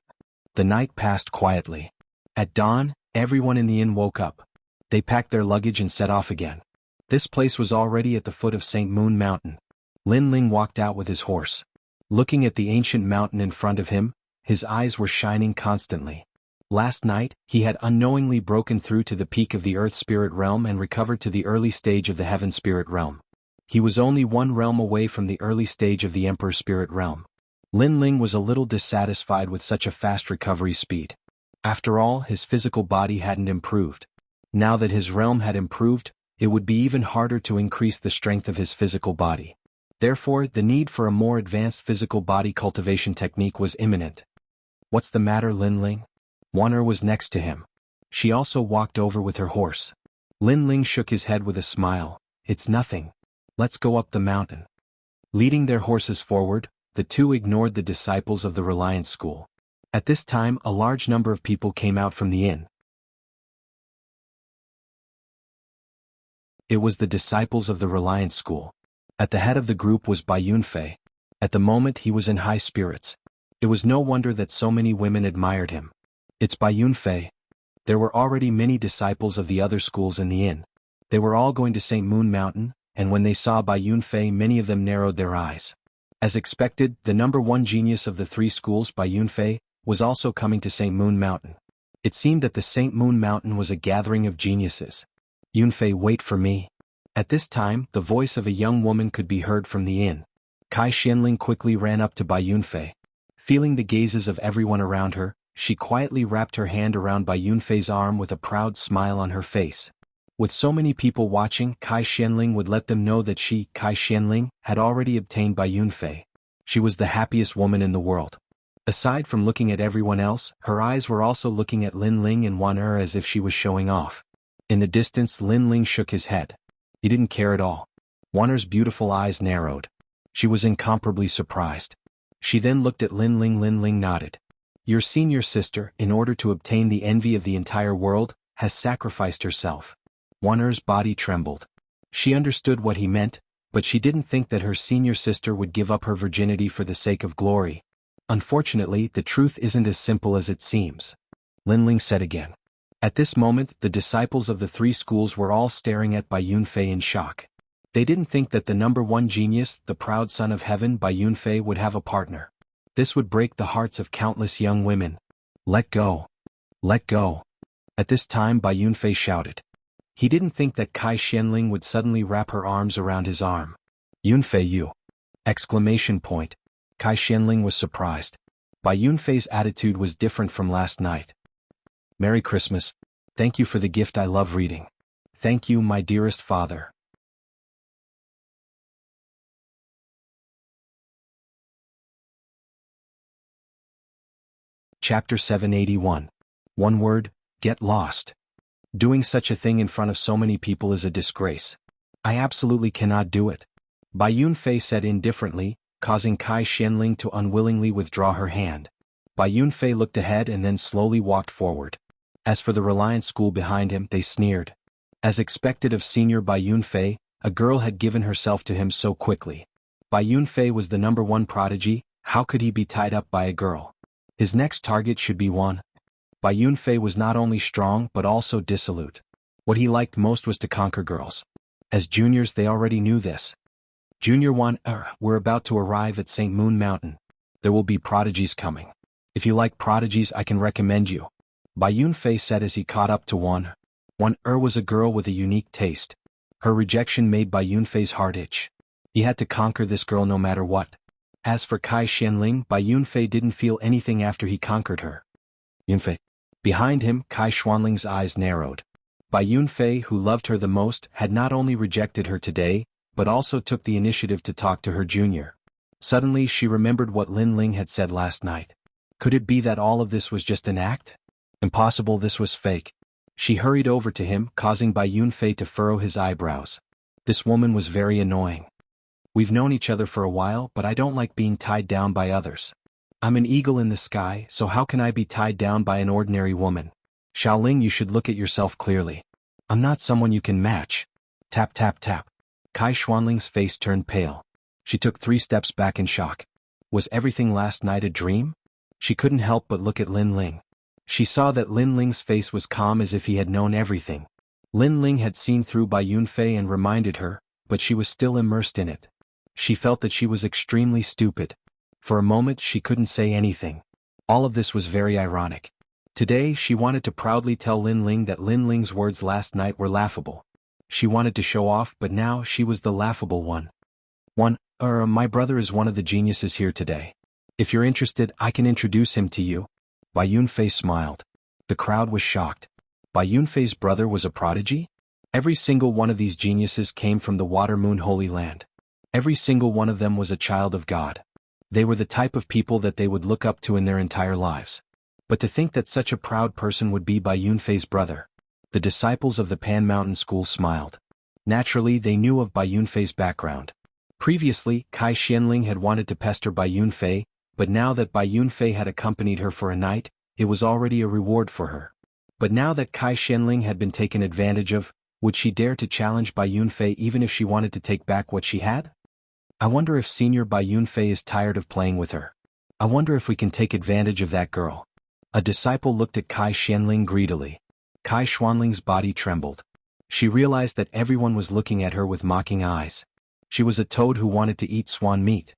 The night passed quietly. At dawn, everyone in the inn woke up. They packed their luggage and set off again. This place was already at the foot of St. Moon Mountain. Lin Ling walked out with his horse. Looking at the ancient mountain in front of him, his eyes were shining constantly. Last night, he had unknowingly broken through to the peak of the Earth Spirit Realm and recovered to the early stage of the Heaven Spirit Realm. He was only one realm away from the early stage of the Emperor Spirit Realm. Lin Ling was a little dissatisfied with such a fast recovery speed. After all, his physical body hadn't improved. Now that his realm had improved, it would be even harder to increase the strength of his physical body. Therefore, the need for a more advanced physical body cultivation technique was imminent. What's the matter, Lin Ling? Wan was next to him. She also walked over with her horse. Lin Ling shook his head with a smile. It's nothing. Let's go up the mountain. Leading their horses forward, the two ignored the disciples of the Reliance School. At this time, a large number of people came out from the inn. It was the disciples of the Reliance School. At the head of the group was Bai Yunfei. At the moment he was in high spirits. It was no wonder that so many women admired him. It's Bai Yunfei. There were already many disciples of the other schools in the inn. They were all going to St. Moon Mountain, and when they saw Bai Yunfei, many of them narrowed their eyes. As expected, the number one genius of the three schools, Bai Yunfei, was also coming to St. Moon Mountain. It seemed that the St. Moon Mountain was a gathering of geniuses. Yunfei, wait for me. At this time, the voice of a young woman could be heard from the inn. Kai Xianling quickly ran up to Bai Yunfei. Feeling the gazes of everyone around her, she quietly wrapped her hand around Bai Yunfei's arm with a proud smile on her face. With so many people watching, Kai Xianling would let them know that she, Kai Xianling, had already obtained Bai Yunfei. She was the happiest woman in the world. Aside from looking at everyone else, her eyes were also looking at Lin Ling and Wan as if she was showing off. In the distance, Lin Ling shook his head. He didn't care at all. Wan's beautiful eyes narrowed. She was incomparably surprised. She then looked at Lin Ling. Lin Ling nodded. Your senior sister, in order to obtain the envy of the entire world, has sacrificed herself. Wan's body trembled. She understood what he meant, but she didn't think that her senior sister would give up her virginity for the sake of glory. Unfortunately, the truth isn't as simple as it seems. Lin Ling said again. At this moment, the disciples of the three schools were all staring at Bai Yunfei in shock. They didn't think that the number one genius, the proud son of heaven, Bai Yunfei, would have a partner. This would break the hearts of countless young women. Let go. Let go. At this time, Bai Yunfei shouted. He didn't think that Kai Xianling would suddenly wrap her arms around his arm. Yunfei, you! Exclamation point. Kai Xianling was surprised. Bai Yunfei's attitude was different from last night. Merry Christmas. Thank you for the gift. I love reading. Thank you, my dearest father. Chapter 781. One word, get lost. Doing such a thing in front of so many people is a disgrace. I absolutely cannot do it. Bai Yunfei said indifferently, causing Kai Xianling to unwillingly withdraw her hand. Bai Yunfei looked ahead and then slowly walked forward. As for the Reliance School behind him, they sneered. As expected of senior Bai Yunfei, a girl had given herself to him so quickly. Bai Yunfei was the #1 prodigy, how could he be tied up by a girl? His next target should be one. Bai Yunfei was not only strong but also dissolute. What he liked most was to conquer girls. As juniors they already knew this. Junior 1, we're about to arrive at St. Moon Mountain. There will be prodigies coming. If you like prodigies I can recommend you. Bai Yunfei said as he caught up to one. One was a girl with a unique taste. Her rejection made Bai Yunfei's heart itch. He had to conquer this girl no matter what. As for Kai Xianling, Bai Yunfei didn't feel anything after he conquered her. Yunfei. Behind him, Kai Xuanling's eyes narrowed. Bai Yunfei, who loved her the most, had not only rejected her today, but also took the initiative to talk to her junior. Suddenly she remembered what Lin Ling had said last night. Could it be that all of this was just an act? Impossible, this was fake. She hurried over to him, causing Bai Yunfei to furrow his eyebrows. This woman was very annoying. We've known each other for a while, but I don't like being tied down by others. I'm an eagle in the sky, so how can I be tied down by an ordinary woman? Xiaoling, you should look at yourself clearly. I'm not someone you can match. Tap tap tap. Kai Xuanling's face turned pale. She took 3 steps back in shock. Was everything last night a dream? She couldn't help but look at Lin Ling. She saw that Lin Ling's face was calm as if he had known everything. Lin Ling had seen through Bai Yunfei and reminded her, but she was still immersed in it. She felt that she was extremely stupid. For a moment she couldn't say anything. All of this was very ironic. Today she wanted to proudly tell Lin Ling that Lin Ling's words last night were laughable. She wanted to show off, but now she was the laughable one. My brother is one of the geniuses here today. If you're interested, I can introduce him to you. Bai Yunfei smiled. The crowd was shocked. Bai Yunfei's brother was a prodigy? Every single one of these geniuses came from the Water Moon Holy Land. Every single one of them was a child of God. They were the type of people that they would look up to in their entire lives. But to think that such a proud person would be Bai Yunfei's brother. The disciples of the Pan Mountain School smiled. Naturally, they knew of Bai Yunfei's background. Previously, Kai Xianling had wanted to pester Bai Yunfei, but now that Bai Yunfei had accompanied her for a night, it was already a reward for her. But now that Kai Xianling had been taken advantage of, would she dare to challenge Bai Yunfei even if she wanted to take back what she had? I wonder if senior Bai Yunfei is tired of playing with her. I wonder if we can take advantage of that girl. A disciple looked at Kai Xianling greedily. Kai Xuanling's body trembled. She realized that everyone was looking at her with mocking eyes. She was a toad who wanted to eat swan meat.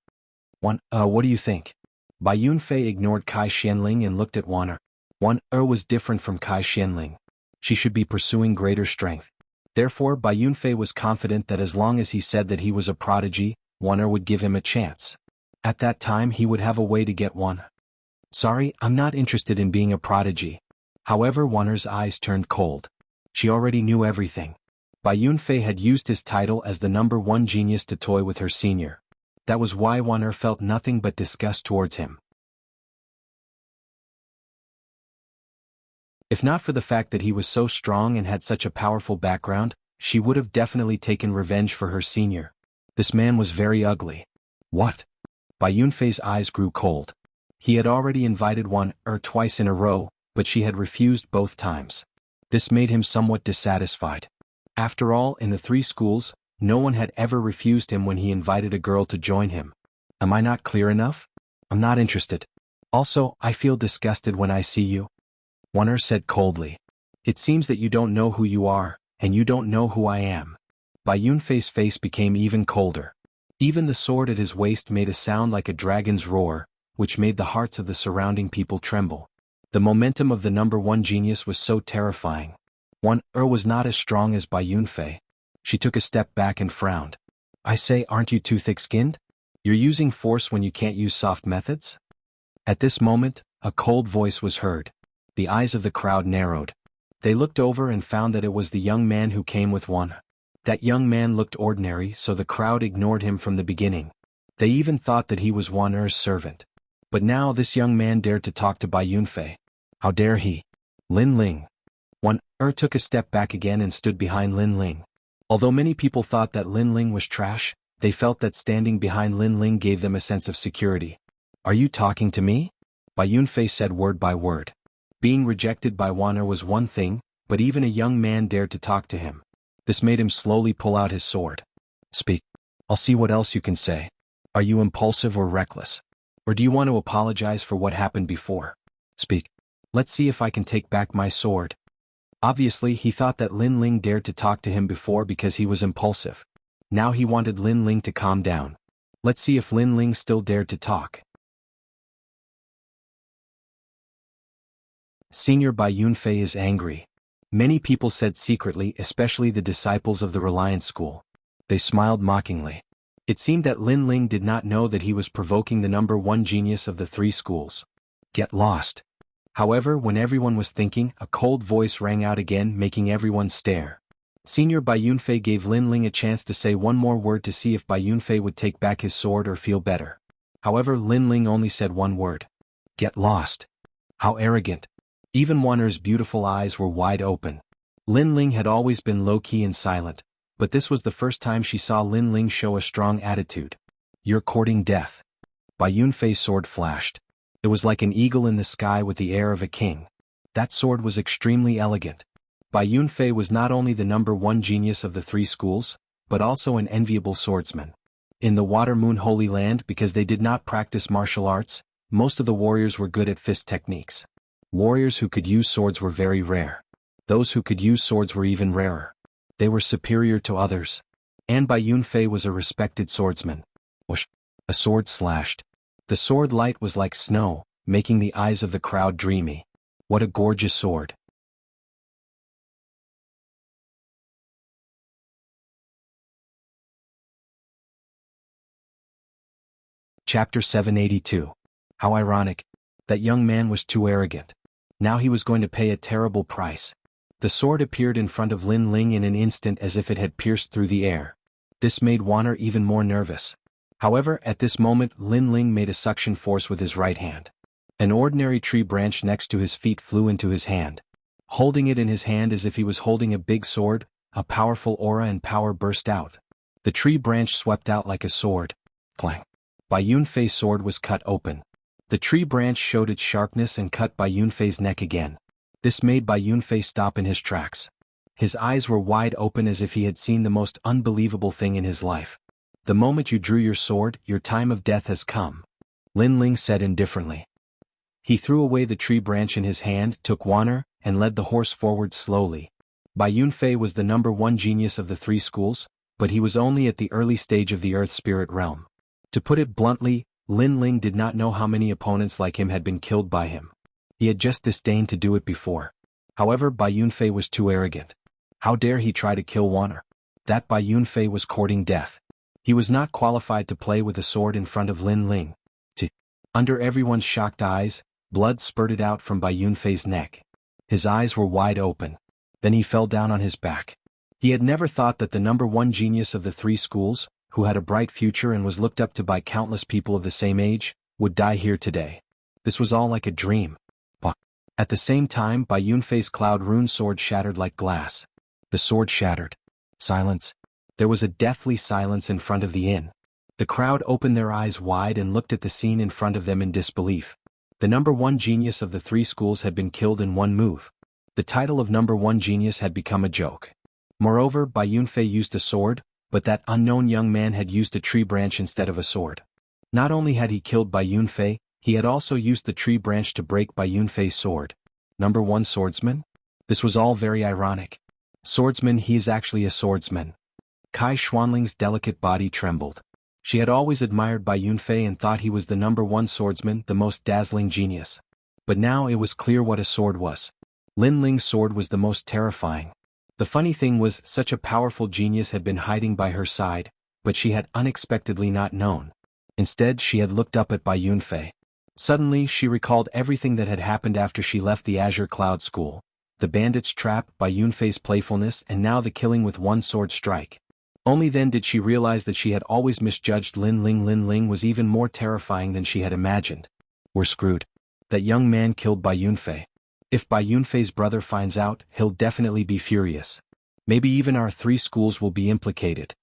What do you think? Bai Yunfei ignored Kai Xianling and looked at Wan Er was different from Kai Xianling. She should be pursuing greater strength. Therefore Bai Yunfei was confident that as long as he said that he was a prodigy, Wan Er would give him a chance. At that time he would have a way to get one. Sorry, I'm not interested in being a prodigy. However, Wan Er's eyes turned cold. She already knew everything. Bai Yunfei had used his title as the #1 genius to toy with her senior. That was why Wan Er felt nothing but disgust towards him. If not for the fact that he was so strong and had such a powerful background, she would have definitely taken revenge for her senior. This man was very ugly. What? Bai Yunfei's eyes grew cold. He had already invited Wan Er twice in a row, but she had refused both times. This made him somewhat dissatisfied. After all, in the 3 schools, no one had ever refused him when he invited a girl to join him. Am I not clear enough? I'm not interested. Also, I feel disgusted when I see you. Wan Er said coldly. It seems that you don't know who you are, and you don't know who I am. Bai Yunfei's face became even colder. Even the sword at his waist made a sound like a dragon's roar, which made the hearts of the surrounding people tremble. The momentum of the #1 genius was so terrifying. Wan Er was not as strong as Bai Yunfei. She took a step back and frowned. I say, aren't you too thick-skinned? You're using force when you can't use soft methods? At this moment, a cold voice was heard. The eyes of the crowd narrowed. They looked over and found that it was the young man who came with Wan. That young man looked ordinary, so the crowd ignored him from the beginning. They even thought that he was Wan Er's servant. But now this young man dared to talk to Bai Yunfei. How dare he? Lin Ling. Took a step back again and stood behind Lin Ling. Although many people thought that Lin Ling was trash, they felt that standing behind Lin Ling gave them a sense of security. Are you talking to me? Bai Yunfei said word by word. Being rejected by Wan was one thing, but even a young man dared to talk to him. This made him slowly pull out his sword. Speak. I'll see what else you can say. Are you impulsive or reckless? Or do you want to apologize for what happened before? Speak. Let's see if I can take back my sword. Obviously, he thought that Lin Ling dared to talk to him before because he was impulsive. Now he wanted Lin Ling to calm down. Let's see if Lin Ling still dared to talk. Senior Bai Yunfei is angry. Many people said secretly, especially the disciples of the Reliance School. They smiled mockingly. It seemed that Lin Ling did not know that he was provoking the number one genius of the three schools. Get lost. However, when everyone was thinking, a cold voice rang out again, making everyone stare. Senior Bai Yunfei gave Lin Ling a chance to say one more word to see if Bai Yunfei would take back his sword or feel better. However, Lin Ling only said one word. Get lost. How arrogant. Even Wan'er's beautiful eyes were wide open. Lin Ling had always been low-key and silent, but this was the first time she saw Lin Ling show a strong attitude. You're courting death. Bai Yunfei's sword flashed. It was like an eagle in the sky with the air of a king. That sword was extremely elegant. Bai Yunfei was not only the number one genius of the three schools, but also an enviable swordsman. In the Water Moon Holy Land, because they did not practice martial arts, most of the warriors were good at fist techniques. Warriors who could use swords were very rare. Those who could use swords were even rarer. They were superior to others. And Bai Yunfei was a respected swordsman. Whoosh! A sword slashed. The sword light was like snow, making the eyes of the crowd dreamy. What a gorgeous sword. Chapter 782. How ironic. That young man was too arrogant. Now he was going to pay a terrible price. The sword appeared in front of Lin Ling in an instant as if it had pierced through the air. This made Wan'er even more nervous. However, at this moment Lin Ling made a suction force with his right hand. An ordinary tree branch next to his feet flew into his hand. Holding it in his hand as if he was holding a big sword, a powerful aura and power burst out. The tree branch swept out like a sword. Clang. Bai Yunfei's sword was cut open. The tree branch showed its sharpness and cut Bai Yunfei's neck again. This made Bai Yunfei stop in his tracks. His eyes were wide open as if he had seen the most unbelievable thing in his life. The moment you drew your sword, your time of death has come. Lin Ling said indifferently. He threw away the tree branch in his hand, took Wan'er, and led the horse forward slowly. Bai Yunfei was the number one genius of the three schools, but he was only at the early stage of the Earth Spirit realm. To put it bluntly, Lin Ling did not know how many opponents like him had been killed by him. He had just disdained to do it before. However, Bai Yunfei was too arrogant. How dare he try to kill Wan'er? That Bai Yunfei was courting death. He was not qualified to play with a sword in front of Lin Ling. Under everyone's shocked eyes, blood spurted out from Bai Yunfei's neck. His eyes were wide open. Then he fell down on his back. He had never thought that the number one genius of the three schools, who had a bright future and was looked up to by countless people of the same age, would die here today. This was all like a dream. But at the same time, Bai Yunfei's cloud rune sword shattered like glass. The sword shattered. Silence. There was a deathly silence in front of the inn. The crowd opened their eyes wide and looked at the scene in front of them in disbelief. The number one genius of the three schools had been killed in one move. The title of number one genius had become a joke. Moreover, Bai Yunfei used a sword, but that unknown young man had used a tree branch instead of a sword. Not only had he killed Bai Yunfei, he had also used the tree branch to break Bai Yunfei's sword. Number one swordsman? This was all very ironic. Swordsman, he is actually a swordsman. Kai Xuanling's delicate body trembled. She had always admired Bai Yunfei and thought he was the number one swordsman, the most dazzling genius. But now it was clear what a sword was. Lin Ling's sword was the most terrifying. The funny thing was, such a powerful genius had been hiding by her side, but she had unexpectedly not known. Instead, she had looked up at Bai Yunfei. Suddenly, she recalled everything that had happened after she left the Azure Cloud School. The bandit's trap, Bai Yunfei's playfulness, and now the killing with one sword strike. Only then did she realize that she had always misjudged Lin Ling. Lin Ling was even more terrifying than she had imagined. We're screwed. That young man killed Bai Yunfei. If Bai Yunfei's brother finds out, he'll definitely be furious. Maybe even our 3 schools will be implicated.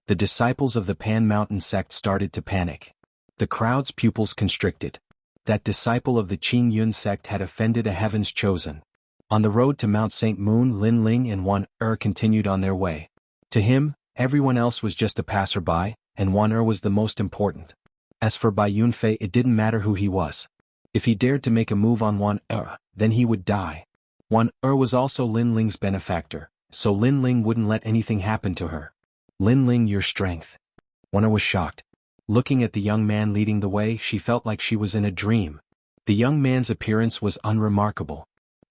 The disciples of the Pan Mountain sect started to panic. The crowd's pupils constricted. That disciple of the Qing Yun sect had offended a heaven's chosen. On the road to Mount St. Moon, Lin Ling and Wan continued on their way. To him, everyone else was just a passerby, and Wan was the most important. As for Bai Yunfei, it didn't matter who he was. If he dared to make a move on Wan then he would die. Wan was also Lin Ling's benefactor, so Lin Ling wouldn't let anything happen to her. Lin Ling, your strength. Wan was shocked. Looking at the young man leading the way, she felt like she was in a dream. The young man's appearance was unremarkable.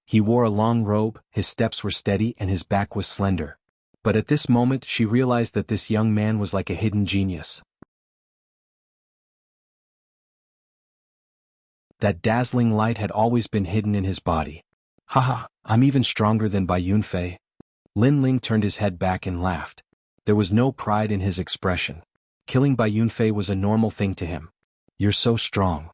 He wore a long robe, his steps were steady and his back was slender. But at this moment she realized that this young man was like a hidden genius. That dazzling light had always been hidden in his body. Haha, I'm even stronger than Bai Yunfei. Lin Ling turned his head back and laughed. There was no pride in his expression. Killing Bai Yunfei was a normal thing to him. You're so strong.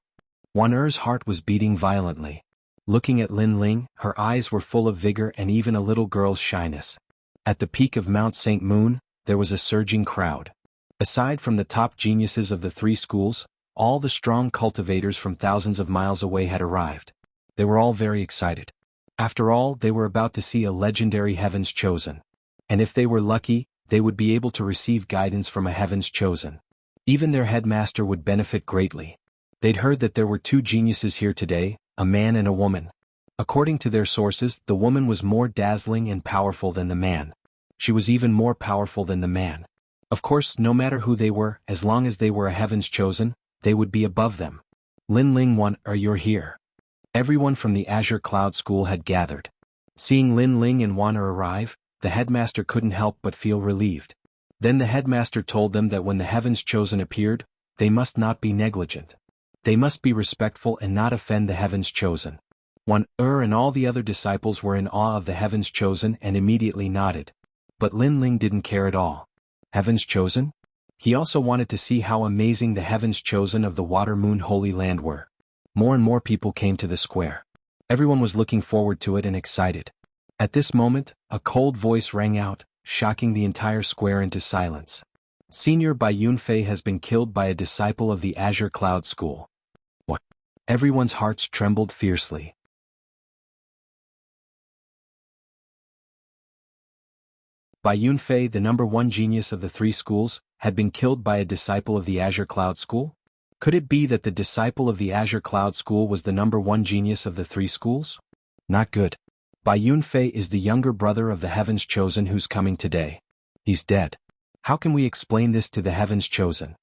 Wan's heart was beating violently. Looking at Lin Ling, her eyes were full of vigor and even a little girl's shyness. At the peak of Mount St. Moon, there was a surging crowd. Aside from the top geniuses of the 3 schools, all the strong cultivators from thousands of miles away had arrived. They were all very excited. After all, they were about to see a legendary heaven's chosen. And if they were lucky, they would be able to receive guidance from a heaven's chosen. Even their headmaster would benefit greatly. They'd heard that there were 2 geniuses here today, a man and a woman. According to their sources, the woman was more dazzling and powerful than the man. She was even more powerful than the man. Of course, no matter who they were, as long as they were a heaven's chosen, they would be above them. Lin Ling, Wan, you're here. Everyone from the Azure Cloud School had gathered. Seeing Lin Ling and Wan arrive, the headmaster couldn't help but feel relieved. Then the headmaster told them that when the heaven's chosen appeared, they must not be negligent. They must be respectful and not offend the heaven's chosen. Wan and all the other disciples were in awe of the heaven's chosen and immediately nodded. But Lin Ling didn't care at all. Heaven's chosen? He also wanted to see how amazing the heavens chosen of the Water Moon Holy Land were. More and more people came to the square. Everyone was looking forward to it and excited. At this moment, a cold voice rang out, shocking the entire square into silence. Senior Bai Yunfei has been killed by a disciple of the Azure Cloud School. What? Everyone's hearts trembled fiercely. Bai Yunfei, the number 1 genius of the 3 schools, had been killed by a disciple of the Azure Cloud School? Could it be that the disciple of the Azure Cloud School was the number 1 genius of the 3 schools? Not good. Bai Yunfei is the younger brother of the Heavens Chosen who's coming today. He's dead. How can we explain this to the Heavens Chosen?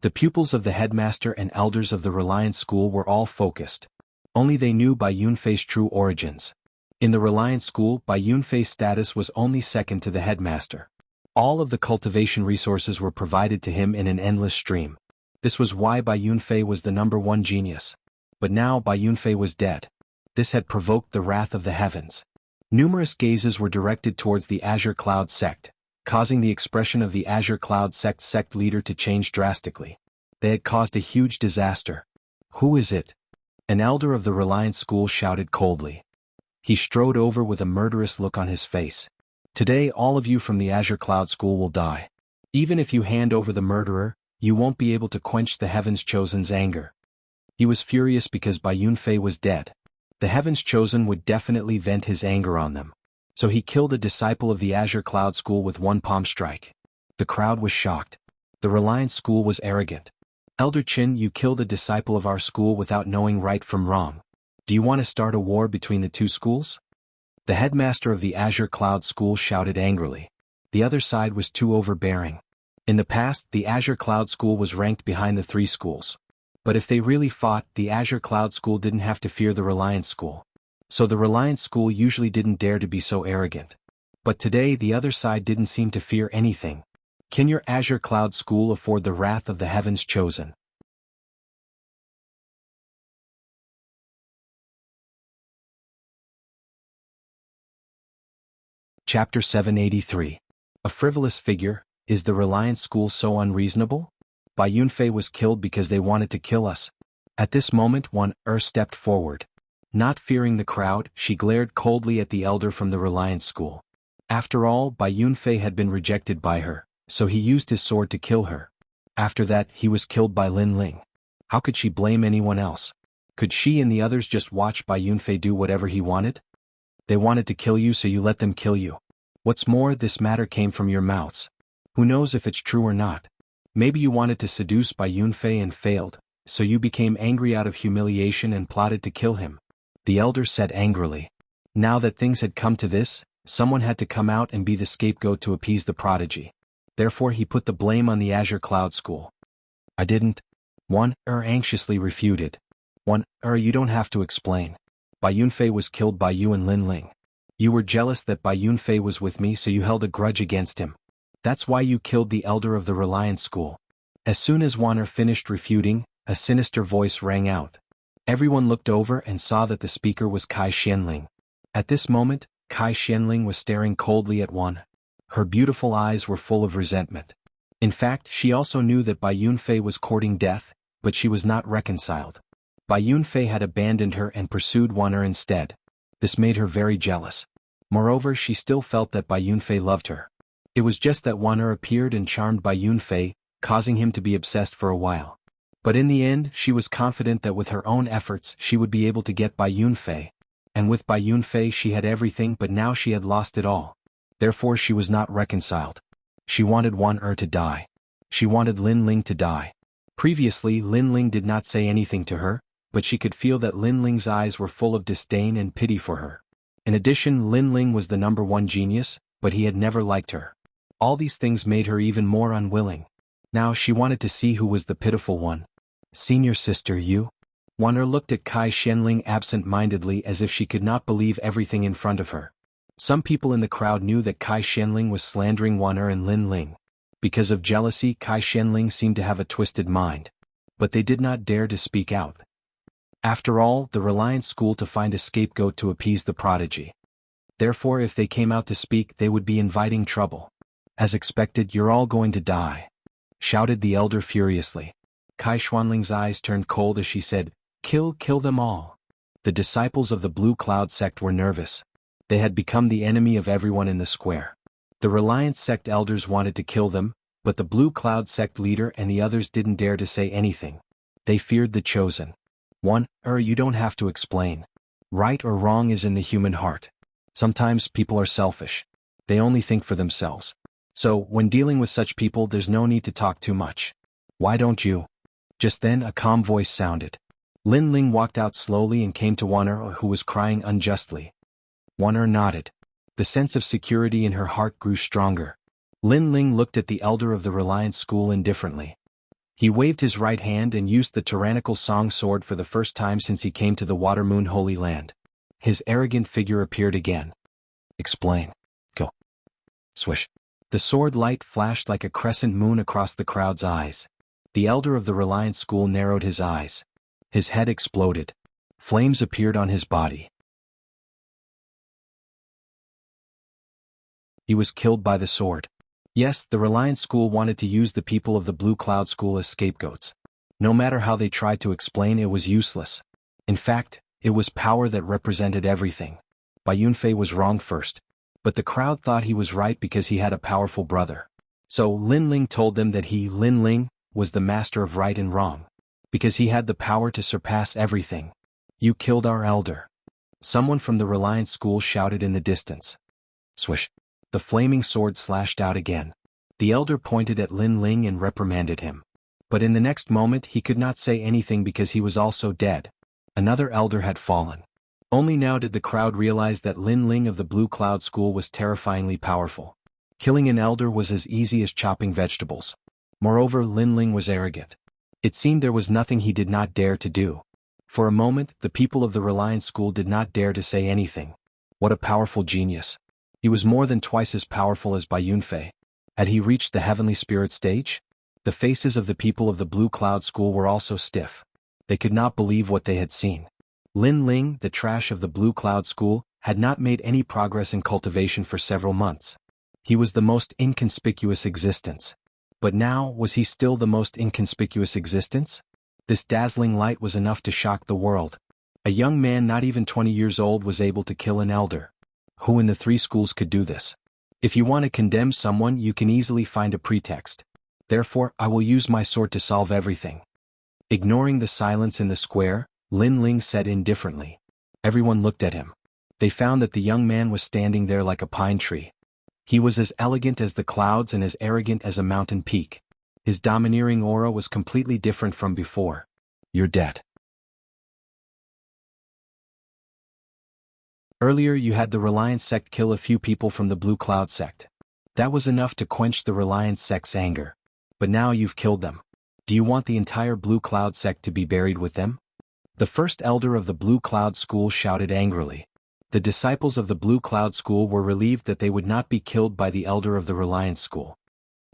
The pupils of the headmaster and elders of the Reliance School were all focused. Only they knew Bai Yunfei's true origins. In the Reliance School, Bai Yunfei's status was only second to the headmaster. All of the cultivation resources were provided to him in an endless stream. This was why Bai Yunfei was the number 1 genius. But now Bai Yunfei was dead. This had provoked the wrath of the heavens. Numerous gazes were directed towards the Azure Cloud sect, causing the expression of the Azure Cloud sect leader to change drastically. They had caused a huge disaster. Who is it? An elder of the Reliance School shouted coldly. He strode over with a murderous look on his face. Today all of you from the Azure Cloud School will die. Even if you hand over the murderer, you won't be able to quench the Heavens Chosen's anger. He was furious because Bai Yunfei was dead. The Heavens Chosen would definitely vent his anger on them. So he killed a disciple of the Azure Cloud School with 1 palm strike. The crowd was shocked. The Reliance School was arrogant. Elder Qin, you killed a disciple of our school without knowing right from wrong. Do you want to start a war between the 2 schools? The headmaster of the Azure Cloud School shouted angrily. The other side was too overbearing. In the past, the Azure Cloud School was ranked behind the 3 schools. But if they really fought, the Azure Cloud School didn't have to fear the Reliance School. So the Reliance School usually didn't dare to be so arrogant. But today the other side didn't seem to fear anything. Can your Azure Cloud School afford the wrath of the Heavens Chosen? Chapter 783. A frivolous figure. Is the Reliance School so unreasonable? Bai Yunfei was killed because they wanted to kill us. At this moment one stepped forward. Not fearing the crowd, she glared coldly at the elder from the Reliance School. After all, Bai Yunfei had been rejected by her, so he used his sword to kill her. After that, he was killed by Lin Ling. How could she blame anyone else? Could she and the others just watch Bai Yunfei do whatever he wanted? They wanted to kill you, so you let them kill you. What's more, this matter came from your mouths. Who knows if it's true or not? Maybe you wanted to seduce Bai Yunfei and failed, so you became angry out of humiliation and plotted to kill him. The elder said angrily. Now that things had come to this, someone had to come out and be the scapegoat to appease the prodigy. Therefore he put the blame on the Azure Cloud School. I didn't. One anxiously refuted. One you don't have to explain. Bai Yunfei was killed by you and Lin Ling. You were jealous that Bai Yunfei was with me, so you held a grudge against him. That's why you killed the elder of the Reliance School. As soon as Wanner finished refuting, a sinister voice rang out. Everyone looked over and saw that the speaker was Kai Xianling. At this moment, Kai Xianling was staring coldly at Wanner. Her beautiful eyes were full of resentment. In fact, she also knew that Bai Yunfei was courting death, but she was not reconciled. Bai Yunfei had abandoned her and pursued Wanner instead. This made her very jealous. Moreover, she still felt that Bai Yunfei loved her. It was just that Wanner appeared and charmed Bai Yunfei, causing him to be obsessed for a while. But in the end, she was confident that with her own efforts she would be able to get Bai Yunfei. And with Bai Yunfei she had everything, but now she had lost it all. Therefore she was not reconciled. She wanted Wanner to die. She wanted Lin Ling to die. Previously Lin Ling did not say anything to her, but she could feel that Lin Ling's eyes were full of disdain and pity for her. In addition, Lin Ling was the #1 genius, but he had never liked her. All these things made her even more unwilling. Now she wanted to see who was the pitiful one. Senior sister, you? Wanner looked at Kai Xianling absent-mindedly as if she could not believe everything in front of her. Some people in the crowd knew that Kai Xianling was slandering Wanner and Lin Ling. Because of jealousy, Kai Xianling seemed to have a twisted mind. But they did not dare to speak out. After all, the Reliance School to find a scapegoat to appease the prodigy. Therefore, if they came out to speak, they would be inviting trouble. As expected, you're all going to die, shouted the elder furiously. Kai Xianling's eyes turned cold as she said, kill them all. The disciples of the Blue Cloud sect were nervous. They had become the enemy of everyone in the square. The Reliance sect elders wanted to kill them, but the Blue Cloud sect leader and the others didn't dare to say anything. They feared the chosen. One, you don't have to explain. Right or wrong is in the human heart. Sometimes people are selfish. They only think for themselves. So, when dealing with such people, there's no need to talk too much. Why don't you? Just then a calm voice sounded. Lin Ling walked out slowly and came to Wanner, who was crying unjustly. Wanner nodded. The sense of security in her heart grew stronger. Lin Ling looked at the elder of the Reliance School indifferently. He waved his right hand and used the tyrannical song sword for the first time since he came to the Water Moon Holy Land. His arrogant figure appeared again. Explain. Go. Swish. The sword light flashed like a crescent moon across the crowd's eyes. The elder of the Reliance School narrowed his eyes. His head exploded. Flames appeared on his body. He was killed by the sword. Yes, the Reliance School wanted to use the people of the Blue Cloud School as scapegoats. No matter how they tried to explain, it was useless. In fact, it was power that represented everything. Bai Yunfei was wrong first. But the crowd thought he was right because he had a powerful brother. So Lin Ling told them that he, Lin Ling, was the master of right and wrong. Because he had the power to surpass everything. You killed our elder. Someone from the Reliance School shouted in the distance. Swish. The flaming sword slashed out again. The elder pointed at Lin Ling and reprimanded him. But in the next moment he could not say anything because he was also dead. Another elder had fallen. Only now did the crowd realize that Lin Ling of the Blue Cloud School was terrifyingly powerful. Killing an elder was as easy as chopping vegetables. Moreover, Lin Ling was arrogant. It seemed there was nothing he did not dare to do. For a moment, the people of the Reliance School did not dare to say anything. What a powerful genius. He was more than twice as powerful as Bai Yunfei. Had he reached the heavenly spirit stage? The faces of the people of the Blue Cloud School were also stiff. They could not believe what they had seen. Lin Ling, the trash of the Blue Cloud School, had not made any progress in cultivation for several months. He was the most inconspicuous existence. But now, was he still the most inconspicuous existence? This dazzling light was enough to shock the world. A young man not even 20 years old was able to kill an elder. Who in the three schools could do this? If you want to condemn someone, you can easily find a pretext. Therefore, I will use my sword to solve everything. Ignoring the silence in the square, Lin Ling said indifferently. Everyone looked at him. They found that the young man was standing there like a pine tree. He was as elegant as the clouds and as arrogant as a mountain peak. His domineering aura was completely different from before. You're dead. Earlier you had the Reliance sect kill a few people from the Blue Cloud sect. That was enough to quench the Reliance sect's anger. But now you've killed them. Do you want the entire Blue Cloud sect to be buried with them? The first elder of the Blue Cloud school shouted angrily. The disciples of the Blue Cloud school were relieved that they would not be killed by the elder of the Reliance school.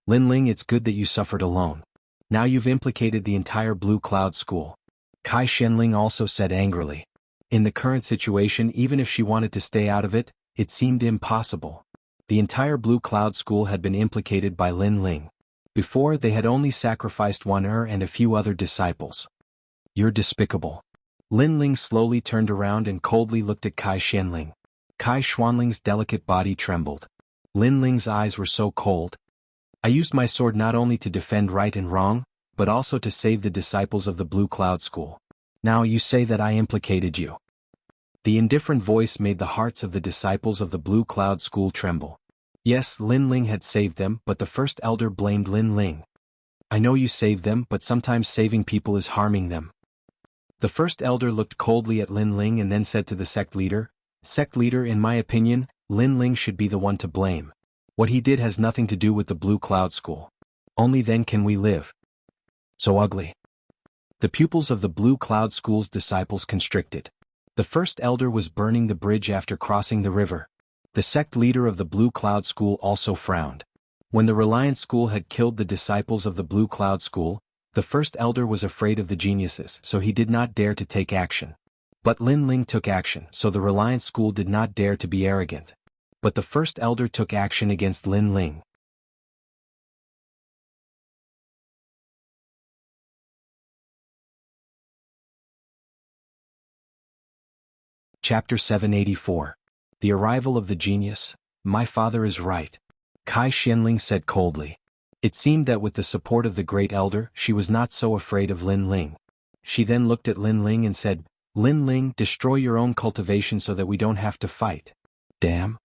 Lin Ling, it's good that you suffered alone. Now you've implicated the entire Blue Cloud school. Kai Shenling also said angrily. In the current situation, even if she wanted to stay out of it, it seemed impossible. The entire Blue Cloud school had been implicated by Lin Ling. Before, they had only sacrificed her and a few other disciples. You're despicable. Lin Ling slowly turned around and coldly looked at Kai Shenling. Kai Xuanling's delicate body trembled. Lin Ling's eyes were so cold. I used my sword not only to defend right and wrong, but also to save the disciples of the Blue Cloud school. Now you say that I implicated you. The indifferent voice made the hearts of the disciples of the Blue Cloud school tremble. Yes, Lin Ling had saved them, but the first elder blamed Lin Ling. I know you saved them, but sometimes saving people is harming them. The first elder looked coldly at Lin Ling and then said to the sect leader, Sect leader, in my opinion, Lin Ling should be the one to blame. What he did has nothing to do with the Blue Cloud school. Only then can we live. So ugly. The pupils of the Blue Cloud school's disciples constricted. The first elder was burning the bridge after crossing the river. The sect leader of the Blue Cloud school also frowned. When the Reliance school had killed the disciples of the Blue Cloud school, the first elder was afraid of the geniuses, so he did not dare to take action. But Lin Ling took action, so the Reliance school did not dare to be arrogant. But the first elder took action against Lin Ling. Chapter 784. The Arrival of the Genius. My father is right. Kai Shenling said coldly. It seemed that with the support of the great elder, she was not so afraid of Lin Ling. She then looked at Lin Ling and said, Lin Ling, destroy your own cultivation so that we don't have to fight. Damn.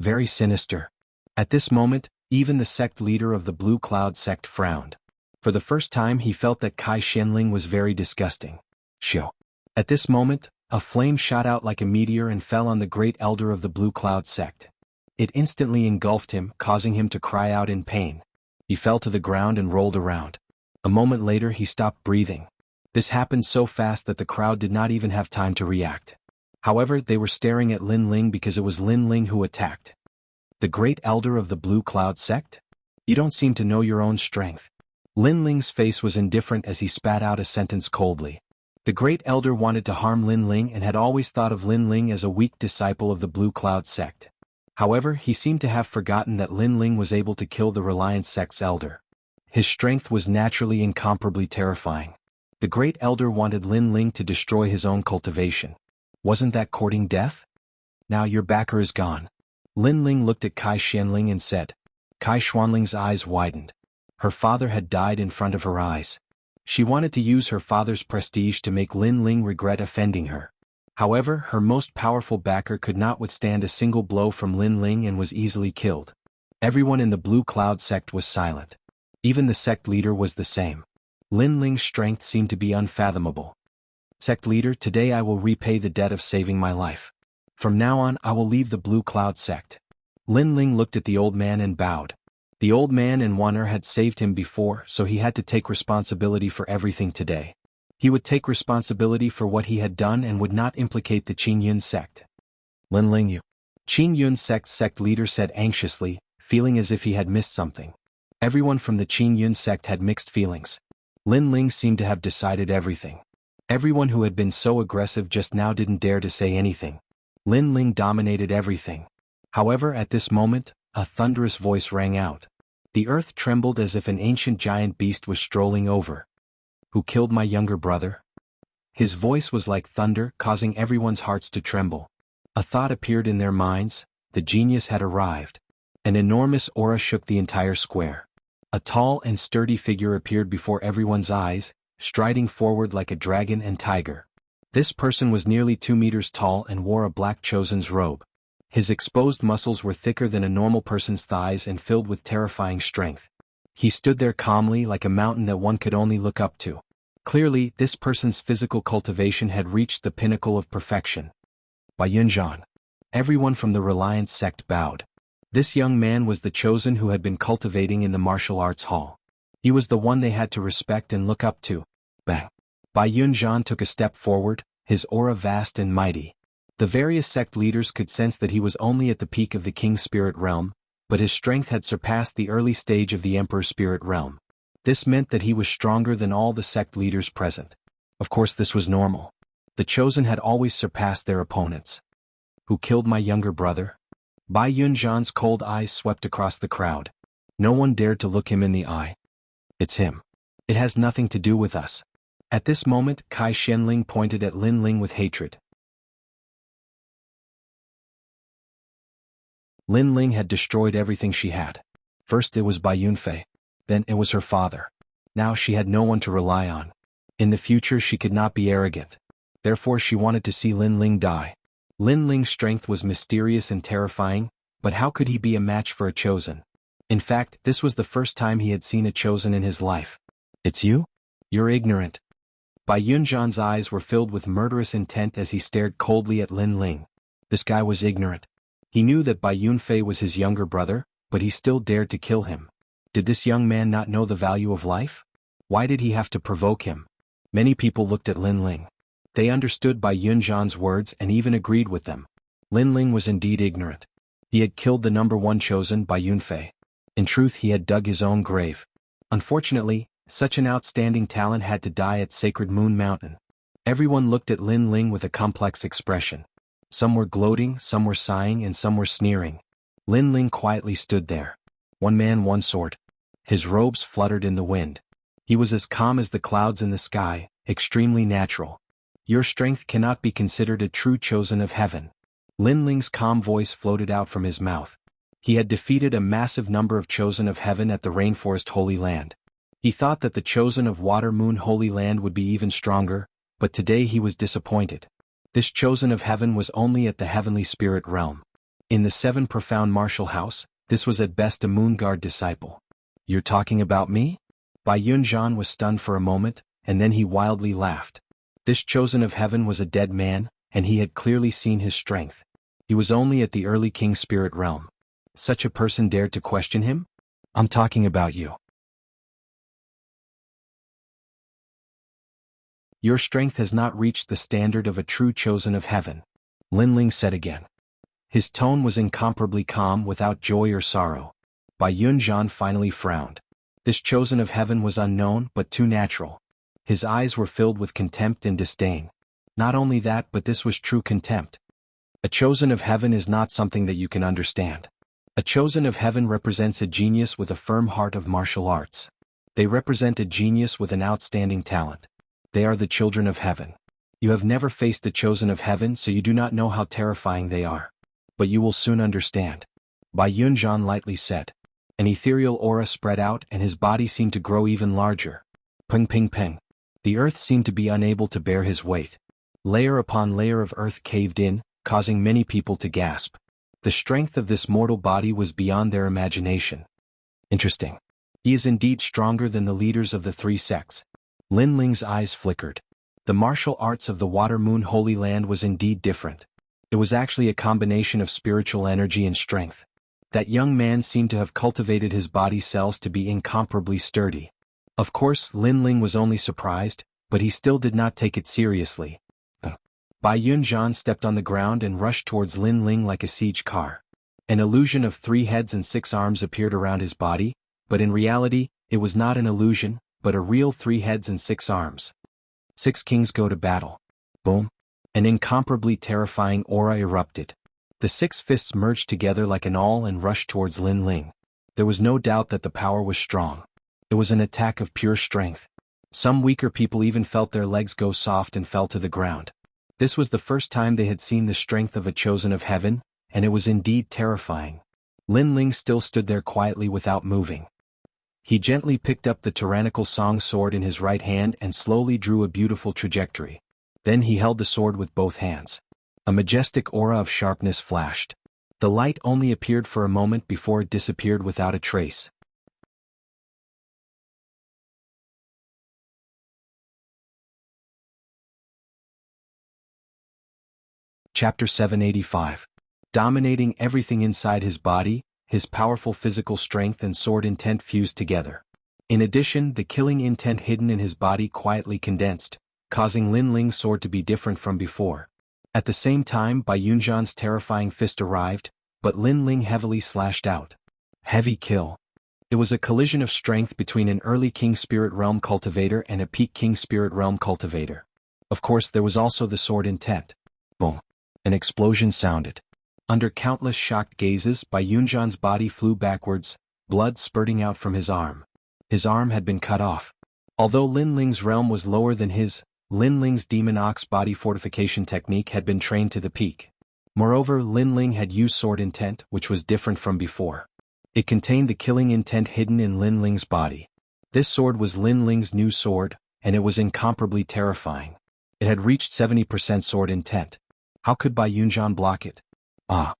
Very sinister. At this moment, even the sect leader of the Blue Cloud sect frowned. For the first time he felt that Kai Shenling was very disgusting. Shio. At this moment, a flame shot out like a meteor and fell on the great elder of the Blue Cloud sect. It instantly engulfed him, causing him to cry out in pain. He fell to the ground and rolled around. A moment later he stopped breathing. This happened so fast that the crowd did not even have time to react. However, they were staring at Lin Ling because it was Lin Ling who attacked. The great elder of the Blue Cloud sect? You don't seem to know your own strength. Lin Ling's face was indifferent as he spat out a sentence coldly. The great elder wanted to harm Lin Ling and had always thought of Lin Ling as a weak disciple of the Blue Cloud sect. However, he seemed to have forgotten that Lin Ling was able to kill the Reliance sect's elder. His strength was naturally incomparably terrifying. The great elder wanted Lin Ling to destroy his own cultivation. Wasn't that courting death? Now your backer is gone. Lin Ling looked at Kai Shenling and said. Kai Xuanling's eyes widened. Her father had died in front of her eyes. She wanted to use her father's prestige to make Lin Ling regret offending her. However, her most powerful backer could not withstand a single blow from Lin Ling and was easily killed. Everyone in the Blue Cloud sect was silent. Even the sect leader was the same. Lin Ling's strength seemed to be unfathomable. Sect leader, today I will repay the debt of saving my life. From now on I will leave the Blue Cloud sect. Lin Ling looked at the old man and bowed. The old man and Wan'er had saved him before, so he had to take responsibility for everything today. He would take responsibility for what he had done and would not implicate the Qingyun sect. Lin Ling, you. Qingyun sect's sect leader said anxiously, feeling as if he had missed something. Everyone from the Qingyun sect had mixed feelings. Lin Ling seemed to have decided everything. Everyone who had been so aggressive just now didn't dare to say anything. Lin Ling dominated everything. However, at this moment, a thunderous voice rang out. The earth trembled as if an ancient giant beast was strolling over. Who killed my younger brother? His voice was like thunder, causing everyone's hearts to tremble. A thought appeared in their minds: the genius had arrived. An enormous aura shook the entire square. A tall and sturdy figure appeared before everyone's eyes, striding forward like a dragon and tiger. This person was nearly 2 meters tall and wore a black chosen's robe. His exposed muscles were thicker than a normal person's thighs and filled with terrifying strength. He stood there calmly like a mountain that one could only look up to. Clearly, this person's physical cultivation had reached the pinnacle of perfection. By Yunzhan. Everyone from the Reliance sect bowed. This young man was the chosen who had been cultivating in the martial arts hall. He was the one they had to respect and look up to. Bang. Bai Yunzhan took a step forward, his aura vast and mighty. The various sect leaders could sense that he was only at the peak of the King's Spirit Realm, but his strength had surpassed the early stage of the Emperor's Spirit Realm. This meant that he was stronger than all the sect leaders present. Of course, this was normal. The chosen had always surpassed their opponents. Who killed my younger brother? Bai Yunzhan's cold eyes swept across the crowd. No one dared to look him in the eye. It's him. It has nothing to do with us. At this moment, Kai Shenling pointed at Lin Ling with hatred. Lin Ling had destroyed everything she had. First it was Bai Yunfei. Then it was her father. Now she had no one to rely on. In the future she could not be arrogant. Therefore she wanted to see Lin Ling die. Lin Ling's strength was mysterious and terrifying, but how could he be a match for a chosen? In fact, this was the first time he had seen a chosen in his life. It's you? You're ignorant. Bai Yunzhan's eyes were filled with murderous intent as he stared coldly at Lin Ling. This guy was ignorant. He knew that Bai Yunfei was his younger brother, but he still dared to kill him. Did this young man not know the value of life? Why did he have to provoke him? Many people looked at Lin Ling. They understood Bai Yunzhan's words and even agreed with them. Lin Ling was indeed ignorant. He had killed the number one chosen, Bai Yunfei. In truth, he had dug his own grave. Unfortunately, such an outstanding talent had to die at Sacred Moon Mountain. Everyone looked at Lin Ling with a complex expression. Some were gloating, some were sighing, and some were sneering. Lin Ling quietly stood there. One man, one sword. His robes fluttered in the wind. He was as calm as the clouds in the sky, extremely natural. Your strength cannot be considered a true chosen of heaven. Lin Ling's calm voice floated out from his mouth. He had defeated a massive number of chosen of heaven at the Rainforest Holy Land. He thought that the chosen of Water Moon Holy Land would be even stronger, but today he was disappointed. This chosen of heaven was only at the Heavenly Spirit Realm. In the 7 Profound Martial House, this was at best a Moon Guard disciple. You're talking about me? Bai Yunzhan was stunned for a moment, and then he wildly laughed. This chosen of heaven was a dead man, and he had clearly seen his strength. He was only at the early King's Spirit Realm. Such a person dared to question him? I'm talking about you. Your strength has not reached the standard of a true chosen of heaven, Lin Ling said again. His tone was incomparably calm, without joy or sorrow. Bai Yunzhan finally frowned. This chosen of heaven was unknown but too natural. His eyes were filled with contempt and disdain. Not only that, but this was true contempt. A chosen of heaven is not something that you can understand. A chosen of heaven represents a genius with a firm heart of martial arts. They represent a genius with an outstanding talent. They are the children of heaven. You have never faced a chosen of heaven, so you do not know how terrifying they are. But you will soon understand. Bai Yunzhan lightly said. An ethereal aura spread out and his body seemed to grow even larger. Ping ping ping. The earth seemed to be unable to bear his weight. Layer upon layer of earth caved in, causing many people to gasp. The strength of this mortal body was beyond their imagination. Interesting. He is indeed stronger than the leaders of the 3 sects. Lin Ling's eyes flickered. The martial arts of the Water Moon Holy Land was indeed different. It was actually a combination of spiritual energy and strength. That young man seemed to have cultivated his body cells to be incomparably sturdy. Of course, Lin Ling was only surprised, but he still did not take it seriously. Bai Yunzhan stepped on the ground and rushed towards Lin Ling like a siege car. An illusion of 3 heads and 6 arms appeared around his body, but in reality, it was not an illusion, but a real 3 heads and 6 arms. 6 kings go to battle. Boom. An incomparably terrifying aura erupted. The 6 fists merged together like an awl and rushed towards Lin Ling. There was no doubt that the power was strong. It was an attack of pure strength. Some weaker people even felt their legs go soft and fell to the ground. This was the first time they had seen the strength of a chosen of heaven, and it was indeed terrifying. Lin Ling still stood there quietly without moving. He gently picked up the tyrannical song sword in his right hand and slowly drew a beautiful trajectory. Then he held the sword with both hands. A majestic aura of sharpness flashed. The light only appeared for a moment before it disappeared without a trace. Chapter 785. Dominating everything inside his body, his powerful physical strength and sword intent fused together. In addition, the killing intent hidden in his body quietly condensed, causing Lin Ling's sword to be different from before. At the same time, Bai Yunzhan's terrifying fist arrived, but Lin Ling heavily slashed out. Heavy kill. It was a collision of strength between an early King Spirit Realm cultivator and a peak King Spirit Realm cultivator. Of course, there was also the sword intent. Boom. An explosion sounded. Under countless shocked gazes, Bai Yunzhan's body flew backwards, blood spurting out from his arm. His arm had been cut off. Although Lin Ling's realm was lower than his, Lin Ling's Demon Ox body fortification technique had been trained to the peak. Moreover, Lin Ling had used sword intent, which was different from before. It contained the killing intent hidden in Lin Ling's body. This sword was Lin Ling's new sword, and it was incomparably terrifying. It had reached 70% sword intent. How could Bai Yunzhan block it? Ah!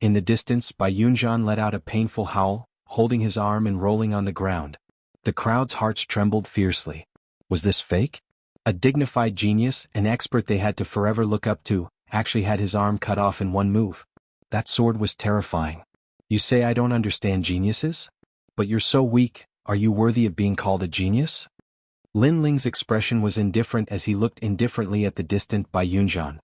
In the distance, Bai Yunzhan let out a painful howl, holding his arm and rolling on the ground. The crowd's hearts trembled fiercely. Was this fake? A dignified genius, an expert they had to forever look up to, actually had his arm cut off in one move. That sword was terrifying. You say I don't understand geniuses? But you're so weak, are you worthy of being called a genius? Lin Ling's expression was indifferent as he looked indifferently at the distant Bai Yunzhan.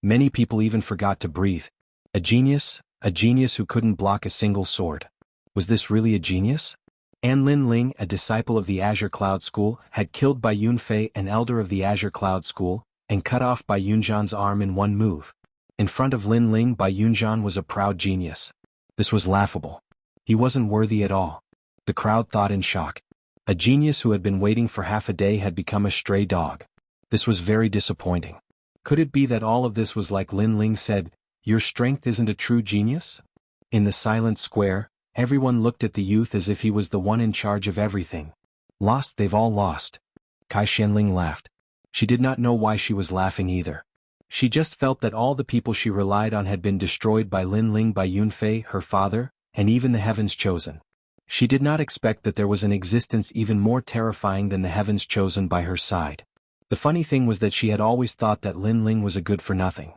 Many people even forgot to breathe. A genius who couldn't block a single sword. Was this really a genius? And Lin Ling, a disciple of the Azure Cloud School, had killed Bai Yunfei, an elder of the Azure Cloud School, and cut off Bai Yunzhan's arm in one move. In front of Lin Ling, Bai Yunzhan was a proud genius. This was laughable. He wasn't worthy at all. The crowd thought in shock. A genius who had been waiting for half a day had become a stray dog. This was very disappointing. Could it be that all of this was like Lin Ling said, "Your strength isn't a true genius?" In the silent square, everyone looked at the youth as if he was the one in charge of everything. Lost, they've all lost. Kai Xianling laughed. She did not know why she was laughing either. She just felt that all the people she relied on had been destroyed by Lin Ling, by Yunfei, her father, and even the Heavens Chosen. She did not expect that there was an existence even more terrifying than the Heavens Chosen by her side. The funny thing was that she had always thought that Lin Ling was a good-for-nothing.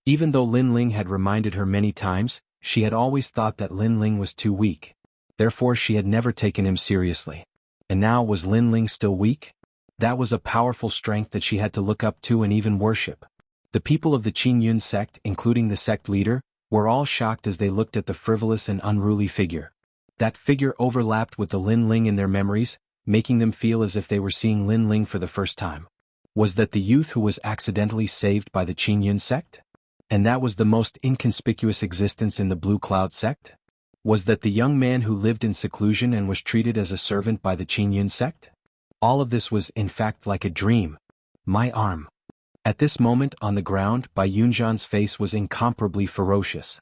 Even though Lin Ling had reminded her many times, she had always thought that Lin Ling was too weak. Therefore she had never taken him seriously. And now was Lin Ling still weak? That was a powerful strength that she had to look up to and even worship. The people of the Qingyun sect, including the sect leader, were all shocked as they looked at the frivolous and unruly figure. That figure overlapped with the Lin Ling in their memories, making them feel as if they were seeing Lin Ling for the first time. Was that the youth who was accidentally saved by the Qingyun sect? And that was the most inconspicuous existence in the Blue Cloud sect? Was that the young man who lived in seclusion and was treated as a servant by the Qingyun sect? All of this was in fact like a dream. My arm. At this moment on the ground, Bai Yunzhan's face was incomparably ferocious.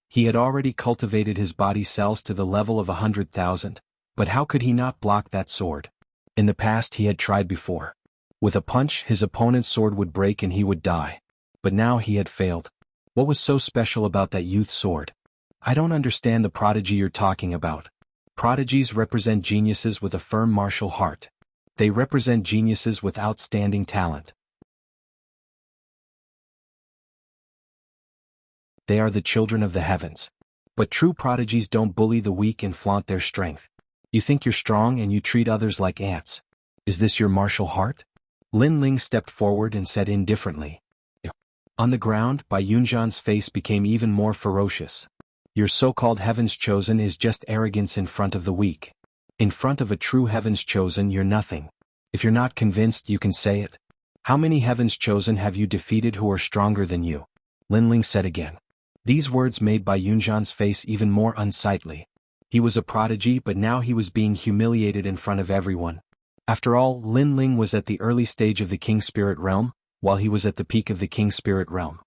He had already cultivated his body cells to the level of 100,000, but how could he not block that sword? In the past he had tried before. With a punch, his opponent's sword would break and he would die. But now he had failed. What was so special about that youth's sword? I don't understand the prodigy you're talking about. Prodigies represent geniuses with a firm martial heart. They represent geniuses with outstanding talent. They are the children of the heavens. But true prodigies don't bully the weak and flaunt their strength. You think you're strong and you treat others like ants. Is this your martial heart? Lin Ling stepped forward and said indifferently. On the ground, Bai Yunzhan's face became even more ferocious. Your so-called Heavens Chosen is just arrogance in front of the weak. In front of a true Heavens Chosen you're nothing. If you're not convinced you can say it. How many Heavens Chosen have you defeated who are stronger than you? Lin Ling said again. These words made Bai Yunzhan's face even more unsightly. He was a prodigy but now he was being humiliated in front of everyone. After all, Lin Ling was at the early stage of the King Spirit Realm, while he was at the peak of the King Spirit Realm.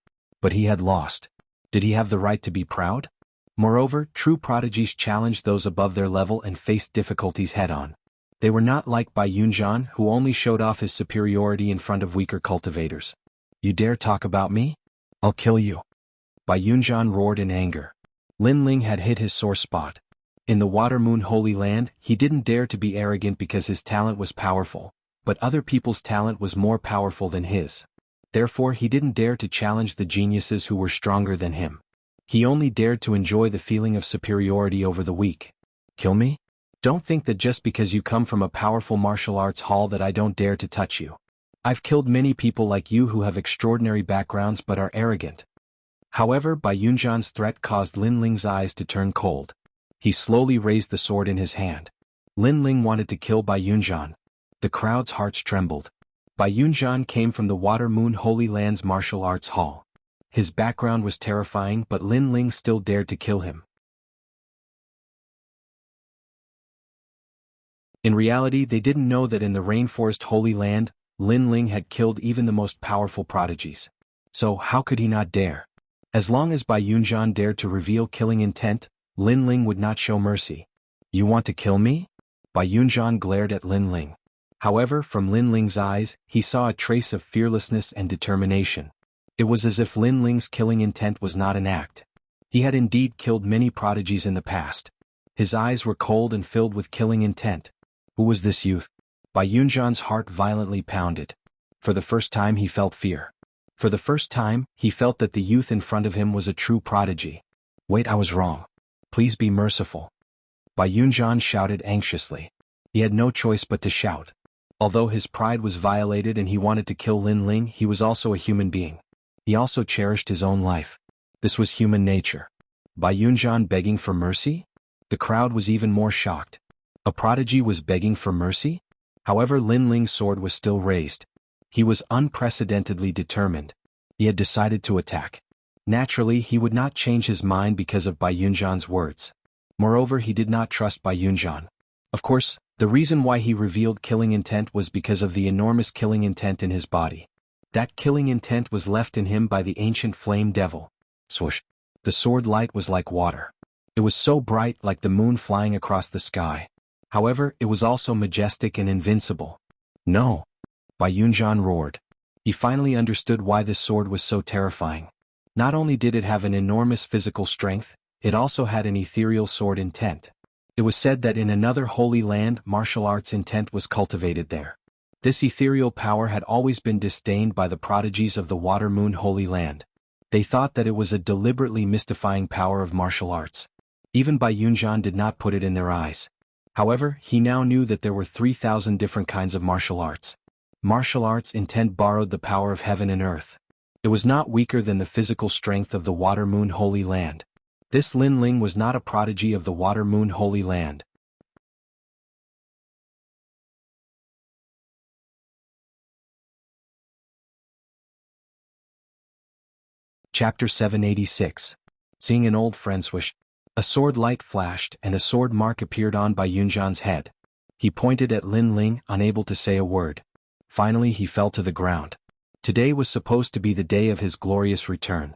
But he had lost. Did he have the right to be proud? Moreover, true prodigies challenged those above their level and faced difficulties head-on. They were not like Bai Yunjian, who only showed off his superiority in front of weaker cultivators. You dare talk about me? I'll kill you. Bai Yunjian roared in anger. Lin Ling had hit his sore spot. In the Water Moon Holy Land, he didn't dare to be arrogant because his talent was powerful, but other people's talent was more powerful than his. Therefore he didn't dare to challenge the geniuses who were stronger than him. He only dared to enjoy the feeling of superiority over the weak. Kill me? Don't think that just because you come from a powerful martial arts hall that I don't dare to touch you. I've killed many people like you who have extraordinary backgrounds but are arrogant. However, Bai Yunjian's threat caused Lin Ling's eyes to turn cold. He slowly raised the sword in his hand. Lin Ling wanted to kill Bai Yunjian. The crowd's hearts trembled. Bai Yunjian came from the Water Moon Holy Land's martial arts hall. His background was terrifying, but Lin Ling still dared to kill him. In reality, they didn't know that in the Rainforest Holy Land, Lin Ling had killed even the most powerful prodigies. So how could he not dare? As long as Bai Yunjian dared to reveal killing intent, Lin Ling would not show mercy. You want to kill me? Bai Yunjian glared at Lin Ling. However, from Lin Ling's eyes, he saw a trace of fearlessness and determination. It was as if Lin Ling's killing intent was not an act. He had indeed killed many prodigies in the past. His eyes were cold and filled with killing intent. Who was this youth? Bai Yunjian's heart violently pounded. For the first time he felt fear. For the first time, he felt that the youth in front of him was a true prodigy. Wait, I was wrong. Please be merciful. Bai Yunjian shouted anxiously. He had no choice but to shout. Although his pride was violated and he wanted to kill Lin Ling, he was also a human being. He also cherished his own life. This was human nature. Bai Yunjian begging for mercy? The crowd was even more shocked. A prodigy was begging for mercy? However, Lin Ling's sword was still raised. He was unprecedentedly determined. He had decided to attack. Naturally, he would not change his mind because of Bai Yunjian's words. Moreover, he did not trust Bai Yunjian. Of course, the reason why he revealed killing intent was because of the enormous killing intent in his body. That killing intent was left in him by the ancient flame devil. Swoosh. The sword light was like water. It was so bright, like the moon flying across the sky. However, it was also majestic and invincible. No. Bai Yunjian roared. He finally understood why this sword was so terrifying. Not only did it have an enormous physical strength, it also had an ethereal sword intent. It was said that in another holy land, martial arts intent was cultivated there. This ethereal power had always been disdained by the prodigies of the Water Moon Holy Land. They thought that it was a deliberately mystifying power of martial arts. Even Bai Yunjian did not put it in their eyes. However, he now knew that there were 3,000 different kinds of martial arts. Martial arts intent borrowed the power of heaven and earth. It was not weaker than the physical strength of the Water Moon Holy Land. This Lin Ling was not a prodigy of the Water Moon Holy Land. Chapter 786. Seeing an old friend swish. A sword light flashed and a sword mark appeared on Bai Yunjian's head. He pointed at Lin Ling, unable to say a word. Finally he fell to the ground. Today was supposed to be the day of his glorious return.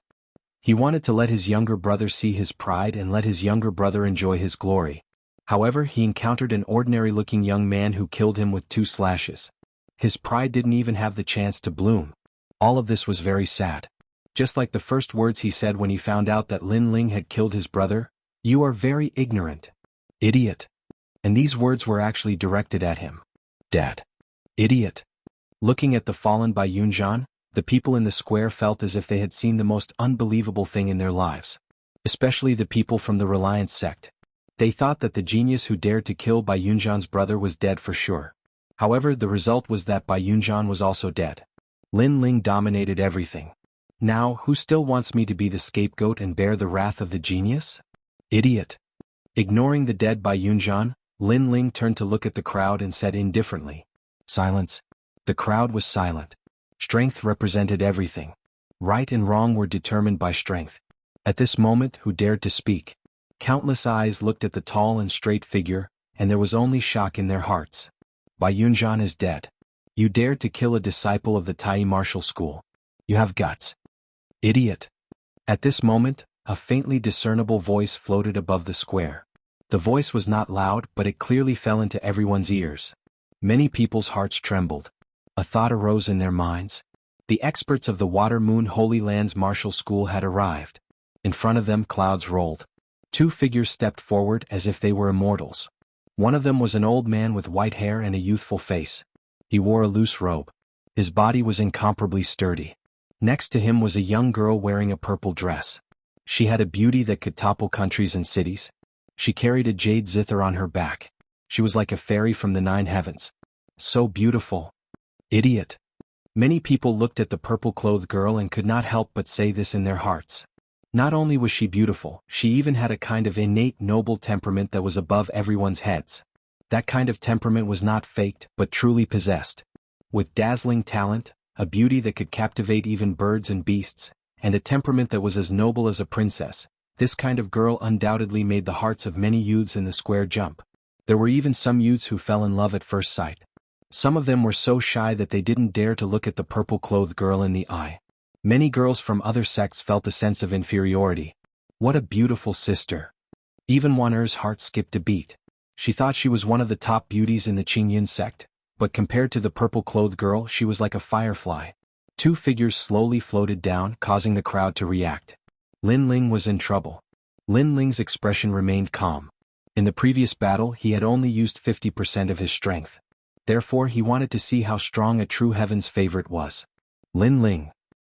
He wanted to let his younger brother see his pride and let his younger brother enjoy his glory. However, he encountered an ordinary-looking young man who killed him with 2 slashes. His pride didn't even have the chance to bloom. All of this was very sad. Just like the first words he said when he found out that Lin Ling had killed his brother, "You are very ignorant. Idiot." And these words were actually directed at him. Dad. Idiot. Looking at the fallen Bai Yunjian, the people in the square felt as if they had seen the most unbelievable thing in their lives. Especially the people from the Reliance sect. They thought that the genius who dared to kill Bai Yunjian's brother was dead for sure. However, the result was that Bai Yunjian was also dead. Lin Ling dominated everything. Now, who still wants me to be the scapegoat and bear the wrath of the genius? Idiot. Ignoring the dead Bai Yunjian, Lin Ling turned to look at the crowd and said indifferently, "Silence." The crowd was silent. Strength represented everything. Right and wrong were determined by strength. At this moment, who dared to speak? Countless eyes looked at the tall and straight figure, and there was only shock in their hearts. Bai Yunjian is dead. You dared to kill a disciple of the Tai martial school. You have guts. Idiot. At this moment, a faintly discernible voice floated above the square. The voice was not loud, but it clearly fell into everyone's ears. Many people's hearts trembled. A thought arose in their minds. The experts of the Water Moon Holy Lands Martial School had arrived. In front of them clouds rolled. Two figures stepped forward as if they were immortals. One of them was an old man with white hair and a youthful face. He wore a loose robe. His body was incomparably sturdy. Next to him was a young girl wearing a purple dress. She had a beauty that could topple countries and cities. She carried a jade zither on her back. She was like a fairy from the 9 heavens. So beautiful. Idiot. Many people looked at the purple-clothed girl and could not help but say this in their hearts. Not only was she beautiful, she even had a kind of innate noble temperament that was above everyone's heads. That kind of temperament was not faked, but truly possessed. With dazzling talent, a beauty that could captivate even birds and beasts, and a temperament that was as noble as a princess, this kind of girl undoubtedly made the hearts of many youths in the square jump. There were even some youths who fell in love at first sight. Some of them were so shy that they didn't dare to look at the purple-clothed girl in the eye. Many girls from other sects felt a sense of inferiority. What a beautiful sister. Even Wan'er's heart skipped a beat. She thought she was one of the top beauties in the Qingyun sect, but compared to the purple-clothed girl she was like a firefly. Two figures slowly floated down, causing the crowd to react. Lin Ling was in trouble. Lin Ling's expression remained calm. In the previous battle he had only used 50% of his strength. Therefore he wanted to see how strong a true heaven's favorite was. Lin Ling.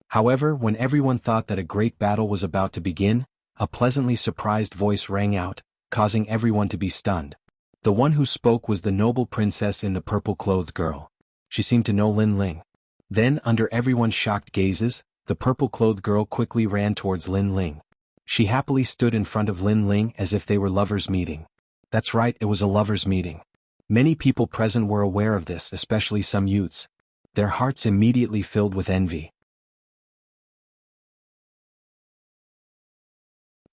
However, when everyone thought that a great battle was about to begin, a pleasantly surprised voice rang out, causing everyone to be stunned. The one who spoke was the noble princess in the purple-clothed girl. She seemed to know Lin Ling. Then, under everyone's shocked gazes, the purple-clothed girl quickly ran towards Lin Ling. She happily stood in front of Lin Ling as if they were lovers meeting. That's right, it was a lovers meeting. Many people present were aware of this, especially some youths. Their hearts immediately filled with envy.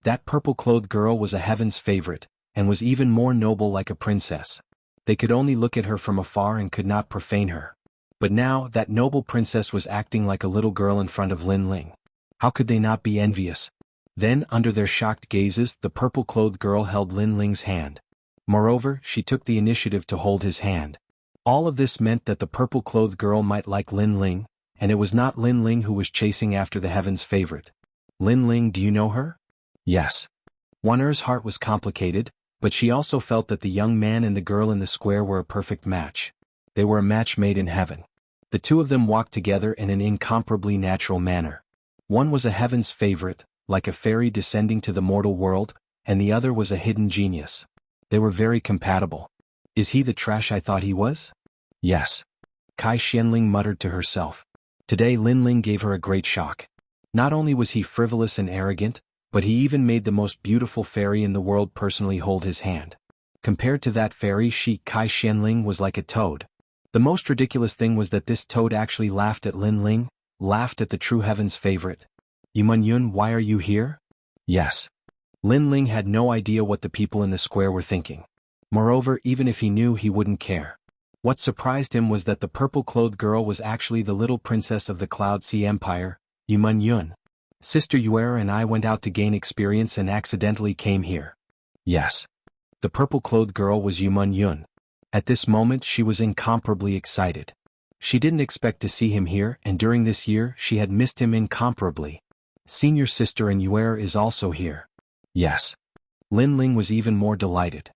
That purple-clothed girl was a heaven's favorite, and was even more noble like a princess. They could only look at her from afar and could not profane her. But now, that noble princess was acting like a little girl in front of Lin Ling. How could they not be envious? Then, under their shocked gazes, the purple-clothed girl held Lin Ling's hand. Moreover, she took the initiative to hold his hand. All of this meant that the purple-clothed girl might like Lin Ling, and it was not Lin Ling who was chasing after the heaven's favorite. Lin Ling, do you know her? Yes. Wan'er's heart was complicated, but she also felt that the young man and the girl in the square were a perfect match. They were a match made in heaven. The two of them walked together in an incomparably natural manner. One was a heaven's favorite, like a fairy descending to the mortal world, and the other was a hidden genius. They were very compatible. Is he the trash I thought he was? Yes. Kai Xianling muttered to herself. Today Lin Ling gave her a great shock. Not only was he frivolous and arrogant, but he even made the most beautiful fairy in the world personally hold his hand. Compared to that fairy, Kai Xianling was like a toad. The most ridiculous thing was that this toad actually laughed at Lin Ling, laughed at the true heaven's favorite. Yun, why are you here? Yes. Lin Ling had no idea what the people in the square were thinking. Moreover, even if he knew, he wouldn't care. What surprised him was that the purple-clothed girl was actually the little princess of the Cloud Sea Empire, Yun. Sister Yuera and I went out to gain experience and accidentally came here. Yes. The purple-clothed girl was Yun. At this moment she was incomparably excited. She didn't expect to see him here, and during this year she had missed him incomparably. Senior sister and Yuera is also here. Yes. Lin Ling was even more delighted.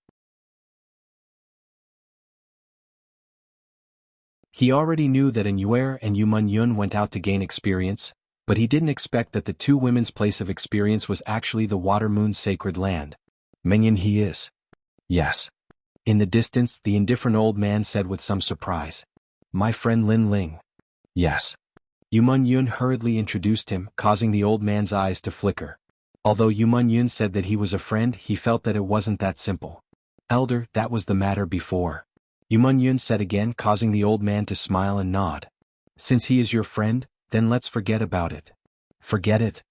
He already knew that Yuera and Yun went out to gain experience, but he didn't expect that the two women's place of experience was actually the Water Moon's sacred land. Mengyan he is. Yes. In the distance, the indifferent old man said with some surprise. My friend Lin Ling. Yes. Yun hurriedly introduced him, causing the old man's eyes to flicker. Although Yun said that he was a friend, he felt that it wasn't that simple. Elder, that was the matter before. Yun said again, causing the old man to smile and nod. Since he is your friend, then let's forget about it. Forget it?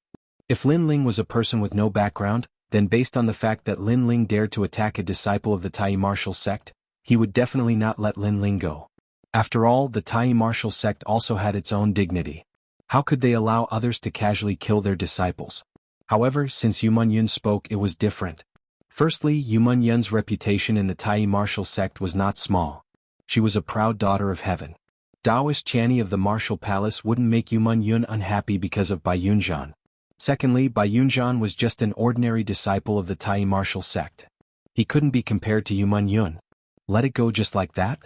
If Lin Ling was a person with no background, then based on the fact that Lin Ling dared to attack a disciple of the Tai martial sect, he would definitely not let Lin Ling go. After all, the Tai martial sect also had its own dignity. How could they allow others to casually kill their disciples? However, since Yu Yun spoke, it was different. Firstly, Yu Yun's reputation in the Tai martial sect was not small. She was a proud daughter of heaven. Taoist Channy of the martial palace wouldn't make Yu Yun unhappy because of Bai Yunzhan. Secondly, Bai Yunzhan was just an ordinary disciple of the Tai martial sect. He couldn't be compared to Yu Yun. Let it go just like that?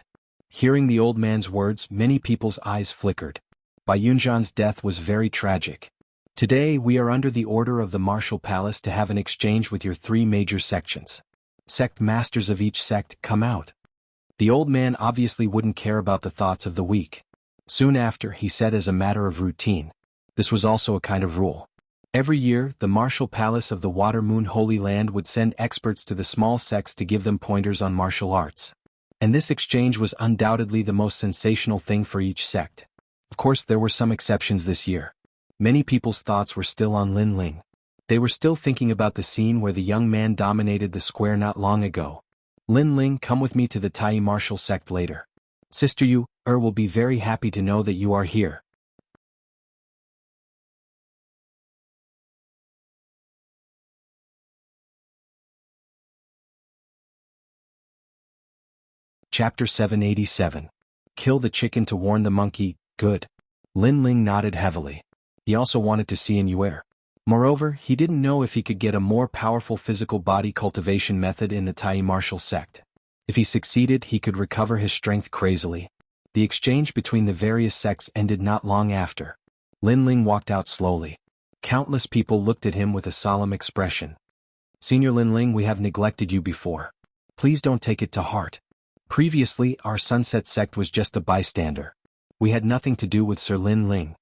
Hearing the old man's words, many people's eyes flickered. Bai Yunzhan's death was very tragic. Today we are under the order of the martial palace to have an exchange with your 3 major sections. Sect masters of each sect, come out. The old man obviously wouldn't care about the thoughts of the weak. Soon after, he said as a matter of routine. This was also a kind of rule. Every year, the martial palace of the Water Moon Holy Land would send experts to the small sects to give them pointers on martial arts. And this exchange was undoubtedly the most sensational thing for each sect. Of course, there were some exceptions this year. Many people's thoughts were still on Lin Ling. They were still thinking about the scene where the young man dominated the square not long ago. Lin Ling, come with me to the Tai martial sect later. Sister Yu, will be very happy to know that you are here. Chapter 787. Kill the chicken to warn the monkey, good. Lin Ling nodded heavily. He also wanted to see in Yuer. Moreover, he didn't know if he could get a more powerful physical body cultivation method in the Tai martial sect. If he succeeded, he could recover his strength crazily. The exchange between the various sects ended not long after. Lin Ling walked out slowly. Countless people looked at him with a solemn expression. Senior Lin Ling, we have neglected you before. Please don't take it to heart. Previously, our Sunset sect was just a bystander. We had nothing to do with Sir Lin Ling.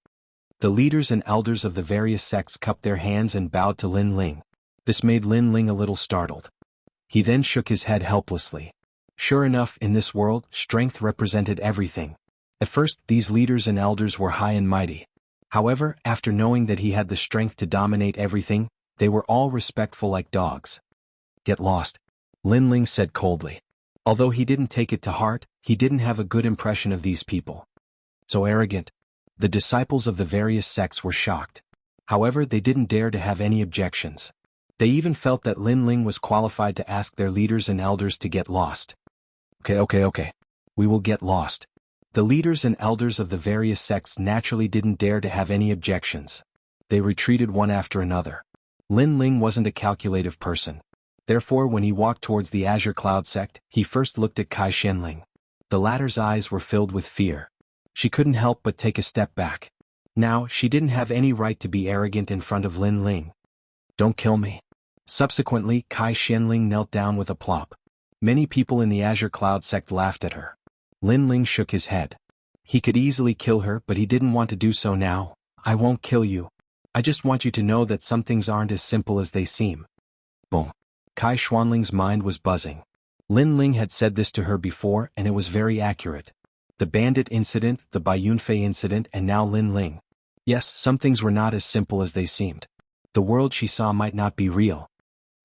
The leaders and elders of the various sects cupped their hands and bowed to Lin Ling. This made Lin Ling a little startled. He then shook his head helplessly. Sure enough, in this world, strength represented everything. At first, these leaders and elders were high and mighty. However, after knowing that he had the strength to dominate everything, they were all respectful like dogs. Get lost, Lin Ling said coldly. Although he didn't take it to heart, he didn't have a good impression of these people. So arrogant. The disciples of the various sects were shocked. However, they didn't dare to have any objections. They even felt that Lin Ling was qualified to ask their leaders and elders to get lost. Okay. We will get lost. The leaders and elders of the various sects naturally didn't dare to have any objections. They retreated one after another. Lin Ling wasn't a calculative person. Therefore, when he walked towards the Azure Cloud sect, he first looked at Kai Shenling. The latter's eyes were filled with fear. She couldn't help but take a step back. Now, she didn't have any right to be arrogant in front of Lin Ling. Don't kill me. Subsequently, Kai Shenling knelt down with a plop. Many people in the Azure Cloud sect laughed at her. Lin Ling shook his head. He could easily kill her, but he didn't want to do so now. I won't kill you. I just want you to know that some things aren't as simple as they seem. Boom. Kai Xuanling's mind was buzzing. Lin Ling had said this to her before, and it was very accurate. The bandit incident, the Bai Yunfei incident, and now Lin Ling. Yes, some things were not as simple as they seemed. The world she saw might not be real.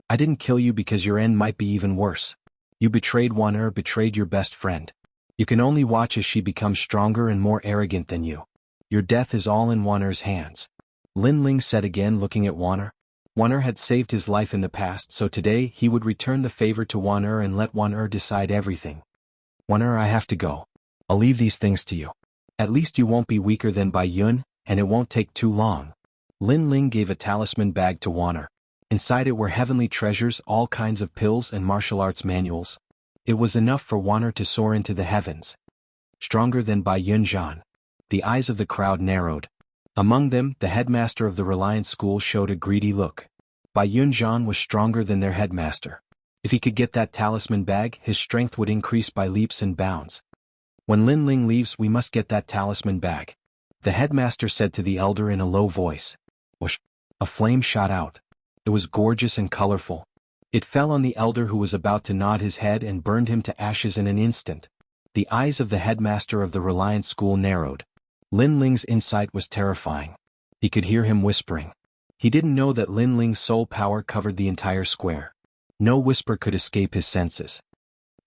I didn't kill you because your end might be even worse. You betrayed betrayed your best friend. You can only watch as she becomes stronger and more arrogant than you. Your death is all in Wan'er's hands. Lin Ling said again, looking at Wan'er. Wan'er had saved his life in the past, so today he would return the favor to Wan'er and let Wan'er decide everything. Wan'er, I have to go. I'll leave these things to you. At least you won't be weaker than Bai Yun, and it won't take too long. Lin Ling gave a talisman bag to Wan'er. Inside it were heavenly treasures, all kinds of pills and martial arts manuals. It was enough for Wan'er to soar into the heavens. Stronger than Bai Yunzhan. The eyes of the crowd narrowed. Among them, the headmaster of the Reliance School showed a greedy look. Bai Yunzhan was stronger than their headmaster. If he could get that talisman bag, his strength would increase by leaps and bounds. When Lin Ling leaves, we must get that talisman bag. The headmaster said to the elder in a low voice. Whoosh! A flame shot out. It was gorgeous and colorful. It fell on the elder, who was about to nod his head, and burned him to ashes in an instant. The eyes of the headmaster of the Reliance School narrowed. Lin Ling's insight was terrifying. He could hear him whispering. He didn't know that Lin Ling's soul power covered the entire square. No whisper could escape his senses.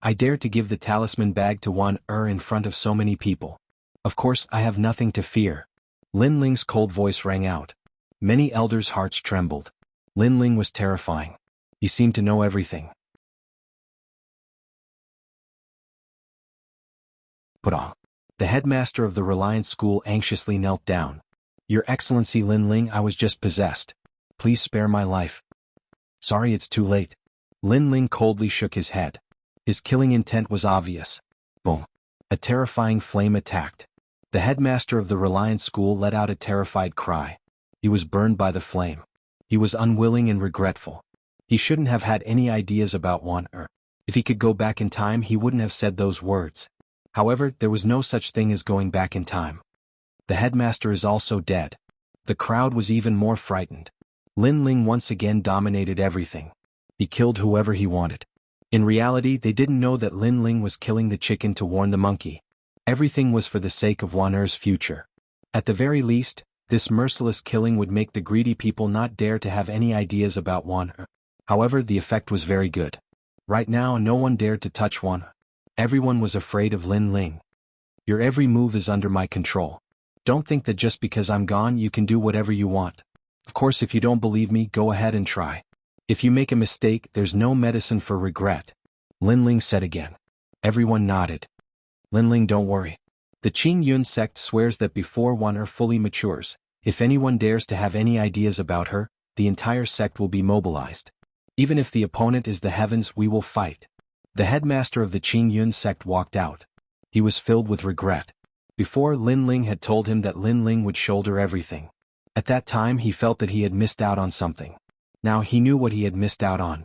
I dared to give the talisman bag to Wan in front of so many people. Of course I have nothing to fear. Lin Ling's cold voice rang out. Many elders' hearts trembled. Lin Ling was terrifying. He seemed to know everything. Put on. The headmaster of the Reliance School anxiously knelt down. Your Excellency Lin Ling, I was just possessed. Please spare my life. Sorry, it's too late. Lin Ling coldly shook his head. His killing intent was obvious. Boom. A terrifying flame attacked. The headmaster of the Reliance School let out a terrified cry. He was burned by the flame. He was unwilling and regretful. He shouldn't have had any ideas about Wan. If he could go back in time, he wouldn't have said those words. However, there was no such thing as going back in time. The headmaster is also dead. The crowd was even more frightened. Lin Ling once again dominated everything. He killed whoever he wanted. In reality, they didn't know that Lin Ling was killing the chicken to warn the monkey. Everything was for the sake of Wan Er's future. At the very least, this merciless killing would make the greedy people not dare to have any ideas about Wan Er. However, the effect was very good. Right now, no one dared to touch Wan Er. Everyone was afraid of Lin Ling. Your every move is under my control. Don't think that just because I'm gone you can do whatever you want. Of course, if you don't believe me, go ahead and try. If you make a mistake, there's no medicine for regret. Lin Ling said again. Everyone nodded. Lin Ling, don't worry. The Qing Yun sect swears that before Wan Er fully matures, if anyone dares to have any ideas about her, the entire sect will be mobilized. Even if the opponent is the heavens, we will fight. The headmaster of the Qing Yun sect walked out. He was filled with regret. Before, Lin Ling had told him that Lin Ling would shoulder everything. At that time he felt that he had missed out on something. Now he knew what he had missed out on.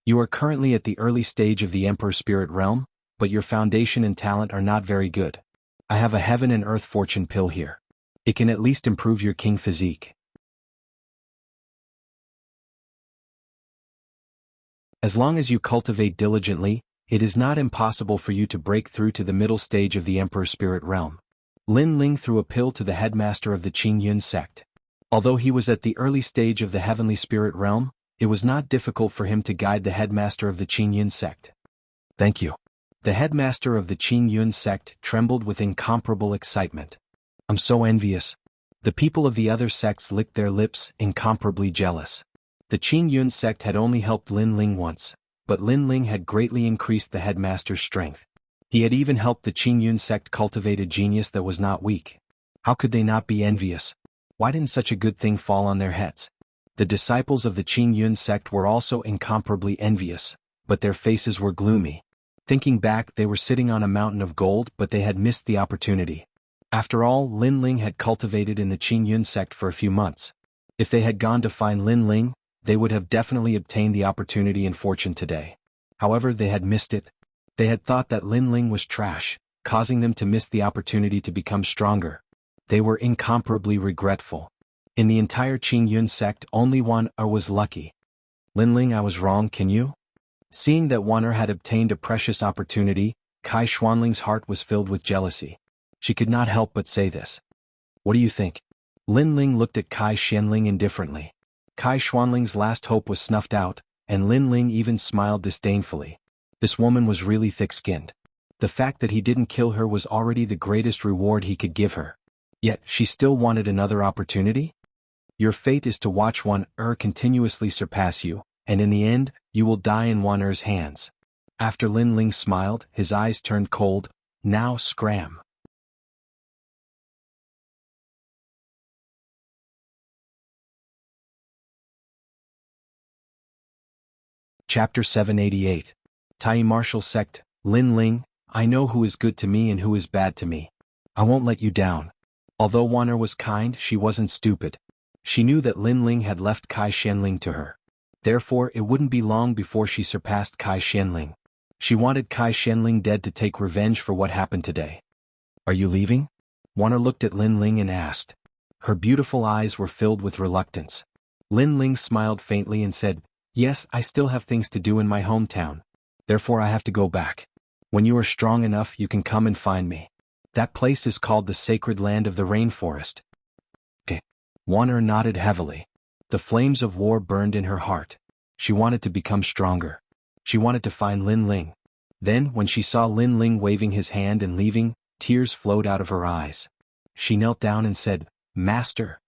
You are currently at the early stage of the Emperor Spirit Realm, but your foundation and talent are not very good. I have a heaven and earth fortune pill here. It can at least improve your king physique. As long as you cultivate diligently, it is not impossible for you to break through to the middle stage of the Emperor Spirit Realm. Lin Ling threw a pill to the headmaster of the Qing Yun sect. Although he was at the early stage of the Heavenly Spirit Realm, it was not difficult for him to guide the headmaster of the Qing Yun sect. Thank you. The headmaster of the Qing Yun sect trembled with incomparable excitement. I'm so envious. The people of the other sects licked their lips, incomparably jealous. The Qing Yun sect had only helped Lin Ling once, but Lin Ling had greatly increased the headmaster's strength. He had even helped the Qing Yun sect cultivate a genius that was not weak. How could they not be envious? Why didn't such a good thing fall on their heads? The disciples of the Qing Yun sect were also incomparably envious, but their faces were gloomy. Thinking back, they were sitting on a mountain of gold, but they had missed the opportunity. After all, Lin Ling had cultivated in the Qing Yun sect for a few months. If they had gone to find Lin Ling, they would have definitely obtained the opportunity and fortune today. However, they had missed it. They had thought that Lin Ling was trash, causing them to miss the opportunity to become stronger. They were incomparably regretful. In the entire Qing Yun sect, only Wan Er was lucky. Lin Ling, I was wrong, can you? Seeing that Wan Er had obtained a precious opportunity, Kai Xuanling's heart was filled with jealousy. She could not help but say this. What do you think? Lin Ling looked at Kai Xianling indifferently. Kai Xuanling's last hope was snuffed out, and Lin Ling even smiled disdainfully. This woman was really thick-skinned. The fact that he didn't kill her was already the greatest reward he could give her. Yet, she still wanted another opportunity? Your fate is to watch Wan Er continuously surpass you, and in the end, you will die in Wan Er's hands. After Lin Ling smiled, his eyes turned cold. Now scram. Chapter 788. Tai Martial Sect. Lin Ling, I know who is good to me and who is bad to me. I won't let you down. Although Wan Er was kind, she wasn't stupid. She knew that Lin Ling had left Kai Xianling to her. Therefore, it wouldn't be long before she surpassed Kai Xianling. She wanted Kai Xianling dead to take revenge for what happened today. Are you leaving? Wan Er looked at Lin Ling and asked. Her beautiful eyes were filled with reluctance. Lin Ling smiled faintly and said, Yes, I still have things to do in my hometown. Therefore I have to go back. When you are strong enough, you can come and find me. That place is called the Sacred Land of the Rainforest. Wan Er nodded heavily. The flames of war burned in her heart. She wanted to become stronger. She wanted to find Lin Ling. Then, when she saw Lin Ling waving his hand and leaving, tears flowed out of her eyes. She knelt down and said, "Master."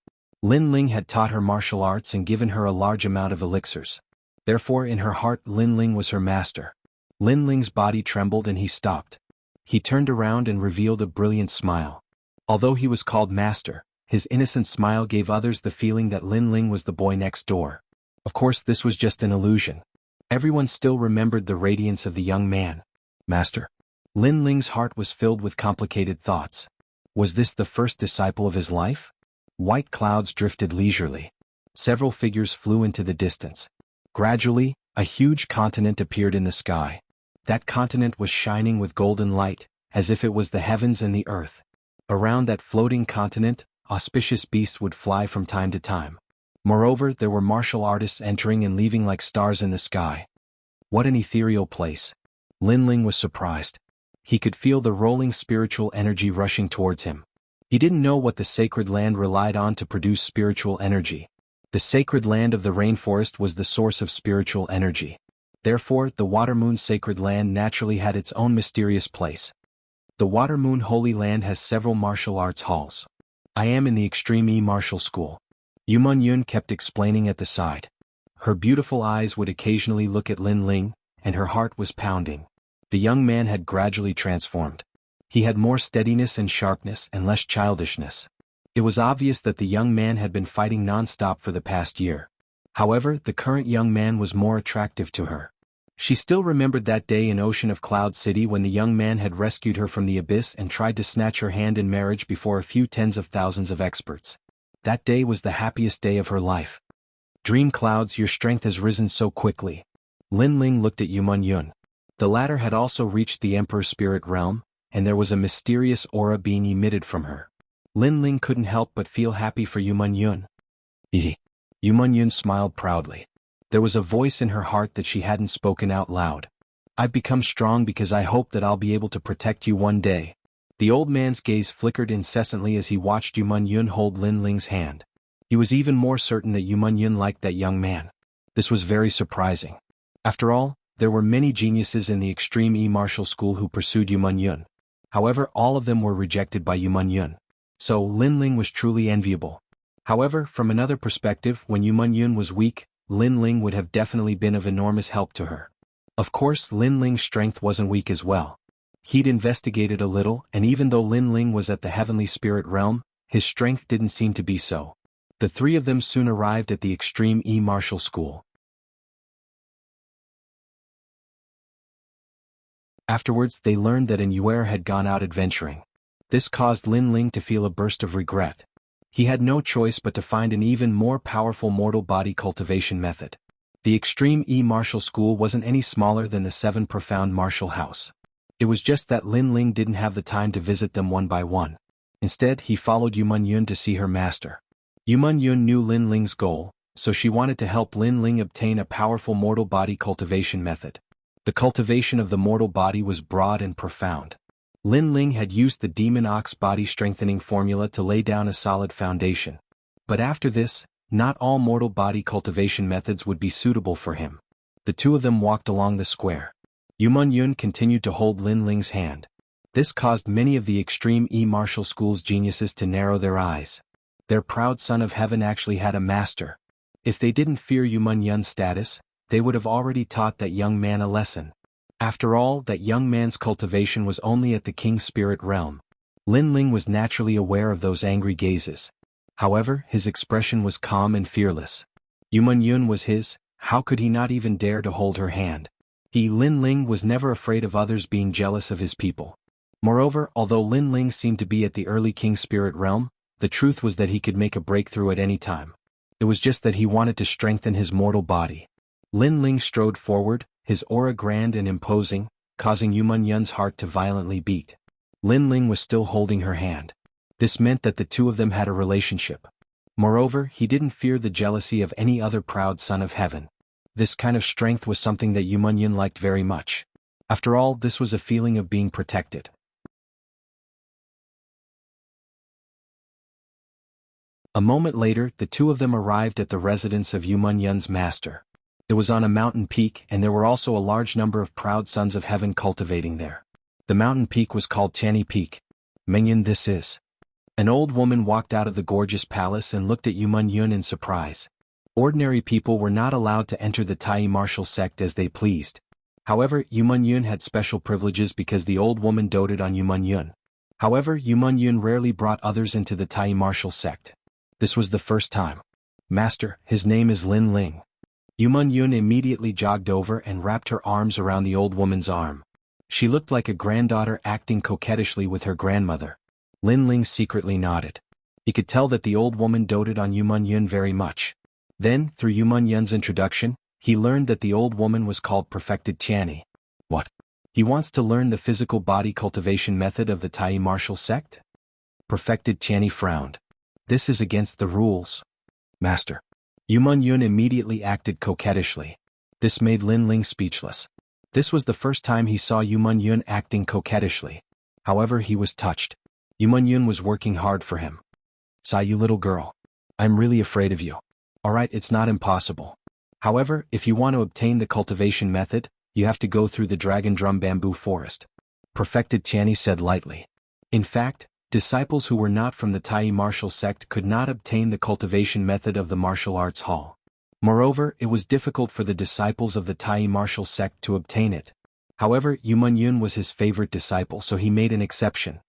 Lin Ling had taught her martial arts and given her a large amount of elixirs. Therefore in her heart Lin Ling was her master. Lin Ling's body trembled and he stopped. He turned around and revealed a brilliant smile. Although he was called master, his innocent smile gave others the feeling that Lin Ling was the boy next door. Of course this was just an illusion. Everyone still remembered the radiance of the young man. Master? Lin Ling's heart was filled with complicated thoughts. Was this the first disciple of his life? White clouds drifted leisurely. Several figures flew into the distance. Gradually, a huge continent appeared in the sky. That continent was shining with golden light, as if it was the heavens and the earth. Around that floating continent, auspicious beasts would fly from time to time. Moreover, there were martial artists entering and leaving like stars in the sky. What an ethereal place. Lin Ling was surprised. He could feel the rolling spiritual energy rushing towards him. He didn't know what the sacred land relied on to produce spiritual energy. The sacred land of the rainforest was the source of spiritual energy. Therefore, the Watermoon sacred land naturally had its own mysterious place. The Watermoon Holy Land has several martial arts halls. I am in the Extreme E Martial School. Yumun Yun kept explaining at the side. Her beautiful eyes would occasionally look at Lin Ling, and her heart was pounding. The young man had gradually transformed. He had more steadiness and sharpness and less childishness. It was obvious that the young man had been fighting non-stop for the past year. However, the current young man was more attractive to her. She still remembered that day in Ocean of Cloud City when the young man had rescued her from the abyss and tried to snatch her hand in marriage before a few tens of thousands of experts. That day was the happiest day of her life. Dream Clouds, your strength has risen so quickly. Lin Ling looked at Yumun Yun. The latter had also reached the Emperor's spirit realm, and there was a mysterious aura being emitted from her. Lin Ling couldn't help but feel happy for Yumun Yun. Yumun Yun smiled proudly. There was a voice in her heart that she hadn't spoken out loud. I've become strong because I hope that I'll be able to protect you one day. The old man's gaze flickered incessantly as he watched Yumun Yun hold Lin Ling's hand. He was even more certain that Yumun Yun liked that young man. This was very surprising. After all, there were many geniuses in the Extreme E Martial School who pursued Yumun Yun. However, all of them were rejected by Yumun Yun. So Lin Ling was truly enviable. However, from another perspective, when Yumun Yun was weak, Lin Ling would have definitely been of enormous help to her. Of course, Lin Ling's strength wasn't weak as well. He'd investigated a little, and even though Lin Ling was at the heavenly spirit realm, his strength didn't seem to be so. The three of them soon arrived at the Extreme E Martial School. Afterwards, they learned that an Yuer had gone out adventuring. This caused Lin Ling to feel a burst of regret. He had no choice but to find an even more powerful mortal body cultivation method. The Extreme E Martial School wasn't any smaller than the 7 Profound Martial House. It was just that Lin Ling didn't have the time to visit them one by one. Instead, he followed Yumun Yun to see her master. Yumun Yun knew Lin Ling's goal, so she wanted to help Lin Ling obtain a powerful mortal body cultivation method. The cultivation of the mortal body was broad and profound. Lin Ling had used the Demon Ox body strengthening formula to lay down a solid foundation. But after this, not all mortal body cultivation methods would be suitable for him. The two of them walked along the square. Yumun Yun continued to hold Lin Ling's hand. This caused many of the Extreme E Martial School's geniuses to narrow their eyes. Their proud son of heaven actually had a master. If they didn't fear Yumun Yun's status, they would have already taught that young man a lesson. After all, that young man's cultivation was only at the king's spirit realm. Lin Ling was naturally aware of those angry gazes. However, his expression was calm and fearless. Yumun Yun was his, how could he not even dare to hold her hand? Lin Ling was never afraid of others being jealous of his people. Moreover, although Lin Ling seemed to be at the early king's spirit realm, the truth was that he could make a breakthrough at any time. It was just that he wanted to strengthen his mortal body. Lin Ling strode forward, his aura grand and imposing, causing Yumun Yun's heart to violently beat. Lin Ling was still holding her hand. This meant that the two of them had a relationship. Moreover, he didn't fear the jealousy of any other proud son of heaven. This kind of strength was something that Yumun Yun liked very much. After all, this was a feeling of being protected. A moment later, the two of them arrived at the residence of Yumun Yun's master. It was on a mountain peak, and there were also a large number of proud sons of heaven cultivating there. The mountain peak was called Tianyi Peak. Mengyan, this is. An old woman walked out of the gorgeous palace and looked at Yu Yun in surprise. Ordinary people were not allowed to enter the Tai martial sect as they pleased. However, Yu Yun had special privileges because the old woman doted on Yu Yun. However, Yu Yun rarely brought others into the Tai martial sect. This was the first time. Master, his name is Lin Ling. Yu Yun immediately jogged over and wrapped her arms around the old woman's arm. She looked like a granddaughter acting coquettishly with her grandmother. Lin Ling secretly nodded. He could tell that the old woman doted on Yu Yun very much. Then, through Yu Yun's introduction, he learned that the old woman was called Perfected Tianyi. What? He wants to learn the physical body cultivation method of the Tai martial sect? Perfected Tianyi frowned. This is against the rules. Master. Yu Yun immediately acted coquettishly. This made Lin Ling speechless. This was the first time he saw Yu Yun acting coquettishly. However, he was touched. Yu Yun was working hard for him. Sigh, you little girl. I'm really afraid of you. Alright, it's not impossible. However, if you want to obtain the cultivation method, you have to go through the Dragon Drum Bamboo Forest. Perfected Tianyi said lightly. In fact, disciples who were not from the Tai martial sect could not obtain the cultivation method of the martial arts hall. Moreover, it was difficult for the disciples of the Tai martial sect to obtain it. However, Yu Yun was his favorite disciple, so he made an exception.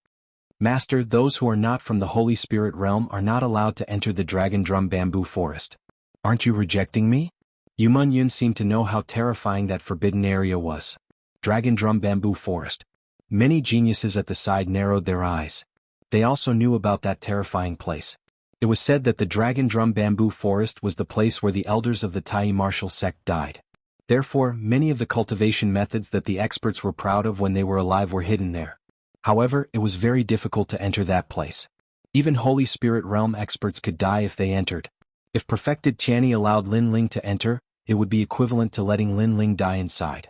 Master, those who are not from the Holy Spirit realm are not allowed to enter the Dragon Drum Bamboo Forest. Aren't you rejecting me? Yu Yun seemed to know how terrifying that forbidden area was. Dragon Drum Bamboo Forest. Many geniuses at the side narrowed their eyes. They also knew about that terrifying place. It was said that the Dragon Drum Bamboo Forest was the place where the elders of the Tai martial sect died. Therefore, many of the cultivation methods that the experts were proud of when they were alive were hidden there. However, it was very difficult to enter that place. Even Holy Spirit realm experts could die if they entered. If Perfected Tianyi allowed Lin Ling to enter, it would be equivalent to letting Lin Ling die inside.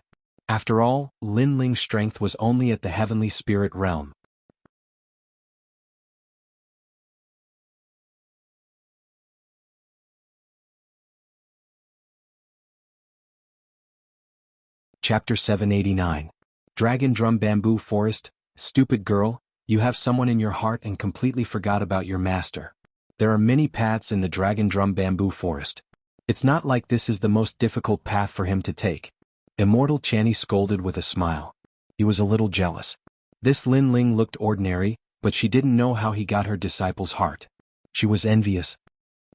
After all, Lin Ling's strength was only at the Heavenly Spirit realm. Chapter 789. Dragon Drum Bamboo Forest. Stupid girl, you have someone in your heart and completely forgot about your master. There are many paths in the Dragon Drum Bamboo Forest. It's not like this is the most difficult path for him to take. Immortal Tianyi scolded with a smile. He was a little jealous. This Lin Ling looked ordinary, but she didn't know how he got her disciple's heart. She was envious.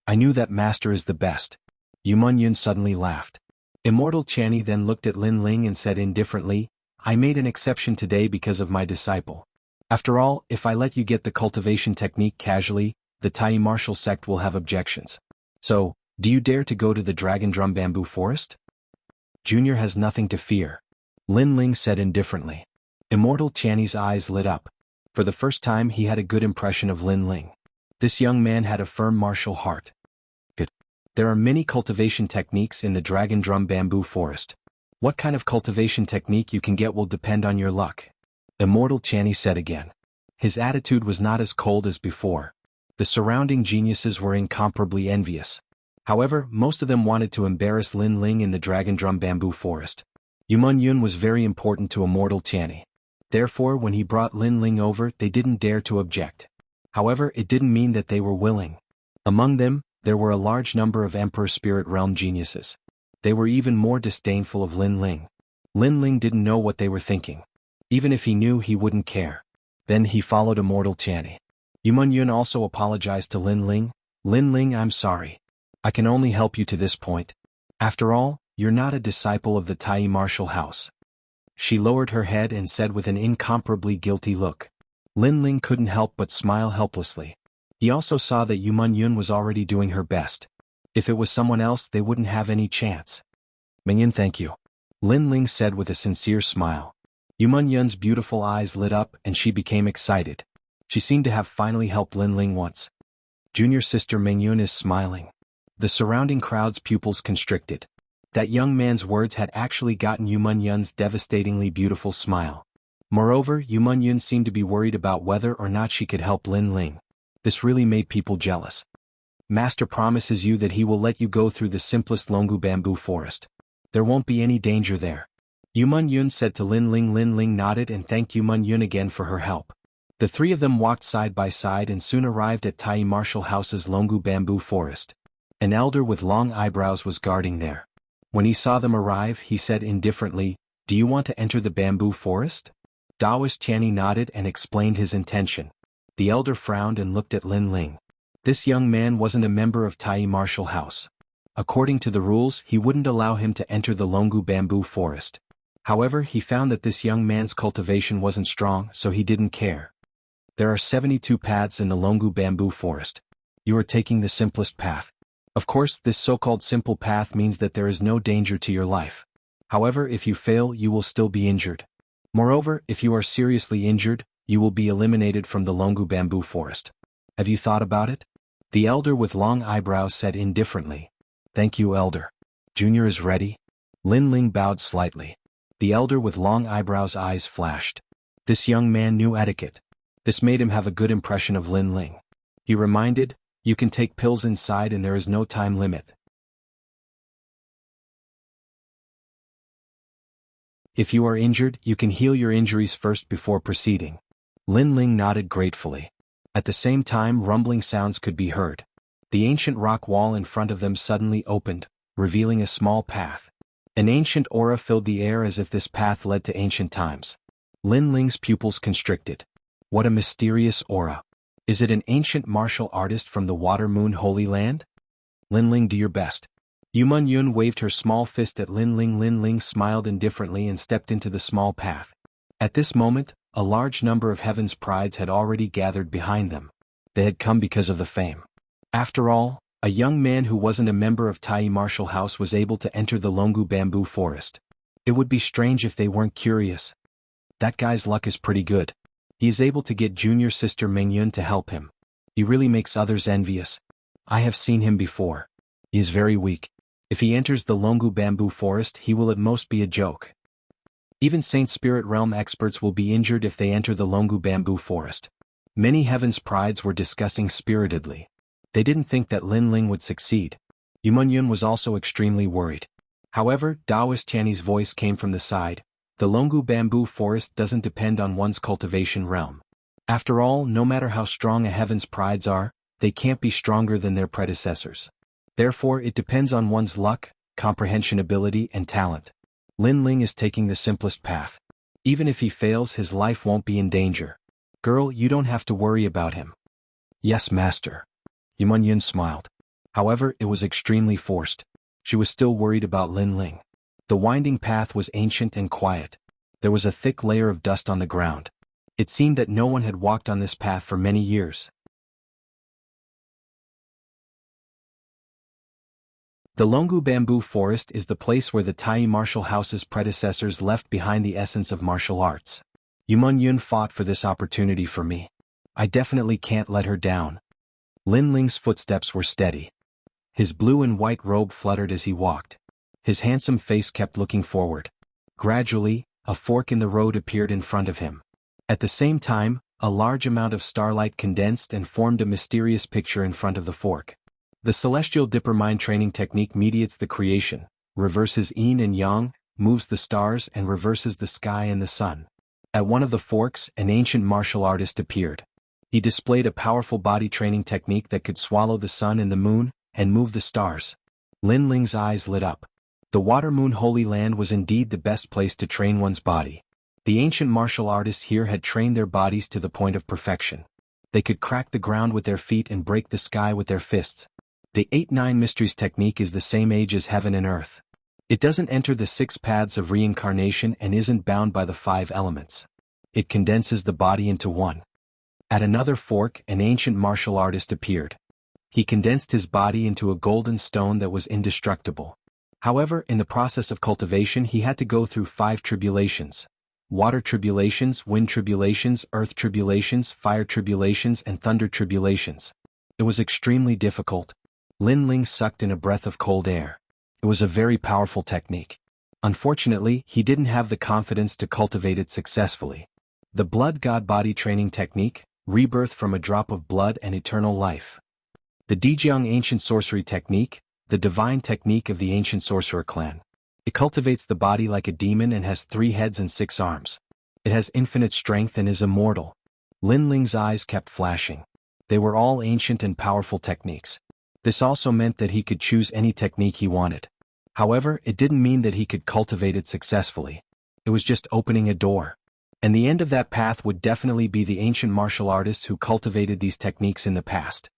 I knew that master is the best. Yu Yun suddenly laughed. Immortal Tianyi then looked at Lin Ling and said indifferently, I made an exception today because of my disciple. After all, if I let you get the cultivation technique casually, the Tai martial sect will have objections. So, do you dare to go to the Dragon Drum Bamboo Forest? Junior has nothing to fear. Lin Ling said indifferently. Immortal Tianyi's eyes lit up. For the first time he had a good impression of Lin Ling. This young man had a firm martial heart. Good. There are many cultivation techniques in the Dragon Drum Bamboo Forest. What kind of cultivation technique you can get will depend on your luck. Immortal Tianyi said again. His attitude was not as cold as before. The surrounding geniuses were incomparably envious. However, most of them wanted to embarrass Lin Ling in the Dragon Drum Bamboo Forest. Yu Yun was very important to Immortal Tianyi. Therefore, when he brought Lin Ling over, they didn't dare to object. However, it didn't mean that they were willing. Among them, there were a large number of Emperor Spirit Realm geniuses. They were even more disdainful of Lin Ling. Lin Ling didn't know what they were thinking. Even if he knew, he wouldn't care. Then he followed Immortal Tianyi. Yu Yun also apologized to Lin Ling. Lin Ling, I'm sorry. I can only help you to this point. After all, you're not a disciple of the Tai martial house. She lowered her head and said with an incomparably guilty look. Lin Ling couldn't help but smile helplessly. He also saw that Yu Yun was already doing her best. If it was someone else, they wouldn't have any chance. Mengyan, thank you. Lin Ling said with a sincere smile. Yu Yun's beautiful eyes lit up and she became excited. She seemed to have finally helped Lin Ling once. Junior sister Mengyan is smiling. The surrounding crowd's pupils constricted. That young man's words had actually gotten Yu Yun's devastatingly beautiful smile. Moreover, Yu Yun seemed to be worried about whether or not she could help Lin Ling. This really made people jealous. Master promises you that he will let you go through the simplest Longu Bamboo Forest. There won't be any danger there. Yuman Yun said to Lin Ling. Lin Ling nodded and thanked Yuman Yun again for her help. The three of them walked side by side and soon arrived at Tai Martial House's Longu bamboo forest. An elder with long eyebrows was guarding there. When he saw them arrive, he said indifferently, "Do you want to enter the bamboo forest?" Daoist Tianyi nodded and explained his intention. The elder frowned and looked at Lin Ling. This young man wasn't a member of Tai Martial House. According to the rules, he wouldn't allow him to enter the Longu bamboo forest. However, he found that this young man's cultivation wasn't strong, so he didn't care. There are 72 paths in the Longu bamboo forest. You are taking the simplest path. Of course, this so-called simple path means that there is no danger to your life. However, if you fail, you will still be injured. Moreover, if you are seriously injured, you will be eliminated from the Longu bamboo forest. Have you thought about it? The elder with long eyebrows said indifferently. Thank you, elder. Junior is ready. Lin Ling bowed slightly. The elder with long eyebrows' eyes flashed. This young man knew etiquette. This made him have a good impression of Lin Ling. He reminded, "You can take pills inside and there is no time limit. If you are injured, you can heal your injuries first before proceeding." Lin Ling nodded gratefully. At the same time, rumbling sounds could be heard. The ancient rock wall in front of them suddenly opened, revealing a small path. An ancient aura filled the air as if this path led to ancient times. Lin Ling's pupils constricted. What a mysterious aura. Is it an ancient martial artist from the Water Moon Holy Land? Lin Ling, do your best. Yuman Yun waved her small fist at Lin Ling. Lin Ling smiled indifferently and stepped into the small path. At this moment, a large number of Heaven's Prides had already gathered behind them. They had come because of the fame. After all, a young man who wasn't a member of Tai Martial House was able to enter the Longu bamboo forest. It would be strange if they weren't curious. That guy's luck is pretty good. He is able to get junior sister Meng Yun to help him. He really makes others envious. I have seen him before. He is very weak. If he enters the Longu bamboo forest, he will at most be a joke. Even Saint Spirit Realm experts will be injured if they enter the Longu bamboo forest. Many Heaven's Prides were discussing spiritedly. They didn't think that Lin Ling would succeed. Yuman Yun was also extremely worried. However, Daoist Tianyi's voice came from the side. The Longu bamboo forest doesn't depend on one's cultivation realm. After all, no matter how strong a Heaven's Prides are, they can't be stronger than their predecessors. Therefore, it depends on one's luck, comprehension ability, and talent. Lin Ling is taking the simplest path. Even if he fails, his life won't be in danger. Girl, you don't have to worry about him. Yes, master. Yuman Yun smiled. However, it was extremely forced. She was still worried about Lin Ling. The winding path was ancient and quiet. There was a thick layer of dust on the ground. It seemed that no one had walked on this path for many years. The Longu bamboo forest is the place where the Tai Martial House's predecessors left behind the essence of martial arts. Yuman Yun fought for this opportunity for me. I definitely can't let her down. Lin Ling's footsteps were steady. His blue and white robe fluttered as he walked. His handsome face kept looking forward. Gradually, a fork in the road appeared in front of him. At the same time, a large amount of starlight condensed and formed a mysterious picture in front of the fork. The Celestial Dipper Mind Training Technique mediates the creation, reverses yin and yang, moves the stars and reverses the sky and the sun. At one of the forks, an ancient martial artist appeared. He displayed a powerful body training technique that could swallow the sun and the moon, and move the stars. Lin Ling's eyes lit up. The Water Moon Holy Land was indeed the best place to train one's body. The ancient martial artists here had trained their bodies to the point of perfection. They could crack the ground with their feet and break the sky with their fists. The 8-9 Mysteries technique is the same age as heaven and earth. It doesn't enter the 6 paths of reincarnation and isn't bound by the 5 elements. It condenses the body into one. At another fork, an ancient martial artist appeared. He condensed his body into a golden stone that was indestructible. However, in the process of cultivation he had to go through 5 tribulations. Water tribulations, wind tribulations, earth tribulations, fire tribulations, and thunder tribulations. It was extremely difficult. Lin Ling sucked in a breath of cold air. It was a very powerful technique. Unfortunately, he didn't have the confidence to cultivate it successfully. The Blood God Body Training Technique, rebirth from a drop of blood and eternal life. The Dijiang Ancient Sorcery Technique, the divine technique of the Ancient Sorcerer Clan. It cultivates the body like a demon and has 3 heads and 6 arms. It has infinite strength and is immortal. Lin Ling's eyes kept flashing. They were all ancient and powerful techniques. This also meant that he could choose any technique he wanted. However, it didn't mean that he could cultivate it successfully. It was just opening a door. And the end of that path would definitely be the ancient martial artists who cultivated these techniques in the past.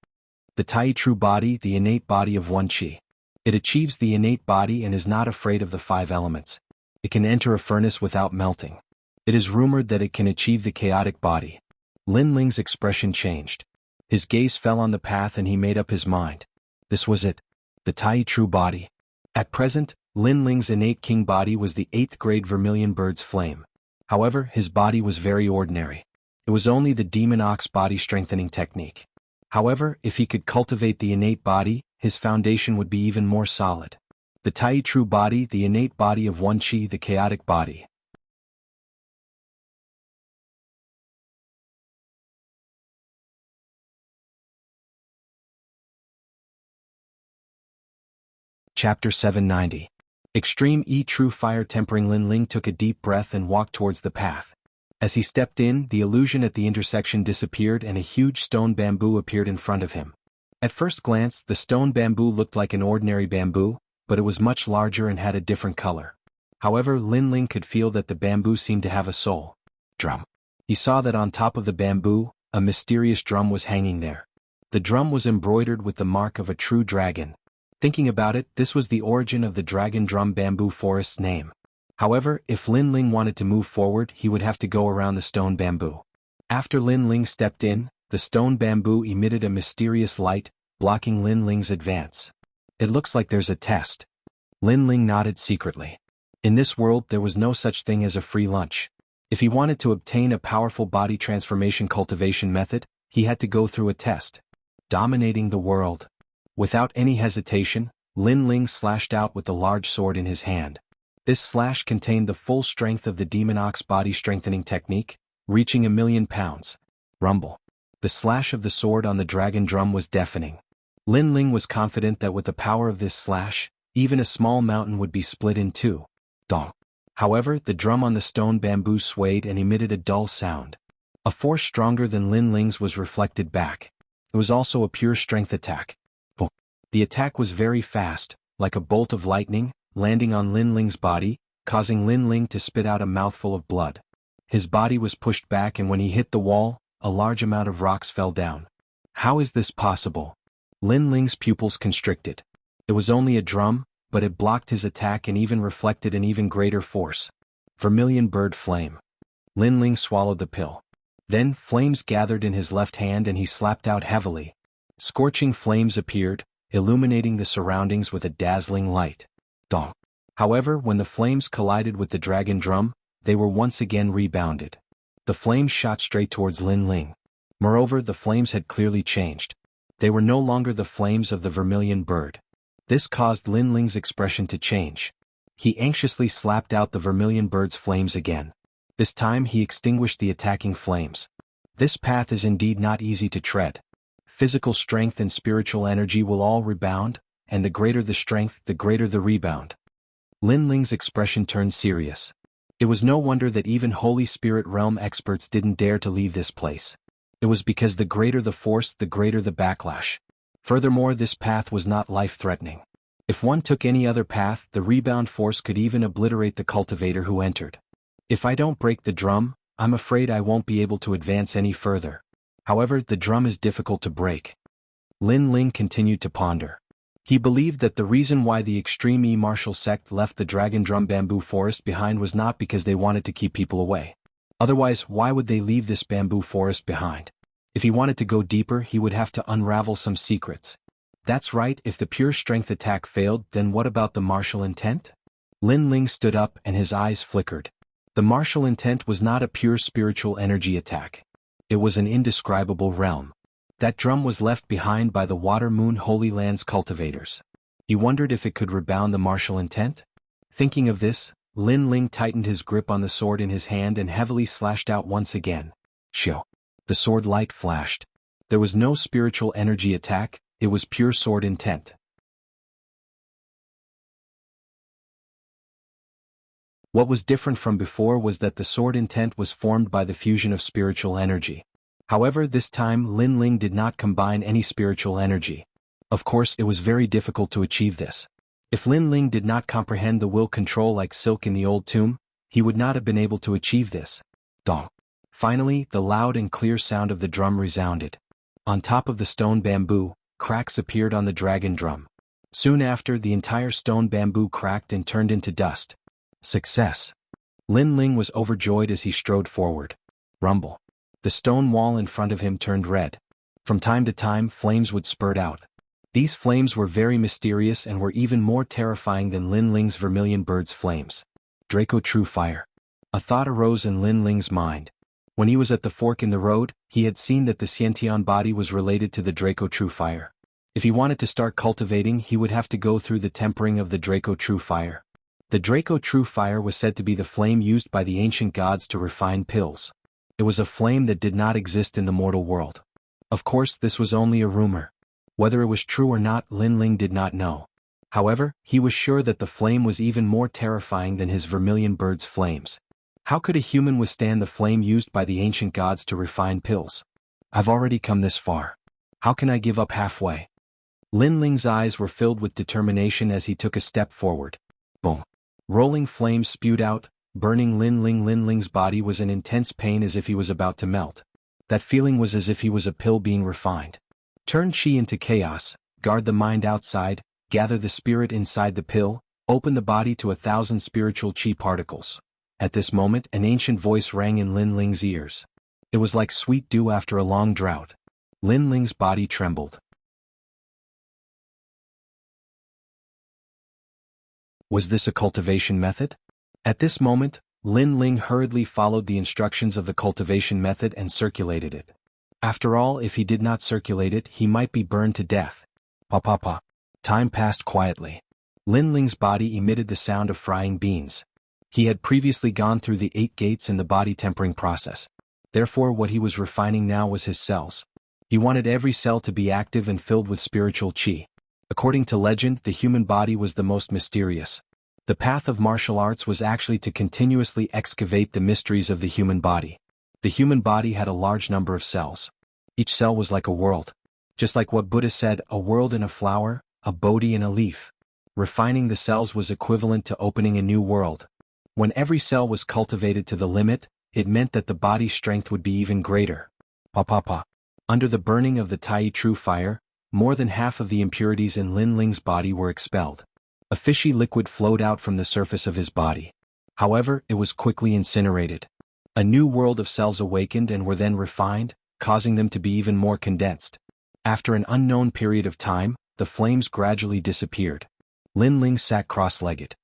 The Tai True Body, the innate body of one Qi. It achieves the innate body and is not afraid of the 5 elements. It can enter a furnace without melting. It is rumored that it can achieve the chaotic body. Lin Ling's expression changed. His gaze fell on the path and he made up his mind. This was it. The Tai True Body. At present, Lin Ling's innate king body was the 8th grade vermilion bird's flame. However, his body was very ordinary. It was only the demon ox body strengthening technique. However, if he could cultivate the innate body, his foundation would be even more solid. The Tai True Body, the innate body of one Qi, the chaotic body. Chapter 790. Extreme E True Fire Tempering. Lin Ling took a deep breath and walked towards the path. As he stepped in, the illusion at the intersection disappeared and a huge stone bamboo appeared in front of him. At first glance, the stone bamboo looked like an ordinary bamboo, but it was much larger and had a different color. However, Lin Ling could feel that the bamboo seemed to have a soul. Drum. He saw that on top of the bamboo, a mysterious drum was hanging there. The drum was embroidered with the mark of a true dragon. Thinking about it, this was the origin of the Dragon Drum Bamboo Forest's name. However, if Lin Ling wanted to move forward, he would have to go around the stone bamboo. After Lin Ling stepped in, the stone bamboo emitted a mysterious light, blocking Lin Ling's advance. It looks like there's a test. Lin Ling nodded secretly. In this world, there was no such thing as a free lunch. If he wanted to obtain a powerful body transformation cultivation method, he had to go through a test. Dominating the world. Without any hesitation, Lin Ling slashed out with the large sword in his hand. This slash contained the full strength of the Demon Ox body strengthening technique, reaching 1,000,000 pounds. Rumble. The slash of the sword on the dragon drum was deafening. Lin Ling was confident that with the power of this slash, even a small mountain would be split in 2. Dong. However, the drum on the stone bamboo swayed and emitted a dull sound. A force stronger than Lin Ling's was reflected back. It was also a pure strength attack. The attack was very fast, like a bolt of lightning, landing on Lin Ling's body, causing Lin Ling to spit out a mouthful of blood. His body was pushed back and when he hit the wall, a large amount of rocks fell down. How is this possible? Lin Ling's pupils constricted. It was only a drum, but it blocked his attack and even reflected an even greater force. Vermilion Bird Flame. Lin Ling swallowed the pill. Then, flames gathered in his left hand and he slapped out heavily. Scorching flames appeared, illuminating the surroundings with a dazzling light. Dong. However, when the flames collided with the dragon drum, they were once again rebounded. The flames shot straight towards Lin Ling. Moreover, the flames had clearly changed. They were no longer the flames of the vermilion bird. This caused Lin Ling's expression to change. He anxiously slapped out the vermilion bird's flames again. This time he extinguished the attacking flames. This path is indeed not easy to tread. Physical strength and spiritual energy will all rebound, and the greater the strength, the greater the rebound. Lin Ling's expression turned serious. It was no wonder that even Holy Spirit realm experts didn't dare to leave this place. It was because the greater the force, the greater the backlash. Furthermore, this path was not life-threatening. If one took any other path, the rebound force could even obliterate the cultivator who entered. If I don't break the drum, I'm afraid I won't be able to advance any further. However, the drum is difficult to break. Lin Ling continued to ponder. He believed that the reason why the extreme E-martial sect left the Dragon Drum Bamboo Forest behind was not because they wanted to keep people away. Otherwise, why would they leave this bamboo forest behind? If he wanted to go deeper, he would have to unravel some secrets. That's right, if the pure strength attack failed, then what about the martial intent? Lin Ling stood up and his eyes flickered. The martial intent was not a pure spiritual energy attack. It was an indescribable realm. That drum was left behind by the Water Moon Holy Land's cultivators. He wondered if it could rebound the martial intent? Thinking of this, Lin Ling tightened his grip on the sword in his hand and heavily slashed out once again. Shoo! The sword light flashed. There was no spiritual energy attack, it was pure sword intent. What was different from before was that the sword intent was formed by the fusion of spiritual energy. However, this time Lin Ling did not combine any spiritual energy. Of course, it was very difficult to achieve this. If Lin Ling did not comprehend the will control like silk in the old tomb, he would not have been able to achieve this. Dong. Finally, the loud and clear sound of the drum resounded. On top of the stone bamboo, cracks appeared on the dragon drum. Soon after, the entire stone bamboo cracked and turned into dust. Success. Lin Ling was overjoyed as he strode forward. Rumble. The stone wall in front of him turned red. From time to time, flames would spurt out. These flames were very mysterious and were even more terrifying than Lin Ling's vermilion bird's flames. Draco True Fire. A thought arose in Lin Ling's mind. When he was at the fork in the road, he had seen that the Xiantian body was related to the Draco True Fire. If he wanted to start cultivating, he would have to go through the tempering of the Draco True Fire. The Draco True Fire was said to be the flame used by the ancient gods to refine pills. It was a flame that did not exist in the mortal world. Of course, this was only a rumor. Whether it was true or not, Lin Ling did not know. However, he was sure that the flame was even more terrifying than his vermilion bird's flames. How could a human withstand the flame used by the ancient gods to refine pills? I've already come this far. How can I give up halfway? Lin Ling's eyes were filled with determination as he took a step forward. Boom. Rolling flames spewed out, burning Lin Ling. Lin Ling's body was in intense pain as if he was about to melt. That feeling was as if he was a pill being refined. Turn chi into chaos, guard the mind outside, gather the spirit inside the pill, open the body to 1,000 spiritual chi particles. At this moment, an ancient voice rang in Lin Ling's ears. It was like sweet dew after a long drought. Lin Ling's body trembled. Was this a cultivation method? At this moment, Lin Ling hurriedly followed the instructions of the cultivation method and circulated it. After all, if he did not circulate it, he might be burned to death. Pa pa pa. Time passed quietly. Lin Ling's body emitted the sound of frying beans. He had previously gone through the 8 gates in the body tempering process. Therefore, what he was refining now was his cells. He wanted every cell to be active and filled with spiritual chi. According to legend, the human body was the most mysterious. The path of martial arts was actually to continuously excavate the mysteries of the human body. The human body had a large number of cells. Each cell was like a world. Just like what Buddha said, a world in a flower, a bodhi in a leaf. Refining the cells was equivalent to opening a new world. When every cell was cultivated to the limit, it meant that the body's strength would be even greater. Pa pa pa. Under the burning of the Tai True Fire, more than half of the impurities in Lin Ling's body were expelled. A fishy liquid flowed out from the surface of his body. However, it was quickly incinerated. A new world of cells awakened and were then refined, causing them to be even more condensed. After an unknown period of time, the flames gradually disappeared. Lin Ling sat cross-legged.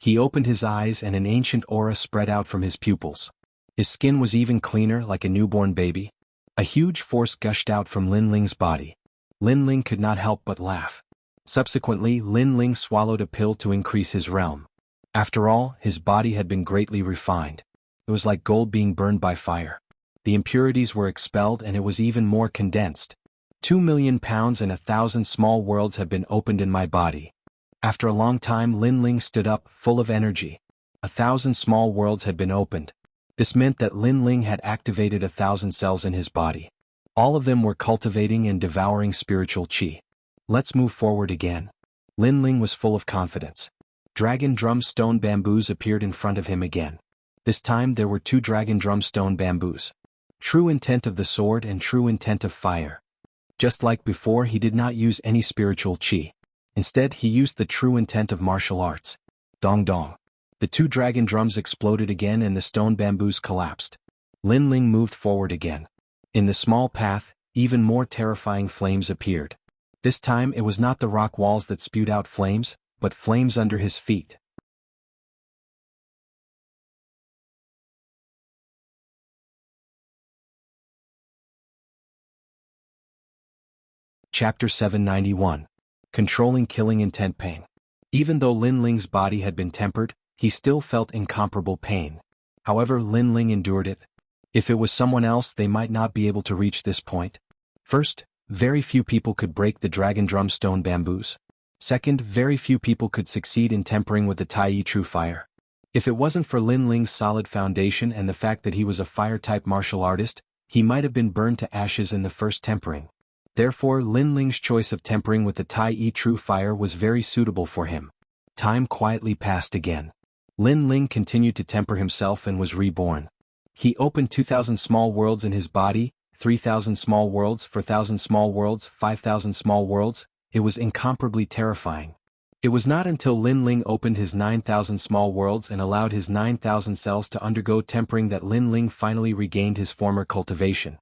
He opened his eyes and an ancient aura spread out from his pupils. His skin was even cleaner, like a newborn baby. A huge force gushed out from Lin Ling's body. Lin Ling could not help but laugh. Subsequently, Lin Ling swallowed a pill to increase his realm. After all, his body had been greatly refined. It was like gold being burned by fire. The impurities were expelled and it was even more condensed. 2 million pounds and 1,000 small worlds have been opened in my body. After a long time, Lin Ling stood up, full of energy. 1,000 small worlds had been opened. This meant that Lin Ling had activated 1,000 cells in his body. All of them were cultivating and devouring spiritual chi. Let's move forward again. Lin Ling was full of confidence. Dragon drum stone bamboos appeared in front of him again. This time there were 2 dragon drum stone bamboos. True intent of the sword and true intent of fire. Just like before, he did not use any spiritual chi. Instead, he used the true intent of martial arts. Dong dong. The 2 dragon drums exploded again and the stone bamboos collapsed. Lin Ling moved forward again. In the small path, even more terrifying flames appeared. This time it was not the rock walls that spewed out flames, but flames under his feet. Chapter 791. Controlling Killing Intent Pain. Even though Lin Ling's body had been tempered, he still felt incomparable pain. However, Lin Ling endured it. If it was someone else, they might not be able to reach this point. First, very few people could break the dragon drum stone bamboos. Second, very few people could succeed in tempering with the Tai True Fire. If it wasn't for Lin Ling's solid foundation and the fact that he was a fire-type martial artist, he might have been burned to ashes in the first tempering. Therefore Lin Ling's choice of tempering with the Tai Yi True Fire was very suitable for him. Time quietly passed again. Lin Ling continued to temper himself and was reborn. He opened 2,000 small worlds in his body, 3,000 small worlds, 4,000 small worlds, 5,000 small worlds. It was incomparably terrifying. It was not until Lin Ling opened his 9,000 small worlds and allowed his 9,000 cells to undergo tempering that Lin Ling finally regained his former cultivation.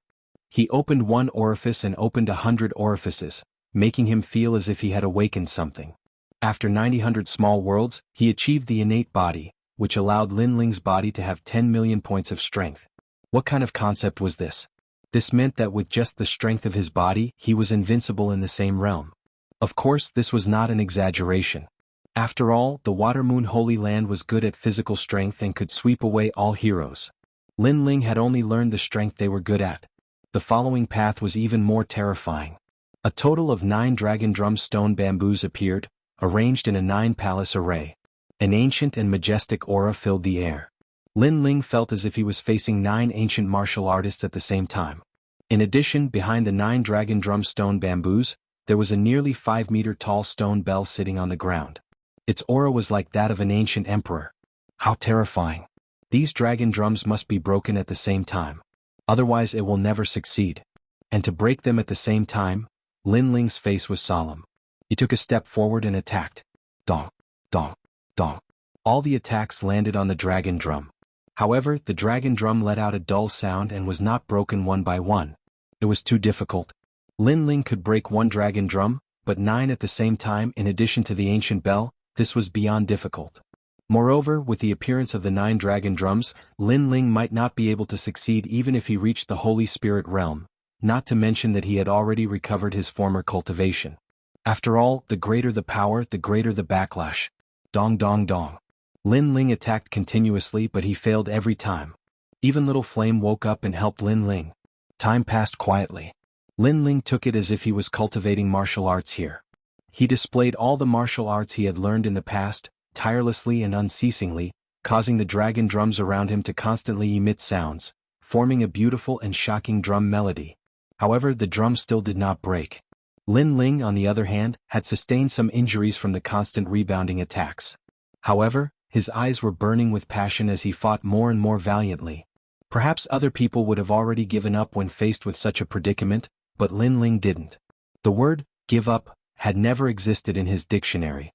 He opened one orifice and opened 100 orifices, making him feel as if he had awakened something. After 900 small worlds, he achieved the innate body, which allowed Lin Ling's body to have 10 million points of strength. What kind of concept was this? This meant that with just the strength of his body, he was invincible in the same realm. Of course, this was not an exaggeration. After all, the Water Moon Holy Land was good at physical strength and could sweep away all heroes. Lin Ling had only learned the strength they were good at. The following path was even more terrifying. A total of 9 dragon drum stone bamboos appeared, arranged in a 9-palace array. An ancient and majestic aura filled the air. Lin Ling felt as if he was facing 9 ancient martial artists at the same time. In addition, behind the 9 dragon drum stone bamboos, there was a nearly 5-meter-tall stone bell sitting on the ground. Its aura was like that of an ancient emperor. How terrifying. These dragon drums must be broken at the same time. Otherwise it will never succeed. And to break them at the same time, Lin Ling's face was solemn. He took a step forward and attacked. Dong, dong, dong. All the attacks landed on the dragon drum. However, the dragon drum let out a dull sound and was not broken one by one. It was too difficult. Lin Ling could break one dragon drum, but 9 at the same time in addition to the ancient bell, this was beyond difficult. Moreover, with the appearance of the 9 dragon drums, Lin Ling might not be able to succeed even if he reached the Holy Spirit realm, not to mention that he had already recovered his former cultivation. After all, the greater the power, the greater the backlash. Dong dong dong. Lin Ling attacked continuously but he failed every time. Even Little Flame woke up and helped Lin Ling. Time passed quietly. Lin Ling took it as if he was cultivating martial arts here. He displayed all the martial arts he had learned in the past, tirelessly and unceasingly, causing the dragon drums around him to constantly emit sounds, forming a beautiful and shocking drum melody. However, the drum still did not break. Lin Ling, on the other hand, had sustained some injuries from the constant rebounding attacks. However, his eyes were burning with passion as he fought more and more valiantly. Perhaps other people would have already given up when faced with such a predicament, but Lin Ling didn't. The word, give up, had never existed in his dictionary.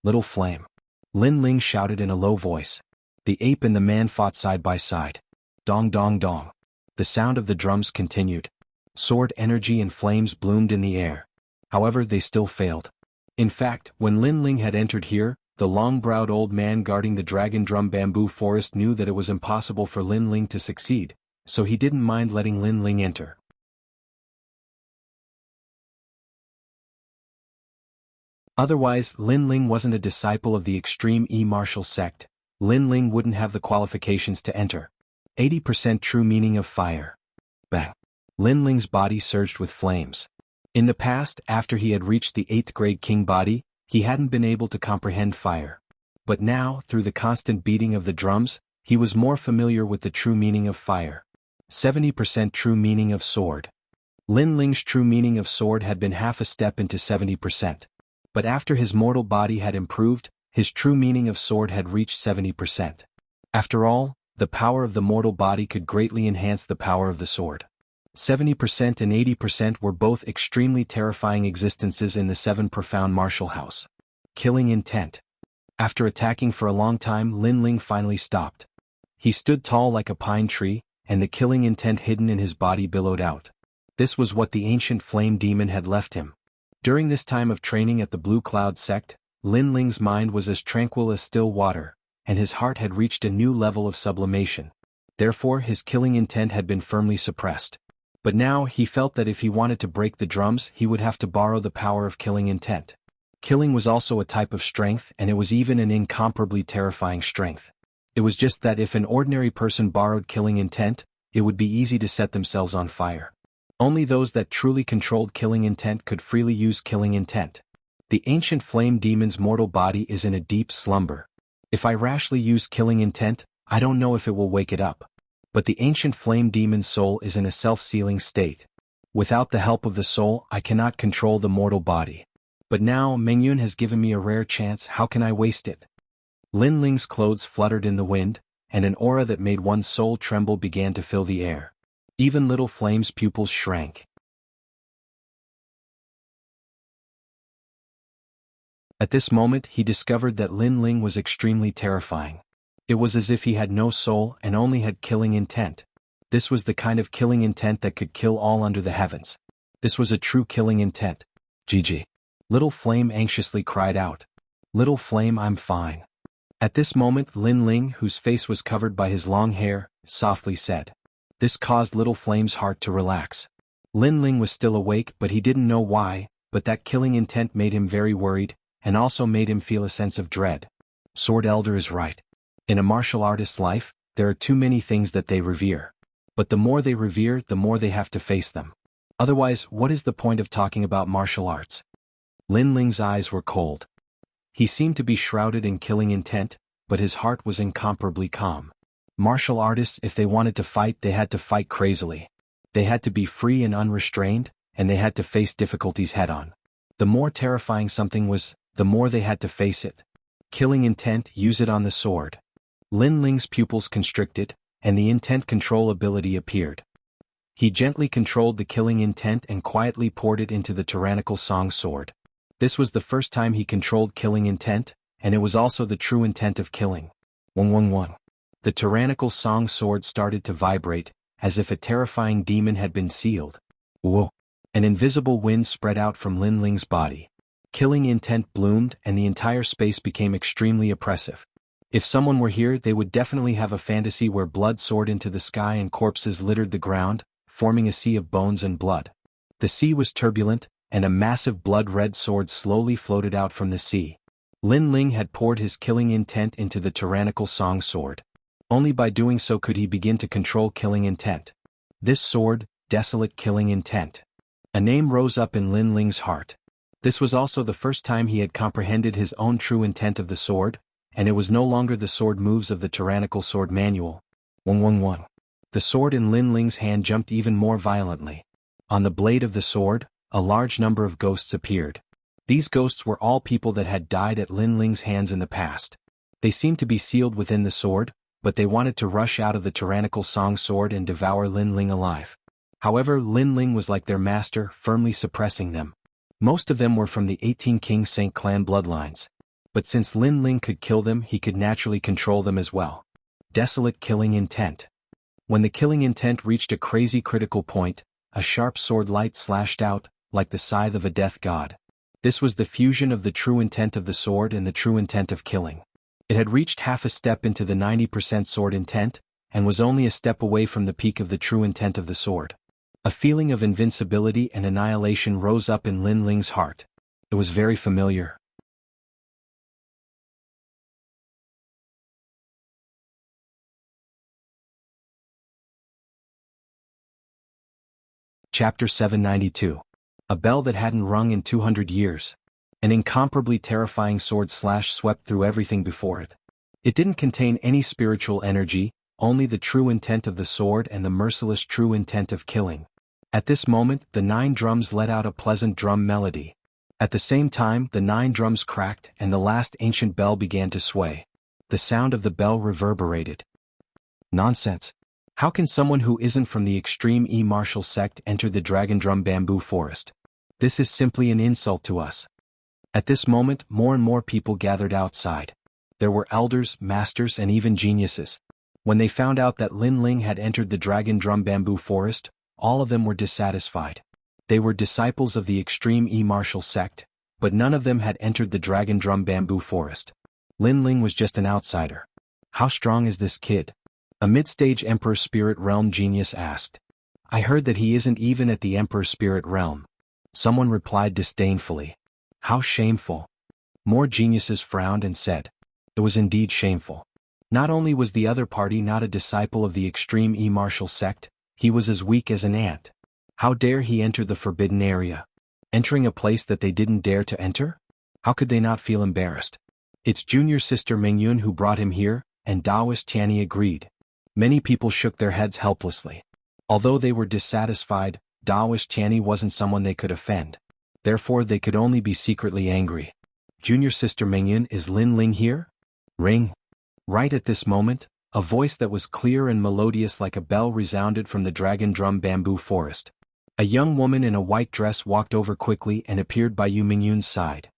Little Flame. Lin Ling shouted in a low voice. The ape and the man fought side by side. Dong dong dong. The sound of the drums continued. Sword energy and flames bloomed in the air. However, they still failed. In fact, when Lin Ling had entered here, the long-browed old man guarding the dragon drum bamboo forest knew that it was impossible for Lin Ling to succeed, so he didn't mind letting Lin Ling enter. Otherwise, Lin Ling wasn't a disciple of the extreme E-martial sect. Lin Ling wouldn't have the qualifications to enter. 80% true meaning of fire. Bang. Lin Ling's body surged with flames. In the past, after he had reached the 8th grade king body, he hadn't been able to comprehend fire. But now, through the constant beating of the drums, he was more familiar with the true meaning of fire. 70% true meaning of sword. Lin Ling's true meaning of sword had been half a step into 70%. But after his mortal body had improved, his true meaning of sword had reached 70%. After all, the power of the mortal body could greatly enhance the power of the sword. 70% and 80% were both extremely terrifying existences in the 7 profound martial house. Killing intent. After attacking for a long time, Lin Ling finally stopped. He stood tall like a pine tree, and the killing intent hidden in his body billowed out. This was what the ancient flame demon had left him. During this time of training at the Blue Cloud sect, Lin Ling's mind was as tranquil as still water, and his heart had reached a new level of sublimation. Therefore, his killing intent had been firmly suppressed. But now he felt that if he wanted to break the drums, he would have to borrow the power of killing intent. Killing was also a type of strength, and it was even an incomparably terrifying strength. It was just that if an ordinary person borrowed killing intent, it would be easy to set themselves on fire. Only those that truly controlled killing intent could freely use killing intent. The ancient flame demon's mortal body is in a deep slumber. If I rashly use killing intent, I don't know if it will wake it up. But the ancient flame demon's soul is in a self-sealing state. Without the help of the soul, I cannot control the mortal body. But now Mengyun has given me a rare chance, how can I waste it? Lin Ling's clothes fluttered in the wind, and an aura that made one's soul tremble began to fill the air. Even little flame's pupils shrank. At this moment he discovered that Lin Ling was extremely terrifying. It was as if he had no soul and only had killing intent. This was the kind of killing intent that could kill all under the heavens. This was a true killing intent. GG. Little Flame anxiously cried out. Little Flame, I'm fine. At this moment Lin Ling, whose face was covered by his long hair, softly said. This caused Little Flame's heart to relax. Lin Ling was still awake but he didn't know why, but that killing intent made him very worried, and also made him feel a sense of dread. Sword Elder is right. In a martial artist's life, there are too many things that they revere. But the more they revere, the more they have to face them. Otherwise, what is the point of talking about martial arts? Lin Ling's eyes were cold. He seemed to be shrouded in killing intent, but his heart was incomparably calm. Martial artists, if they wanted to fight, they had to fight crazily. They had to be free and unrestrained, and they had to face difficulties head-on. The more terrifying something was, the more they had to face it. Killing intent, use it on the sword. Lin Ling's pupils constricted, and the intent control ability appeared. He gently controlled the killing intent and quietly poured it into the tyrannical song sword. This was the first time he controlled killing intent, and it was also the true intent of killing. 111. The tyrannical song sword started to vibrate, as if a terrifying demon had been sealed. Whoa! An invisible wind spread out from Lin Ling's body. Killing intent bloomed and the entire space became extremely oppressive. If someone were here, they would definitely have a fantasy where blood soared into the sky and corpses littered the ground, forming a sea of bones and blood. The sea was turbulent, and a massive blood-red sword slowly floated out from the sea. Lin Ling had poured his killing intent into the tyrannical song sword. Only by doing so could he begin to control killing intent. This sword, desolate killing intent. A name rose up in Lin Ling's heart. This was also the first time he had comprehended his own true intent of the sword, and it was no longer the sword moves of the tyrannical sword manual. 111. The sword in Lin Ling's hand jumped even more violently. On the blade of the sword, a large number of ghosts appeared. These ghosts were all people that had died at Lin Ling's hands in the past. They seemed to be sealed within the sword, but they wanted to rush out of the tyrannical song sword and devour Lin Ling alive. However, Lin Ling was like their master, firmly suppressing them. Most of them were from the 18 King Saint clan bloodlines. But since Lin Ling could kill them, he could naturally control them as well. Desolate killing intent. When the killing intent reached a crazy critical point, a sharp sword light slashed out, like the scythe of a death god. This was the fusion of the true intent of the sword and the true intent of killing. It had reached half a step into the 90% sword intent, and was only a step away from the peak of the true intent of the sword. A feeling of invincibility and annihilation rose up in Lin Ling's heart. It was very familiar. Chapter 792. A bell that hadn't rung in 200 years. An incomparably terrifying sword slash swept through everything before it. It didn't contain any spiritual energy, only the true intent of the sword and the merciless true intent of killing. At this moment, the 9 drums let out a pleasant drum melody. At the same time, the 9 drums cracked and the last ancient bell began to sway. The sound of the bell reverberated. Nonsense. How can someone who isn't from the extreme martial sect enter the Dragon Drum Bamboo Forest? This is simply an insult to us. At this moment, more and more people gathered outside. There were elders, masters, and even geniuses. When they found out that Lin Ling had entered the Dragon Drum Bamboo Forest, all of them were dissatisfied. They were disciples of the extreme martial sect, but none of them had entered the Dragon Drum Bamboo Forest. Lin Ling was just an outsider. How strong is this kid? A mid-stage Emperor Spirit Realm genius asked. I heard that he isn't even at the Emperor Spirit Realm. Someone replied disdainfully. How shameful. More geniuses frowned and said. It was indeed shameful. Not only was the other party not a disciple of the extreme martial sect, he was as weak as an ant. How dare he enter the forbidden area? Entering a place that they didn't dare to enter? How could they not feel embarrassed? It's junior sister Mingyun who brought him here, and Taoist Tianyi agreed. Many people shook their heads helplessly. Although they were dissatisfied, Taoist Tianyi wasn't someone they could offend. Therefore they could only be secretly angry. Junior sister Mingyun, is Lin Ling here? Ring. Right at this moment, a voice that was clear and melodious like a bell resounded from the dragon drum bamboo forest. A young woman in a white dress walked over quickly and appeared by Yu Mingyun's side.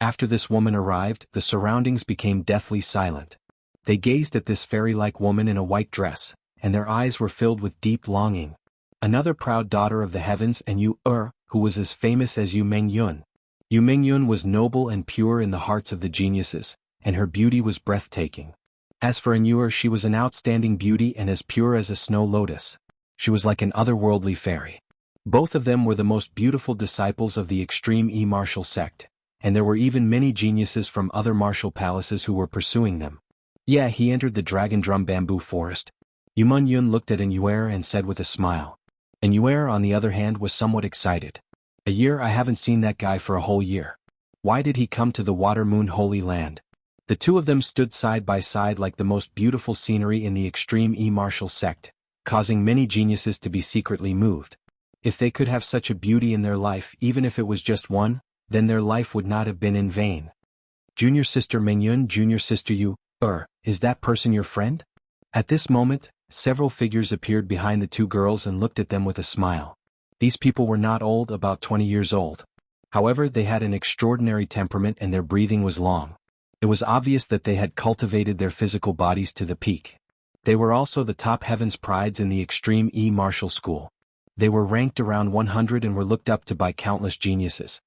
After this woman arrived, the surroundings became deathly silent. They gazed at this fairy-like woman in a white dress, and their eyes were filled with deep longing. Another proud daughter of the heavens and Yu who was as famous as Yu Mingyun. Yu Mingyun was noble and pure in the hearts of the geniuses, and her beauty was breathtaking. As for Yu, she was an outstanding beauty and as pure as a snow lotus. She was like an otherworldly fairy. Both of them were the most beautiful disciples of the extreme martial sect, and there were even many geniuses from other martial palaces who were pursuing them. Yeah, he entered the dragon drum bamboo forest. Yu Mingyun looked at Yuer and said with a smile. And Yuer, on the other hand, was somewhat excited. A year? I haven't seen that guy for a whole year. Why did he come to the Water Moon Holy Land? The two of them stood side by side like the most beautiful scenery in the extreme martial sect, causing many geniuses to be secretly moved. If they could have such a beauty in their life, even if it was just one, then their life would not have been in vain. Junior sister Mingyun, junior sister Yu, is that person your friend? At this moment, several figures appeared behind the two girls and looked at them with a smile. These people were not old, about 20 years old. However, they had an extraordinary temperament and their breathing was long. It was obvious that they had cultivated their physical bodies to the peak. They were also the top heaven's prides in the extreme martial school. They were ranked around 100 and were looked up to by countless geniuses.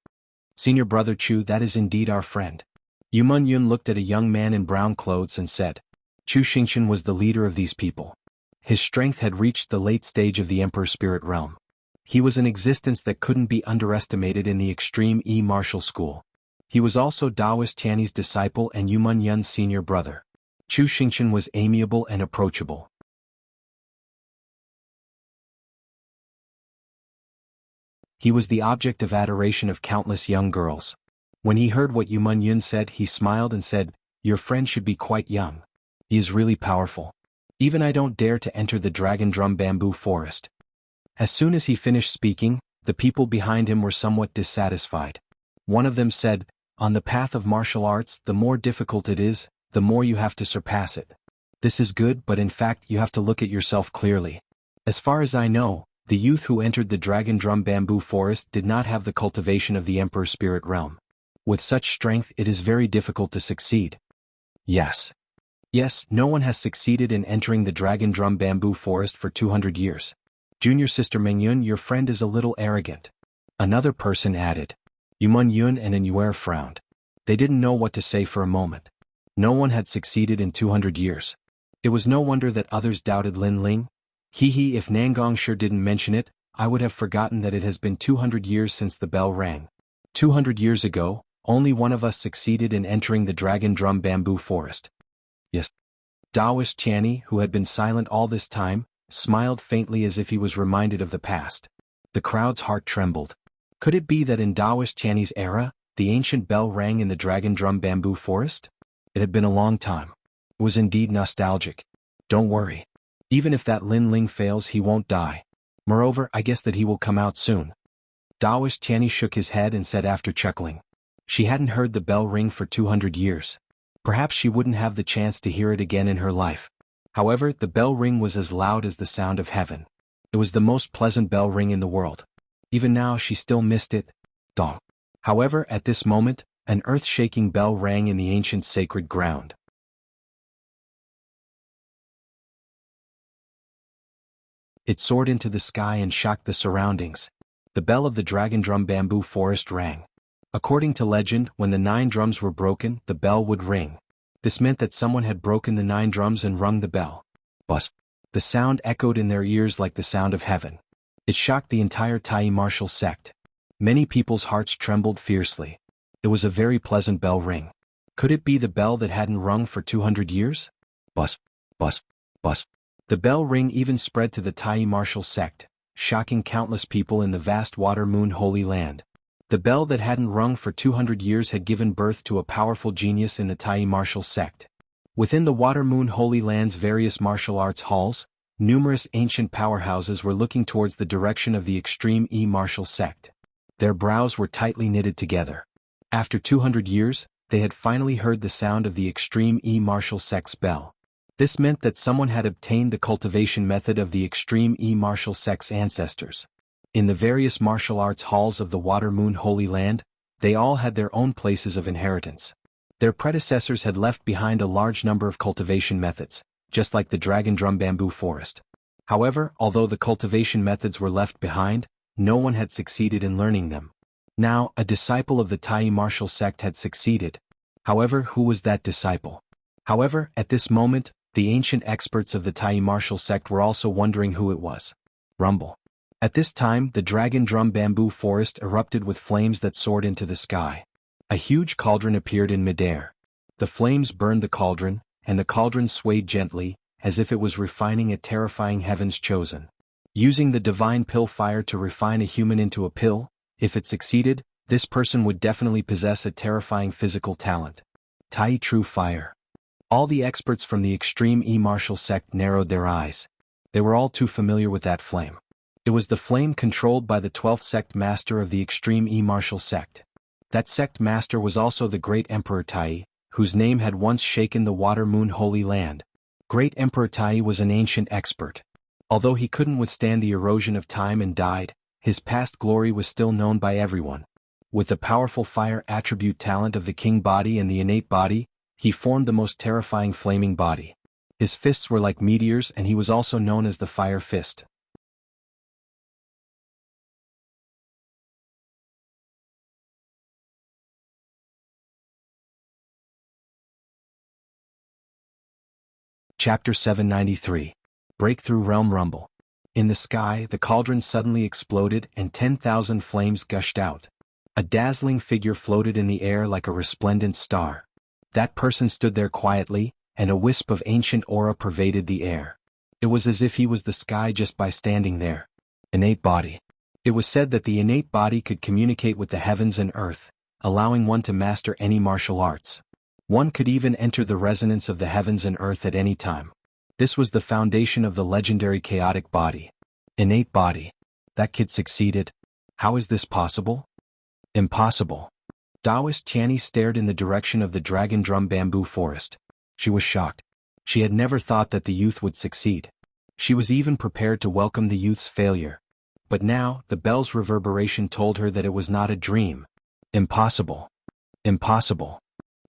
Senior brother Chu, that is indeed our friend. Yu Mingyun looked at a young man in brown clothes and said. Chu Xingchen was the leader of these people. His strength had reached the late stage of the Emperor's spirit realm. He was an existence that couldn't be underestimated in the extreme martial school. He was also Taoist Tianyi's disciple and Yu Mingyun's senior brother. Chu Xingchen was amiable and approachable. He was the object of adoration of countless young girls. When he heard what Yu Mingyun said, he smiled and said, Your friend should be quite young. He is really powerful. Even I don't dare to enter the dragon drum bamboo forest. As soon as he finished speaking, the people behind him were somewhat dissatisfied. One of them said, On the path of martial arts, the more difficult it is, the more you have to surpass it. This is good, but in fact you have to look at yourself clearly. As far as I know, the youth who entered the dragon drum bamboo forest did not have the cultivation of the Emperor's spirit realm. With such strength it is very difficult to succeed. Yes, no one has succeeded in entering the dragon drum bamboo forest for 200 years. Junior sister Mingyun, your friend is a little arrogant. Another person added. Yu Mingyun and Yuer frowned. They didn't know what to say for a moment. No one had succeeded in 200 years. It was no wonder that others doubted Lin Ling. If Nangong sure didn't mention it, I would have forgotten that it has been 200 years since the bell rang. 200 years ago, only one of us succeeded in entering the dragon drum bamboo forest. Yes. Taoist Tianyi, who had been silent all this time, smiled faintly as if he was reminded of the past. The crowd's heart trembled. Could it be that in Taoist Tianyi's era, the ancient bell rang in the dragon drum bamboo forest? It had been a long time. It was indeed nostalgic. Don't worry. Even if that Lin Ling fails, he won't die. Moreover, I guess that he will come out soon. Taoist Tianyi shook his head and said after chuckling. She hadn't heard the bell ring for 200 years. Perhaps she wouldn't have the chance to hear it again in her life. However, the bell ring was as loud as the sound of heaven. It was the most pleasant bell ring in the world. Even now she still missed it. Dong. However, at this moment, an earth-shaking bell rang in the ancient sacred ground. It soared into the sky and shocked the surroundings. The bell of the dragon drum bamboo forest rang. According to legend, when the 9 drums were broken, the bell would ring. This meant that someone had broken the 9 drums and rung the bell. Buzz. The sound echoed in their ears like the sound of heaven. It shocked the entire Tai martial sect. Many people's hearts trembled fiercely. It was a very pleasant bell ring. Could it be the bell that hadn't rung for 200 years? Buzz. Buzz. Buzz. The bell ring even spread to the Tai martial sect, shocking countless people in the vast Water Moon Holy Land. The bell that hadn't rung for 200 years had given birth to a powerful genius in the Tai martial sect. Within the Water Moon Holy Land's various martial arts halls, numerous ancient powerhouses were looking towards the direction of the extreme E martial sect. Their brows were tightly knitted together. After 200 years, they had finally heard the sound of the extreme E martial sect's bell. This meant that someone had obtained the cultivation method of the extreme E martial sect's ancestors. In the various martial arts halls of the Water Moon Holy Land, they all had their own places of inheritance. Their predecessors had left behind a large number of cultivation methods, just like the Dragon Drum Bamboo Forest. However, although the cultivation methods were left behind, no one had succeeded in learning them. Now, a disciple of the Tai martial sect had succeeded. However, who was that disciple? However, at this moment, the ancient experts of the Tai martial sect were also wondering who it was. Rumble. At this time, the Dragon Drum Bamboo Forest erupted with flames that soared into the sky. A huge cauldron appeared in midair. The flames burned the cauldron, and the cauldron swayed gently, as if it was refining a terrifying heaven's chosen. Using the divine pill fire to refine a human into a pill, if it succeeded, this person would definitely possess a terrifying physical talent. Tai True Fire. All the experts from the extreme E martial sect narrowed their eyes. They were all too familiar with that flame. It was the flame controlled by the 12th sect master of the extreme E martial sect. That sect master was also the great Emperor Tai, whose name had once shaken the Water Moon Holy Land. Great Emperor Tai was an ancient expert. Although he couldn't withstand the erosion of time and died, his past glory was still known by everyone. With the powerful fire attribute talent of the king body and the innate body, he formed the most terrifying flaming body. His fists were like meteors, and he was also known as the Fire Fist. Chapter 793. Breakthrough Realm Rumble. In the sky, the cauldron suddenly exploded and 10,000 flames gushed out. A dazzling figure floated in the air like a resplendent star. That person stood there quietly, and a wisp of ancient aura pervaded the air. It was as if he was the sky just by standing there. Innate body. It was said that the innate body could communicate with the heavens and earth, allowing one to master any martial arts. One could even enter the resonance of the heavens and earth at any time. This was the foundation of the legendary chaotic body. Innate body. That kid succeeded. How is this possible? Impossible. Taoist Tianyi stared in the direction of the Dragon Drum Bamboo Forest. She was shocked. She had never thought that the youth would succeed. She was even prepared to welcome the youth's failure. But now, the bell's reverberation told her that it was not a dream. Impossible. Impossible.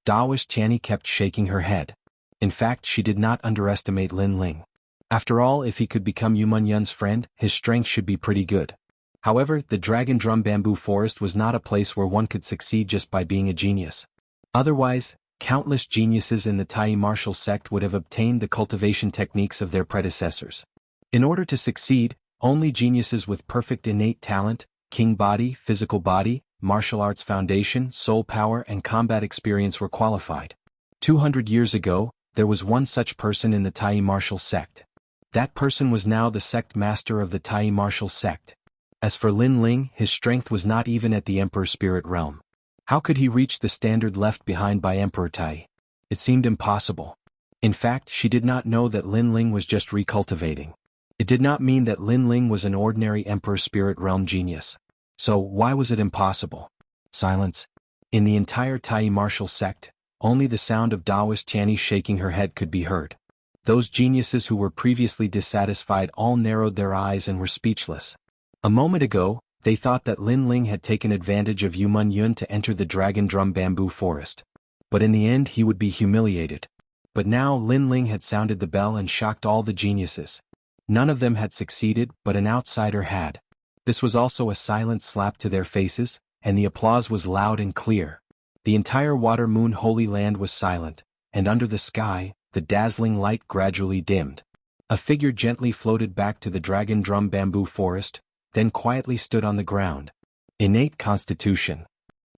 Taoist Tianyi kept shaking her head. In fact, she did not underestimate Lin Ling. After all, if he could become Yu Yun's friend, his strength should be pretty good. However, the Dragon Drum Bamboo Forest was not a place where one could succeed just by being a genius. Otherwise, countless geniuses in the Tai martial sect would have obtained the cultivation techniques of their predecessors. In order to succeed, only geniuses with perfect innate talent, king body, physical body, martial arts foundation, soul power and combat experience were qualified. 200 years ago, there was one such person in the Tai martial sect. That person was now the sect master of the Tai martial sect. As for Lin Ling, his strength was not even at the Emperor's spirit realm. How could he reach the standard left behind by Emperor Tai? It seemed impossible. In fact, she did not know that Lin Ling was just recultivating. It did not mean that Lin Ling was an ordinary Emperor's spirit realm genius. So, why was it impossible? Silence. In the entire Tai martial sect, only the sound of Taoist Tianyi shaking her head could be heard. Those geniuses who were previously dissatisfied all narrowed their eyes and were speechless. A moment ago, they thought that Lin Ling had taken advantage of Yu Yun to enter the Dragon Drum Bamboo Forest. But in the end he would be humiliated. But now Lin Ling had sounded the bell and shocked all the geniuses. None of them had succeeded, but an outsider had. This was also a silent slap to their faces, and the applause was loud and clear. The entire Water Moon Holy Land was silent, and under the sky, the dazzling light gradually dimmed. A figure gently floated back to the Dragon Drum Bamboo Forest, then quietly stood on the ground. Innate constitution.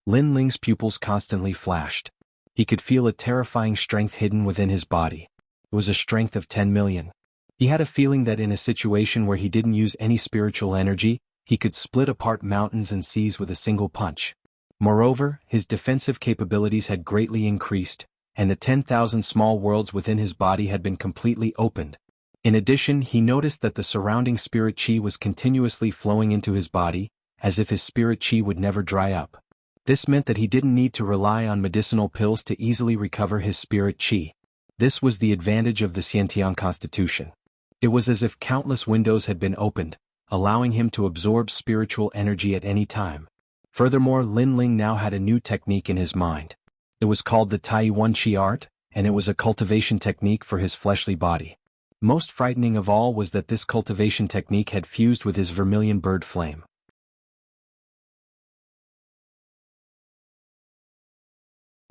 Lin Ling's pupils constantly flashed. He could feel a terrifying strength hidden within his body. It was a strength of 10 million. He had a feeling that in a situation where he didn't use any spiritual energy, he could split apart mountains and seas with a single punch. Moreover, his defensive capabilities had greatly increased, and the 10,000 small worlds within his body had been completely opened. In addition, he noticed that the surrounding spirit chi was continuously flowing into his body, as if his spirit chi would never dry up. This meant that he didn't need to rely on medicinal pills to easily recover his spirit chi. This was the advantage of the Xiantian constitution. It was as if countless windows had been opened, allowing him to absorb spiritual energy at any time. Furthermore, Lin Ling now had a new technique in his mind. It was called the Tai Yuan Qi art, and it was a cultivation technique for his fleshly body. Most frightening of all was that this cultivation technique had fused with his vermilion bird flame.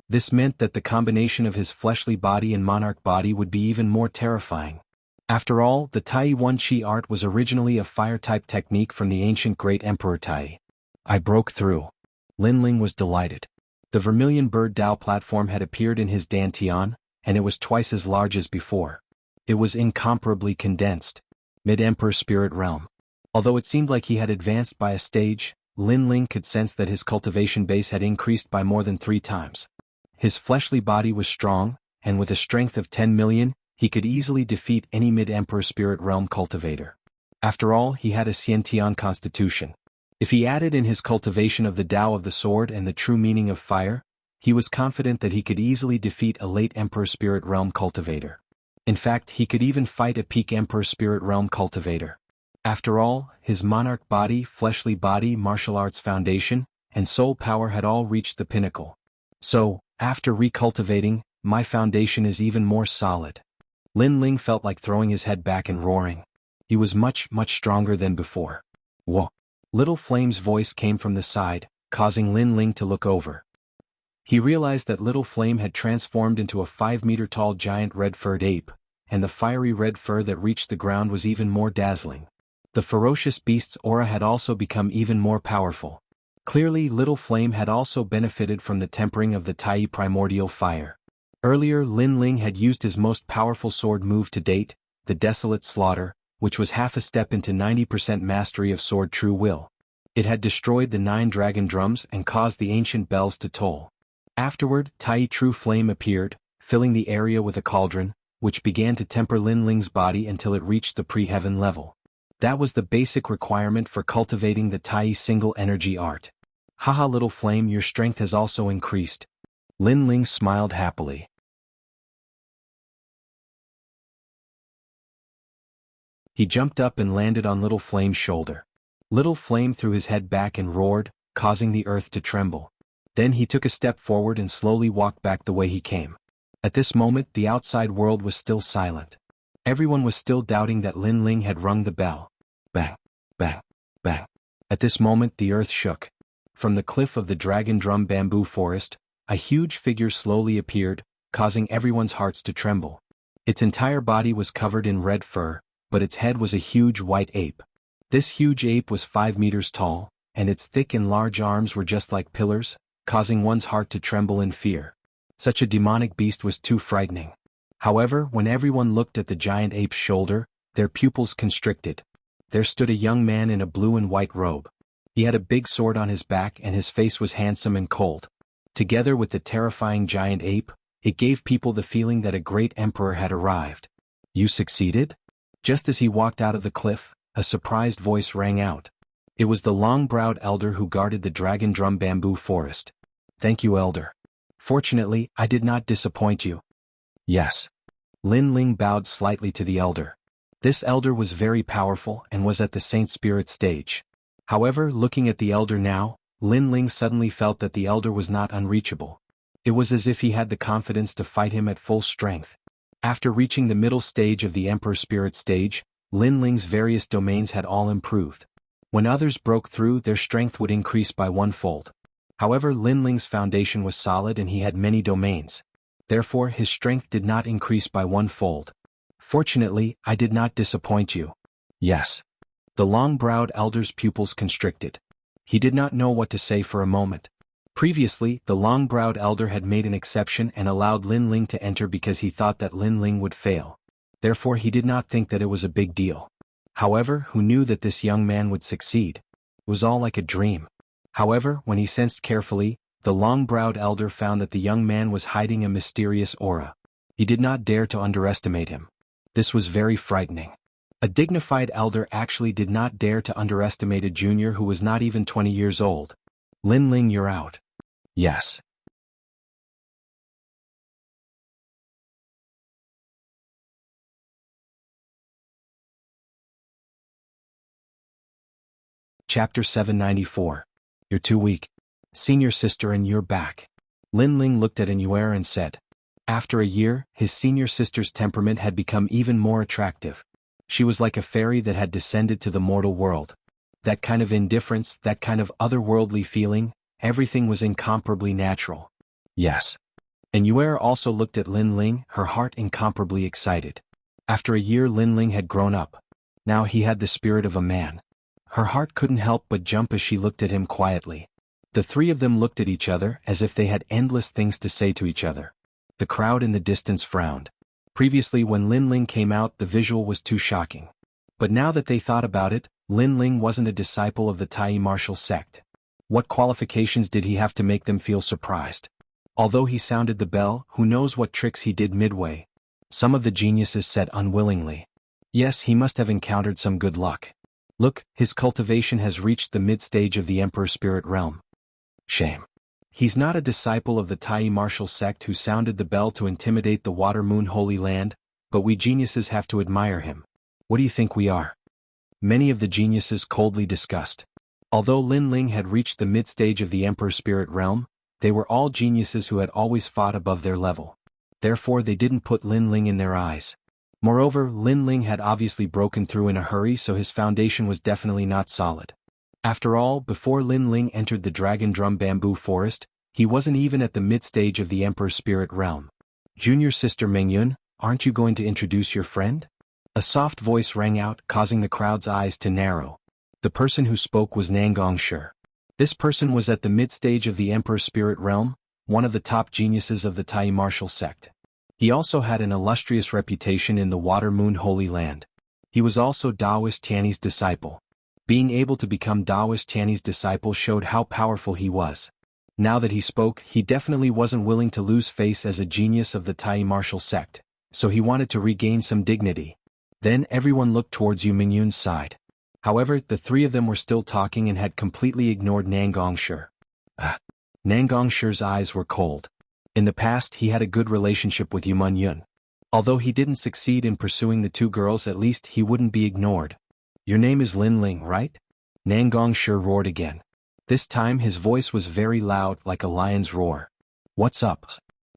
This meant that the combination of his fleshly body and monarch body would be even more terrifying. After all, the Tai Yuan Qi art was originally a fire-type technique from the ancient great Emperor Tai. I broke through. Lin Ling was delighted. The vermilion bird Dao platform had appeared in his Dantian, and it was twice as large as before. It was incomparably condensed. Mid-Emperor Spirit Realm. Although it seemed like he had advanced by a stage, Lin Ling could sense that his cultivation base had increased by more than 3 times. His fleshly body was strong, and with a strength of 10 million, he could easily defeat any Mid-Emperor Spirit Realm cultivator. After all, he had a Xiantian constitution. If he added in his cultivation of the Tao of the Sword and the true meaning of fire, he was confident that he could easily defeat a late Emperor Spirit Realm cultivator. In fact, he could even fight a peak Emperor Spirit Realm cultivator. After all, his monarch body, fleshly body, martial arts foundation, and soul power had all reached the pinnacle. So, after recultivating, my foundation is even more solid. Lin Ling felt like throwing his head back and roaring. He was much, much stronger than before. Whoa! Little Flame's voice came from the side, causing Lin Ling to look over. He realized that Little Flame had transformed into a 5-meter-tall giant red-furred ape, and the fiery red fur that reached the ground was even more dazzling. The ferocious beast's aura had also become even more powerful. Clearly, Little Flame had also benefited from the tempering of the Tai primordial fire. Earlier, Lin Ling had used his most powerful sword move to date, the Desolate Slaughter, which was half a step into 90% mastery of sword true will. It had destroyed the 9 dragon drums and caused the ancient bells to toll. Afterward, Tai True Flame appeared, filling the area with a cauldron, which began to temper Lin Ling's body until it reached the pre-heaven level. That was the basic requirement for cultivating the Tai single energy art. Haha, Little Flame, your strength has also increased. Lin Ling smiled happily. He jumped up and landed on Little Flame's shoulder. Little Flame threw his head back and roared, causing the earth to tremble. Then he took a step forward and slowly walked back the way he came. At this moment, the outside world was still silent. Everyone was still doubting that Lin Ling had rung the bell. Bang, bang, bang. At this moment, the earth shook. From the cliff of the Dragon Drum bamboo forest, a huge figure slowly appeared, causing everyone's hearts to tremble. Its entire body was covered in red fur, but its head was a huge white ape. This huge ape was 5 meters tall, and its thick and large arms were just like pillars, causing one's heart to tremble in fear. Such a demonic beast was too frightening. However, when everyone looked at the giant ape's shoulder, their pupils constricted. There stood a young man in a blue and white robe. He had a big sword on his back and his face was handsome and cold. Together with the terrifying giant ape, it gave people the feeling that a great emperor had arrived. You succeeded? Just as he walked out of the cliff, a surprised voice rang out. It was the long-browed elder who guarded the Dragon Drum bamboo forest. Thank you, elder. Fortunately, I did not disappoint you. Yes. Lin Ling bowed slightly to the elder. This elder was very powerful and was at the Saint Spirit stage. However, looking at the elder now, Lin Ling suddenly felt that the elder was not unreachable. It was as if he had the confidence to fight him at full strength. After reaching the middle stage of the Emperor Spirit stage, Lin Ling's various domains had all improved. When others broke through, their strength would increase by 1-fold. However, Lin Ling's foundation was solid and he had many domains. Therefore, his strength did not increase by 1-fold. Fortunately, I did not disappoint you. Yes. The long-browed elder's pupils constricted. He did not know what to say for a moment. Previously, the long-browed elder had made an exception and allowed Lin Ling to enter because he thought that Lin Ling would fail. Therefore, he did not think that it was a big deal. However, who knew that this young man would succeed? was all like a dream. However, when he sensed carefully, the long-browed elder found that the young man was hiding a mysterious aura. He did not dare to underestimate him. This was very frightening. A dignified elder actually did not dare to underestimate a junior who was not even 20 years old. Lin Ling, you're out. Yes. Chapter 794. You're too weak. Senior sister, and you're back. Lin Ling looked at Inuer and said. After a year, his senior sister's temperament had become even more attractive. She was like a fairy that had descended to the mortal world. That kind of indifference, that kind of otherworldly feeling, everything was incomparably natural. Yes. Inuer also looked at Lin Ling, her heart incomparably excited. After a year, Lin Ling had grown up. Now he had the spirit of a man. Her heart couldn't help but jump as she looked at him quietly. The three of them looked at each other as if they had endless things to say to each other. The crowd in the distance frowned. Previously, when Lin Ling came out, the visual was too shocking. But now that they thought about it, Lin Ling wasn't a disciple of the Tai martial sect. What qualifications did he have to make them feel surprised? Although he sounded the bell, who knows what tricks he did midway? Some of the geniuses said unwillingly. Yes, he must have encountered some good luck. Look, his cultivation has reached the mid-stage of the Emperor's spirit realm. Shame. He's not a disciple of the Tai martial sect who sounded the bell to intimidate the Water Moon Holy Land, but we geniuses have to admire him. What do you think we are? Many of the geniuses coldly discussed. Although Lin Ling had reached the mid-stage of the Emperor's spirit realm, they were all geniuses who had always fought above their level. Therefore they didn't put Lin Ling in their eyes. Moreover, Lin Ling had obviously broken through in a hurry, so his foundation was definitely not solid. After all, before Lin Ling entered the Dragon Drum Bamboo Forest, he wasn't even at the mid-stage of the Emperor's spirit realm. Junior sister Mengyun, aren't you going to introduce your friend? A soft voice rang out, causing the crowd's eyes to narrow. The person who spoke was Nangong Shi. This person was at the mid-stage of the Emperor's spirit realm, one of the top geniuses of the Tai martial sect. He also had an illustrious reputation in the Water Moon Holy Land. He was also Daoist Tianyi's disciple. Being able to become Daoist Tianyi's disciple showed how powerful he was. Now that he spoke, he definitely wasn't willing to lose face as a genius of the Tai martial sect, so he wanted to regain some dignity. Then everyone looked towards Yu Mingyun's side. However, the three of them were still talking and had completely ignored Nangong Shi. Nangong Shi's eyes were cold. In the past, he had a good relationship with Yu Mingyun. Although he didn't succeed in pursuing the two girls, at least he wouldn't be ignored. Your name is Lin Ling, right? Nangong Shi roared again. This time his voice was very loud, like a lion's roar. What's up?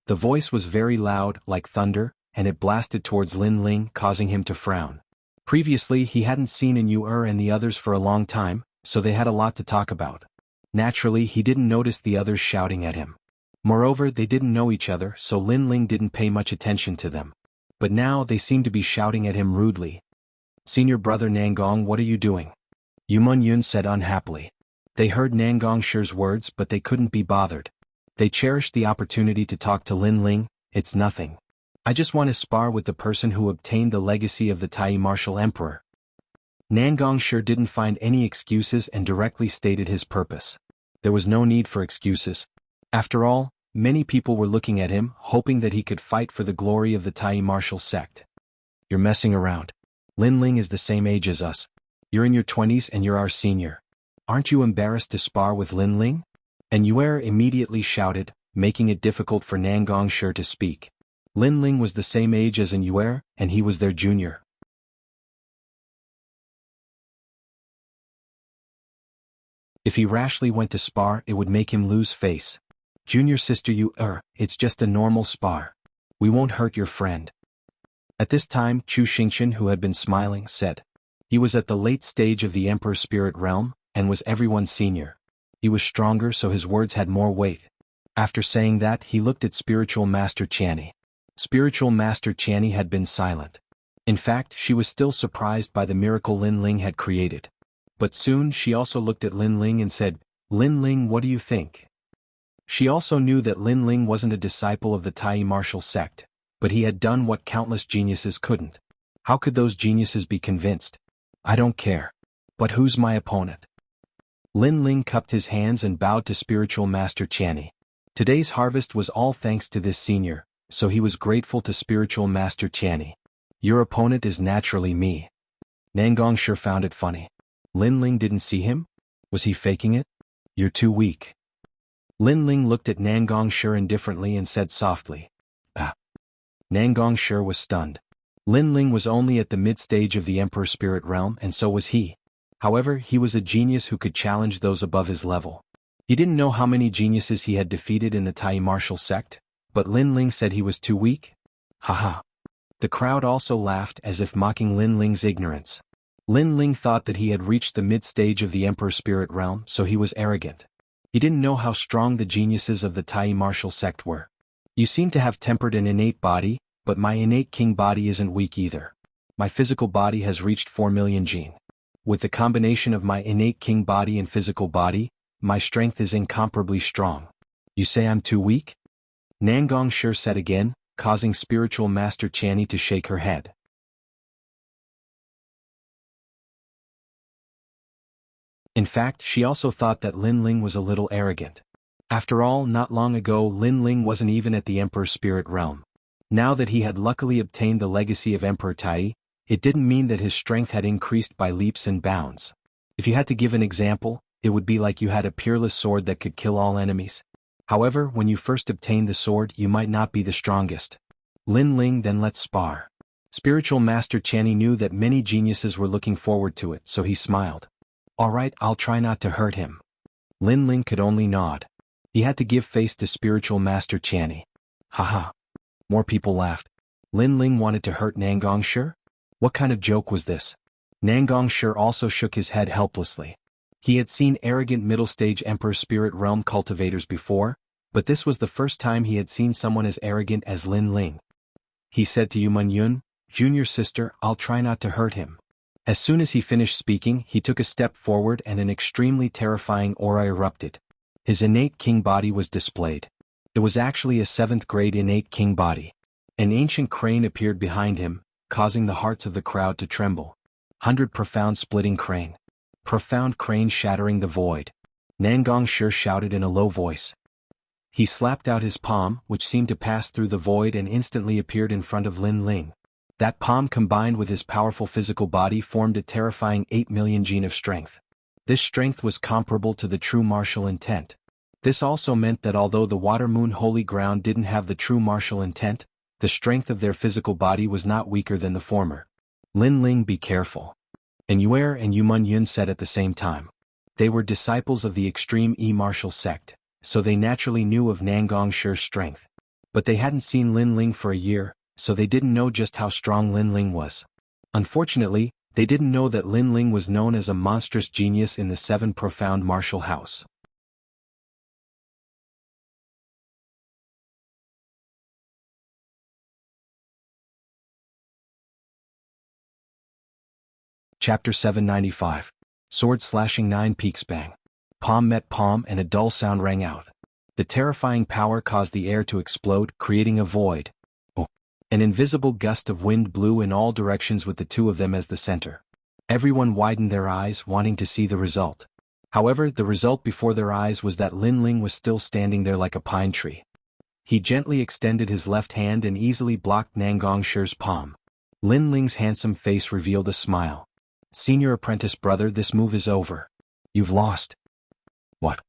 The voice was very loud, like thunder, and it blasted towards Lin Ling, causing him to frown. Previously, he hadn't seen Inuer and the others for a long time, so they had a lot to talk about. Naturally, he didn't notice the others shouting at him. Moreover, they didn't know each other, so Lin Ling didn't pay much attention to them. But now they seemed to be shouting at him rudely. Senior brother Nangong, what are you doing? Yu Mingyun said unhappily. They heard Nangong Shi's words, but they couldn't be bothered. They cherished the opportunity to talk to Lin Ling. It's nothing. I just want to spar with the person who obtained the legacy of the Tai martial emperor. Nangong Shi didn't find any excuses and directly stated his purpose. There was no need for excuses. After all, many people were looking at him, hoping that he could fight for the glory of the Tai martial sect. You're messing around. Lin Ling is the same age as us. You're in your 20s and you're our senior. Aren't you embarrassed to spar with Lin Ling? And Yuer immediately shouted, making it difficult for Nangong Shi to speak. Lin Ling was the same age as Inuer, and he was their junior. If he rashly went to spar, it would make him lose face. Junior sister it's just a normal spar. We won't hurt your friend. At this time, Chu Xingqian, who had been smiling, said. He was at the late stage of the Emperor's spirit realm, and was everyone's senior. He was stronger, so his words had more weight. After saying that, he looked at Spiritual Master Tianyi. Spiritual Master Tianyi had been silent. In fact, she was still surprised by the miracle Lin Ling had created. But soon she also looked at Lin Ling and said, Lin Ling, what do you think? She also knew that Lin Ling wasn't a disciple of the Tai martial sect, but he had done what countless geniuses couldn't. How could those geniuses be convinced? I don't care. But who's my opponent? Lin Ling cupped his hands and bowed to Spiritual Master Channy. Today's harvest was all thanks to this senior, so he was grateful to Spiritual Master Channy. Your opponent is naturally me. Nangong sure found it funny. Lin Ling didn't see him? Was he faking it? You're too weak. Lin Ling looked at Nangong Shi indifferently and said softly, "Ah." Nangong Shi was stunned. Lin Ling was only at the mid-stage of the Emperor Spirit Realm and so was he. However, he was a genius who could challenge those above his level. He didn't know how many geniuses he had defeated in the Tai martial sect, but Lin Ling said he was too weak? Haha. The crowd also laughed as if mocking Lin Ling's ignorance. Lin Ling thought that he had reached the mid-stage of the Emperor Spirit Realm, so he was arrogant. He didn't know how strong the geniuses of the Tai martial sect were. You seem to have tempered an innate body, but my innate king body isn't weak either. My physical body has reached 4 million gene. With the combination of my innate king body and physical body, my strength is incomparably strong. You say I'm too weak? Nangong Shi said again, causing Spiritual Master Channy to shake her head. In fact, she also thought that Lin Ling was a little arrogant. After all, not long ago Lin Ling wasn't even at the Emperor's Spirit Realm. Now that he had luckily obtained the legacy of Emperor Tai, it didn't mean that his strength had increased by leaps and bounds. If you had to give an example, it would be like you had a peerless sword that could kill all enemies. However, when you first obtained the sword, you might not be the strongest. Lin Ling, then let's spar. Spiritual Master Channy knew that many geniuses were looking forward to it, so he smiled. Alright, I'll try not to hurt him. Lin Ling could only nod. He had to give face to Spiritual Master Channy. Haha. More people laughed. Lin Ling wanted to hurt Nangong Shi? What kind of joke was this? Nangong Shi also shook his head helplessly. He had seen arrogant middle-stage Emperor Spirit Realm cultivators before, but this was the first time he had seen someone as arrogant as Lin Ling. He said to Yuman Yun, "Junior sister, I'll try not to hurt him." As soon as he finished speaking, he took a step forward and an extremely terrifying aura erupted. His innate king body was displayed. It was actually a 7th grade innate king body. An ancient crane appeared behind him, causing the hearts of the crowd to tremble. 100 profound splitting crane. Profound crane shattering the void. Nangong Shi shouted in a low voice. He slapped out his palm, which seemed to pass through the void and instantly appeared in front of Lin Ling. That palm combined with his powerful physical body formed a terrifying 8 million gene of strength. This strength was comparable to the true martial intent. This also meant that although the Water Moon Holy Ground didn't have the true martial intent, the strength of their physical body was not weaker than the former. Lin Ling, be careful. And Yuer and Yuman Yun said at the same time. They were disciples of the extreme martial sect, so they naturally knew of Nangong Shi's strength. But they hadn't seen Lin Ling for a year, so they didn't know just how strong Lin Ling was. Unfortunately, they didn't know that Lin Ling was known as a monstrous genius in the 7 profound martial house. Chapter 795. Sword slashing 9 peaks bang. Palm met palm and a dull sound rang out. The terrifying power caused the air to explode, creating a void. Oh. An invisible gust of wind blew in all directions with the two of them as the center. Everyone widened their eyes, wanting to see the result. However, the result before their eyes was that Lin Ling was still standing there like a pine tree. He gently extended his left hand and easily blocked Nangong Shi's palm. Lin Ling's handsome face revealed a smile. Senior apprentice brother, this move is over. You've lost. What?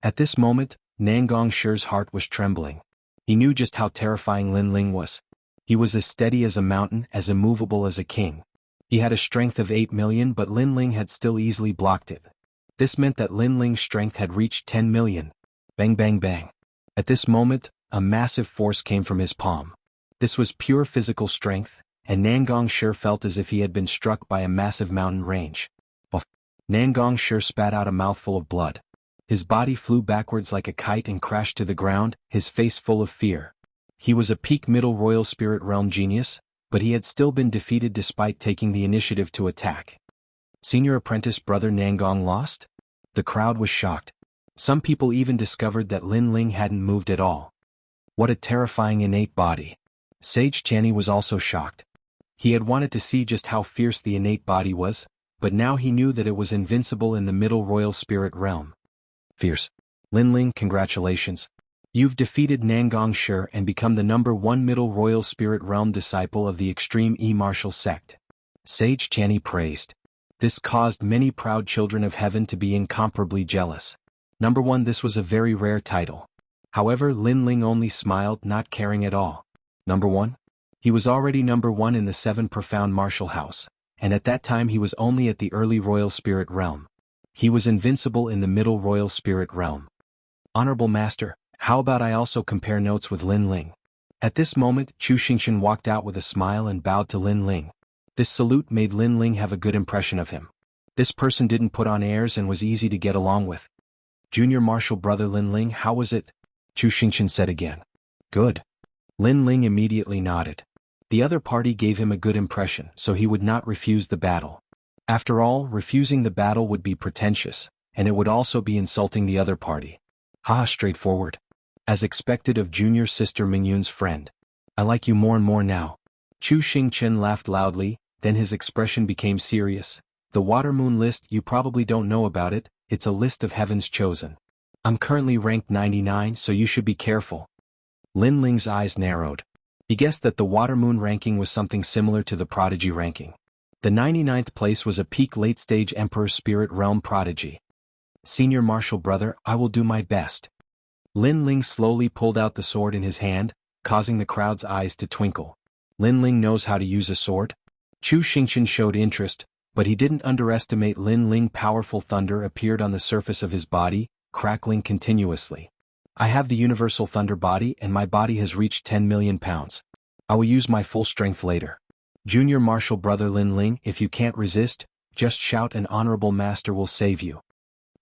At this moment, Nangong Shi's heart was trembling. He knew just how terrifying Lin Ling was. He was as steady as a mountain, as immovable as a king. He had a strength of 8 million, but Lin Ling had still easily blocked it. This meant that Lin Ling's strength had reached 10 million. Bang bang bang. At this moment, a massive force came from his palm. This was pure physical strength, and Nangong Shi felt as if he had been struck by a massive mountain range. Nangong Shi spat out a mouthful of blood. His body flew backwards like a kite and crashed to the ground, his face full of fear. He was a peak middle royal spirit realm genius, but he had still been defeated despite taking the initiative to attack. Senior apprentice brother Nangong lost? The crowd was shocked. Some people even discovered that Lin Ling hadn't moved at all. What a terrifying innate body. Sage Channy was also shocked. He had wanted to see just how fierce the innate body was, but now he knew that it was invincible in the Middle Royal Spirit Realm. Fierce. Lin Ling, congratulations. You've defeated Nangong Shi and become the #1 Middle Royal Spirit Realm disciple of the Extreme E-Martial Sect. Sage Channy praised. This caused many proud children of heaven to be incomparably jealous. #1, this was a very rare title. However, Lin Ling only smiled, not caring at all. #1? He was already #1 in the 7 Profound Martial House, and at that time he was only at the early Royal Spirit Realm. He was invincible in the Middle Royal Spirit Realm. Honorable Master, how about I also compare notes with Lin Ling? At this moment, Chu Xingqian walked out with a smile and bowed to Lin Ling. This salute made Lin Ling have a good impression of him. This person didn't put on airs and was easy to get along with. Junior Martial Brother Lin Ling, how was it? Chu Xingqian said again. Good. Lin Ling immediately nodded. The other party gave him a good impression, so he would not refuse the battle. After all, refusing the battle would be pretentious, and it would also be insulting the other party. Straightforward. As expected of junior sister Mingyun's friend. I like you more and more now. Chu Xingqian laughed loudly, then his expression became serious. The Water Moon list, you probably don't know about it, it's a list of heaven's chosen. I'm currently ranked 99, so you should be careful. Lin Ling's eyes narrowed. He guessed that the Water Moon ranking was something similar to the Prodigy ranking. The 99th place was a peak late-stage Emperor Spirit Realm Prodigy. Senior Martial Brother, I will do my best. Lin Ling slowly pulled out the sword in his hand, causing the crowd's eyes to twinkle. Lin Ling knows how to use a sword? Chu Xingqian showed interest, but he didn't underestimate Lin Ling. Powerful thunder appeared on the surface of his body, crackling continuously. I have the universal thunder body and my body has reached 10 million pounds. I will use my full strength later. Junior Martial Brother Lin Ling, if you can't resist, just shout and Honorable Master will save you.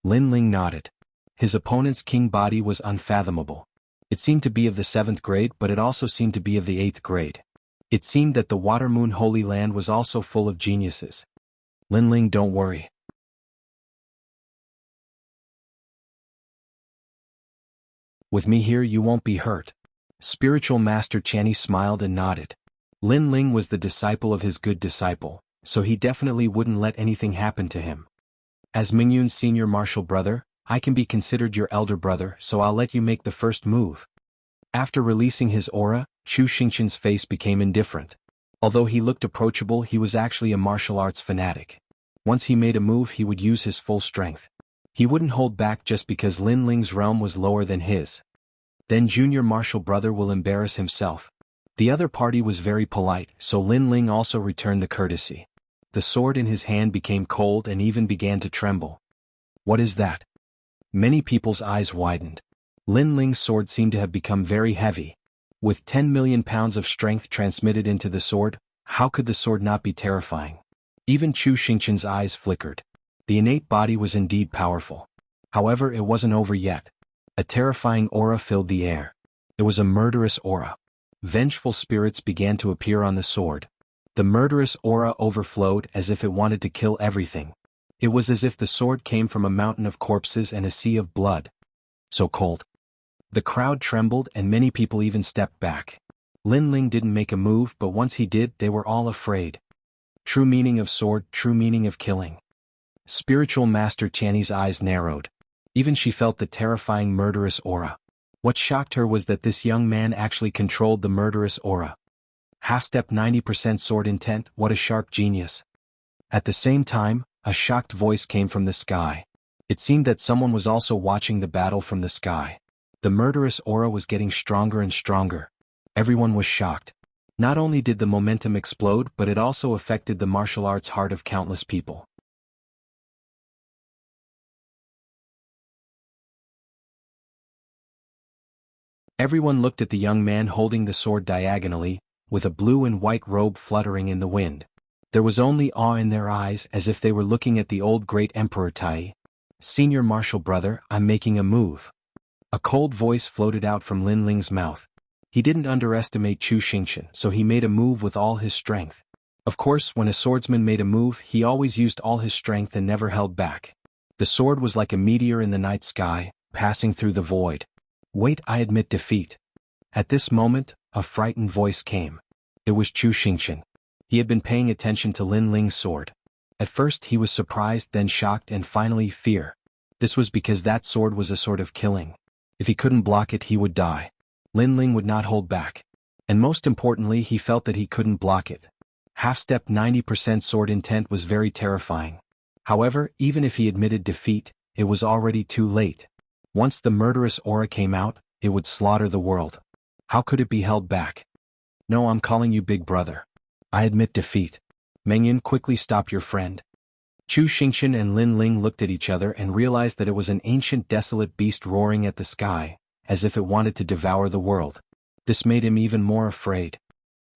Lin Ling nodded. His opponent's king body was unfathomable. It seemed to be of the 7th grade, but it also seemed to be of the 8th grade. It seemed that the Water Moon Holy Land was also full of geniuses. Lin Ling, don't worry. With me here you won't be hurt. Spiritual Master Channy smiled and nodded. Lin Ling was the disciple of his good disciple, so he definitely wouldn't let anything happen to him. As Mingyun's senior martial brother, I can be considered your elder brother, so I'll let you make the first move. After releasing his aura, Chu Xingqian's face became indifferent. Although he looked approachable, he was actually a martial arts fanatic. Once he made a move, he would use his full strength. He wouldn't hold back just because Lin Ling's realm was lower than his. Then junior martial brother will embarrass himself. The other party was very polite, so Lin Ling also returned the courtesy. The sword in his hand became cold and even began to tremble. What is that? Many people's eyes widened. Lin Ling's sword seemed to have become very heavy. With 10 million pounds of strength transmitted into the sword, how could the sword not be terrifying? Even Chu Xingqian's eyes flickered. The innate body was indeed powerful. However, it wasn't over yet. A terrifying aura filled the air. It was a murderous aura. Vengeful spirits began to appear on the sword. The murderous aura overflowed as if it wanted to kill everything. It was as if the sword came from a mountain of corpses and a sea of blood. So cold. The crowd trembled and many people even stepped back. Lin Ling didn't make a move, but once he did, they were all afraid. True meaning of sword, true meaning of killing. Spiritual Master Channy's eyes narrowed. Even she felt the terrifying murderous aura. What shocked her was that this young man actually controlled the murderous aura. Half-step 90% sword intent, what a sharp genius. At the same time, a shocked voice came from the sky. It seemed that someone was also watching the battle from the sky. The murderous aura was getting stronger and stronger. Everyone was shocked. Not only did the momentum explode, but it also affected the martial arts heart of countless people. Everyone looked at the young man holding the sword diagonally, with a blue and white robe fluttering in the wind. There was only awe in their eyes, as if they were looking at the old great Emperor Tai. Senior martial brother, I'm making a move. A cold voice floated out from Lin Ling's mouth. He didn't underestimate Chu Xingqian, so he made a move with all his strength. Of course, when a swordsman made a move, he always used all his strength and never held back. The sword was like a meteor in the night sky, passing through the void. Wait, I admit defeat. At this moment, a frightened voice came. It was Chu Xingqian. He had been paying attention to Lin Ling's sword. At first he was surprised, then shocked, and finally fear. This was because that sword was a sword of killing. If he couldn't block it, he would die. Lin Ling would not hold back. And most importantly, he felt that he couldn't block it. Half-step 90% sword intent was very terrifying. However, even if he admitted defeat, it was already too late. Once the murderous aura came out, it would slaughter the world. How could it be held back? No, I'm calling you big brother. I admit defeat. Mengyan, quickly stop your friend. Chu Xingqian and Lin Ling looked at each other and realized that it was an ancient desolate beast roaring at the sky, as if it wanted to devour the world. This made him even more afraid.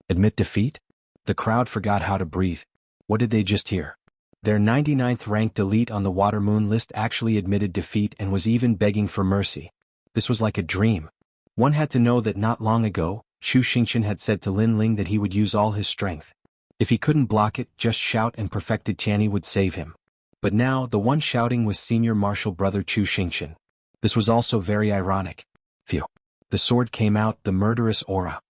Admit defeat? The crowd forgot how to breathe. What did they just hear? Their 99th ranked elite on the Water Moon list actually admitted defeat and was even begging for mercy. This was like a dream. One had to know that not long ago, Chu Xingqian had said to Lin Ling that he would use all his strength. If he couldn't block it, just shout and perfected Tianyi would save him. But now, the one shouting was senior martial brother Chu Xingqian. This was also very ironic. Phew. The sword came out, the murderous aura.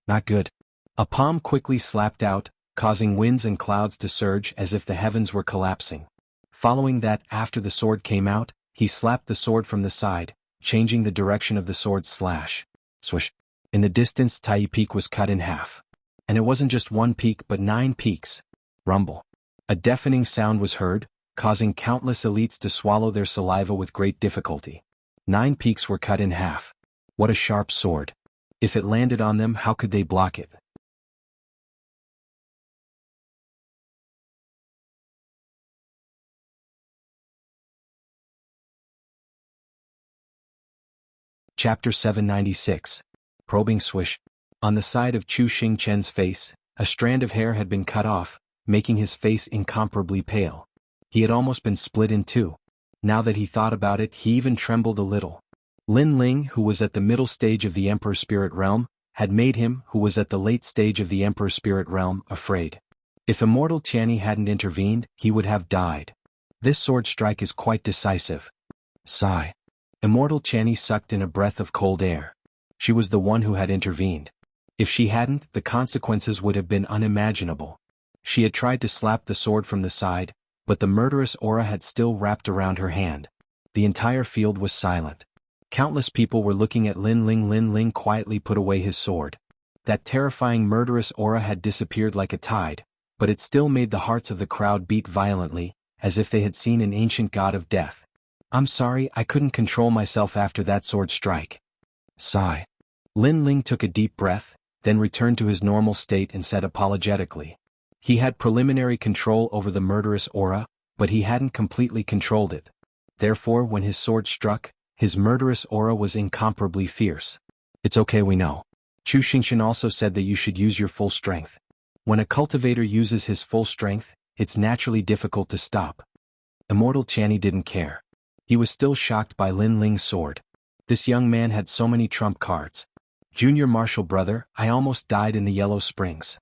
Not good. A palm quickly slapped out, causing winds and clouds to surge as if the heavens were collapsing. Following that, after the sword came out, he slapped the sword from the side, changing the direction of the sword's slash. Swish. In the distance, Tai Peak was cut in half. And it wasn't just one peak but 9 peaks. Rumble. A deafening sound was heard, causing countless elites to swallow their saliva with great difficulty. 9 peaks were cut in half. What a sharp sword. If it landed on them, how could they block it? Chapter 796. Probing Swish. On the side of Chu Xingqian's face, a strand of hair had been cut off, making his face incomparably pale. He had almost been split in two. Now that he thought about it, he even trembled a little. Lin Ling, who was at the middle stage of the Emperor Spirit Realm, had made him, who was at the late stage of the Emperor Spirit Realm, afraid. If Immortal Tianyi hadn't intervened, he would have died. This sword strike is quite decisive. Sigh. Immortal Tianyi sucked in a breath of cold air. She was the one who had intervened. If she hadn't, the consequences would have been unimaginable. She had tried to slap the sword from the side, but the murderous aura had still wrapped around her hand. The entire field was silent. Countless people were looking at Lin Ling. Lin Ling quietly put away his sword. That terrifying murderous aura had disappeared like a tide, but it still made the hearts of the crowd beat violently, as if they had seen an ancient god of death. I'm sorry, I couldn't control myself after that sword strike. Sigh. Lin Ling took a deep breath, then returned to his normal state and said apologetically. He had preliminary control over the murderous aura, but he hadn't completely controlled it. Therefore, when his sword struck, his murderous aura was incomparably fierce. It's okay, we know. Chu Xingqian also said that you should use your full strength. When a cultivator uses his full strength, it's naturally difficult to stop. Immortal Tianyi didn't care. He was still shocked by Lin Ling's sword. This young man had so many trump cards. Junior martial brother, I almost died in the Yellow Springs.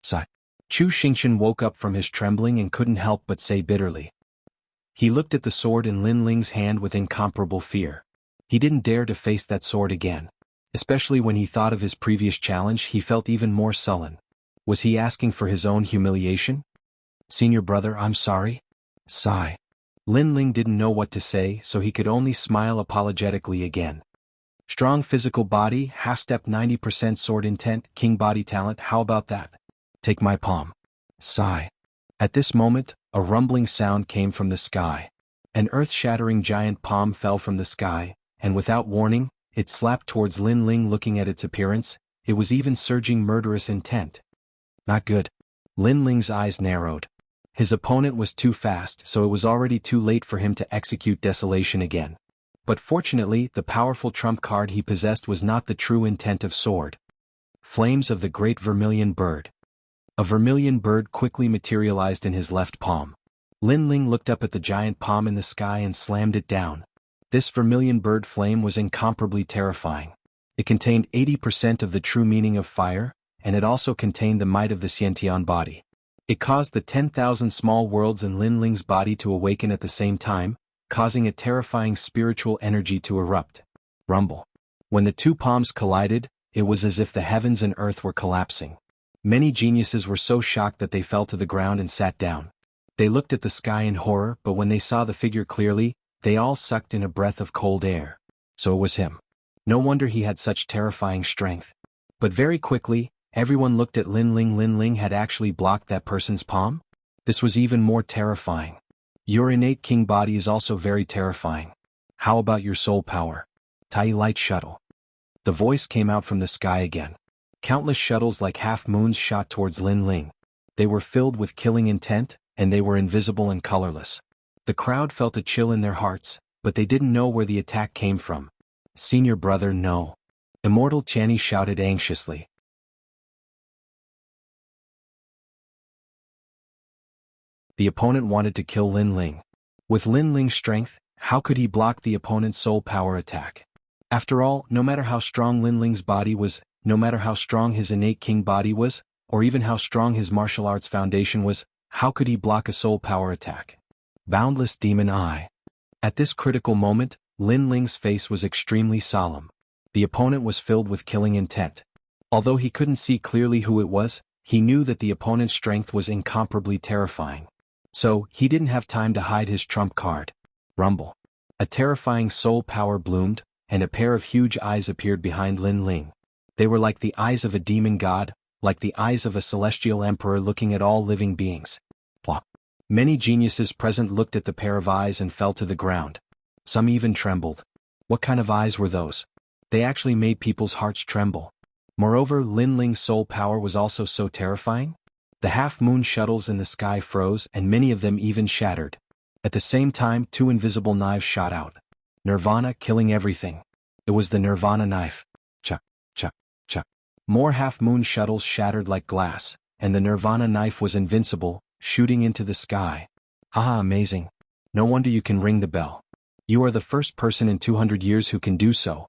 Sigh. Chu Xingqian woke up from his trembling and couldn't help but say bitterly. He looked at the sword in Lin Ling's hand with incomparable fear. He didn't dare to face that sword again. Especially when he thought of his previous challenge, he felt even more sullen. Was he asking for his own humiliation? Senior brother, I'm sorry. Sigh. Lin Ling didn't know what to say, so he could only smile apologetically again. Strong physical body, half-step 90% sword intent, king body talent, how about that? Take my palm. Sigh. At this moment, a rumbling sound came from the sky. An earth-shattering giant palm fell from the sky, and without warning, it slapped towards Lin Ling. Looking at its appearance, it was even surging murderous intent. Not good. Lin Ling's eyes narrowed. His opponent was too fast, so it was already too late for him to execute desolation again. But fortunately, the powerful trump card he possessed was not the true intent of sword. Flames of the Great Vermilion Bird. A vermilion bird quickly materialized in his left palm. Lin Ling looked up at the giant palm in the sky and slammed it down. This vermilion bird flame was incomparably terrifying. It contained 80% of the true meaning of fire, and it also contained the might of the Xiantian body. It caused the 10,000 small worlds in Lin Ling's body to awaken at the same time, causing a terrifying spiritual energy to erupt. Rumble. When the two palms collided, it was as if the heavens and earth were collapsing. Many geniuses were so shocked that they fell to the ground and sat down. They looked at the sky in horror, but when they saw the figure clearly, they all sucked in a breath of cold air. So it was him. No wonder he had such terrifying strength. But very quickly, everyone looked at Lin Ling. Lin Ling had actually blocked that person's palm? This was even more terrifying. Your innate king body is also very terrifying. How about your soul power? Tai light shuttle. The voice came out from the sky again. Countless shuttles like half-moons shot towards Lin Ling. They were filled with killing intent, and they were invisible and colorless. The crowd felt a chill in their hearts, but they didn't know where the attack came from. Senior brother, no. Immortal Channy shouted anxiously. The opponent wanted to kill Lin Ling. With Lin Ling's strength, how could he block the opponent's soul power attack? After all, no matter how strong Lin Ling's body was, no matter how strong his innate king body was, or even how strong his martial arts foundation was, how could he block a soul power attack? Boundless demon eye. At this critical moment, Lin Ling's face was extremely solemn. The opponent was filled with killing intent. Although he couldn't see clearly who it was, he knew that the opponent's strength was incomparably terrifying. So, he didn't have time to hide his trump card. Rumble. A terrifying soul power bloomed, and a pair of huge eyes appeared behind Lin Ling. They were like the eyes of a demon god, like the eyes of a celestial emperor looking at all living beings. Blah. Many geniuses present looked at the pair of eyes and fell to the ground. Some even trembled. What kind of eyes were those? They actually made people's hearts tremble. Moreover, Lin Ling's soul power was also so terrifying. The half-moon shuttles in the sky froze and many of them even shattered. At the same time, two invisible knives shot out. Nirvana killing everything. It was the Nirvana knife. Cha, cha, cha. More half-moon shuttles shattered like glass, and the Nirvana knife was invincible, shooting into the sky. Haha, amazing. No wonder you can ring the bell. You are the first person in 200 years who can do so.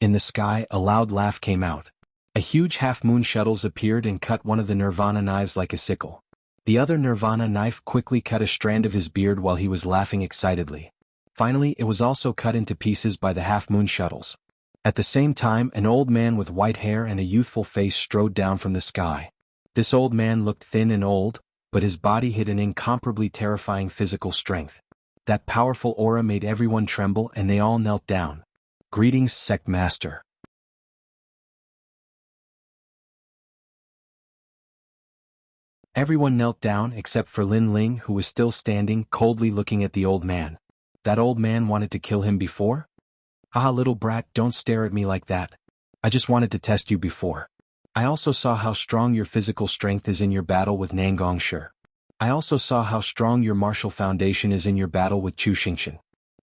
In the sky, a loud laugh came out. A huge half-moon shuttles appeared and cut one of the Nirvana knives like a sickle. The other Nirvana knife quickly cut a strand of his beard while he was laughing excitedly. Finally, it was also cut into pieces by the half-moon shuttles. At the same time, an old man with white hair and a youthful face strode down from the sky. This old man looked thin and old, but his body hid an incomparably terrifying physical strength. That powerful aura made everyone tremble and they all knelt down. Greetings, Sect Master. Everyone knelt down except for Lin Ling, who was still standing, coldly looking at the old man. That old man wanted to kill him before? Ah, little brat, don't stare at me like that. I just wanted to test you before. I also saw how strong your physical strength is in your battle with Nangong Shi. I also saw how strong your martial foundation is in your battle with Chu Xingqian.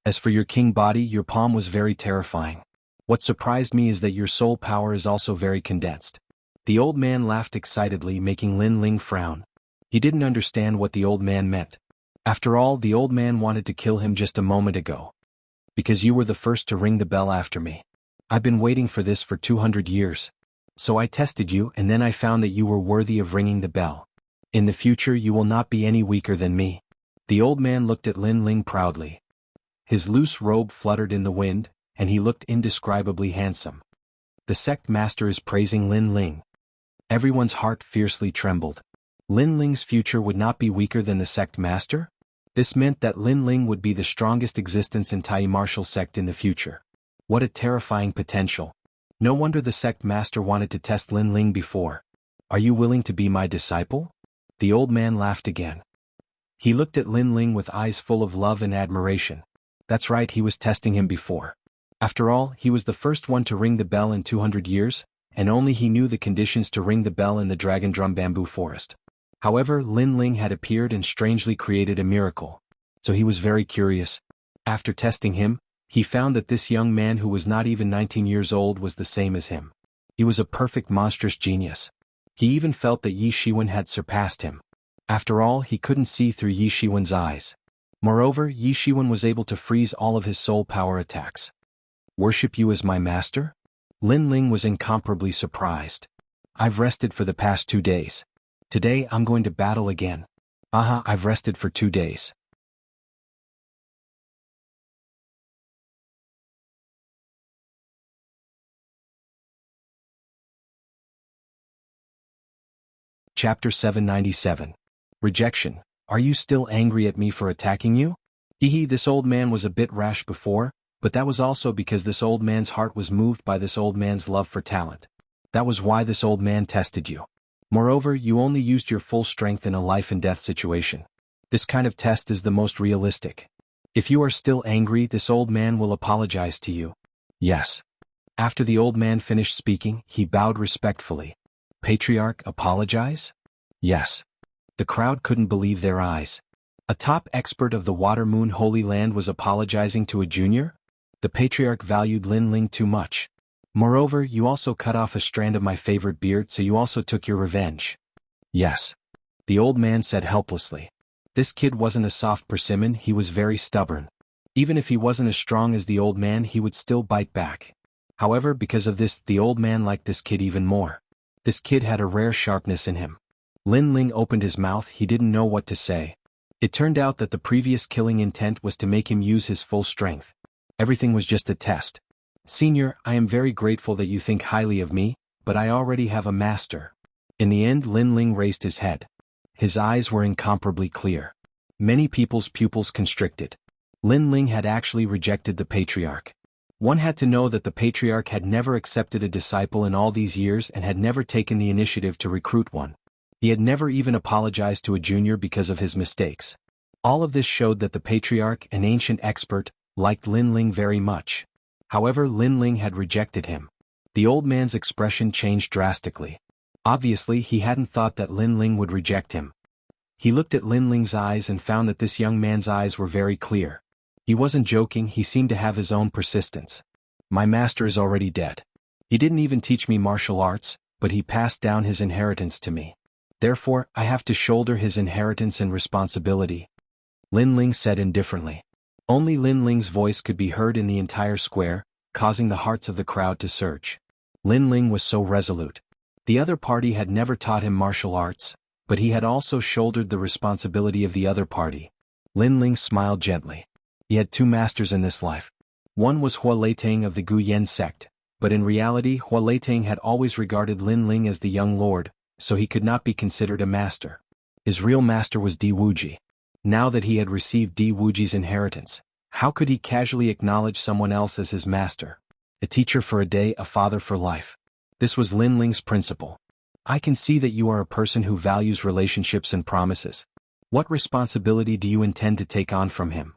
As for your king body, your palm was very terrifying. What surprised me is that your soul power is also very condensed. The old man laughed excitedly, making Lin Ling frown. He didn't understand what the old man meant. After all, the old man wanted to kill him just a moment ago. Because you were the first to ring the bell after me. I've been waiting for this for 200 years. So I tested you and then I found that you were worthy of ringing the bell. In the future you will not be any weaker than me. The old man looked at Lin Ling proudly. His loose robe fluttered in the wind, and he looked indescribably handsome. The sect master is praising Lin Ling. Everyone's heart fiercely trembled. Lin Ling's future would not be weaker than the sect master? This meant that Lin Ling would be the strongest existence in Tai martial sect in the future. What a terrifying potential. No wonder the sect master wanted to test Lin Ling before. Are you willing to be my disciple? The old man laughed again. He looked at Lin Ling with eyes full of love and admiration. That's right, he was testing him before. After all, he was the first one to ring the bell in 200 years, and only he knew the conditions to ring the bell in the Dragon Drum Bamboo Forest. However, Lin Ling had appeared and strangely created a miracle. So he was very curious. After testing him, he found that this young man who was not even 19 years old was the same as him. He was a perfect monstrous genius. He even felt that Yi Shiwen had surpassed him. After all, he couldn't see through Yi Shiwen's eyes. Moreover, Yi Shiwen was able to freeze all of his soul power attacks. Worship you as my master? Lin Ling was incomparably surprised. I've rested for the past 2 days. Today I'm going to battle again. Aha, I've rested for 2 days. Chapter 797. Rejection. Are you still angry at me for attacking you? Hehe, this old man was a bit rash before, but that was also because this old man's heart was moved by this old man's love for talent. That was why this old man tested you. Moreover, you only used your full strength in a life-and-death situation. This kind of test is the most realistic. If you are still angry, this old man will apologize to you. Yes. After the old man finished speaking, he bowed respectfully. Patriarch, apologize? Yes. The crowd couldn't believe their eyes. A top expert of the Water Moon Holy Land was apologizing to a junior? The patriarch valued Lin Ling too much. Moreover, you also cut off a strand of my favorite beard, so you also took your revenge. Yes. The old man said helplessly. This kid wasn't a soft persimmon, he was very stubborn. Even if he wasn't as strong as the old man, he would still bite back. However, because of this, the old man liked this kid even more. This kid had a rare sharpness in him. Lin Ling opened his mouth, he didn't know what to say. It turned out that the previous killing intent was to make him use his full strength. Everything was just a test. Senior, I am very grateful that you think highly of me, but I already have a master. In the end, Lin Ling raised his head. His eyes were incomparably clear. Many people's pupils constricted. Lin Ling had actually rejected the patriarch. One had to know that the patriarch had never accepted a disciple in all these years and had never taken the initiative to recruit one. He had never even apologized to a junior because of his mistakes. All of this showed that the patriarch, an ancient expert, liked Lin Ling very much. However, Lin Ling had rejected him. The old man's expression changed drastically. Obviously, he hadn't thought that Lin Ling would reject him. He looked at Lin Ling's eyes and found that this young man's eyes were very clear. He wasn't joking, he seemed to have his own persistence. My master is already dead. He didn't even teach me martial arts, but he passed down his inheritance to me. Therefore, I have to shoulder his inheritance and responsibility. Lin Ling said indifferently. Only Lin Ling's voice could be heard in the entire square, causing the hearts of the crowd to surge. Lin Ling was so resolute. The other party had never taught him martial arts, but he had also shouldered the responsibility of the other party. Lin Ling smiled gently. He had two masters in this life. One was Hua Leitang of the Gu Yen sect, but in reality Hua Leitang had always regarded Lin Ling as the young lord, so he could not be considered a master. His real master was Di Wuji. Now that he had received Di Wuji's inheritance, how could he casually acknowledge someone else as his master? A teacher for a day, a father for life. This was Lin Ling's principle. I can see that you are a person who values relationships and promises. What responsibility do you intend to take on from him?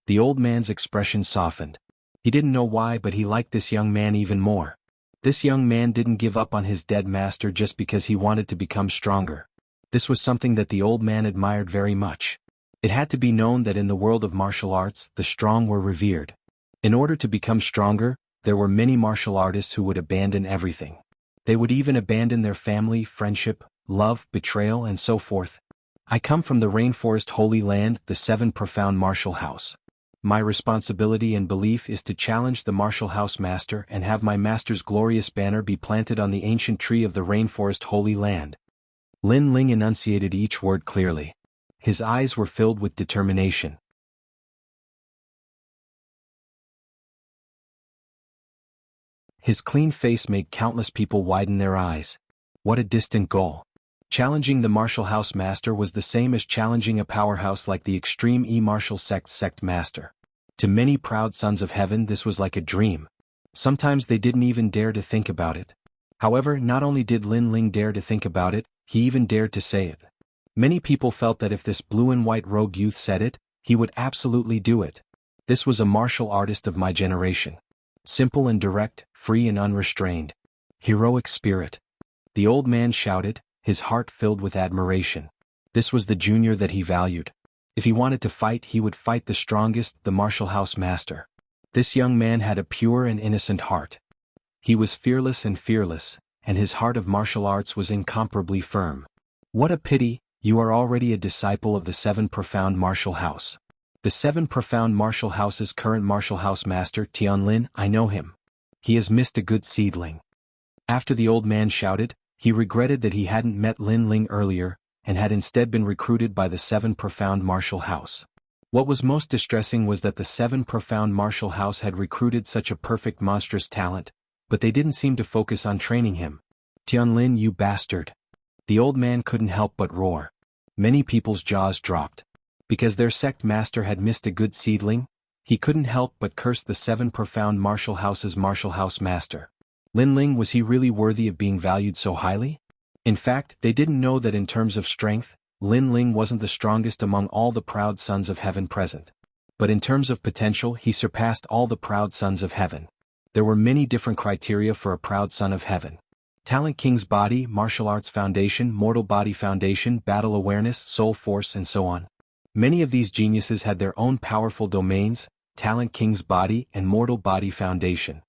The old man's expression softened. He didn't know why, but he liked this young man even more. This young man didn't give up on his dead master just because he wanted to become stronger. This was something that the old man admired very much. It had to be known that in the world of martial arts, the strong were revered. In order to become stronger, there were many martial artists who would abandon everything. They would even abandon their family, friendship, love, betrayal, and so forth. I come from the Rainforest Holy Land, the 7 Profound Martial House. My responsibility and belief is to challenge the martial house master and have my master's glorious banner be planted on the ancient tree of the Rainforest Holy Land. Lin Ling enunciated each word clearly. His eyes were filled with determination. His clean face made countless people widen their eyes. What a distant goal. Challenging the martial house master was the same as challenging a powerhouse like the extreme E-martial sect master. To many proud sons of heaven this was like a dream. Sometimes they didn't even dare to think about it. However, not only did Lin Ling dare to think about it, he even dared to say it. Many people felt that if this blue and white robed youth said it, he would absolutely do it. This was a martial artist of my generation. Simple and direct, free and unrestrained. Heroic spirit. The old man shouted, his heart filled with admiration. This was the junior that he valued. If he wanted to fight, he would fight the strongest, the martial house master. This young man had a pure and innocent heart. He was fearless, and his heart of martial arts was incomparably firm. What a pity, you are already a disciple of the 7 Profound Martial House. The 7 Profound Martial House's current martial house master, Tianlin, I know him. He has missed a good seedling. After the old man shouted, he regretted that he hadn't met Lin Ling earlier, and had instead been recruited by the 7 Profound Martial House. What was most distressing was that the 7 Profound Martial House had recruited such a perfect monstrous talent, but they didn't seem to focus on training him. Tianlin, you bastard. The old man couldn't help but roar. Many people's jaws dropped. Because their sect master had missed a good seedling, he couldn't help but curse the 7 profound martial house's martial house master. Lin Ling, was he really worthy of being valued so highly? In fact, they didn't know that in terms of strength, Lin Ling wasn't the strongest among all the proud sons of heaven present. But in terms of potential, he surpassed all the proud sons of heaven. There were many different criteria for a proud son of heaven. Talent King's body, martial arts foundation, mortal body foundation, battle awareness, soul force, and so on. Many of these geniuses had their own powerful domains, Talent King's body and mortal body foundation.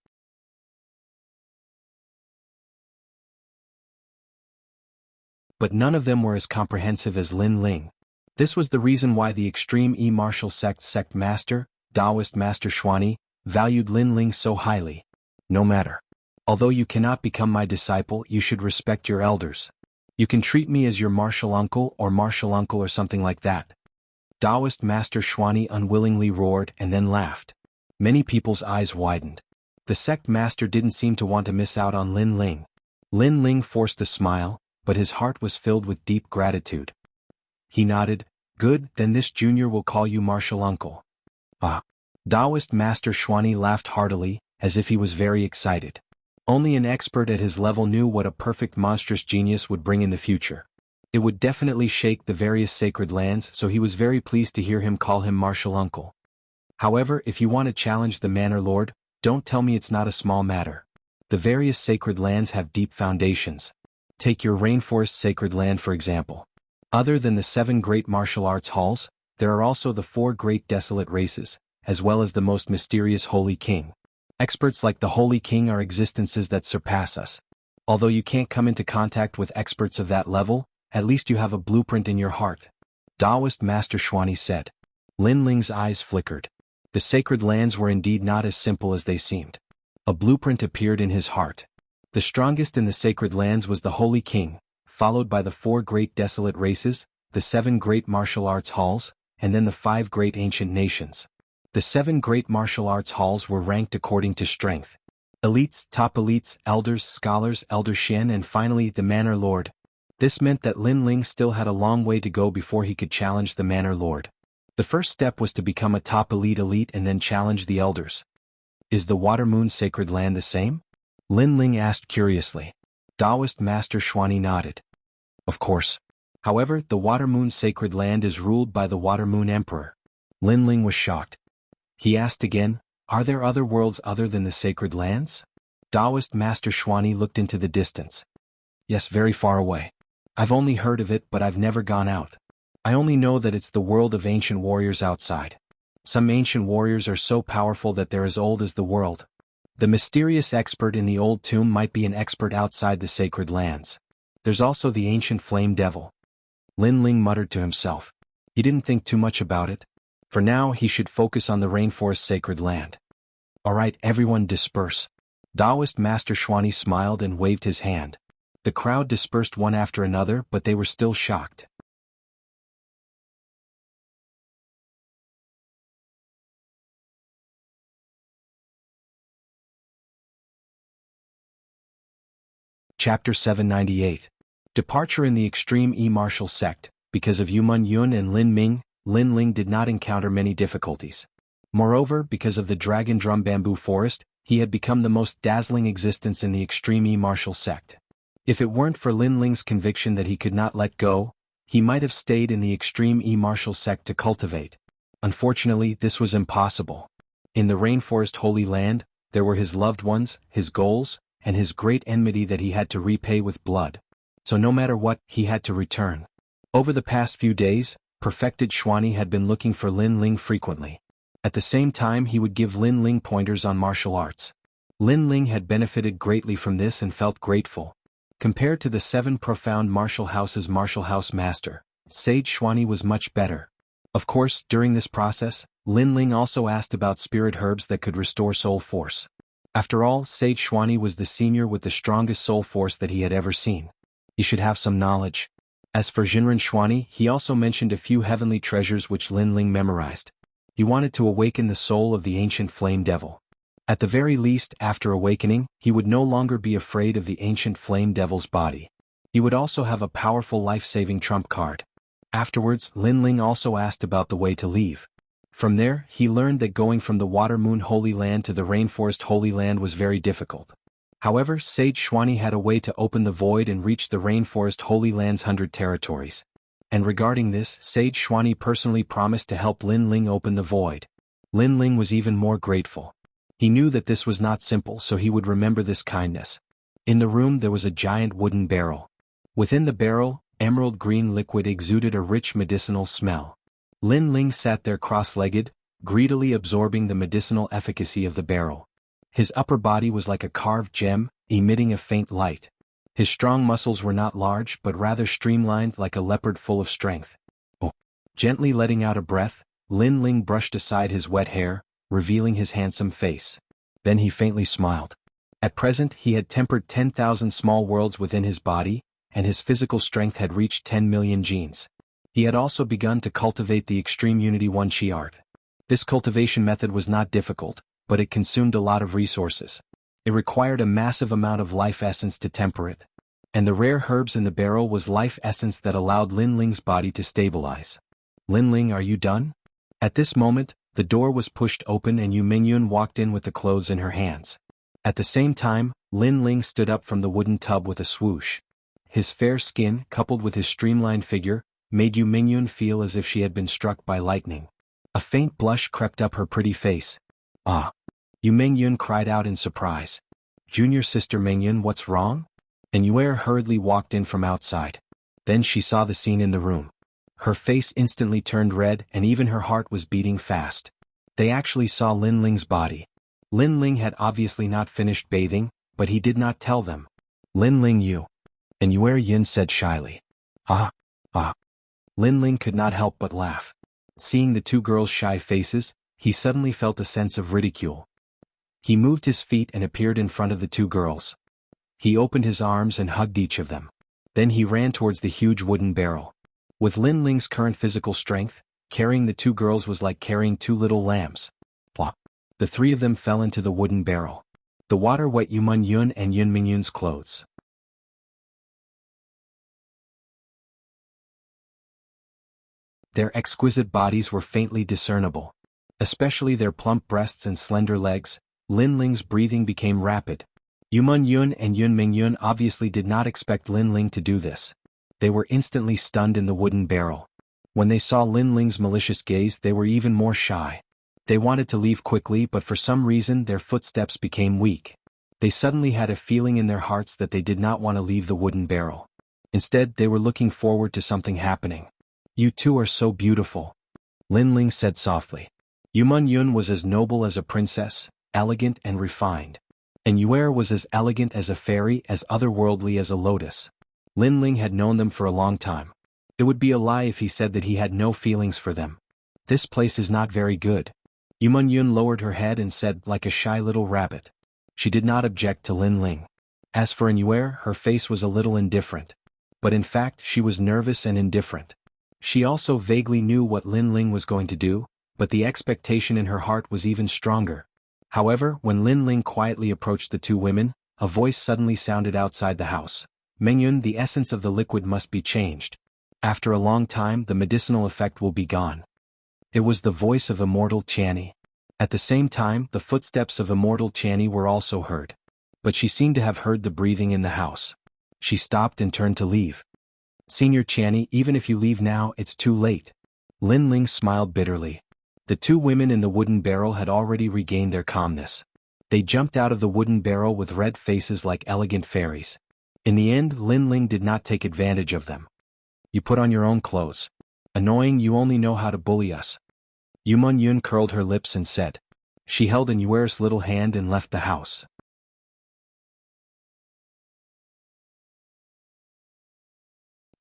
But none of them were as comprehensive as Lin Ling. This was the reason why the extreme E-martial sect master, Taoist Master Xuanyi, valued Lin Ling so highly. No matter. Although you cannot become my disciple, you should respect your elders. You can treat me as your martial uncle or something like that. Taoist Master Xuanyi unwillingly roared and then laughed. Many people's eyes widened. The sect master didn't seem to want to miss out on Lin Ling. Lin Ling forced a smile, but his heart was filled with deep gratitude. He nodded. Good, then this junior will call you martial uncle. Ah. Taoist Master Xuanyi laughed heartily, as if he was very excited. Only an expert at his level knew what a perfect monstrous genius would bring in the future. It would definitely shake the various sacred lands, so he was very pleased to hear him call him martial uncle. However, if you want to challenge the Manor Lord, don't tell me it's not a small matter. The various sacred lands have deep foundations. Take your rainforest sacred land for example. Other than the 7 great martial arts halls, there are also the 4 great desolate races, as well as the most mysterious Holy King. Experts like the Holy King are existences that surpass us. Although you can't come into contact with experts of that level, at least you have a blueprint in your heart. Taoist Master Xuanyi said. Lin Ling's eyes flickered. The sacred lands were indeed not as simple as they seemed. A blueprint appeared in his heart. The strongest in the sacred lands was the Holy King, followed by the 4 great desolate races, the 7 great martial arts halls, and then the 5 great ancient nations. The 7 great martial arts halls were ranked according to strength. Elites, top elites, elders, scholars, elder Shen, and finally the Manor Lord. This meant that Lin Ling still had a long way to go before he could challenge the Manor Lord. The first step was to become a top elite and then challenge the elders. Is the Water Moon sacred land the same? Lin Ling asked curiously. Taoist Master Xuanyi nodded. Of course. However, the Water Moon sacred land is ruled by the Water Moon Emperor. Lin Ling was shocked. He asked again, are there other worlds other than the sacred lands? Taoist Master Xuanyi looked into the distance. Yes, very far away. I've only heard of it, but I've never gone out. I only know that it's the world of ancient warriors outside. Some ancient warriors are so powerful that they're as old as the world. The mysterious expert in the old tomb might be an expert outside the sacred lands. There's also the ancient flame devil. Lin Ling muttered to himself. He didn't think too much about it. For now, he should focus on the rainforest sacred land. Alright, everyone disperse. Taoist Master Xuanyi smiled and waved his hand. The crowd dispersed one after another, but they were still shocked. Chapter 798. Departure in the extreme E-martial sect. Because of Yumun Yun and Lin Ming, Lin Ling did not encounter many difficulties. Moreover, because of the Dragon Drum Bamboo Forest, he had become the most dazzling existence in the extreme E-martial sect. If it weren't for Lin Ling's conviction that he could not let go, he might have stayed in the extreme E-martial sect to cultivate. Unfortunately, this was impossible. In the rainforest Holy Land, there were his loved ones, his goals, and his great enmity that he had to repay with blood. So no matter what, he had to return. Over the past few days, perfected Xuanyi had been looking for Lin Ling frequently. At the same time, he would give Lin Ling pointers on martial arts. Lin Ling had benefited greatly from this and felt grateful. Compared to the 7 profound martial house's martial house master, Sage Xuanyi was much better. Of course, during this process, Lin Ling also asked about spirit herbs that could restore soul force. After all, Sage Xuanyi was the senior with the strongest soul force that he had ever seen. He should have some knowledge. As for Jinren Xuanyi, he also mentioned a few heavenly treasures which Lin Ling memorized. He wanted to awaken the soul of the ancient flame devil. At the very least, after awakening, he would no longer be afraid of the ancient flame devil's body. He would also have a powerful life-saving trump card. Afterwards, Lin Ling also asked about the way to leave. From there, he learned that going from the Water Moon Holy Land to the Rainforest Holy Land was very difficult. However, Sage Xuani had a way to open the void and reach the Rainforest Holy Land's 100 territories. And regarding this, Sage Xuani personally promised to help Lin Ling open the void. Lin Ling was even more grateful. He knew that this was not simple, so he would remember this kindness. In the room there was a giant wooden barrel. Within the barrel, emerald green liquid exuded a rich medicinal smell. Lin Ling sat there cross-legged, greedily absorbing the medicinal efficacy of the barrel. His upper body was like a carved gem, emitting a faint light. His strong muscles were not large but rather streamlined like a leopard full of strength. Oh! Gently letting out a breath, Lin Ling brushed aside his wet hair, revealing his handsome face. Then he faintly smiled. At present he had tempered 10,000 small worlds within his body, and his physical strength had reached 10 million genes. He had also begun to cultivate the Extreme Unity 1 Chi art. This cultivation method was not difficult, but it consumed a lot of resources. It required a massive amount of life essence to temper it. And the rare herbs in the barrel was life essence that allowed Lin Ling's body to stabilize. Lin Ling, are you done? At this moment, the door was pushed open and Yu Mingyun walked in with the clothes in her hands. At the same time, Lin Ling stood up from the wooden tub with a swoosh. His fair skin, coupled with his streamlined figure, made Yu Mingyun feel as if she had been struck by lightning. A faint blush crept up her pretty face. Ah! Yu Mingyun cried out in surprise. Junior sister Mingyun, what's wrong? And Yuer hurriedly walked in from outside. Then she saw the scene in the room. Her face instantly turned red and even her heart was beating fast. They actually saw Lin Ling's body. Lin Ling had obviously not finished bathing, but he did not tell them. Lin Ling, you. And Yuer Yin said shyly. Ah. Lin Ling could not help but laugh. Seeing the two girls' shy faces, he suddenly felt a sense of ridicule. He moved his feet and appeared in front of the two girls. He opened his arms and hugged each of them. Then he ran towards the huge wooden barrel. With Lin Ling's current physical strength, carrying the two girls was like carrying two little lambs. Plop. The three of them fell into the wooden barrel. The water wet Yu Mingyun and Yun Mingyun's clothes. Their exquisite bodies were faintly discernible. Especially their plump breasts and slender legs. Lin Ling's breathing became rapid. Yu Mingyun and Yun Mingyun obviously did not expect Lin Ling to do this. They were instantly stunned in the wooden barrel. When they saw Lin Ling's malicious gaze, they were even more shy. They wanted to leave quickly, but for some reason their footsteps became weak. They suddenly had a feeling in their hearts that they did not want to leave the wooden barrel. Instead, they were looking forward to something happening. You two are so beautiful, Lin Ling said softly. Yu Mingyun was as noble as a princess, elegant and refined. And Yuer was as elegant as a fairy, as otherworldly as a lotus. Lin Ling had known them for a long time. It would be a lie if he said that he had no feelings for them. This place is not very good. Yu Mingyun lowered her head and said, like a shy little rabbit. She did not object to Lin Ling. As for Yuer, her face was a little indifferent. But in fact she was nervous and indifferent. She also vaguely knew what Lin Ling was going to do, but the expectation in her heart was even stronger. However, when Lin Ling quietly approached the two women, a voice suddenly sounded outside the house. Mingyun, the essence of the liquid must be changed. After a long time the medicinal effect will be gone. It was the voice of Immortal Tianyi. At the same time, the footsteps of Immortal Tianyi were also heard. But she seemed to have heard the breathing in the house. She stopped and turned to leave. Senior Tianyi, even if you leave now, it's too late. Lin Ling smiled bitterly. The two women in the wooden barrel had already regained their calmness. They jumped out of the wooden barrel with red faces like elegant fairies. In the end, Lin Ling did not take advantage of them. You put on your own clothes. Annoying, you only know how to bully us. Yu Mingyun curled her lips and said. She held in Yuer's little hand and left the house.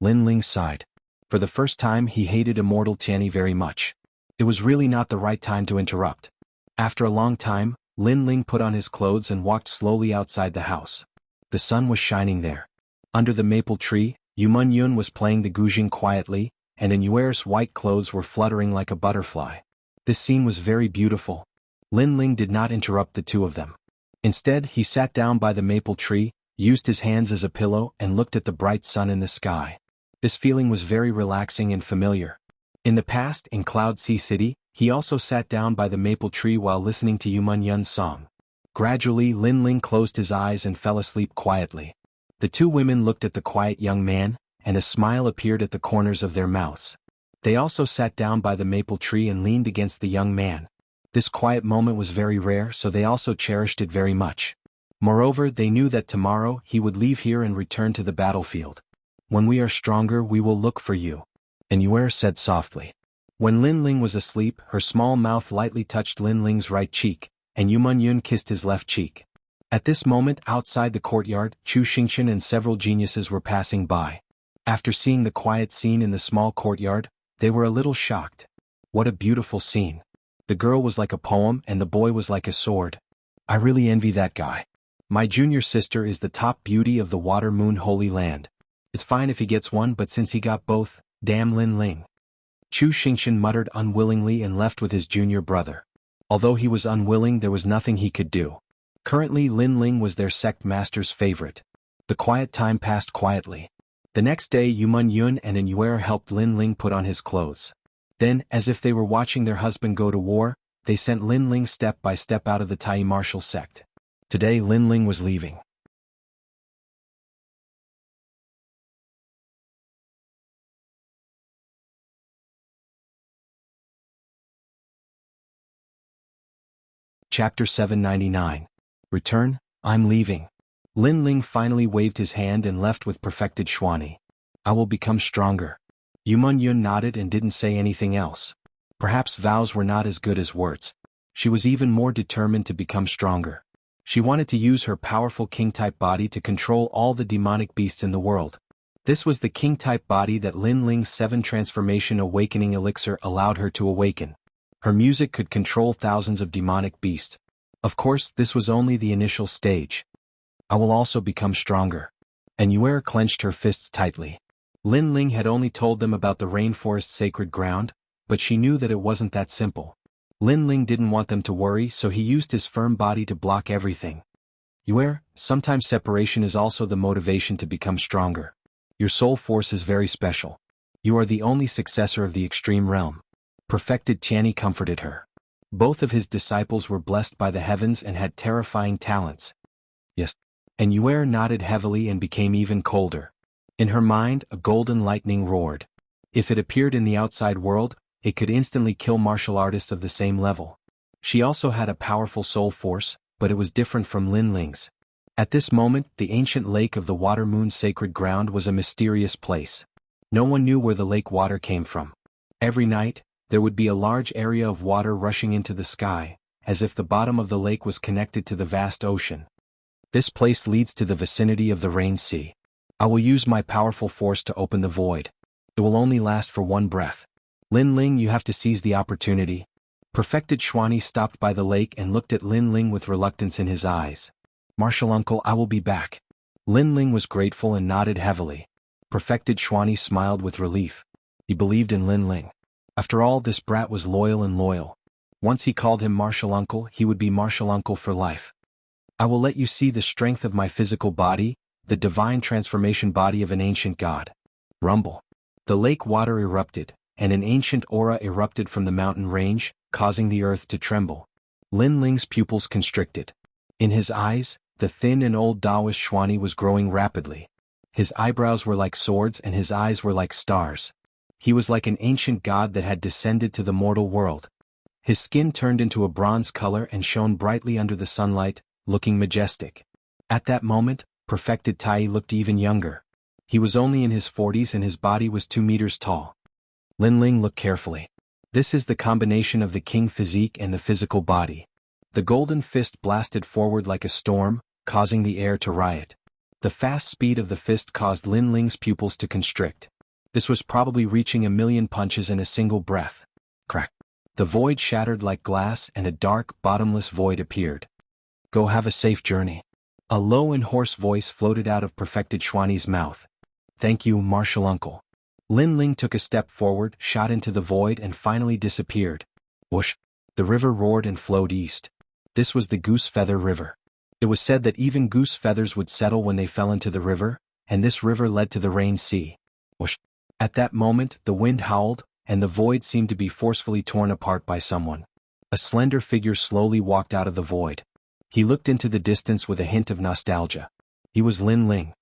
Lin Ling sighed. For the first time he hated Immortal Tianyi very much. It was really not the right time to interrupt. After a long time, Lin Ling put on his clothes and walked slowly outside the house. The sun was shining there. Under the maple tree, Yu Mingyun was playing the guzheng quietly, and in Yuer's white clothes were fluttering like a butterfly. This scene was very beautiful. Lin Ling did not interrupt the two of them. Instead, he sat down by the maple tree, used his hands as a pillow and looked at the bright sun in the sky. This feeling was very relaxing and familiar. In the past, in Cloud Sea City, he also sat down by the maple tree while listening to Yuman Yun's song. Gradually, Lin Ling closed his eyes and fell asleep quietly. The two women looked at the quiet young man, and a smile appeared at the corners of their mouths. They also sat down by the maple tree and leaned against the young man. This quiet moment was very rare, so they also cherished it very much. Moreover, they knew that tomorrow he would leave here and return to the battlefield. When we are stronger, we will look for you. And Yue said softly. When Lin Ling was asleep, her small mouth lightly touched Lin Ling's right cheek, and Yuman Yun kissed his left cheek. At this moment, outside the courtyard, Chu Xingqian and several geniuses were passing by. After seeing the quiet scene in the small courtyard, they were a little shocked. What a beautiful scene. The girl was like a poem and the boy was like a sword. I really envy that guy. My junior sister is the top beauty of the Water Moon Holy Land. It's fine if he gets one, but since he got both, damn Lin Ling. Chu Xingqian muttered unwillingly and left with his junior brother. Although he was unwilling, there was nothing he could do. Currently, Lin Ling was their sect master's favorite. The quiet time passed quietly. The next day, Yuman Yun and Yue helped Lin Ling put on his clothes. Then, as if they were watching their husband go to war, they sent Lin Ling step by step out of the Tai martial sect. Today, Lin Ling was leaving. Chapter 799. Return, I'm leaving. Lin Ling finally waved his hand and left with perfected Xuani. I will become stronger. Yuman Yun nodded and didn't say anything else. Perhaps vows were not as good as words. She was even more determined to become stronger. She wanted to use her powerful king-type body to control all the demonic beasts in the world. This was the king-type body that Lin Ling's 7 transformation awakening elixir allowed her to awaken. Her music could control thousands of demonic beasts. Of course, this was only the initial stage. I will also become stronger. And Yue clenched her fists tightly. Lin Ling had only told them about the rainforest sacred ground, but she knew that it wasn't that simple. Lin Ling didn't want them to worry, so he used his firm body to block everything. Yue, sometimes separation is also the motivation to become stronger. Your soul force is very special. You are the only successor of the extreme realm. Perfected Tianyi comforted her. Both of his disciples were blessed by the heavens and had terrifying talents. Yes. And Yue nodded heavily and became even colder. In her mind, a golden lightning roared. If it appeared in the outside world, it could instantly kill martial artists of the same level. She also had a powerful soul force, but it was different from Lin Ling's. At this moment, the ancient lake of the Water Moon sacred ground was a mysterious place. No one knew where the lake water came from. Every night, there would be a large area of water rushing into the sky, as if the bottom of the lake was connected to the vast ocean. This place leads to the vicinity of the Rain Sea. I will use my powerful force to open the void. It will only last for one breath. Lin Ling, you have to seize the opportunity. Perfected Xuani stopped by the lake and looked at Lin Ling with reluctance in his eyes. Martial uncle, I will be back. Lin Ling was grateful and nodded heavily. Perfected Xuani smiled with relief. He believed in Lin Ling. After all, this brat was loyal and loyal. Once he called him martial uncle, he would be martial uncle for life. I will let you see the strength of my physical body, the divine transformation body of an ancient god. Rumble. The lake water erupted, and an ancient aura erupted from the mountain range, causing the earth to tremble. Lin Ling's pupils constricted. In his eyes, the thin and old Taoist Xuani was growing rapidly. His eyebrows were like swords and his eyes were like stars. He was like an ancient god that had descended to the mortal world. His skin turned into a bronze color and shone brightly under the sunlight, looking majestic. At that moment, Perfected Tai looked even younger. He was only in his 40s and his body was 2 meters tall. Lin Ling looked carefully. This is the combination of the king physique and the physical body. The golden fist blasted forward like a storm, causing the air to riot. The fast speed of the fist caused Lin Ling's pupils to constrict. This was probably reaching 1,000,000 punches in a single breath. Crack. The void shattered like glass and a dark, bottomless void appeared. Go have a safe journey. A low and hoarse voice floated out of Perfected Xuani's mouth. Thank you, martial uncle. Lin Ling took a step forward, shot into the void and finally disappeared. Whoosh! The river roared and flowed east. This was the Goose Feather River. It was said that even goose feathers would settle when they fell into the river, and this river led to the Rain Sea. Whoosh! At that moment, the wind howled, and the void seemed to be forcefully torn apart by someone. A slender figure slowly walked out of the void. He looked into the distance with a hint of nostalgia. He was Lin Ling.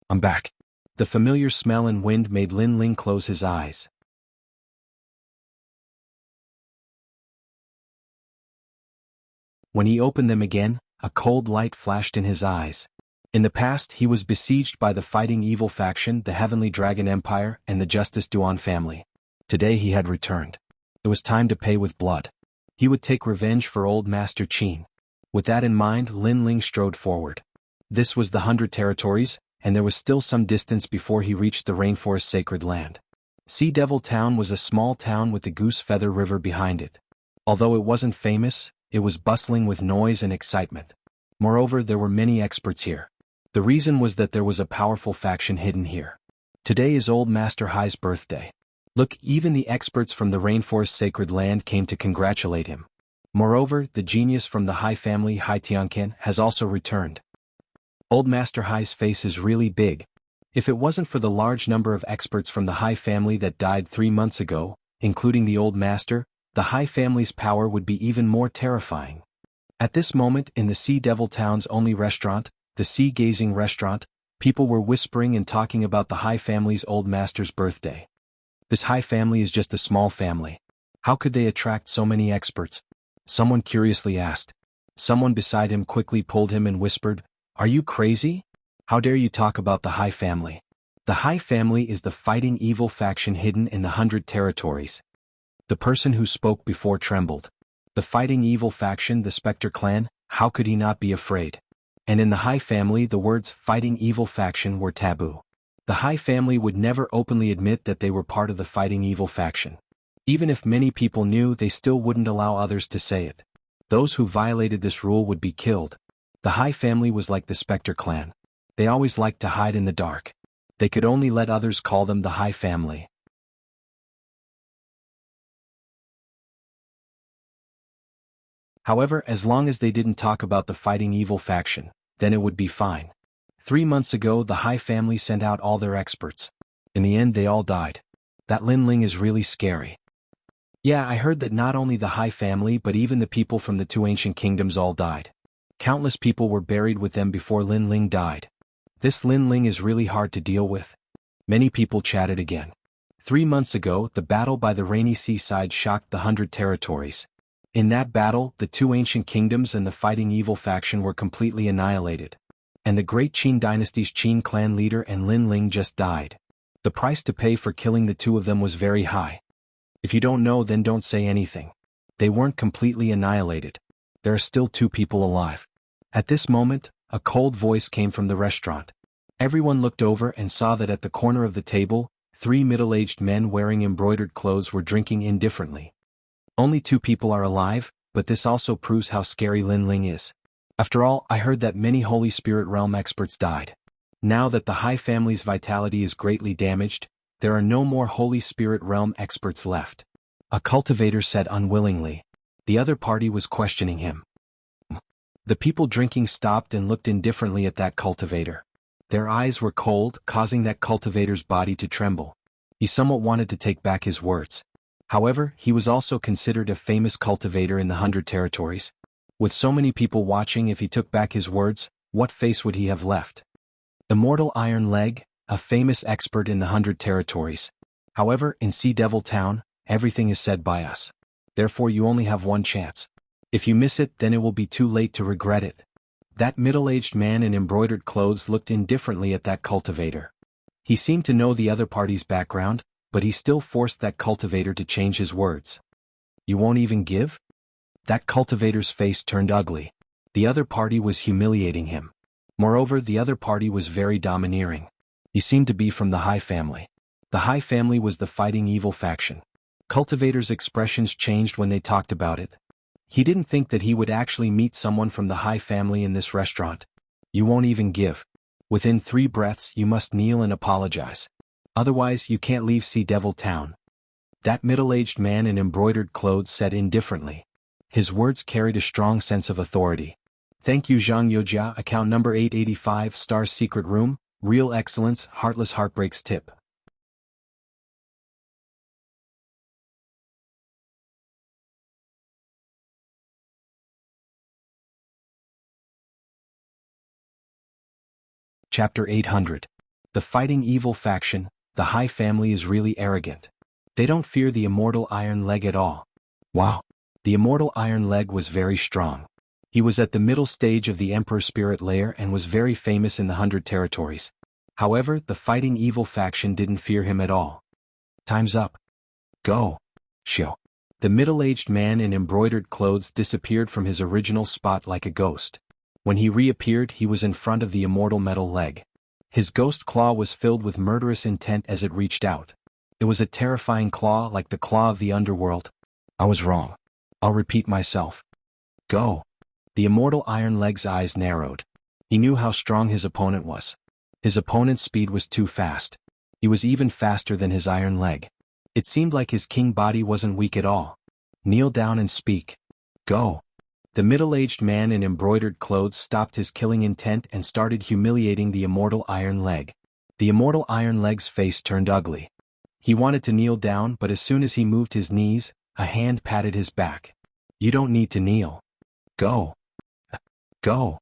"I'm back." The familiar smell and wind made Lin Ling close his eyes. When he opened them again, a cold light flashed in his eyes. In the past, he was besieged by the fighting evil faction, the Heavenly Dragon Empire, and the Justice Duan family. Today he had returned. It was time to pay with blood. He would take revenge for old Master Qin. With that in mind, Lin Ling strode forward. This was the 100 Territories, and there was still some distance before he reached the rainforest sacred land. Sea Devil Town was a small town with the Goose Feather River behind it. Although it wasn't famous, it was bustling with noise and excitement. Moreover, there were many experts here. The reason was that there was a powerful faction hidden here. Today is Old Master Hai's birthday. Look, even the experts from the rainforest sacred land came to congratulate him. Moreover, the genius from the Hai family, Hai Tianqian, has also returned. Old Master Hai's face is really big. If it wasn't for the large number of experts from the Hai family that died 3 months ago, including the Old Master, the Hai family's power would be even more terrifying. At this moment, in the Sea Devil Town's only restaurant, the Sea Gazing Restaurant, people were whispering and talking about the Hai family's Old Master's birthday. This Hai family is just a small family. How could they attract so many experts? Someone curiously asked. Someone beside him quickly pulled him and whispered, "Are you crazy? How dare you talk about the Hai family? The Hai family is the fighting evil faction hidden in the 100 Territories." The person who spoke before trembled. The fighting evil faction, the Spectre clan, how could he not be afraid? And in the Hai family, the words fighting evil faction were taboo. The Hai family would never openly admit that they were part of the fighting evil faction. Even if many people knew, they still wouldn't allow others to say it. Those who violated this rule would be killed. The Hai family was like the Spectre clan. They always liked to hide in the dark. They could only let others call them the Hai family. However, as long as they didn't talk about the fighting evil faction, then it would be fine. 3 months ago, the Hai family sent out all their experts. In the end, they all died. That Lin Ling is really scary. Yeah, I heard that not only the Hai family but even the people from the 2 ancient kingdoms all died. Countless people were buried with them before Lin Ling died. This Lin Ling is really hard to deal with. Many people chatted again. 3 months ago, the battle by the rainy seaside shocked the 100 Territories. In that battle, the 2 ancient kingdoms and the fighting evil faction were completely annihilated. And the great Qin dynasty's Qin clan leader and Lin Ling just died. The price to pay for killing the 2 of them was very high. If you don't know, then don't say anything. They weren't completely annihilated. There are still 2 people alive. At this moment, a cold voice came from the restaurant. Everyone looked over and saw that at the corner of the table, 3 middle-aged men wearing embroidered clothes were drinking indifferently. Only 2 people are alive, but this also proves how scary Lin Ling is. After all, I heard that many Holy Spirit Realm experts died. Now that the Hai family's vitality is greatly damaged, there are no more Holy Spirit Realm experts left. A cultivator said unwillingly. The other party was questioning him. The people drinking stopped and looked indifferently at that cultivator. Their eyes were cold, causing that cultivator's body to tremble. He somewhat wanted to take back his words. However, he was also considered a famous cultivator in the 100 Territories. With so many people watching, if he took back his words, what face would he have left? Immortal Iron Leg, a famous expert in the 100 Territories. However, in Sea Devil Town, everything is said by us. Therefore you only have one chance. If you miss it, then it will be too late to regret it. That middle-aged man in embroidered clothes looked indifferently at that cultivator. He seemed to know the other party's background, but he still forced that cultivator to change his words. You won't even give? That cultivator's face turned ugly. The other party was humiliating him. Moreover, the other party was very domineering. He seemed to be from the Hai family. The Hai family was the fighting evil faction. Cultivator's expressions changed when they talked about it. He didn't think that he would actually meet someone from the Hai family in this restaurant. You won't even give. Within 3 breaths you must kneel and apologize. Otherwise you can't leave Sea Devil Town. That middle-aged man in embroidered clothes said indifferently. His words carried a strong sense of authority. Thank you Jianghu Jia, account number 885, Star's Secret Room, Real Excellence, Heartless Heartbreaks Tip. Chapter 800. The Fighting Evil Faction. The High family is really arrogant. They don't fear the immortal Iron Leg at all. Wow. The immortal Iron Leg was very strong. He was at the middle stage of the Emperor Spirit Layer and was very famous in the 100 territories. However, the Fighting Evil Faction didn't fear him at all. Time's up. Go. Shio. The middle-aged man in embroidered clothes disappeared from his original spot like a ghost. When he reappeared, he was in front of the immortal metal leg. His ghost claw was filled with murderous intent as it reached out. It was a terrifying claw like the claw of the underworld. I was wrong. I'll repeat myself. Go. The immortal Iron Leg's eyes narrowed. He knew how strong his opponent was. His opponent's speed was too fast. He was even faster than his Iron Leg. It seemed like his king body wasn't weak at all. Kneel down and speak. Go. The middle-aged man in embroidered clothes stopped his killing intent and started humiliating the immortal Iron Leg. The immortal Iron Leg's face turned ugly. He wanted to kneel down, but as soon as he moved his knees, a hand patted his back. You don't need to kneel. Go. Go.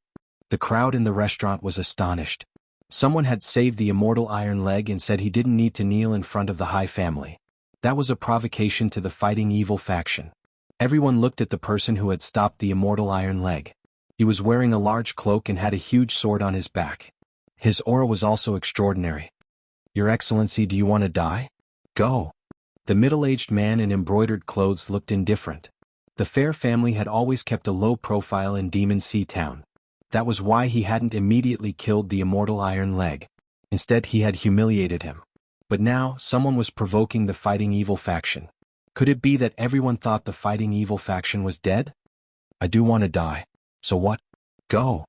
The crowd in the restaurant was astonished. Someone had saved the immortal Iron Leg and said he didn't need to kneel in front of the High family. That was a provocation to the Fighting Evil Faction. Everyone looked at the person who had stopped the immortal Iron Leg. He was wearing a large cloak and had a huge sword on his back. His aura was also extraordinary. Your Excellency, do you want to die? Go. The middle-aged man in embroidered clothes looked indifferent. The Fair family had always kept a low profile in Demon Sea Town. That was why he hadn't immediately killed the immortal Iron Leg. Instead, he had humiliated him. But now, someone was provoking the Fighting Evil Faction. Could it be that everyone thought the Fighting Evil Faction was dead? I do want to die. So what? Go.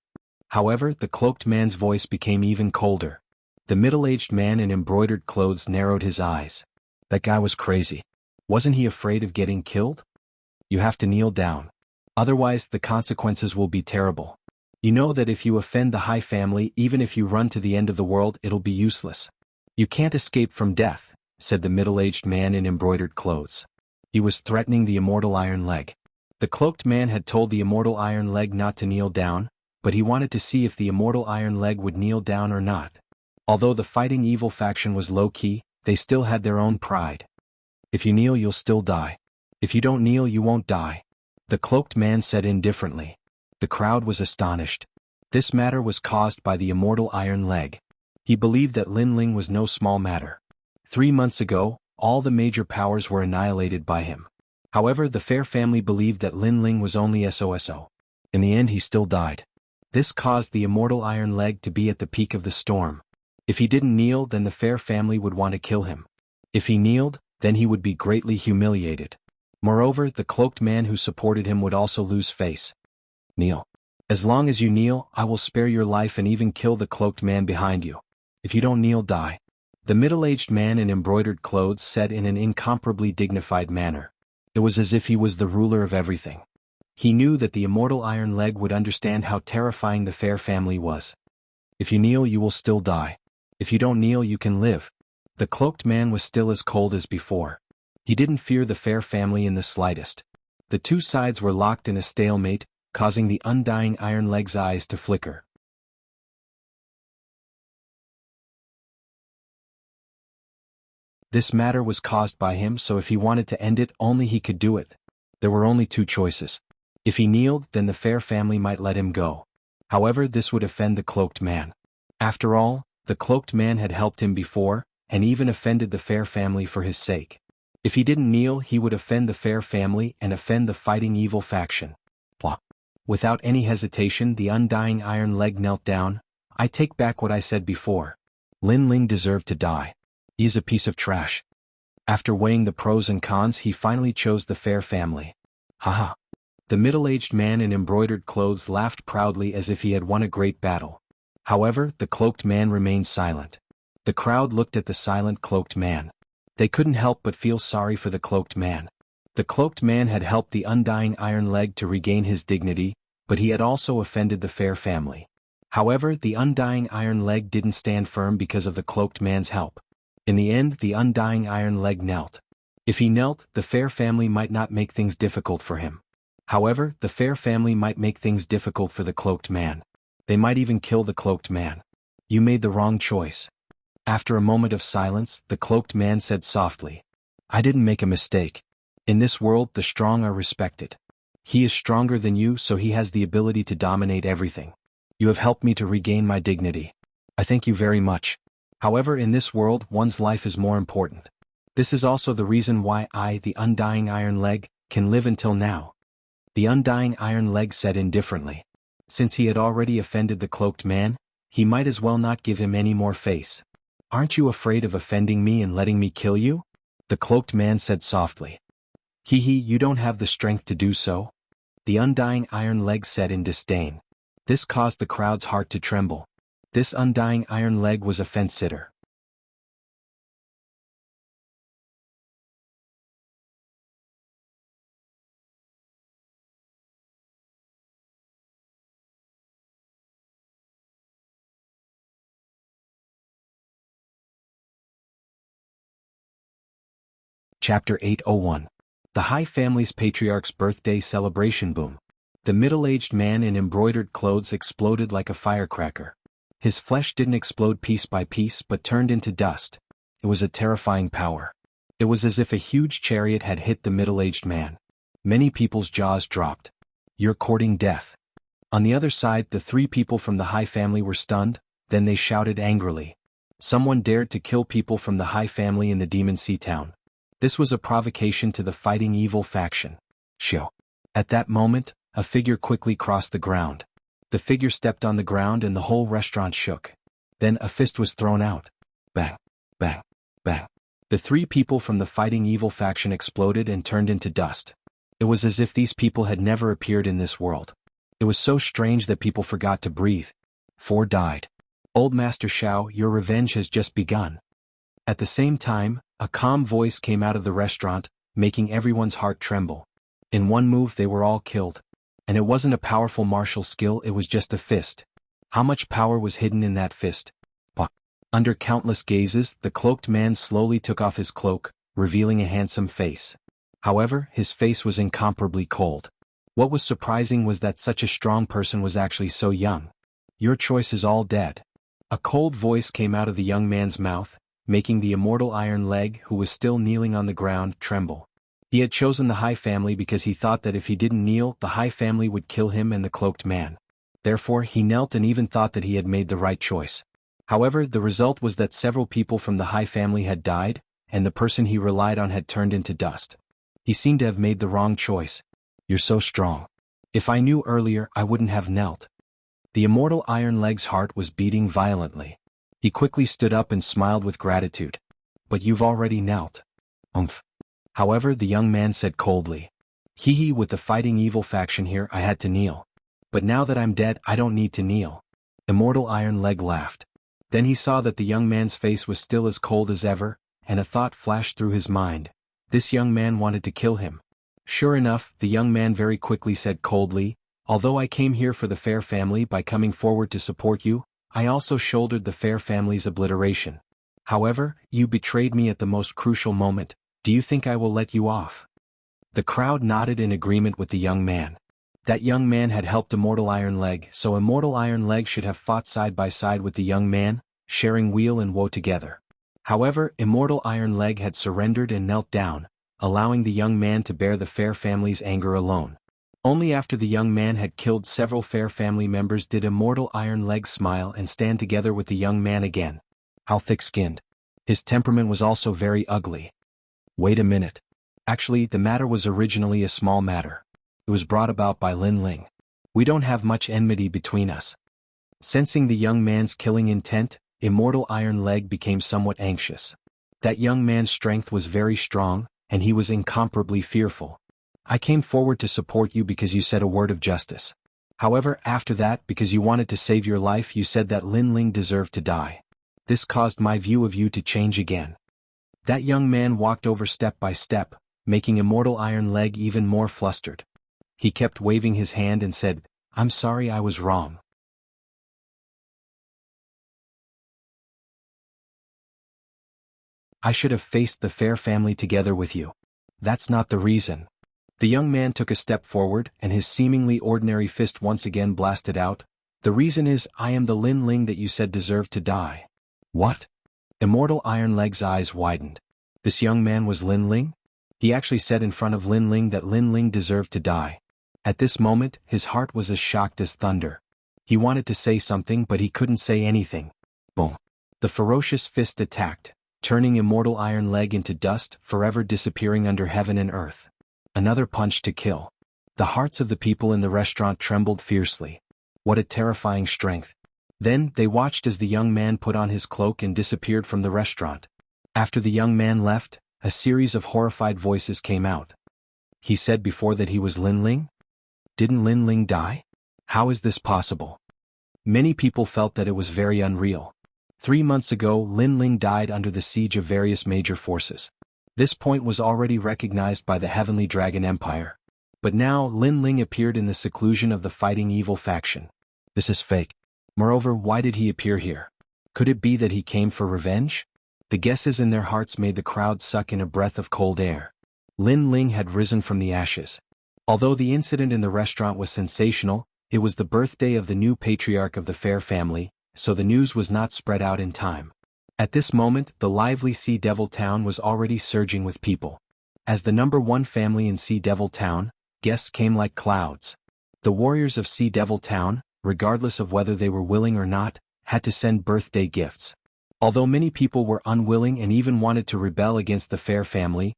However, the cloaked man's voice became even colder. The middle-aged man in embroidered clothes narrowed his eyes. That guy was crazy. Wasn't he afraid of getting killed? You have to kneel down. Otherwise, the consequences will be terrible. You know that if you offend the High family, even if you run to the end of the world, it'll be useless. You can't escape from death, said the middle-aged man in embroidered clothes. He was threatening the immortal Iron Leg. The cloaked man had told the immortal Iron Leg not to kneel down, but he wanted to see if the immortal Iron Leg would kneel down or not. Although the Fighting Evil Faction was low-key, they still had their own pride. If you kneel, you'll still die. If you don't kneel, you won't die. The cloaked man said indifferently. The crowd was astonished. This matter was caused by the immortal Iron Leg. He believed that Lin Ling was no small matter. 3 months ago, all the major powers were annihilated by him. However, the Fair family believed that Lin Ling was only SOSO. In the end, he still died. This caused the immortal Iron Leg to be at the peak of the storm. If he didn't kneel, then the Fair family would want to kill him. If he kneeled, then he would be greatly humiliated. Moreover, the cloaked man who supported him would also lose face. Kneel. As long as you kneel, I will spare your life and even kill the cloaked man behind you. If you don't kneel, die. The middle-aged man in embroidered clothes said in an incomparably dignified manner. It was as if he was the ruler of everything. He knew that the immortal Iron Leg would understand how terrifying the Fair family was. If you kneel, you will still die. If you don't kneel, you can live. The cloaked man was still as cold as before. He didn't fear the Fair family in the slightest. The two sides were locked in a stalemate, causing the undying Iron Leg's eyes to flicker. This matter was caused by him, so if he wanted to end it, only he could do it. There were only two choices. If he kneeled, then the Fair family might let him go. However, this would offend the cloaked man. After all, the cloaked man had helped him before, and even offended the Fair family for his sake. If he didn't kneel, he would offend the Fair family and offend the Fighting Evil Faction. Blah. Without any hesitation, the undying Iron Leg knelt down. I take back what I said before. Lin Ling deserved to die. He is a piece of trash. After weighing the pros and cons, he finally chose the Fair family. Haha. The middle-aged man in embroidered clothes laughed proudly as if he had won a great battle. However, the cloaked man remained silent. The crowd looked at the silent cloaked man. They couldn't help but feel sorry for the cloaked man. The cloaked man had helped the undying Iron Leg to regain his dignity, but he had also offended the Fair family. However, the undying Iron Leg didn't stand firm because of the cloaked man's help. In the end, the undying Iron Leg knelt. If he knelt, the Fair family might not make things difficult for him. However, the Fair family might make things difficult for the cloaked man. They might even kill the cloaked man. You made the wrong choice. After a moment of silence, the cloaked man said softly, I didn't make a mistake. In this world, the strong are respected. He is stronger than you, so he has the ability to dominate everything. You have helped me to regain my dignity. I thank you very much. However, in this world, one's life is more important. This is also the reason why I, the Undying Iron Leg, can live until now. The Undying Iron Leg said indifferently. Since he had already offended the cloaked man, he might as well not give him any more face. Aren't you afraid of offending me and letting me kill you? The cloaked man said softly. You don't have the strength to do so? The Undying Iron Leg said in disdain. This caused the crowd's heart to tremble. This Undying Iron Leg was a fence-sitter. Chapter 801. The High Family's Patriarch's Birthday Celebration Boom. The middle-aged man in embroidered clothes exploded like a firecracker. His flesh didn't explode piece by piece but turned into dust. It was a terrifying power. It was as if a huge chariot had hit the middle-aged man. Many people's jaws dropped. You're courting death. On the other side, the three people from the High Family were stunned, then they shouted angrily. Someone dared to kill people from the High Family in the Demon Sea town. This was a provocation to the fighting evil faction. Shoo. At that moment, a figure quickly crossed the ground. The figure stepped on the ground and the whole restaurant shook. Then a fist was thrown out. Bang, bang, bang. The three people from the fighting evil faction exploded and turned into dust. It was as if these people had never appeared in this world. It was so strange that people forgot to breathe. 4 died. Old Master Shao, your revenge has just begun. At the same time, a calm voice came out of the restaurant, making everyone's heart tremble. In one move they were all killed. And it wasn't a powerful martial skill, it was just a fist. How much power was hidden in that fist? Bah. Under countless gazes, the cloaked man slowly took off his cloak, revealing a handsome face. However, his face was incomparably cold. What was surprising was that such a strong person was actually so young. Your choice is all dead. A cold voice came out of the young man's mouth, making the immortal Iron Leg, who was still kneeling on the ground, tremble. He had chosen the High Family because he thought that if he didn't kneel, the High Family would kill him and the cloaked man. Therefore, he knelt and even thought that he had made the right choice. However, the result was that several people from the High Family had died, and the person he relied on had turned into dust. He seemed to have made the wrong choice. You're so strong. If I knew earlier, I wouldn't have knelt. The immortal Iron Leg's heart was beating violently. He quickly stood up and smiled with gratitude. But you've already knelt. However, the young man said coldly. With the fighting evil faction here, I had to kneel. But now that I'm dead, I don't need to kneel. Immortal Iron Leg laughed. Then he saw that the young man's face was still as cold as ever, and a thought flashed through his mind. This young man wanted to kill him. Sure enough, the young man very quickly said coldly, although I came here for the Fair Family by coming forward to support you, I also shouldered the Fair Family's obliteration. However, you betrayed me at the most crucial moment. Do you think I will let you off? The crowd nodded in agreement with the young man. That young man had helped Immortal Iron Leg, so Immortal Iron Leg should have fought side by side with the young man, sharing weal and woe together. However, Immortal Iron Leg had surrendered and knelt down, allowing the young man to bear the Fair Family's anger alone. Only after the young man had killed several Fair Family members did Immortal Iron Leg smile and stand together with the young man again. How thick-skinned. His temperament was also very ugly. Wait a minute. Actually, the matter was originally a small matter. It was brought about by Lin Ling. We don't have much enmity between us. Sensing the young man's killing intent, Immortal Iron Leg became somewhat anxious. That young man's strength was very strong, and he was incomparably fearful. I came forward to support you because you said a word of justice. However, after that, because you wanted to save your life, you said that Lin Ling deserved to die. This caused my view of you to change again. That young man walked over step by step, making Immortal Iron Leg even more flustered. He kept waving his hand and said, I'm sorry, I was wrong. I should have faced the Fair Family together with you. That's not the reason. The young man took a step forward and his seemingly ordinary fist once again blasted out. The reason is, I am the Lin Ling that you said deserved to die. What? Immortal Iron Leg's eyes widened. This young man was Lin Ling? He actually said in front of Lin Ling that Lin Ling deserved to die. At this moment, his heart was as shocked as thunder. He wanted to say something but he couldn't say anything. Boom. The ferocious fist attacked, turning Immortal Iron Leg into dust, forever disappearing under heaven and earth. Another punch to kill. The hearts of the people in the restaurant trembled fiercely. What a terrifying strength. Then, they watched as the young man put on his cloak and disappeared from the restaurant. After the young man left, a series of horrified voices came out. He said before that he was Lin Ling? Didn't Lin Ling die? How is this possible? Many people felt that it was very unreal. 3 months ago, Lin Ling died under the siege of various major forces. This point was already recognized by the Heavenly Dragon Empire. But now, Lin Ling appeared in the seclusion of the Fighting Evil faction. This is fake. Moreover, why did he appear here? Could it be that he came for revenge? The guesses in their hearts made the crowd suck in a breath of cold air. Lin Ling had risen from the ashes. Although the incident in the restaurant was sensational, it was the birthday of the new patriarch of the Fair family, so the news was not spread out in time. At this moment, the lively Sea Devil Town was already surging with people. As the #1 family in Sea Devil Town, guests came like clouds. The warriors of Sea Devil Town, regardless of whether they were willing or not, had to send birthday gifts. Although many people were unwilling and even wanted to rebel against the Fair family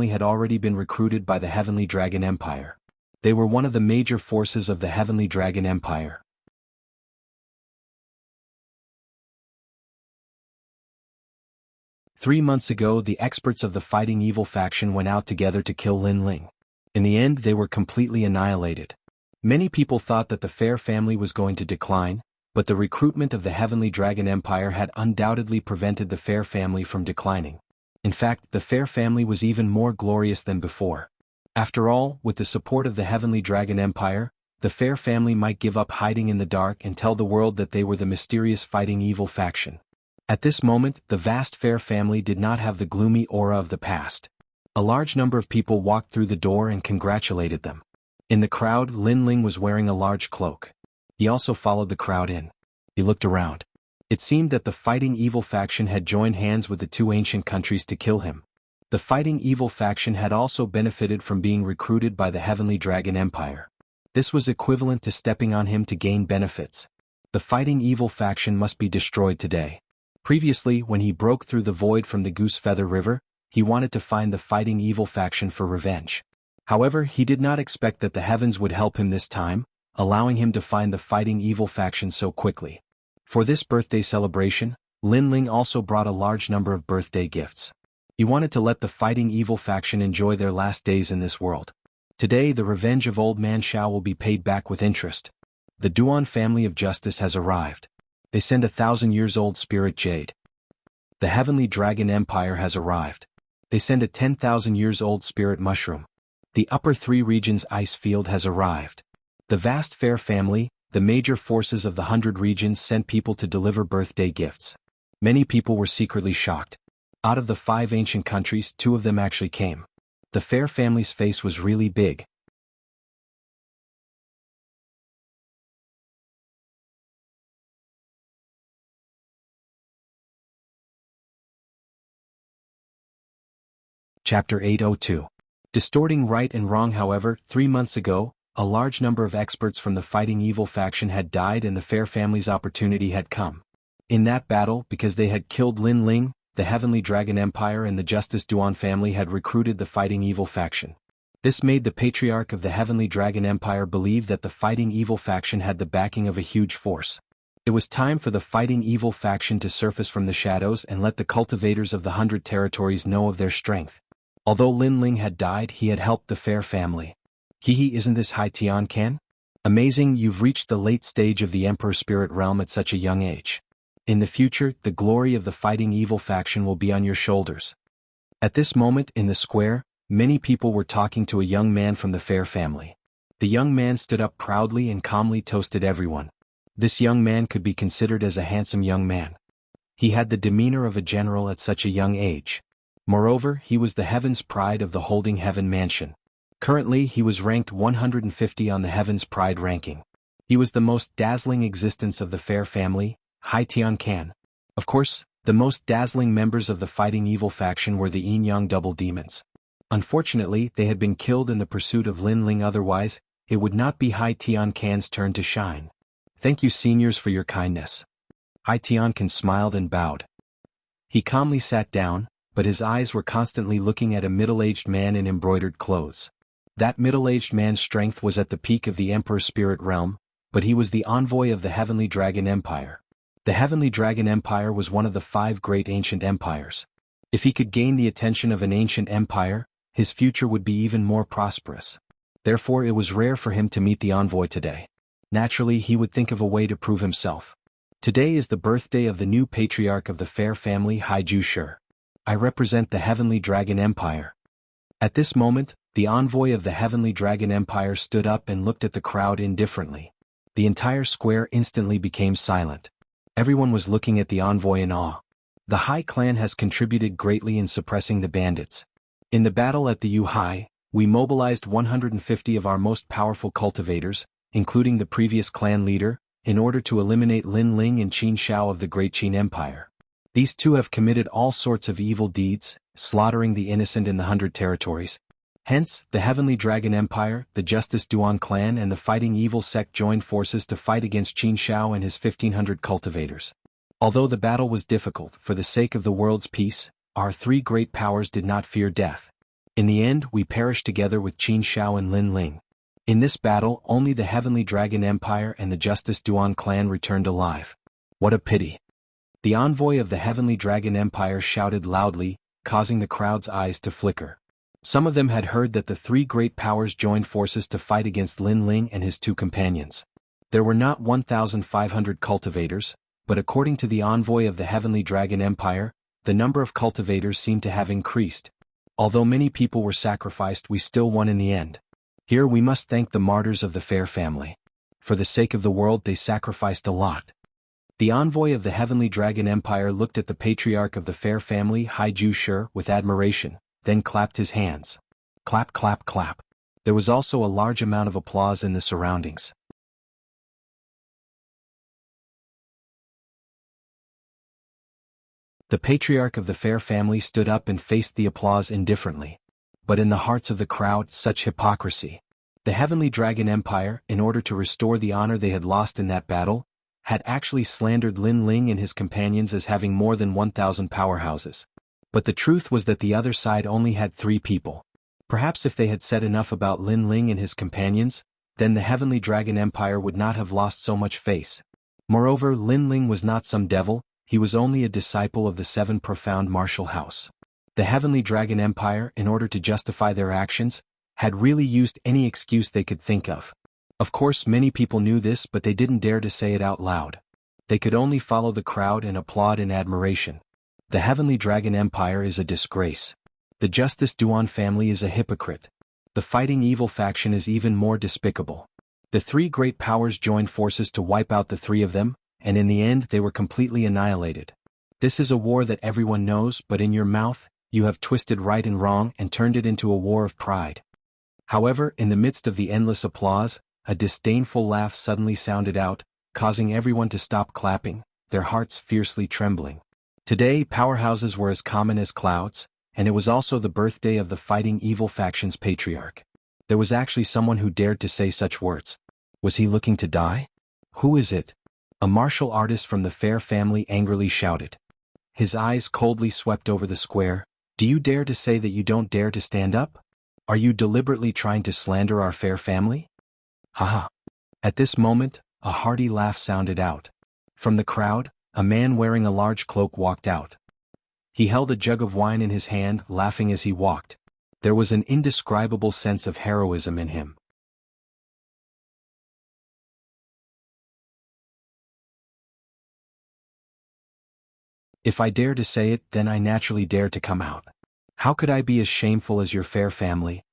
had already been recruited by the Heavenly Dragon Empire. They were one of the major forces of the Heavenly Dragon Empire. "3 months ago, the experts of the Fighting Evil faction went out together to kill Lin Ling. In the end, they were completely annihilated. Many people thought that the Fair family was going to decline, but the recruitment of the Heavenly Dragon Empire had undoubtedly prevented the Fair family from declining. In fact, the Fair family was even more glorious than before. After all, with the support of the Heavenly Dragon Empire, the Fair family might give up hiding in the dark and tell the world that they were the mysterious Fighting Evil faction. At this moment, the vast Fair family did not have the gloomy aura of the past. A large number of people walked through the door and congratulated them. In the crowd, Lin Ling was wearing a large cloak. He also followed the crowd in. He looked around. It seemed that the Fighting Evil faction had joined hands with the 2 ancient countries to kill him. The Fighting Evil faction had also benefited from being recruited by the Heavenly Dragon Empire. This was equivalent to stepping on him to gain benefits. The Fighting Evil faction must be destroyed today. Previously, when he broke through the void from the Goose Feather River, he wanted to find the Fighting Evil faction for revenge. However, he did not expect that the heavens would help him this time, allowing him to find the Fighting Evil faction so quickly. For this birthday celebration, Lin Ling also brought a large number of birthday gifts. He wanted to let the Fighting Evil faction enjoy their last days in this world. Today, the revenge of Old Man Shao will be paid back with interest. The Duan family of justice has arrived. They send 1,000-years-old spirit jade. The Heavenly Dragon Empire has arrived. They send a 10,000-years-old spirit mushroom. The Upper 3 Regions ice field has arrived. The vast Fair family, the major forces of the 100 regions sent people to deliver birthday gifts. Many people were secretly shocked. Out of the 5 ancient countries, 2 of them actually came. The Fair family's face was really big. Chapter 802. Distorting right and wrong. However, 3 months ago, a large number of experts from the Fighting Evil faction had died and the Fair family's opportunity had come. In that battle, because they had killed Lin Ling, the Heavenly Dragon Empire and the Justice Duan family had recruited the Fighting Evil faction. This made the Patriarch of the Heavenly Dragon Empire believe that the Fighting Evil faction had the backing of a huge force. It was time for the Fighting Evil faction to surface from the shadows and let the cultivators of the 100 territories know of their strength. Although Lin Ling had died, he had helped the Fair family. Isn't this Hai Tian Ken? Amazing, you've reached the late stage of the Emperor Spirit Realm at such a young age. In the future, the glory of the Fighting Evil faction will be on your shoulders. At this moment, in the square, many people were talking to a young man from the Fair family. The young man stood up proudly and calmly toasted everyone. This young man could be considered as a handsome young man. He had the demeanor of a general at such a young age. Moreover, he was the Heaven's Pride of the Holding Heaven Mansion. Currently, he was ranked 150 on the Heaven's Pride ranking. He was the most dazzling existence of the fair family, Hai Tian Can. Of course, the most dazzling members of the fighting evil faction were the Yin-Yang double demons. Unfortunately, they had been killed in the pursuit of Lin Ling, otherwise, it would not be Hai Tian Can's turn to shine. Thank you, seniors, for your kindness. Hai Tian Can smiled and bowed. He calmly sat down, but his eyes were constantly looking at a middle-aged man in embroidered clothes. That middle-aged man's strength was at the peak of the Emperor's spirit realm, but he was the envoy of the Heavenly Dragon Empire. The Heavenly Dragon Empire was one of the 5 great ancient empires. If he could gain the attention of an ancient empire, his future would be even more prosperous. Therefore, it was rare for him to meet the envoy today. Naturally, he would think of a way to prove himself. Today is the birthday of the new patriarch of the fair family, Haiju Shi. I represent the Heavenly Dragon Empire. At this moment, the envoy of the Heavenly Dragon Empire stood up and looked at the crowd indifferently. The entire square instantly became silent. Everyone was looking at the envoy in awe. The Hai clan has contributed greatly in suppressing the bandits. In the battle at the Yu Hai, we mobilized 150 of our most powerful cultivators, including the previous clan leader, in order to eliminate Lin Ling and Qin Shao of the Great Qin Empire. These two have committed all sorts of evil deeds, slaughtering the innocent in the 100 territories. Hence, the Heavenly Dragon Empire, the Justice Duan clan and the Fighting Evil sect joined forces to fight against Qin Shao and his 1,500 cultivators. Although the battle was difficult, for the sake of the world's peace, our 3 great powers did not fear death. In the end, we perished together with Qin Shao and Lin Ling. In this battle, only the Heavenly Dragon Empire and the Justice Duan clan returned alive. What a pity. The envoy of the Heavenly Dragon Empire shouted loudly, causing the crowd's eyes to flicker. Some of them had heard that the 3 great powers joined forces to fight against Lin Ling and his 2 companions. There were not 1,500 cultivators, but according to the envoy of the Heavenly Dragon Empire, the number of cultivators seemed to have increased. Although many people were sacrificed, we still won in the end. Here we must thank the martyrs of the fair family. For the sake of the world they sacrificed a lot. The envoy of the Heavenly Dragon Empire looked at the patriarch of the fair family, Haiju Shi, with admiration, then clapped his hands. Clap, clap, clap. There was also a large amount of applause in the surroundings. The patriarch of the fair family stood up and faced the applause indifferently. But in the hearts of the crowd, such hypocrisy. The Heavenly Dragon Empire, in order to restore the honor they had lost in that battle, had actually slandered Lin Ling and his companions as having more than 1,000 powerhouses. But the truth was that the other side only had 3 people. Perhaps if they had said enough about Lin Ling and his companions, then the Heavenly Dragon Empire would not have lost so much face. Moreover, Lin Ling was not some devil, he was only a disciple of the 7 profound martial house. The Heavenly Dragon Empire, in order to justify their actions, had really used any excuse they could think of. Of course, many people knew this, but they didn't dare to say it out loud. They could only follow the crowd and applaud in admiration. The Heavenly Dragon Empire is a disgrace. The Justice Duan family is a hypocrite. The Fighting Evil faction is even more despicable. The 3 great powers joined forces to wipe out the 3 of them, and in the end they were completely annihilated. This is a war that everyone knows, but in your mouth, you have twisted right and wrong and turned it into a war of pride. However, in the midst of the endless applause, a disdainful laugh suddenly sounded out, causing everyone to stop clapping, their hearts fiercely trembling. Today, powerhouses were as common as clouds, and it was also the birthday of the Fighting Evil faction's patriarch. There was actually someone who dared to say such words. Was he looking to die? Who is it? A martial artist from the fair family angrily shouted. His eyes coldly swept over the square. Do you dare to say that you don't dare to stand up? Are you deliberately trying to slander our fair family? Haha. At this moment, a hearty laugh sounded out. From the crowd, a man wearing a large cloak walked out. He held a jug of wine in his hand, laughing as he walked. There was an indescribable sense of heroism in him. If I dare to say it, then I naturally dare to come out. How could I be as shameful as your fair family?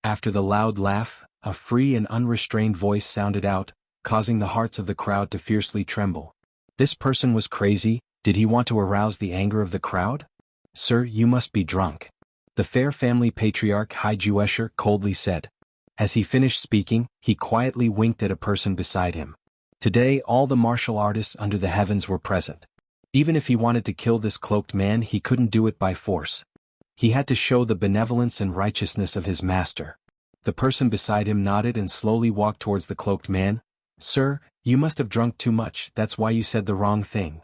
After the loud laugh, a free and unrestrained voice sounded out, causing the hearts of the crowd to fiercely tremble. This person was crazy. Did he want to arouse the anger of the crowd? Sir, you must be drunk. The fair family patriarch Haiju Shi coldly said. As he finished speaking, he quietly winked at a person beside him. Today all the martial artists under the heavens were present. Even if he wanted to kill this cloaked man, he couldn't do it by force. He had to show the benevolence and righteousness of his master. The person beside him nodded and slowly walked towards the cloaked man. "Sir, you must have drunk too much, that's why you said the wrong thing."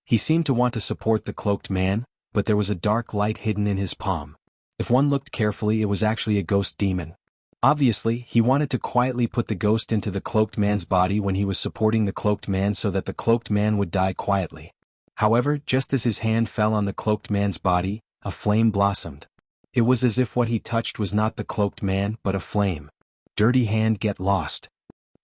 He seemed to want to support the cloaked man, but there was a dark light hidden in his palm. If one looked carefully, it was actually a ghost demon. Obviously, he wanted to quietly put the ghost into the cloaked man's body when he was supporting the cloaked man so that the cloaked man would die quietly. However, just as his hand fell on the cloaked man's body, a flame blossomed. It was as if what he touched was not the cloaked man but a flame. "Dirty hand, get lost."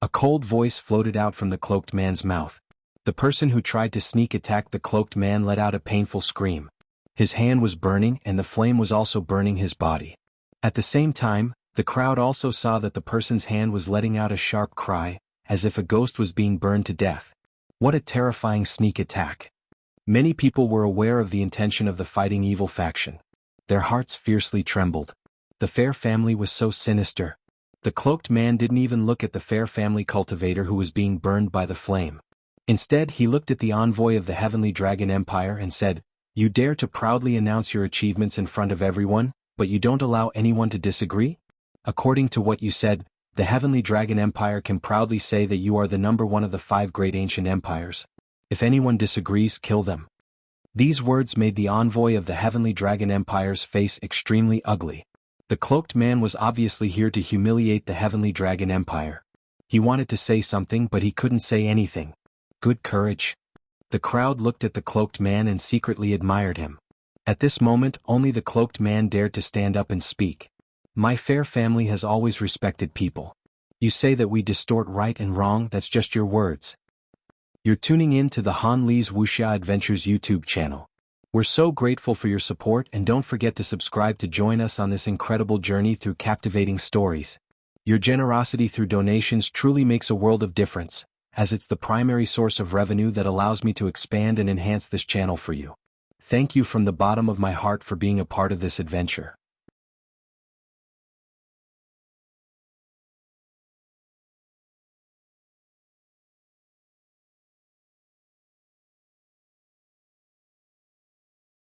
A cold voice floated out from the cloaked man's mouth. The person who tried to sneak attack the cloaked man let out a painful scream. His hand was burning and the flame was also burning his body. At the same time, the crowd also saw that the person's hand was letting out a sharp cry, as if a ghost was being burned to death. What a terrifying sneak attack. Many people were aware of the intention of the fighting evil faction. Their hearts fiercely trembled. The Fair family was so sinister. The cloaked man didn't even look at the Fair family cultivator who was being burned by the flame. Instead, he looked at the envoy of the Heavenly Dragon Empire and said, "You dare to proudly announce your achievements in front of everyone, but you don't allow anyone to disagree? According to what you said, the Heavenly Dragon Empire can proudly say that you are the number one of the 5 great ancient empires. If anyone disagrees, kill them." These words made the envoy of the Heavenly Dragon Empire's face extremely ugly. The cloaked man was obviously here to humiliate the Heavenly Dragon Empire. He wanted to say something but he couldn't say anything. Good courage. The crowd looked at the cloaked man and secretly admired him. At this moment, only the cloaked man dared to stand up and speak. "My Fair family has always respected people. You say that we distort right and wrong, that's just your words. You're tuning in to the Han Li's Wuxia Adventures YouTube channel. We're so grateful for your support and don't forget to subscribe to join us on this incredible journey through captivating stories. Your generosity through donations truly makes a world of difference, as it's the primary source of revenue that allows me to expand and enhance this channel for you. Thank you from the bottom of my heart for being a part of this adventure.